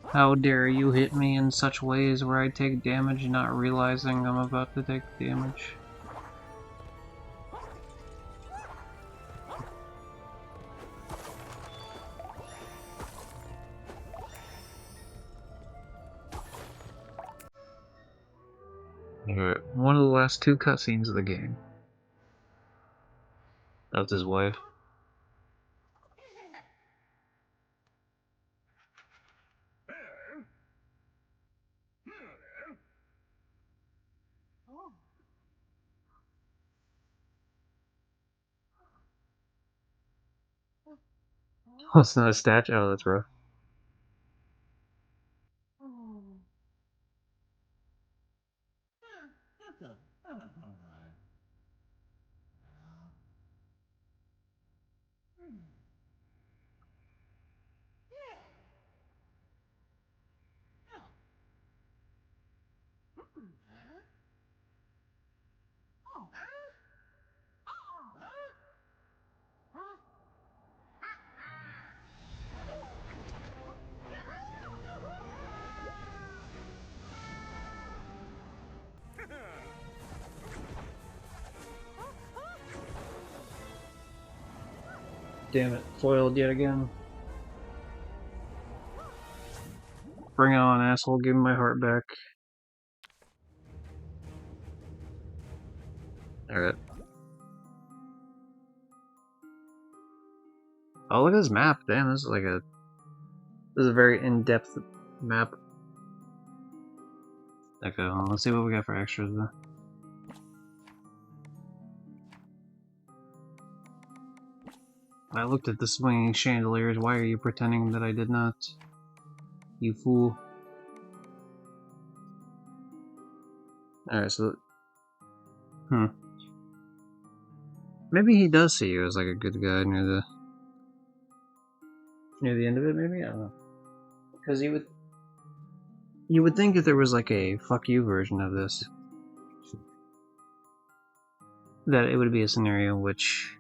How dare you hit me in such ways where I take damage not realizing I'm about to take damage? Alright, one of the last two cutscenes of the game. That's his wife. Oh, it's not a statue? Oh, that's rough. Damn it, foiled yet again. Bring it on, asshole, give me my heart back. Alright. Oh, look at this map. Damn, this is like a... This is a very in-depth map. Okay, well, let's see what we got for extras though. I looked at the swinging chandeliers. Why are you pretending that I did not? You fool. Alright, so... Maybe he does see you as like a good guy near the end of it, maybe? I don't know. Because you would think if there was like a fuck you version of this, that it would be a scenario in which...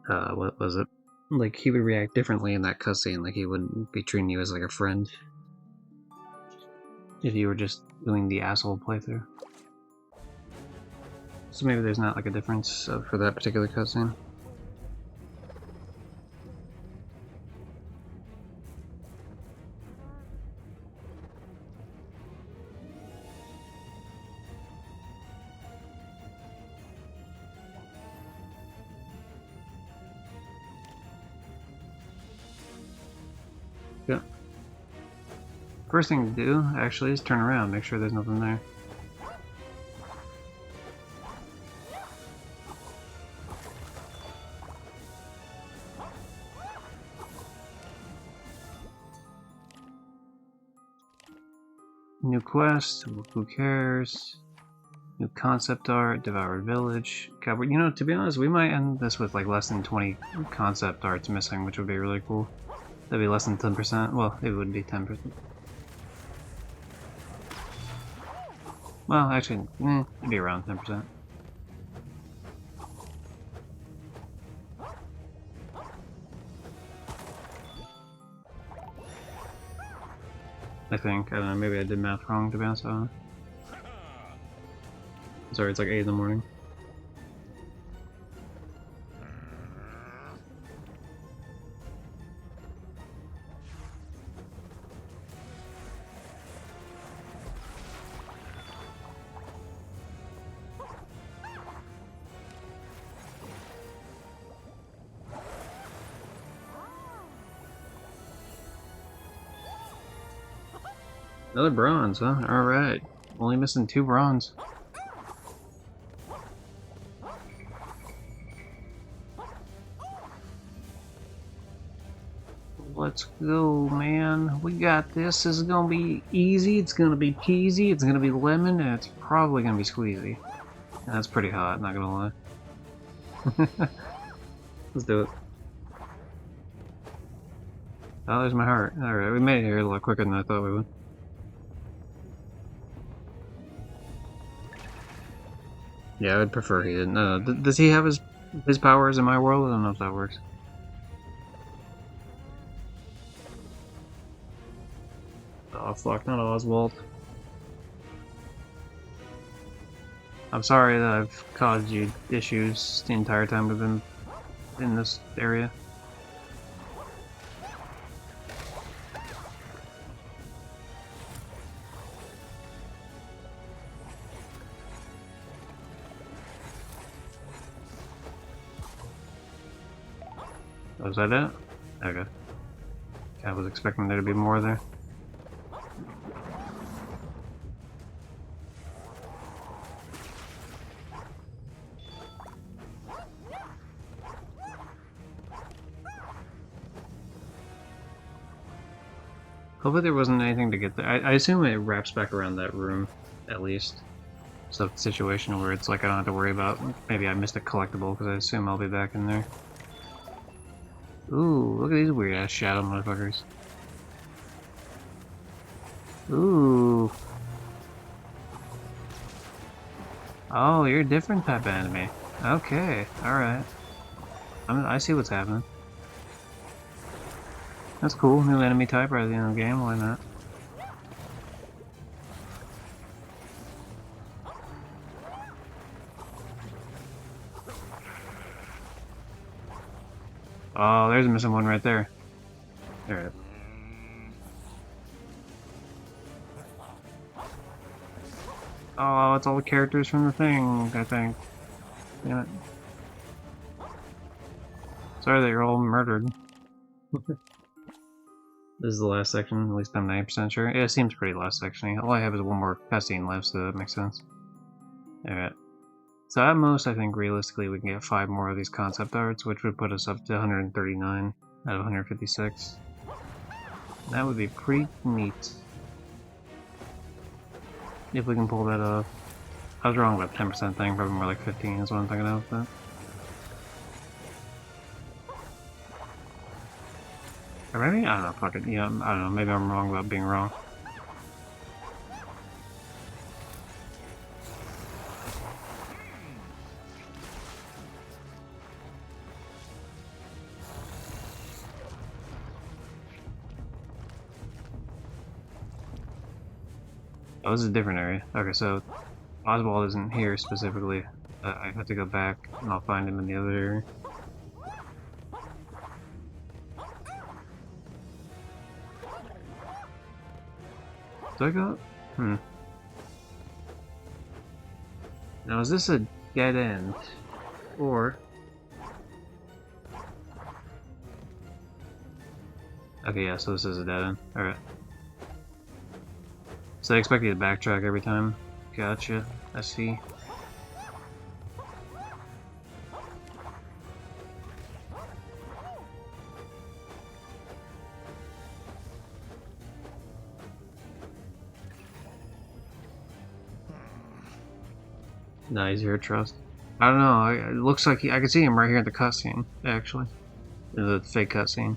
what was it? Like, he would react differently in that cutscene, like he wouldn't be treating you as like a friend. If you were just doing the asshole playthrough. So maybe there's not like a difference for that particular cutscene. Yeah. First thing to do, actually, is turn around, make sure there's nothing there. New quest, who cares? New concept art, devoured village. God, you know, to be honest, we might end this with like less than 20 concept arts missing, which would be really cool. That'd be less than 10%. Well, it would be 10%. Well, actually, it'd be around 10%. I think. I don't know, maybe I did math wrong, to be honest. I don't know. Sorry, it's like 8 in the morning. Another bronze, huh? Alright. Only missing 2 bronze. Let's go, man. We got this. This is gonna be easy, it's gonna be peasy, it's gonna be lemon, and it's probably gonna be squeezy. And that's pretty hot, not gonna lie. Let's do it. Oh, there's my heart. Alright, we made it here a lot quicker than I thought we would. Yeah, I would prefer he didn't. Does he have his powers in my world? I don't know if that works. Oh fuck, not Oswald. I'm sorry that I've caused you issues the entire time we've been in this area. Was that it? Okay. I was expecting there to be more there. Hopefully there wasn't anything to get there. I assume it wraps back around that room, at least. So it's a situation where it's like I don't have to worry about, maybe I missed a collectible, because I assume I'll be back in there. Ooh, look at these weird ass shadow motherfuckers. Ooh. Oh, you're a different type of enemy. Okay, alright. I see what's happening. That's cool, new enemy type right at the end of the game, why not? Oh, there's a missing one right there. Alright. Oh, it's all the characters from the thing, I think. Damn it. Sorry that you're all murdered. This is the last section, at least I'm 90% sure. Yeah, it seems pretty last section. All I have is one more cutscene left, so that makes sense. Alright. So at most, I think realistically we can get 5 more of these concept arts, which would put us up to 139 out of 156. That would be pretty neat. If we can pull that off. I was wrong about the 10% thing, probably more like 15 is what I'm thinking of, but... Or maybe? I don't know, fuck it. Yeah, I don't know, maybe I'm wrong about being wrong. Oh, this is a different area. Okay, so Oswald isn't here specifically. I have to go back and I'll find him in the other area. Do I go? Now is this a dead end? Or... Okay, yeah, so this is a dead end. Alright. So they expect you to backtrack every time? Gotcha. I see. Nah, he's here, trust. I don't know, it looks like I can see him right here in the cutscene, actually. The fake cutscene.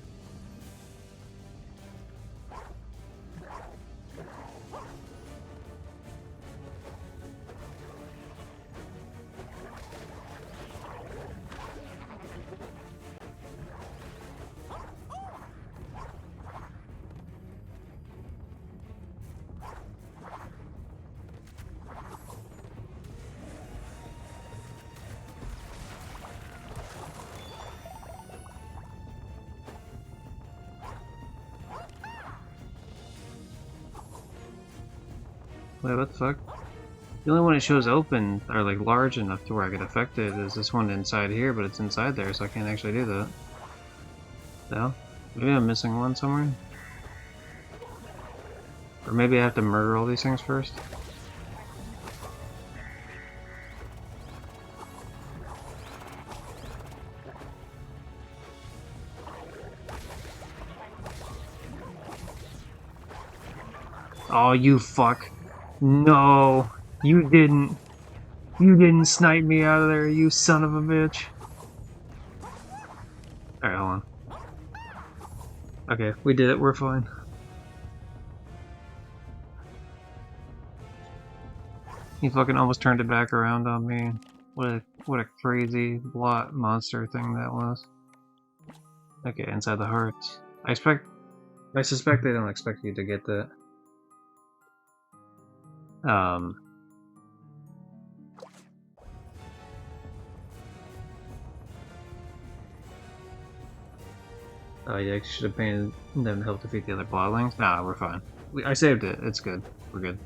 Wait, what the fuck? The only one it shows open, or like large enough to where I get affected, is this one inside here, but it's inside there, so I can't actually do that. No? Maybe I'm missing one somewhere? Or maybe I have to murder all these things first? Oh, you fuck. No, you didn't. You didn't snipe me out of there, you son of a bitch. Alright, hold on. Okay, we did it, we're fine. He fucking almost turned it back around on me. What a crazy blot monster thing that was. Okay, inside the heart. I suspect they don't expect you to get that. Um, oh yeah, I should have painted them to help defeat the other bloodlings. Nah, we're fine. I saved it. It's good. We're good.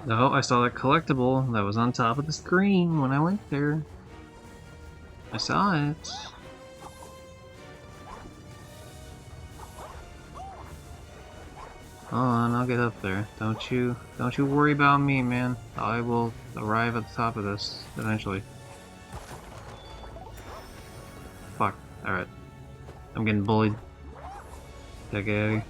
No, I saw that collectible that was on top of the screen when I went there. I saw it. Hold on, I'll get up there. Don't you worry about me, man. I will arrive at the top of this eventually. Fuck. Alright. I'm getting bullied. Get out of here.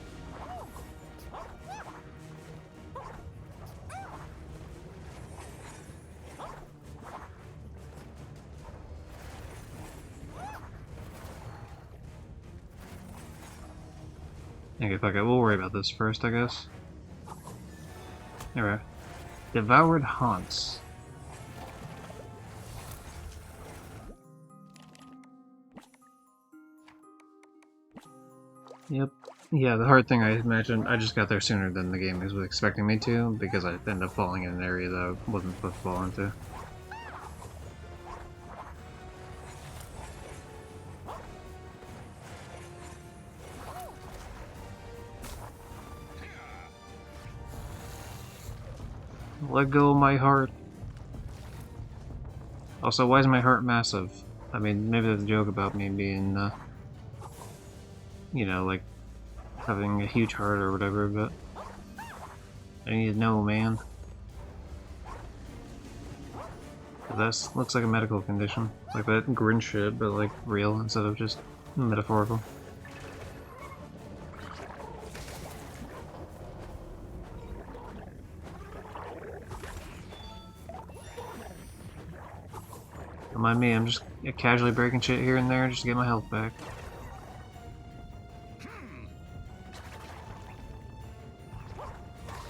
Okay, fuck it. We'll worry about this first, I guess. Alright. Devoured Haunts. Yep. Yeah, the hard thing I imagine, I just got there sooner than the game was expecting me to, because I ended up falling in an area that I wasn't supposed to fall into. Let go of my heart. Also, why is my heart massive? I mean, maybe there's a joke about me being, you know, like, having a huge heart or whatever, but I need to know, man. That looks like a medical condition. Like that Grinch shit, but like real instead of just metaphorical. Don't mind me, I'm just casually breaking shit here and there just to get my health back.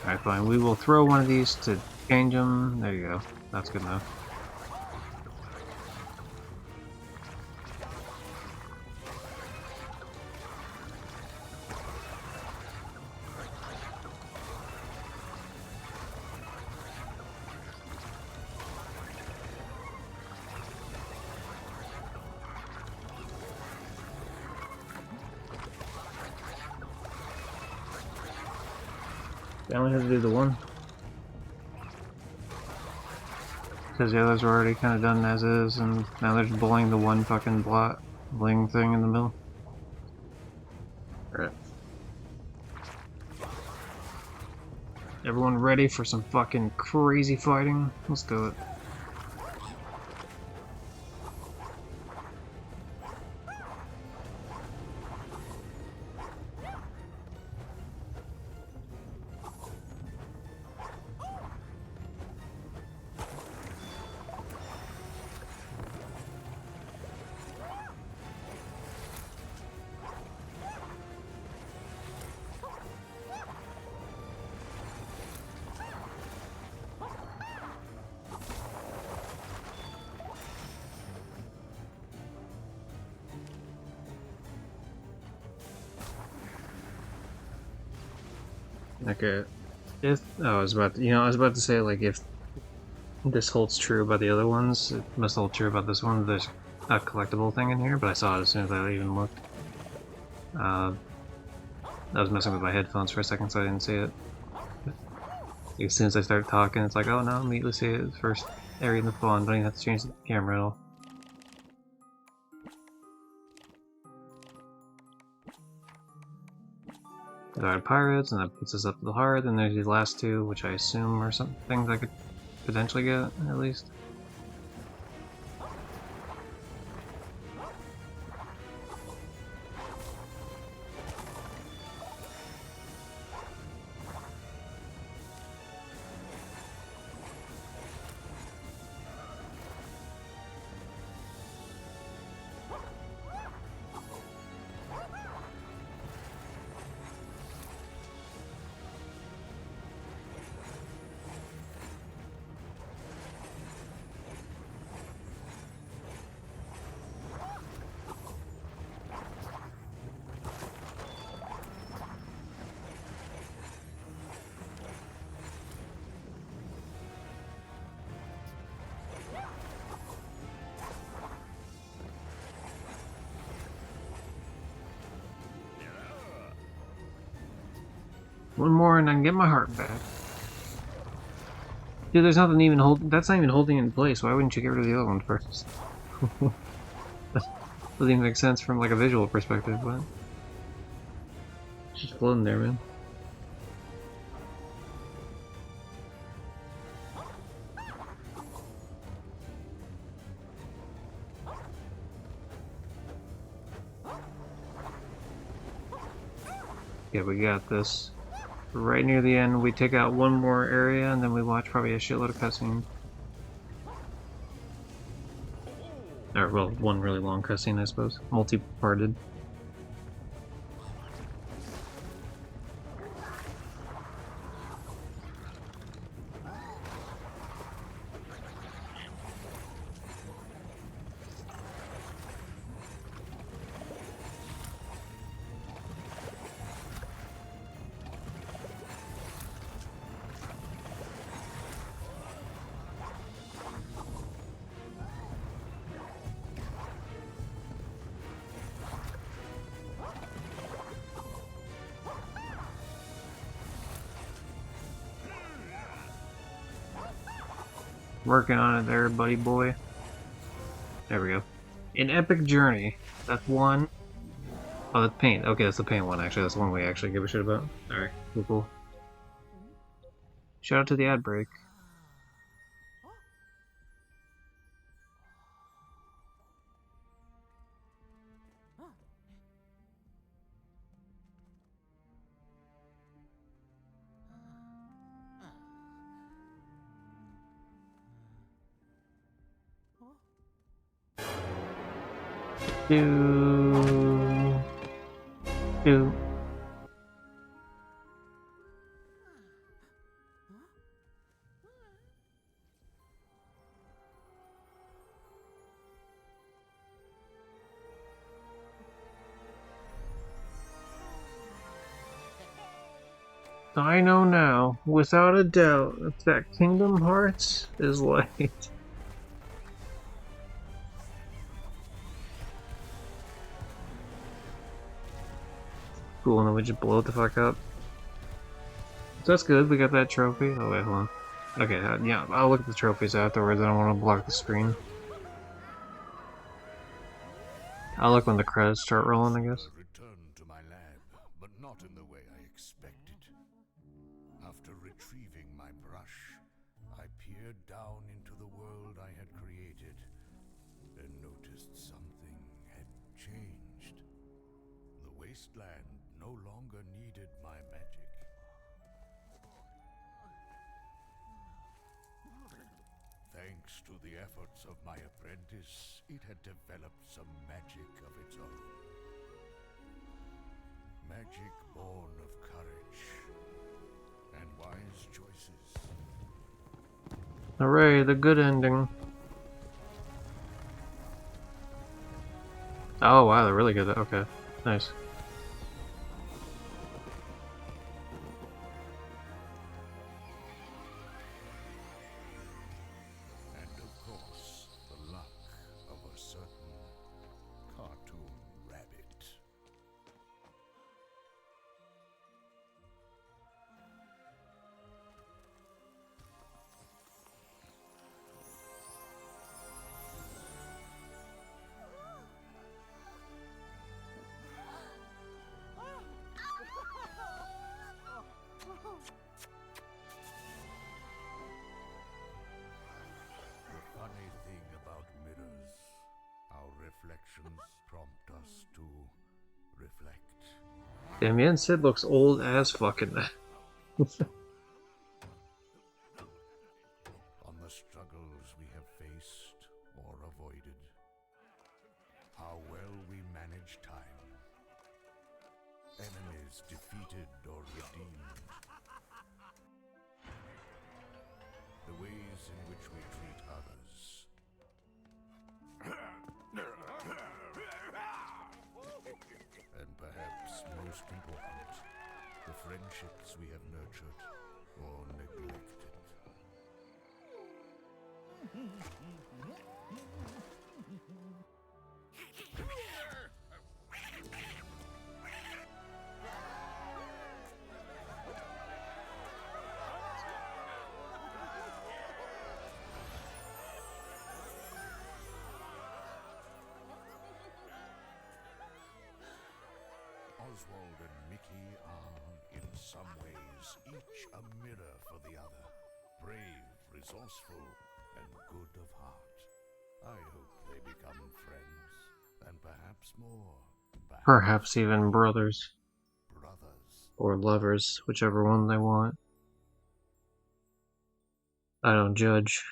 Alright, fine. We will throw one of these to change them. There you go. That's good enough. I only have to do the one. Because the others were already kind of done as is, and now they're just bullying the one fucking bling thing in the middle. Alright. Everyone ready for some fucking crazy fighting? Let's do it. Okay. If I was about to, I was about to say like if this holds true about the other ones, it must hold true about this one. There's a collectible thing in here, but I saw it as soon as I even looked. I was messing with my headphones for a second, so I didn't see it. But as soon as I started talking, it's like, oh no, immediately see it. First area in the phone, don't even have to change the camera at all. There are pirates, and that puts us up to the heart, and there's these last two, which I assume are some things I could potentially get, at least. One more and I can get my heart back. Dude, there's nothing even holding. That's not even holding it in place. Why wouldn't you get rid of the other one first? Doesn't even make sense from like a visual perspective, but it's just floating there, man. Yeah, we got this. Right near the end, we take out one more area, and then we watch probably a shitload of cutscenes. Or, well, one really long cutscene, I suppose. Multi-parted. Working on it there, buddy boy. There we go. An epic journey. That's one. Oh, that's paint. Okay, that's the paint one, actually. That's the one we actually give a shit about. Alright, cool, cool. Shout out to the ad break. Do. Do. I know now, without a doubt, that Kingdom Hearts is like... Cool, and then we just blow it the fuck up. So that's good, we got that trophy. Oh wait, hold on. Okay, yeah, I'll look at the trophies afterwards, I don't want to block the screen. I'll look when the credits start rolling, I guess. Returned to my lab, but not in the way I expected. After retrieving my brush, I peered down into the world I had created and noticed something had changed. The wasteland no longer needed my magic. Thanks to the efforts of my apprentice, it had developed some magic of its own. Magic born of courage and wise choices. Hooray, the good ending. Oh wow, they're really good. Okay, nice. And of course, the luck of a certain cartoon rabbit. Yeah, man, Sid looks old as fucking. On the struggles we have faced or avoided, how well we manage time, enemies defeated or redeemed, the ways in which we treat others. And perhaps most important, the friendships we have nurtured or neglected. Oswald and Mickey are, in some ways, each a mirror for the other. Brave, resourceful, and good of heart. I hope they become friends, and perhaps more. Perhaps even brothers. Brothers. Or lovers, whichever one they want. I don't judge.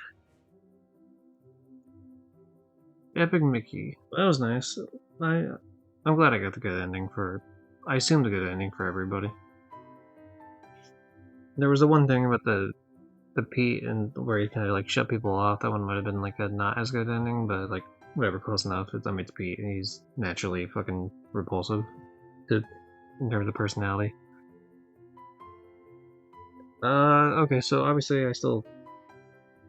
Epic Mickey. That was nice. I'm glad I got the good ending for... I assumed a good ending for everybody. There was the one thing about the Pete and where he kind of like shut people off. That one might have been like a not as good ending, but like whatever, close enough. I mean, it's Pete, and he's naturally fucking repulsive in terms of personality. Okay, so obviously I still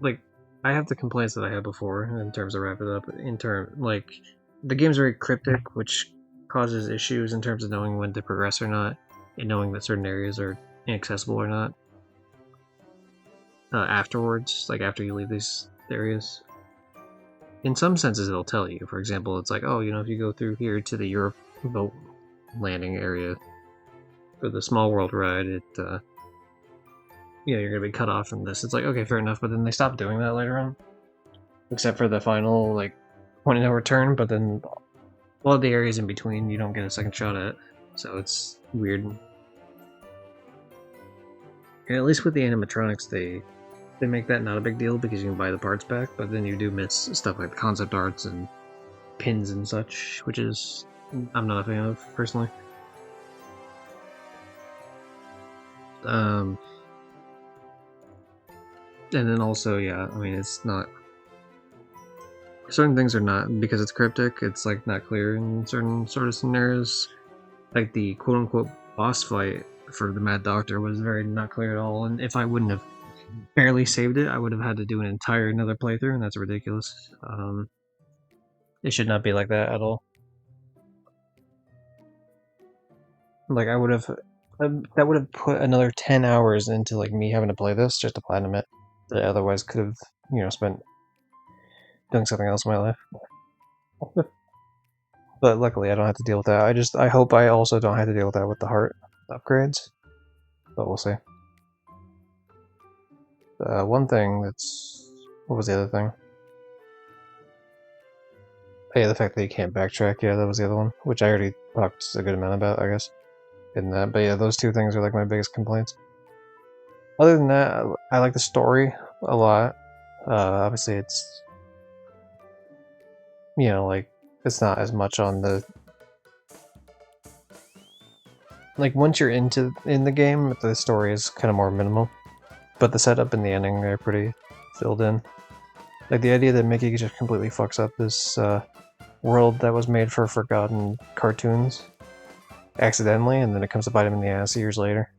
like I have the complaints that I had before in terms of wrap it up. Like the game's very cryptic, which causes issues in terms of knowing when to progress or not, and knowing that certain areas are inaccessible or not. Afterwards, like after you leave these areas. In some senses, it'll tell you. For example, it's like, oh, you know, if you go through here to the Europe boat landing area for the small world ride, you're gonna be cut off from this. It's like, okay, fair enough, but then they stopped doing that later on, except for the final like point of no return. But then all of the areas in between, you don't get a second shot at, so it's weird. And at least with the animatronics, they make that not a big deal because you can buy the parts back, but then you do miss stuff like concept arts and pins and such, which is I'm not a fan of personally. And then also, yeah, I mean, it's not. Certain things are not, because it's cryptic, it's like not clear in certain sort of scenarios. Like the quote unquote boss fight for the Mad Doctor was very not clear at all, and if I wouldn't have barely saved it, I would have had to do an entire another playthrough, and that's ridiculous. It should not be like that at all. Like I would have, that would have put another 10 hours into like me having to play this just to platinum it. That I otherwise could have, spent doing something else in my life. But luckily, I don't have to deal with that. I hope I also don't have to deal with that with the heart upgrades. But we'll see. One thing that's... What was the other thing? Oh, yeah, the fact that you can't backtrack. Yeah, that was the other one. Which I already talked a good amount about, I guess. In that. But yeah, those two things are like my biggest complaints. Other than that, I like the story a lot. Obviously, it's... like... It's not as much on the... Like, once you're in the game, the story is kind of more minimal. But the setup and the ending are pretty filled in. Like, the idea that Mickey just completely fucks up this world that was made for forgotten cartoons accidentally, and then it comes to bite him in the ass years later.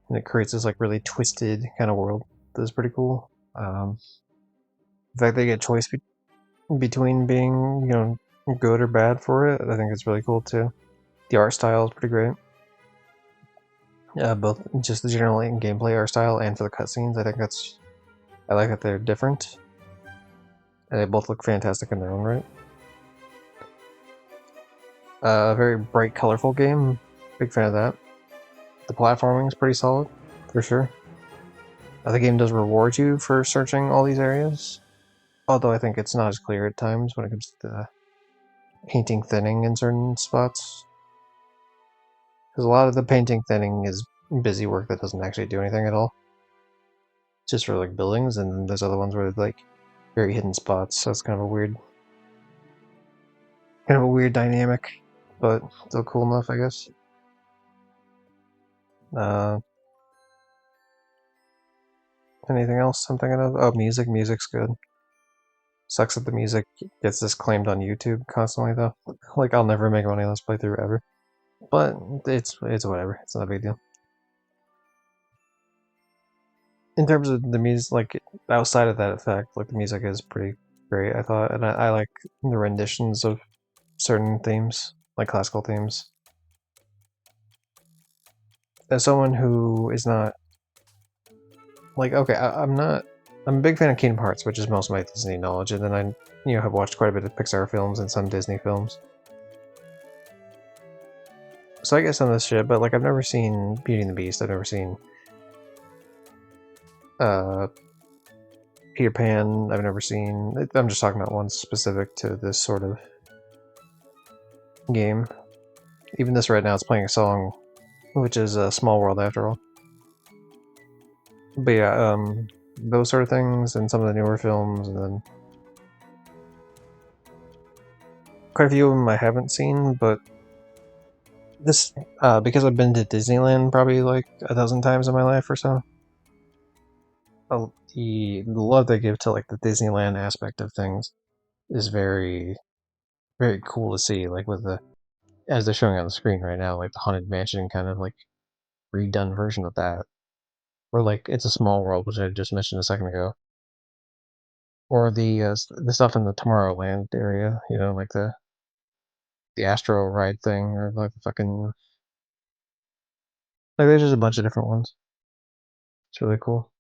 And it creates this, like, really twisted kind of world that's pretty cool. The fact they get choice between being, good or bad for it, I think it's really cool, too. The art style is pretty great. Both just the general gameplay art style and for the cutscenes, I like that they're different. And they both look fantastic in their own right. A very bright, colorful game. Big fan of that. The platforming is pretty solid, for sure. The game does reward you for searching all these areas. Although I think it's not as clear at times when it comes to painting thinning in certain spots. Because a lot of the painting thinning is busy work that doesn't actually do anything at all. Just for like buildings, and then there's other ones where like very hidden spots, so it's kind of a weird dynamic, but still cool enough, I guess. Anything else I'm thinking of? Oh, music. Music's good. Sucks that the music gets disclaimed on YouTube constantly, though. Like, I'll never make money on this playthrough ever. But it's whatever. It's not a big deal. In terms of the music, like, outside of that effect, like, the music is pretty great, I thought. And I like the renditions of certain themes, like classical themes. As someone who is not like, okay, I'm a big fan of Kingdom Hearts, which is most of my Disney knowledge, and then I have watched quite a bit of Pixar films and some Disney films. So I get some of this shit, but like I've never seen Beauty and the Beast. I've never seen uh, Peter Pan. I've never seen. I'm just talking about one specific to this sort of game. Even this right now, it's playing a song, which is a Small World after all. But yeah, those sort of things, and some of the newer films, and then quite a few of them I haven't seen, but this because I've been to Disneyland probably like a dozen times in my life or so. The love they give to like the Disneyland aspect of things is very, very cool to see. Like with the as they're showing on the screen right now, like the Haunted Mansion kind of like redone version of that, or like It's a Small World, which I just mentioned a second ago, or the stuff in the Tomorrowland area. Like the Astro ride thing, or like the fucking like there's just a bunch of different ones. It's really cool.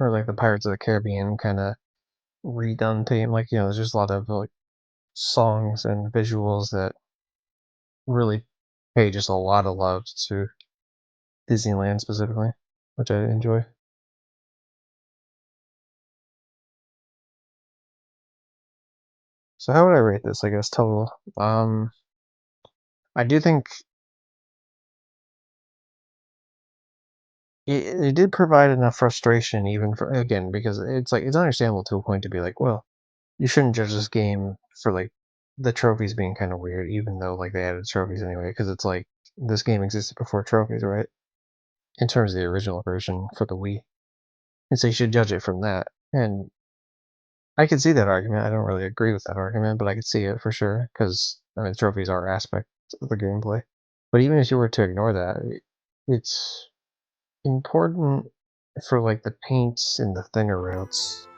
Or like the Pirates of the Caribbean kind of redone theme. Like there's just a lot of like songs and visuals that really pay just a lot of love to Disneyland specifically, which I enjoy. So how would I rate this? I guess total. I do think it did provide enough frustration, even for again because it's like it's understandable to a point to be like, well, you shouldn't judge this game for like the trophies being kind of weird, even though like they added trophies anyway, because it's like this game existed before trophies, right? In terms of the original version for the Wii, and so you should judge it from that. And I can see that argument. I don't really agree with that argument, but I could see it for sure because I mean trophies are aspects of the gameplay. But even if you were to ignore that, it's important for like the paints and the thinner routes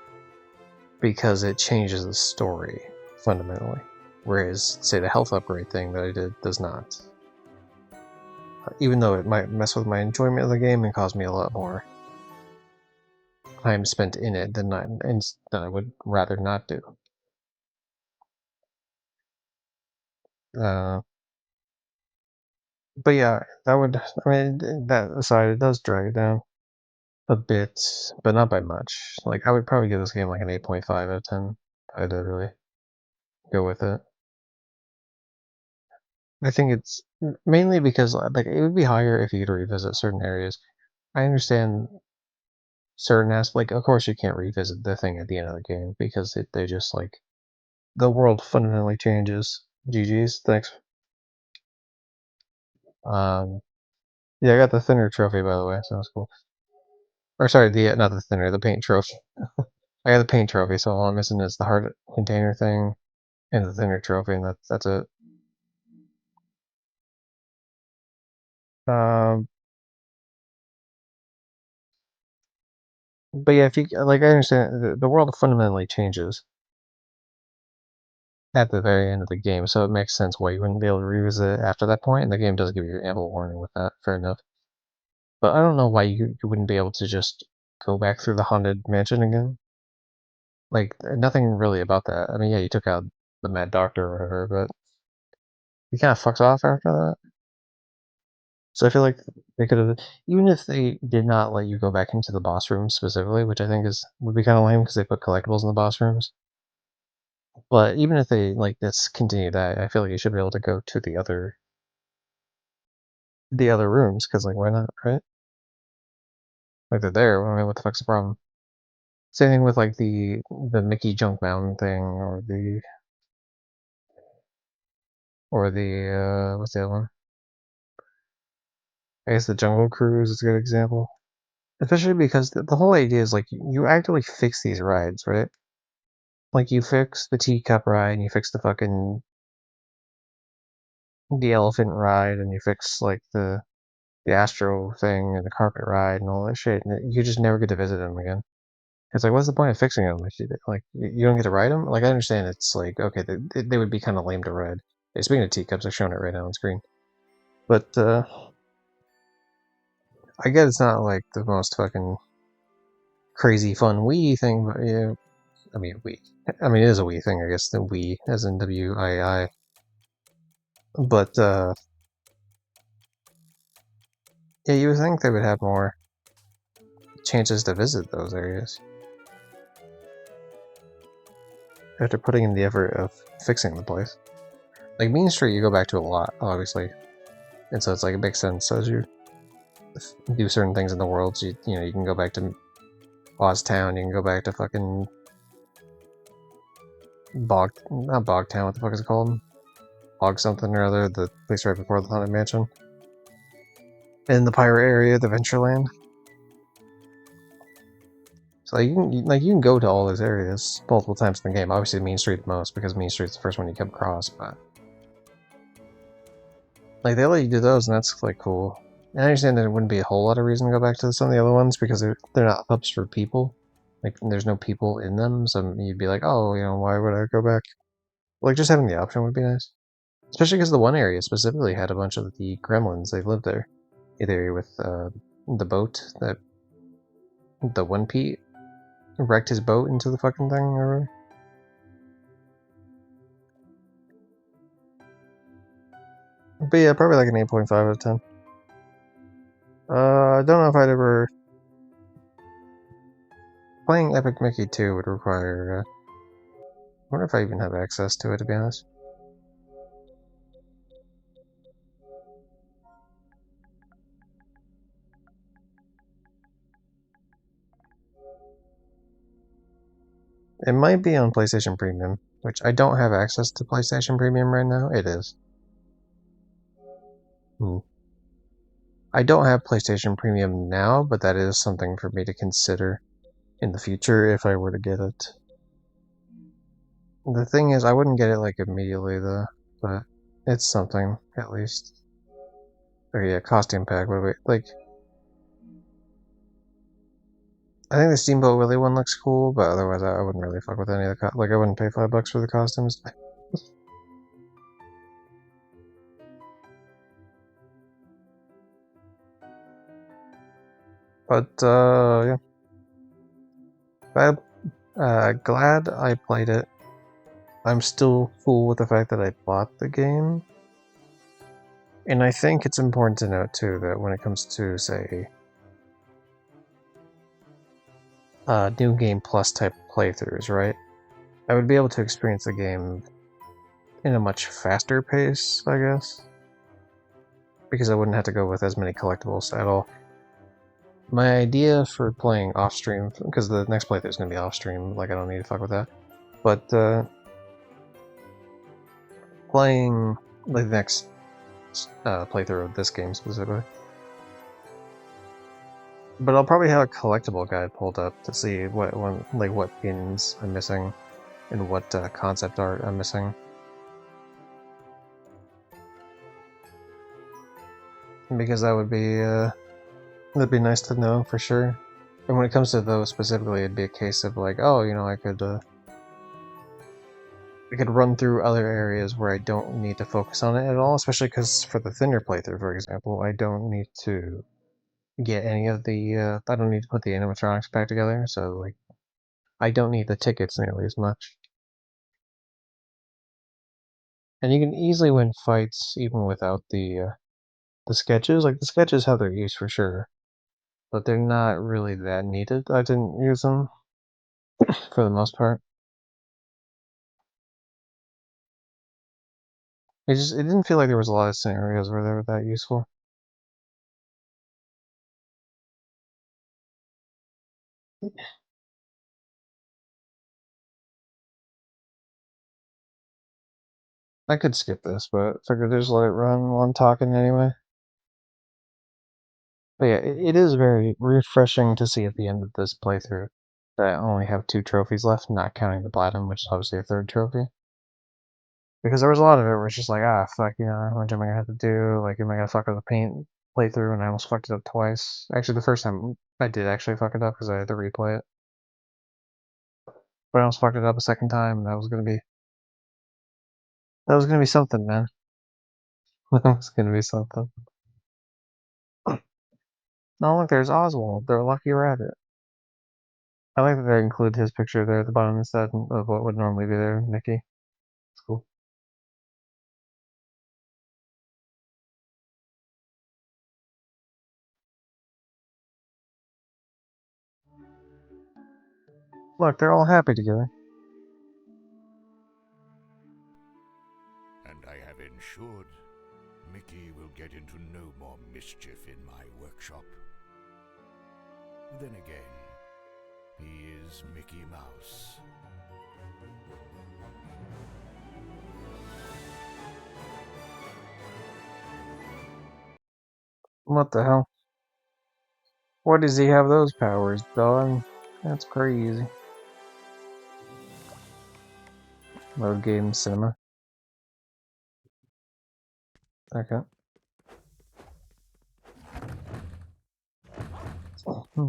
because it changes the story fundamentally. Whereas, say, the health upgrade thing that I did does not. Even though it might mess with my enjoyment of the game and cause me a lot more time spent in it than I would rather not do. Uh, but yeah, that would. I mean, that aside, it does drag it down a bit, but not by much. Like, I would probably give this game like an 8.5 out of 10. I'd really go with it. I think it's mainly because like it would be higher if you could revisit certain areas. I understand certain aspects. Like, of course, you can't revisit the thing at the end of the game because they just like the world fundamentally changes. GG's, thanks. Um, yeah, I got the thinner trophy by the way. Sounds cool. Or sorry, the not the thinner, the paint trophy. I got the paint trophy, so all I'm missing is the heart container thing and the thinner trophy, and that's it. Um, but yeah, if you like, I understand the world fundamentally changes at the very end of the game, so it makes sense why you wouldn't be able to revisit it after that point, and the game does give you ample warning with that, fair enough. But I don't know why you wouldn't be able to just go back through the haunted mansion again. Like, nothing really about that. I mean, yeah, you took out the Mad Doctor or whatever, but he kind of fucks off after that. So I feel like they could have, even if they did not let you go back into the boss room specifically, which I think would be kind of lame because they put collectibles in the boss rooms. But even if they like discontinue that, I feel like you should be able to go to the other rooms, because like why not, right? Like they're there. I mean, what the fuck's the problem? Same thing with like the Mickey Junk Mountain thing, or the what's the other one? I guess the Jungle Cruise is a good example. Especially because the whole idea is like you actually fix these rides, right? Like you fix the teacup ride, and you fix the elephant ride, and you fix like the Astro thing and the carpet ride and all that shit, and you just never get to visit them again. It's like, what's the point of fixing them? Like, you don't get to ride them? Like, I understand it's like, okay, they would be kind of lame to ride. Hey, speaking of teacups, I've shown it right now on screen. But, I get it's not like the most fucking crazy fun Wii thing, but yeah, I mean, Wii. I mean, it is a Wii thing, I guess, the Wii, as in W-I-I. But, yeah, you would think they would have more chances to visit those areas after putting in the effort of fixing the place. Like, Mean Street you go back to a lot, obviously. And so it's like, it makes sense as you do certain things in the world. So you know, you can go back to Oztown, you can go back to fucking not Bogtown, what the fuck is it called? Bog something or other, the place right before the Haunted Mansion. In the pirate area, the Ventureland. So you can go to all those areas multiple times in the game. Obviously Mean Street the most, because Mean Street's the first one you come across, but like they let you do those, and that's like cool. And I understand there wouldn't be a whole lot of reason to go back to some of the other ones because they're not hubs for people. Like there's no people in them, so you'd be like, oh, you know, why would I go back? Like just having the option would be nice. Especially because the one area specifically had a bunch of the gremlins. They lived there. The area with the boat that the one Pete wrecked his boat into the fucking thing or whatever. But yeah, probably like an 8.5 out of 10. I don't know if I'd ever... Playing Epic Mickey 2 would require... I wonder if I even have access to it, to be honest. It might be on PlayStation Premium, which I don't have access to PlayStation Premium right now. It is. I don't have PlayStation Premium now, but that is something for me to consider in the future if I were to get it. The thing is, I wouldn't get it like immediately though, but it's something at least. Oh yeah, costume pack. Wait, like I think the Steamboat Willie one looks cool, but otherwise I wouldn't really fuck with any of the like I wouldn't pay $5 for the costumes. But yeah, glad I played it. I'm still cool with the fact that I bought the game. And I think it's important to note too that when it comes to, say, New Game Plus type playthroughs, right? I would be able to experience the game in a much faster pace, I guess. Because I wouldn't have to go with as many collectibles at all. My idea for playing off-stream, because the next playthrough is going to be off-stream, like I don't need to fuck with that. But, playing, like, the next playthrough of this game specifically. But I'll probably have a collectible guide pulled up to see what pins I'm missing and what concept art I'm missing. Because that'd be nice to know for sure. And when it comes to those specifically, it'd be a case of like, oh, you know, I could run through other areas where I don't need to focus on it at all, especially because for the thinner playthrough, for example, I don't need to get any of the, I don't need to put the animatronics back together, so like, I don't need the tickets nearly as much. And you can easily win fights even without the sketches. Like, the sketches have their use for sure, but they're not really that needed. I didn't use them for the most part. It didn't feel like there was a lot of scenarios where they were that useful. I could skip this, but figured just let it run while I'm talking anyway. But yeah, it is very refreshing to see at the end of this playthrough that I only have 2 trophies left, not counting the platinum, which is obviously a 3rd trophy. Because there was a lot of it where it's just like, ah, fuck, you know, how much am I gonna have to do? Like, am I gonna fuck up the paint playthrough? And I almost fucked it up twice. Actually, the first time I did actually fuck it up because I had to replay it. But I almost fucked it up a second time, and that was gonna be something, man. That was gonna be something. No, look, there's Oswald. They're lucky rabbit. I like that they include his picture there at the bottom instead of what would normally be there, Mickey. It's cool. Look, they're all happy together. And I have ensured Mickey will get into no more mischief in my workshop. Then again, he is Mickey Mouse. What the hell? Why does he have those powers, dog? That's crazy. Load game cinema. Okay.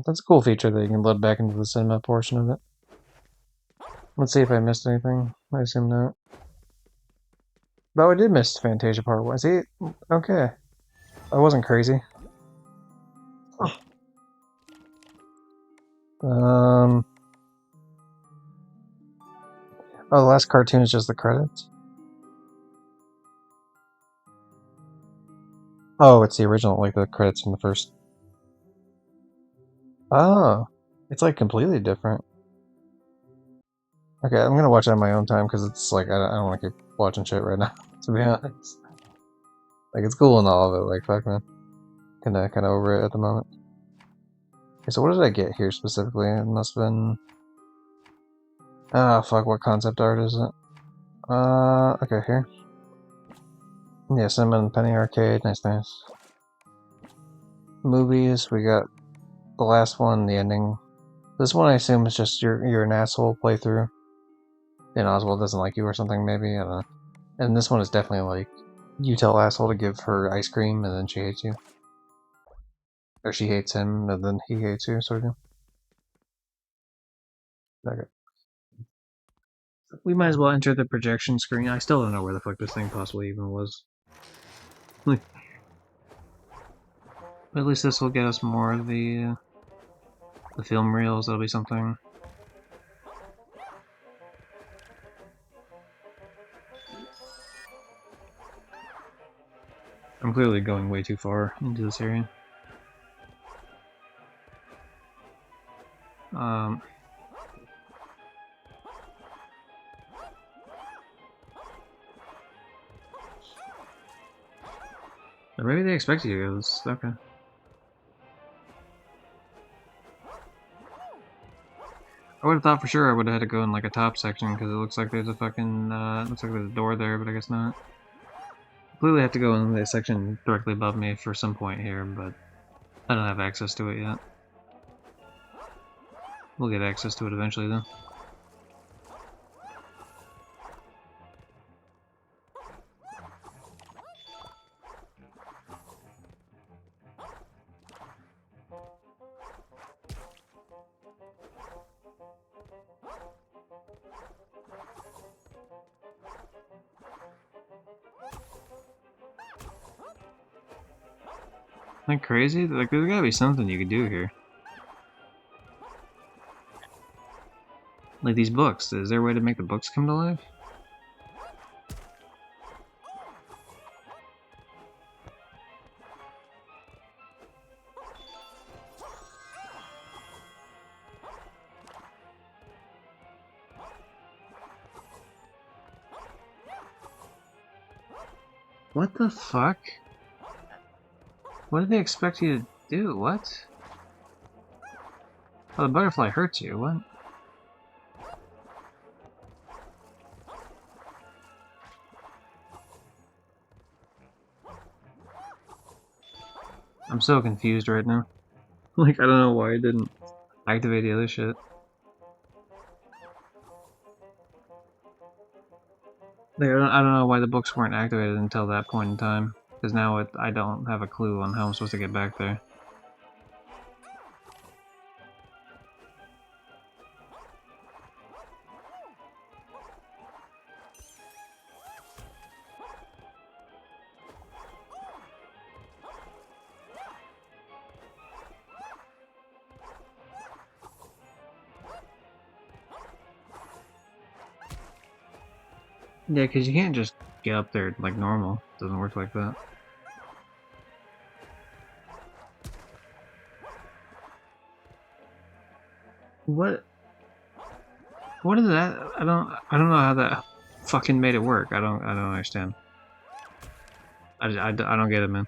That's a cool feature that you can load back into the cinema portion of it. Let's see if I missed anything. I assume not. Though I did miss Fantasia Part 1. See? Okay. I wasn't crazy. Oh, the last cartoon is just the credits? Oh, it's the original, like the credits from the first. Oh. It's like completely different. Okay, I'm gonna watch it on my own time because it's like, I don't want to keep watching shit right now, to be honest. Like, it's cool and all of it, like, fuck, man. Kinda over it at the moment. Okay, so what did I get here specifically? It must have been... Ah, fuck, what concept art is it? Okay, here. Yeah, Cinnamon Penny Arcade, nice, nice. Movies, we got the last one, the ending. This one I assume is just you're an asshole playthrough. And Oswald doesn't like you or something, maybe, I don't know. And this one is definitely like, you tell asshole to give her ice cream and then she hates you. Or she hates him and then he hates you, sort of. Okay. We might as well enter the projection screen. I still don't know where the fuck this thing possibly even was. But at least this will get us more of the film reels. That'll be something. I'm clearly going way too far into this area. Or maybe they expect you to go this. Okay. I would have thought for sure I would have had to go in like a top section because it looks like there's a fucking looks like there's a door there, but I guess not. Clearly, I have to go in the section directly above me for some point here, but I don't have access to it yet. We'll get access to it eventually, though. Isn't that crazy? Like, there's gotta be something you could do here. Like these books. Is there a way to make the books come to life? What the fuck? What did they expect you to do? What? Oh, the butterfly hurts you. What? I'm so confused right now. Like, I don't know why I didn't activate the other shit. Like, I don't know why the books weren't activated until that point in time. Because now I don't have a clue on how I'm supposed to get back there. Yeah, because you can't just get up there like normal. It doesn't work like that. What? What is that? I don't know how that fucking made it work. I don't understand. I don't get it, man.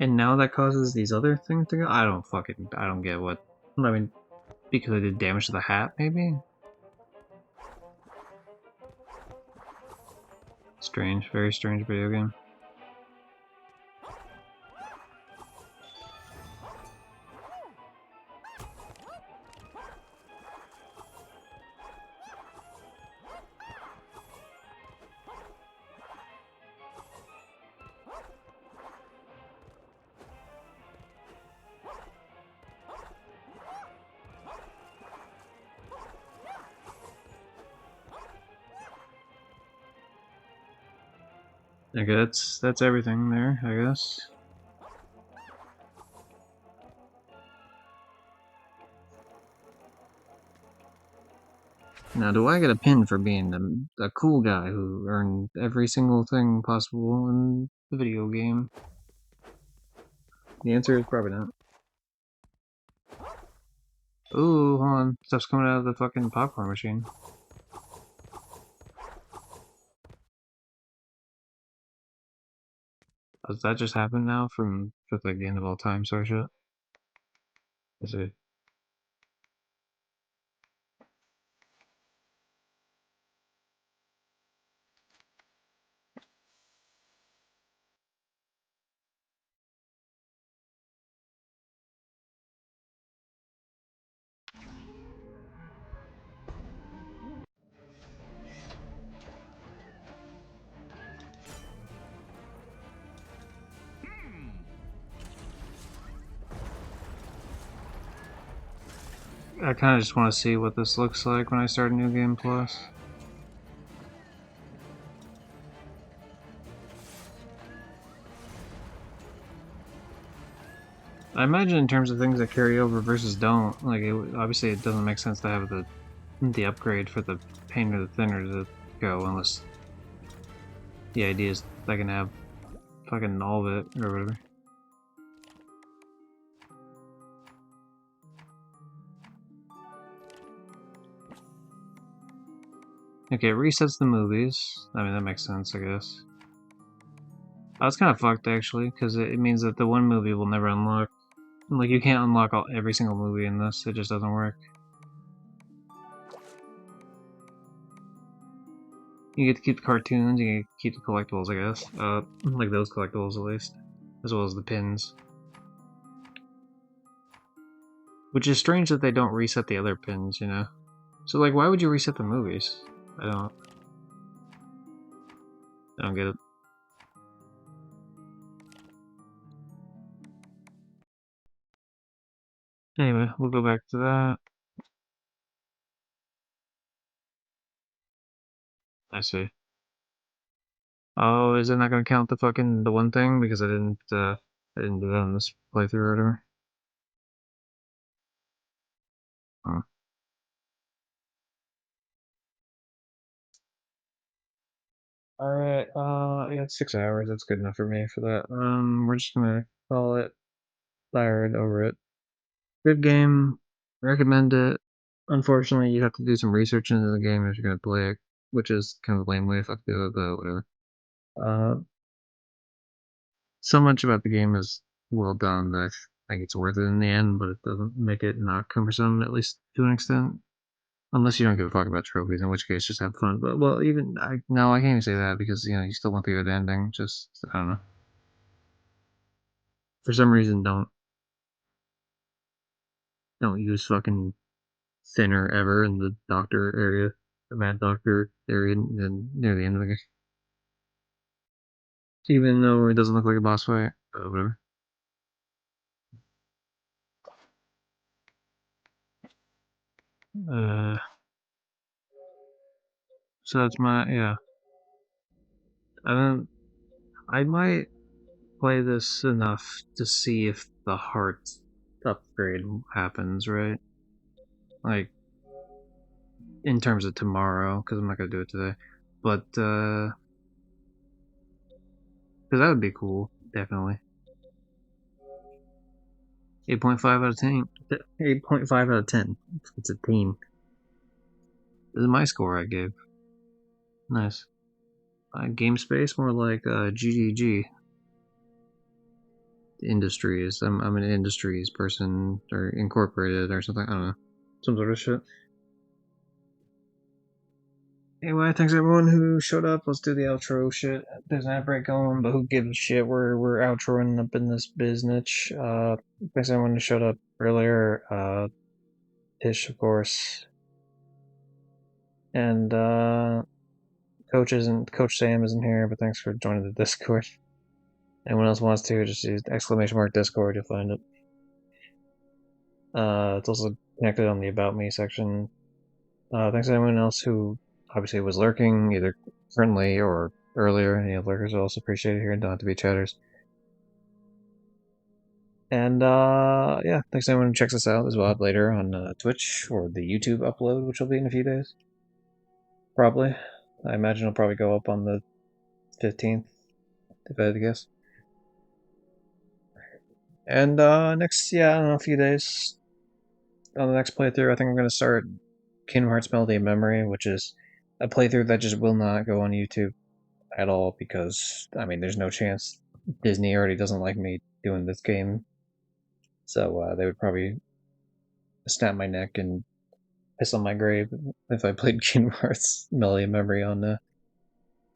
And now that causes these other things to go? I don't get what. I mean, because I did damage to the hat, maybe? Strange, very strange video game. Okay, that's everything there, I guess. Now, do I get a pin for being the cool guy who earned every single thing possible in the video game? The answer is probably not. Ooh, hold on. Stuff's coming out of the fucking popcorn machine. Does that just happen now from just like the end of all time sort of shit? Is it? I kind of just want to see what this looks like when I start a new game plus. I imagine in terms of things that carry over versus don't, like obviously it doesn't make sense to have the upgrade for the paint or the thinner to go unless the idea is I can have fucking all of it or whatever. Okay, it resets the movies. I mean, that makes sense, I guess. That's kind of fucked, actually, because it means that the one movie will never unlock. Like, you can't unlock every single movie in this, it just doesn't work. You get to keep the cartoons, you get to keep the collectibles, I guess. Like those collectibles, at least. As well as the pins. Which is strange that they don't reset the other pins, you know? So, like, why would you reset the movies? I don't get it. Anyway, we'll go back to that. I see. Oh, is it not gonna count the one thing? Because I didn't do that on this playthrough or whatever. Oh. Alright, yeah, 6 hours, that's good enough for me for that. We're just gonna call it tired over it. Good game, recommend it. Unfortunately, you have to do some research into the game if you're gonna play it, which is kind of a lame way to fuck do it, but whatever. So much about the game is well done that I think it's worth it in the end, but it doesn't make it not cumbersome, at least to an extent. Unless you don't give a fuck about trophies, in which case just have fun. But well, no, I can't even say that because you still want the good ending. Just I don't know. For some reason, don't use fucking thinner ever in the doctor area, the mad doctor area, near the end of the game. Even though it doesn't look like a boss fight, but whatever. Uh, so that's my yeah. I don't. I might play this enough to see if the heart upgrade happens, right? Like in terms of tomorrow, because I'm not gonna do it today. But because that would be cool, definitely. 8.5 out of 10. 8.5 out of 10. It's a team. This is my score I gave. Nice. Game space, more like GGG. Industries. I'm an industries person, or incorporated, or something. I don't know. Some sort of shit. Anyway, thanks everyone who showed up. Let's do the outro shit. There's an outbreak going, but who gives a shit? We're outroing up in this business. Thanks everyone who showed up earlier. Ish, of course. And Coach Sam isn't here, but thanks for joining the Discord. Anyone else wants to, just use !Discord, you'll find it. It's also connected on the About Me section. Thanks to anyone else who obviously was lurking, either currently or earlier. Any lurkers are also appreciated here and don't have to be chatters. And yeah, thanks to anyone who checks us out as well later on Twitch or the YouTube upload, which will be in a few days. Probably. I imagine it'll probably go up on the 15th, if I had to guess. And next, yeah, I don't know, a few days on the next playthrough, I think I'm going to start Kingdom Hearts Melody of Memory, which is a playthrough that just will not go on YouTube at all because, I mean, there's no chance. Disney already doesn't like me doing this game, so they would probably snap my neck and piss on my grave if I played Kingdom Hearts Melody of Memory on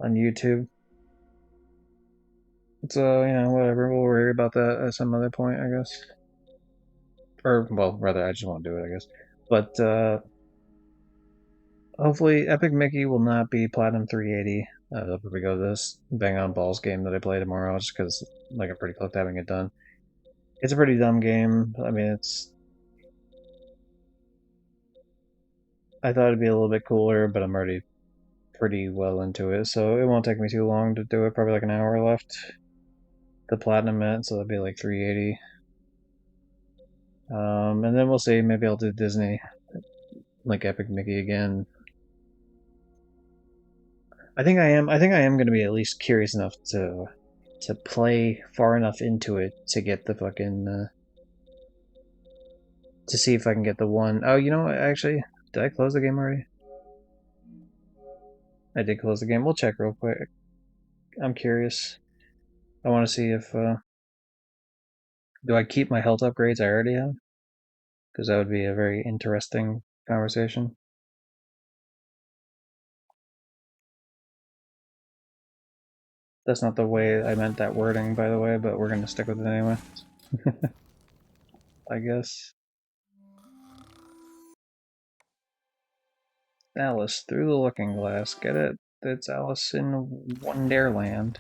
YouTube. So, whatever, we'll worry about that at some other point, I guess. Or, well, rather, I just won't do it, I guess. But, hopefully, Epic Mickey will not be Platinum 380. They'll probably go this Bang on Balls game that I play tomorrow, just because, like, I'm pretty close to having it done. It's a pretty dumb game. I mean, I thought it'd be a little bit cooler, but I'm already pretty well into it, so it won't take me too long to do it. Probably like an hour left. The Platinum it, so that'll be like 380. And then we'll see. Maybe I'll do Disney, like Epic Mickey again. I think I am going to be at least curious enough to play far enough into it to get the fucking to see if I can get the one. Oh, you know what? Actually, did I close the game already? I did close the game. We'll check real quick. I'm curious. I want to see if do I keep my health upgrades I already have? Because that would be a very interesting conversation. That's not the way I meant that wording, by the way, but we're going to stick with it anyway. I guess. Alice, through the looking glass. Get it? It's Alice in Wonderland.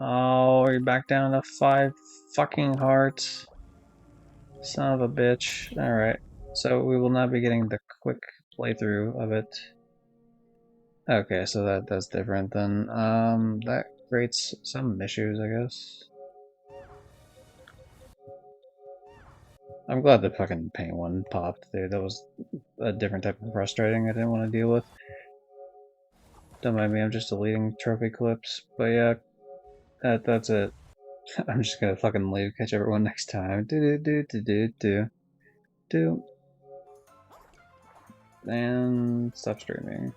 Oh, you're back down to 5 fucking hearts. Son of a bitch. Alright. So we will not be getting the quick playthrough of it. Okay, so that's different then. That creates some issues, I guess. I'm glad the fucking paint one popped, dude. That was a different type of frustrating I didn't want to deal with. Don't mind me, I'm just deleting trophy clips. But yeah, that's it. I'm just gonna fucking leave. Catch everyone next time. Do do do do do do. do. And stop streaming.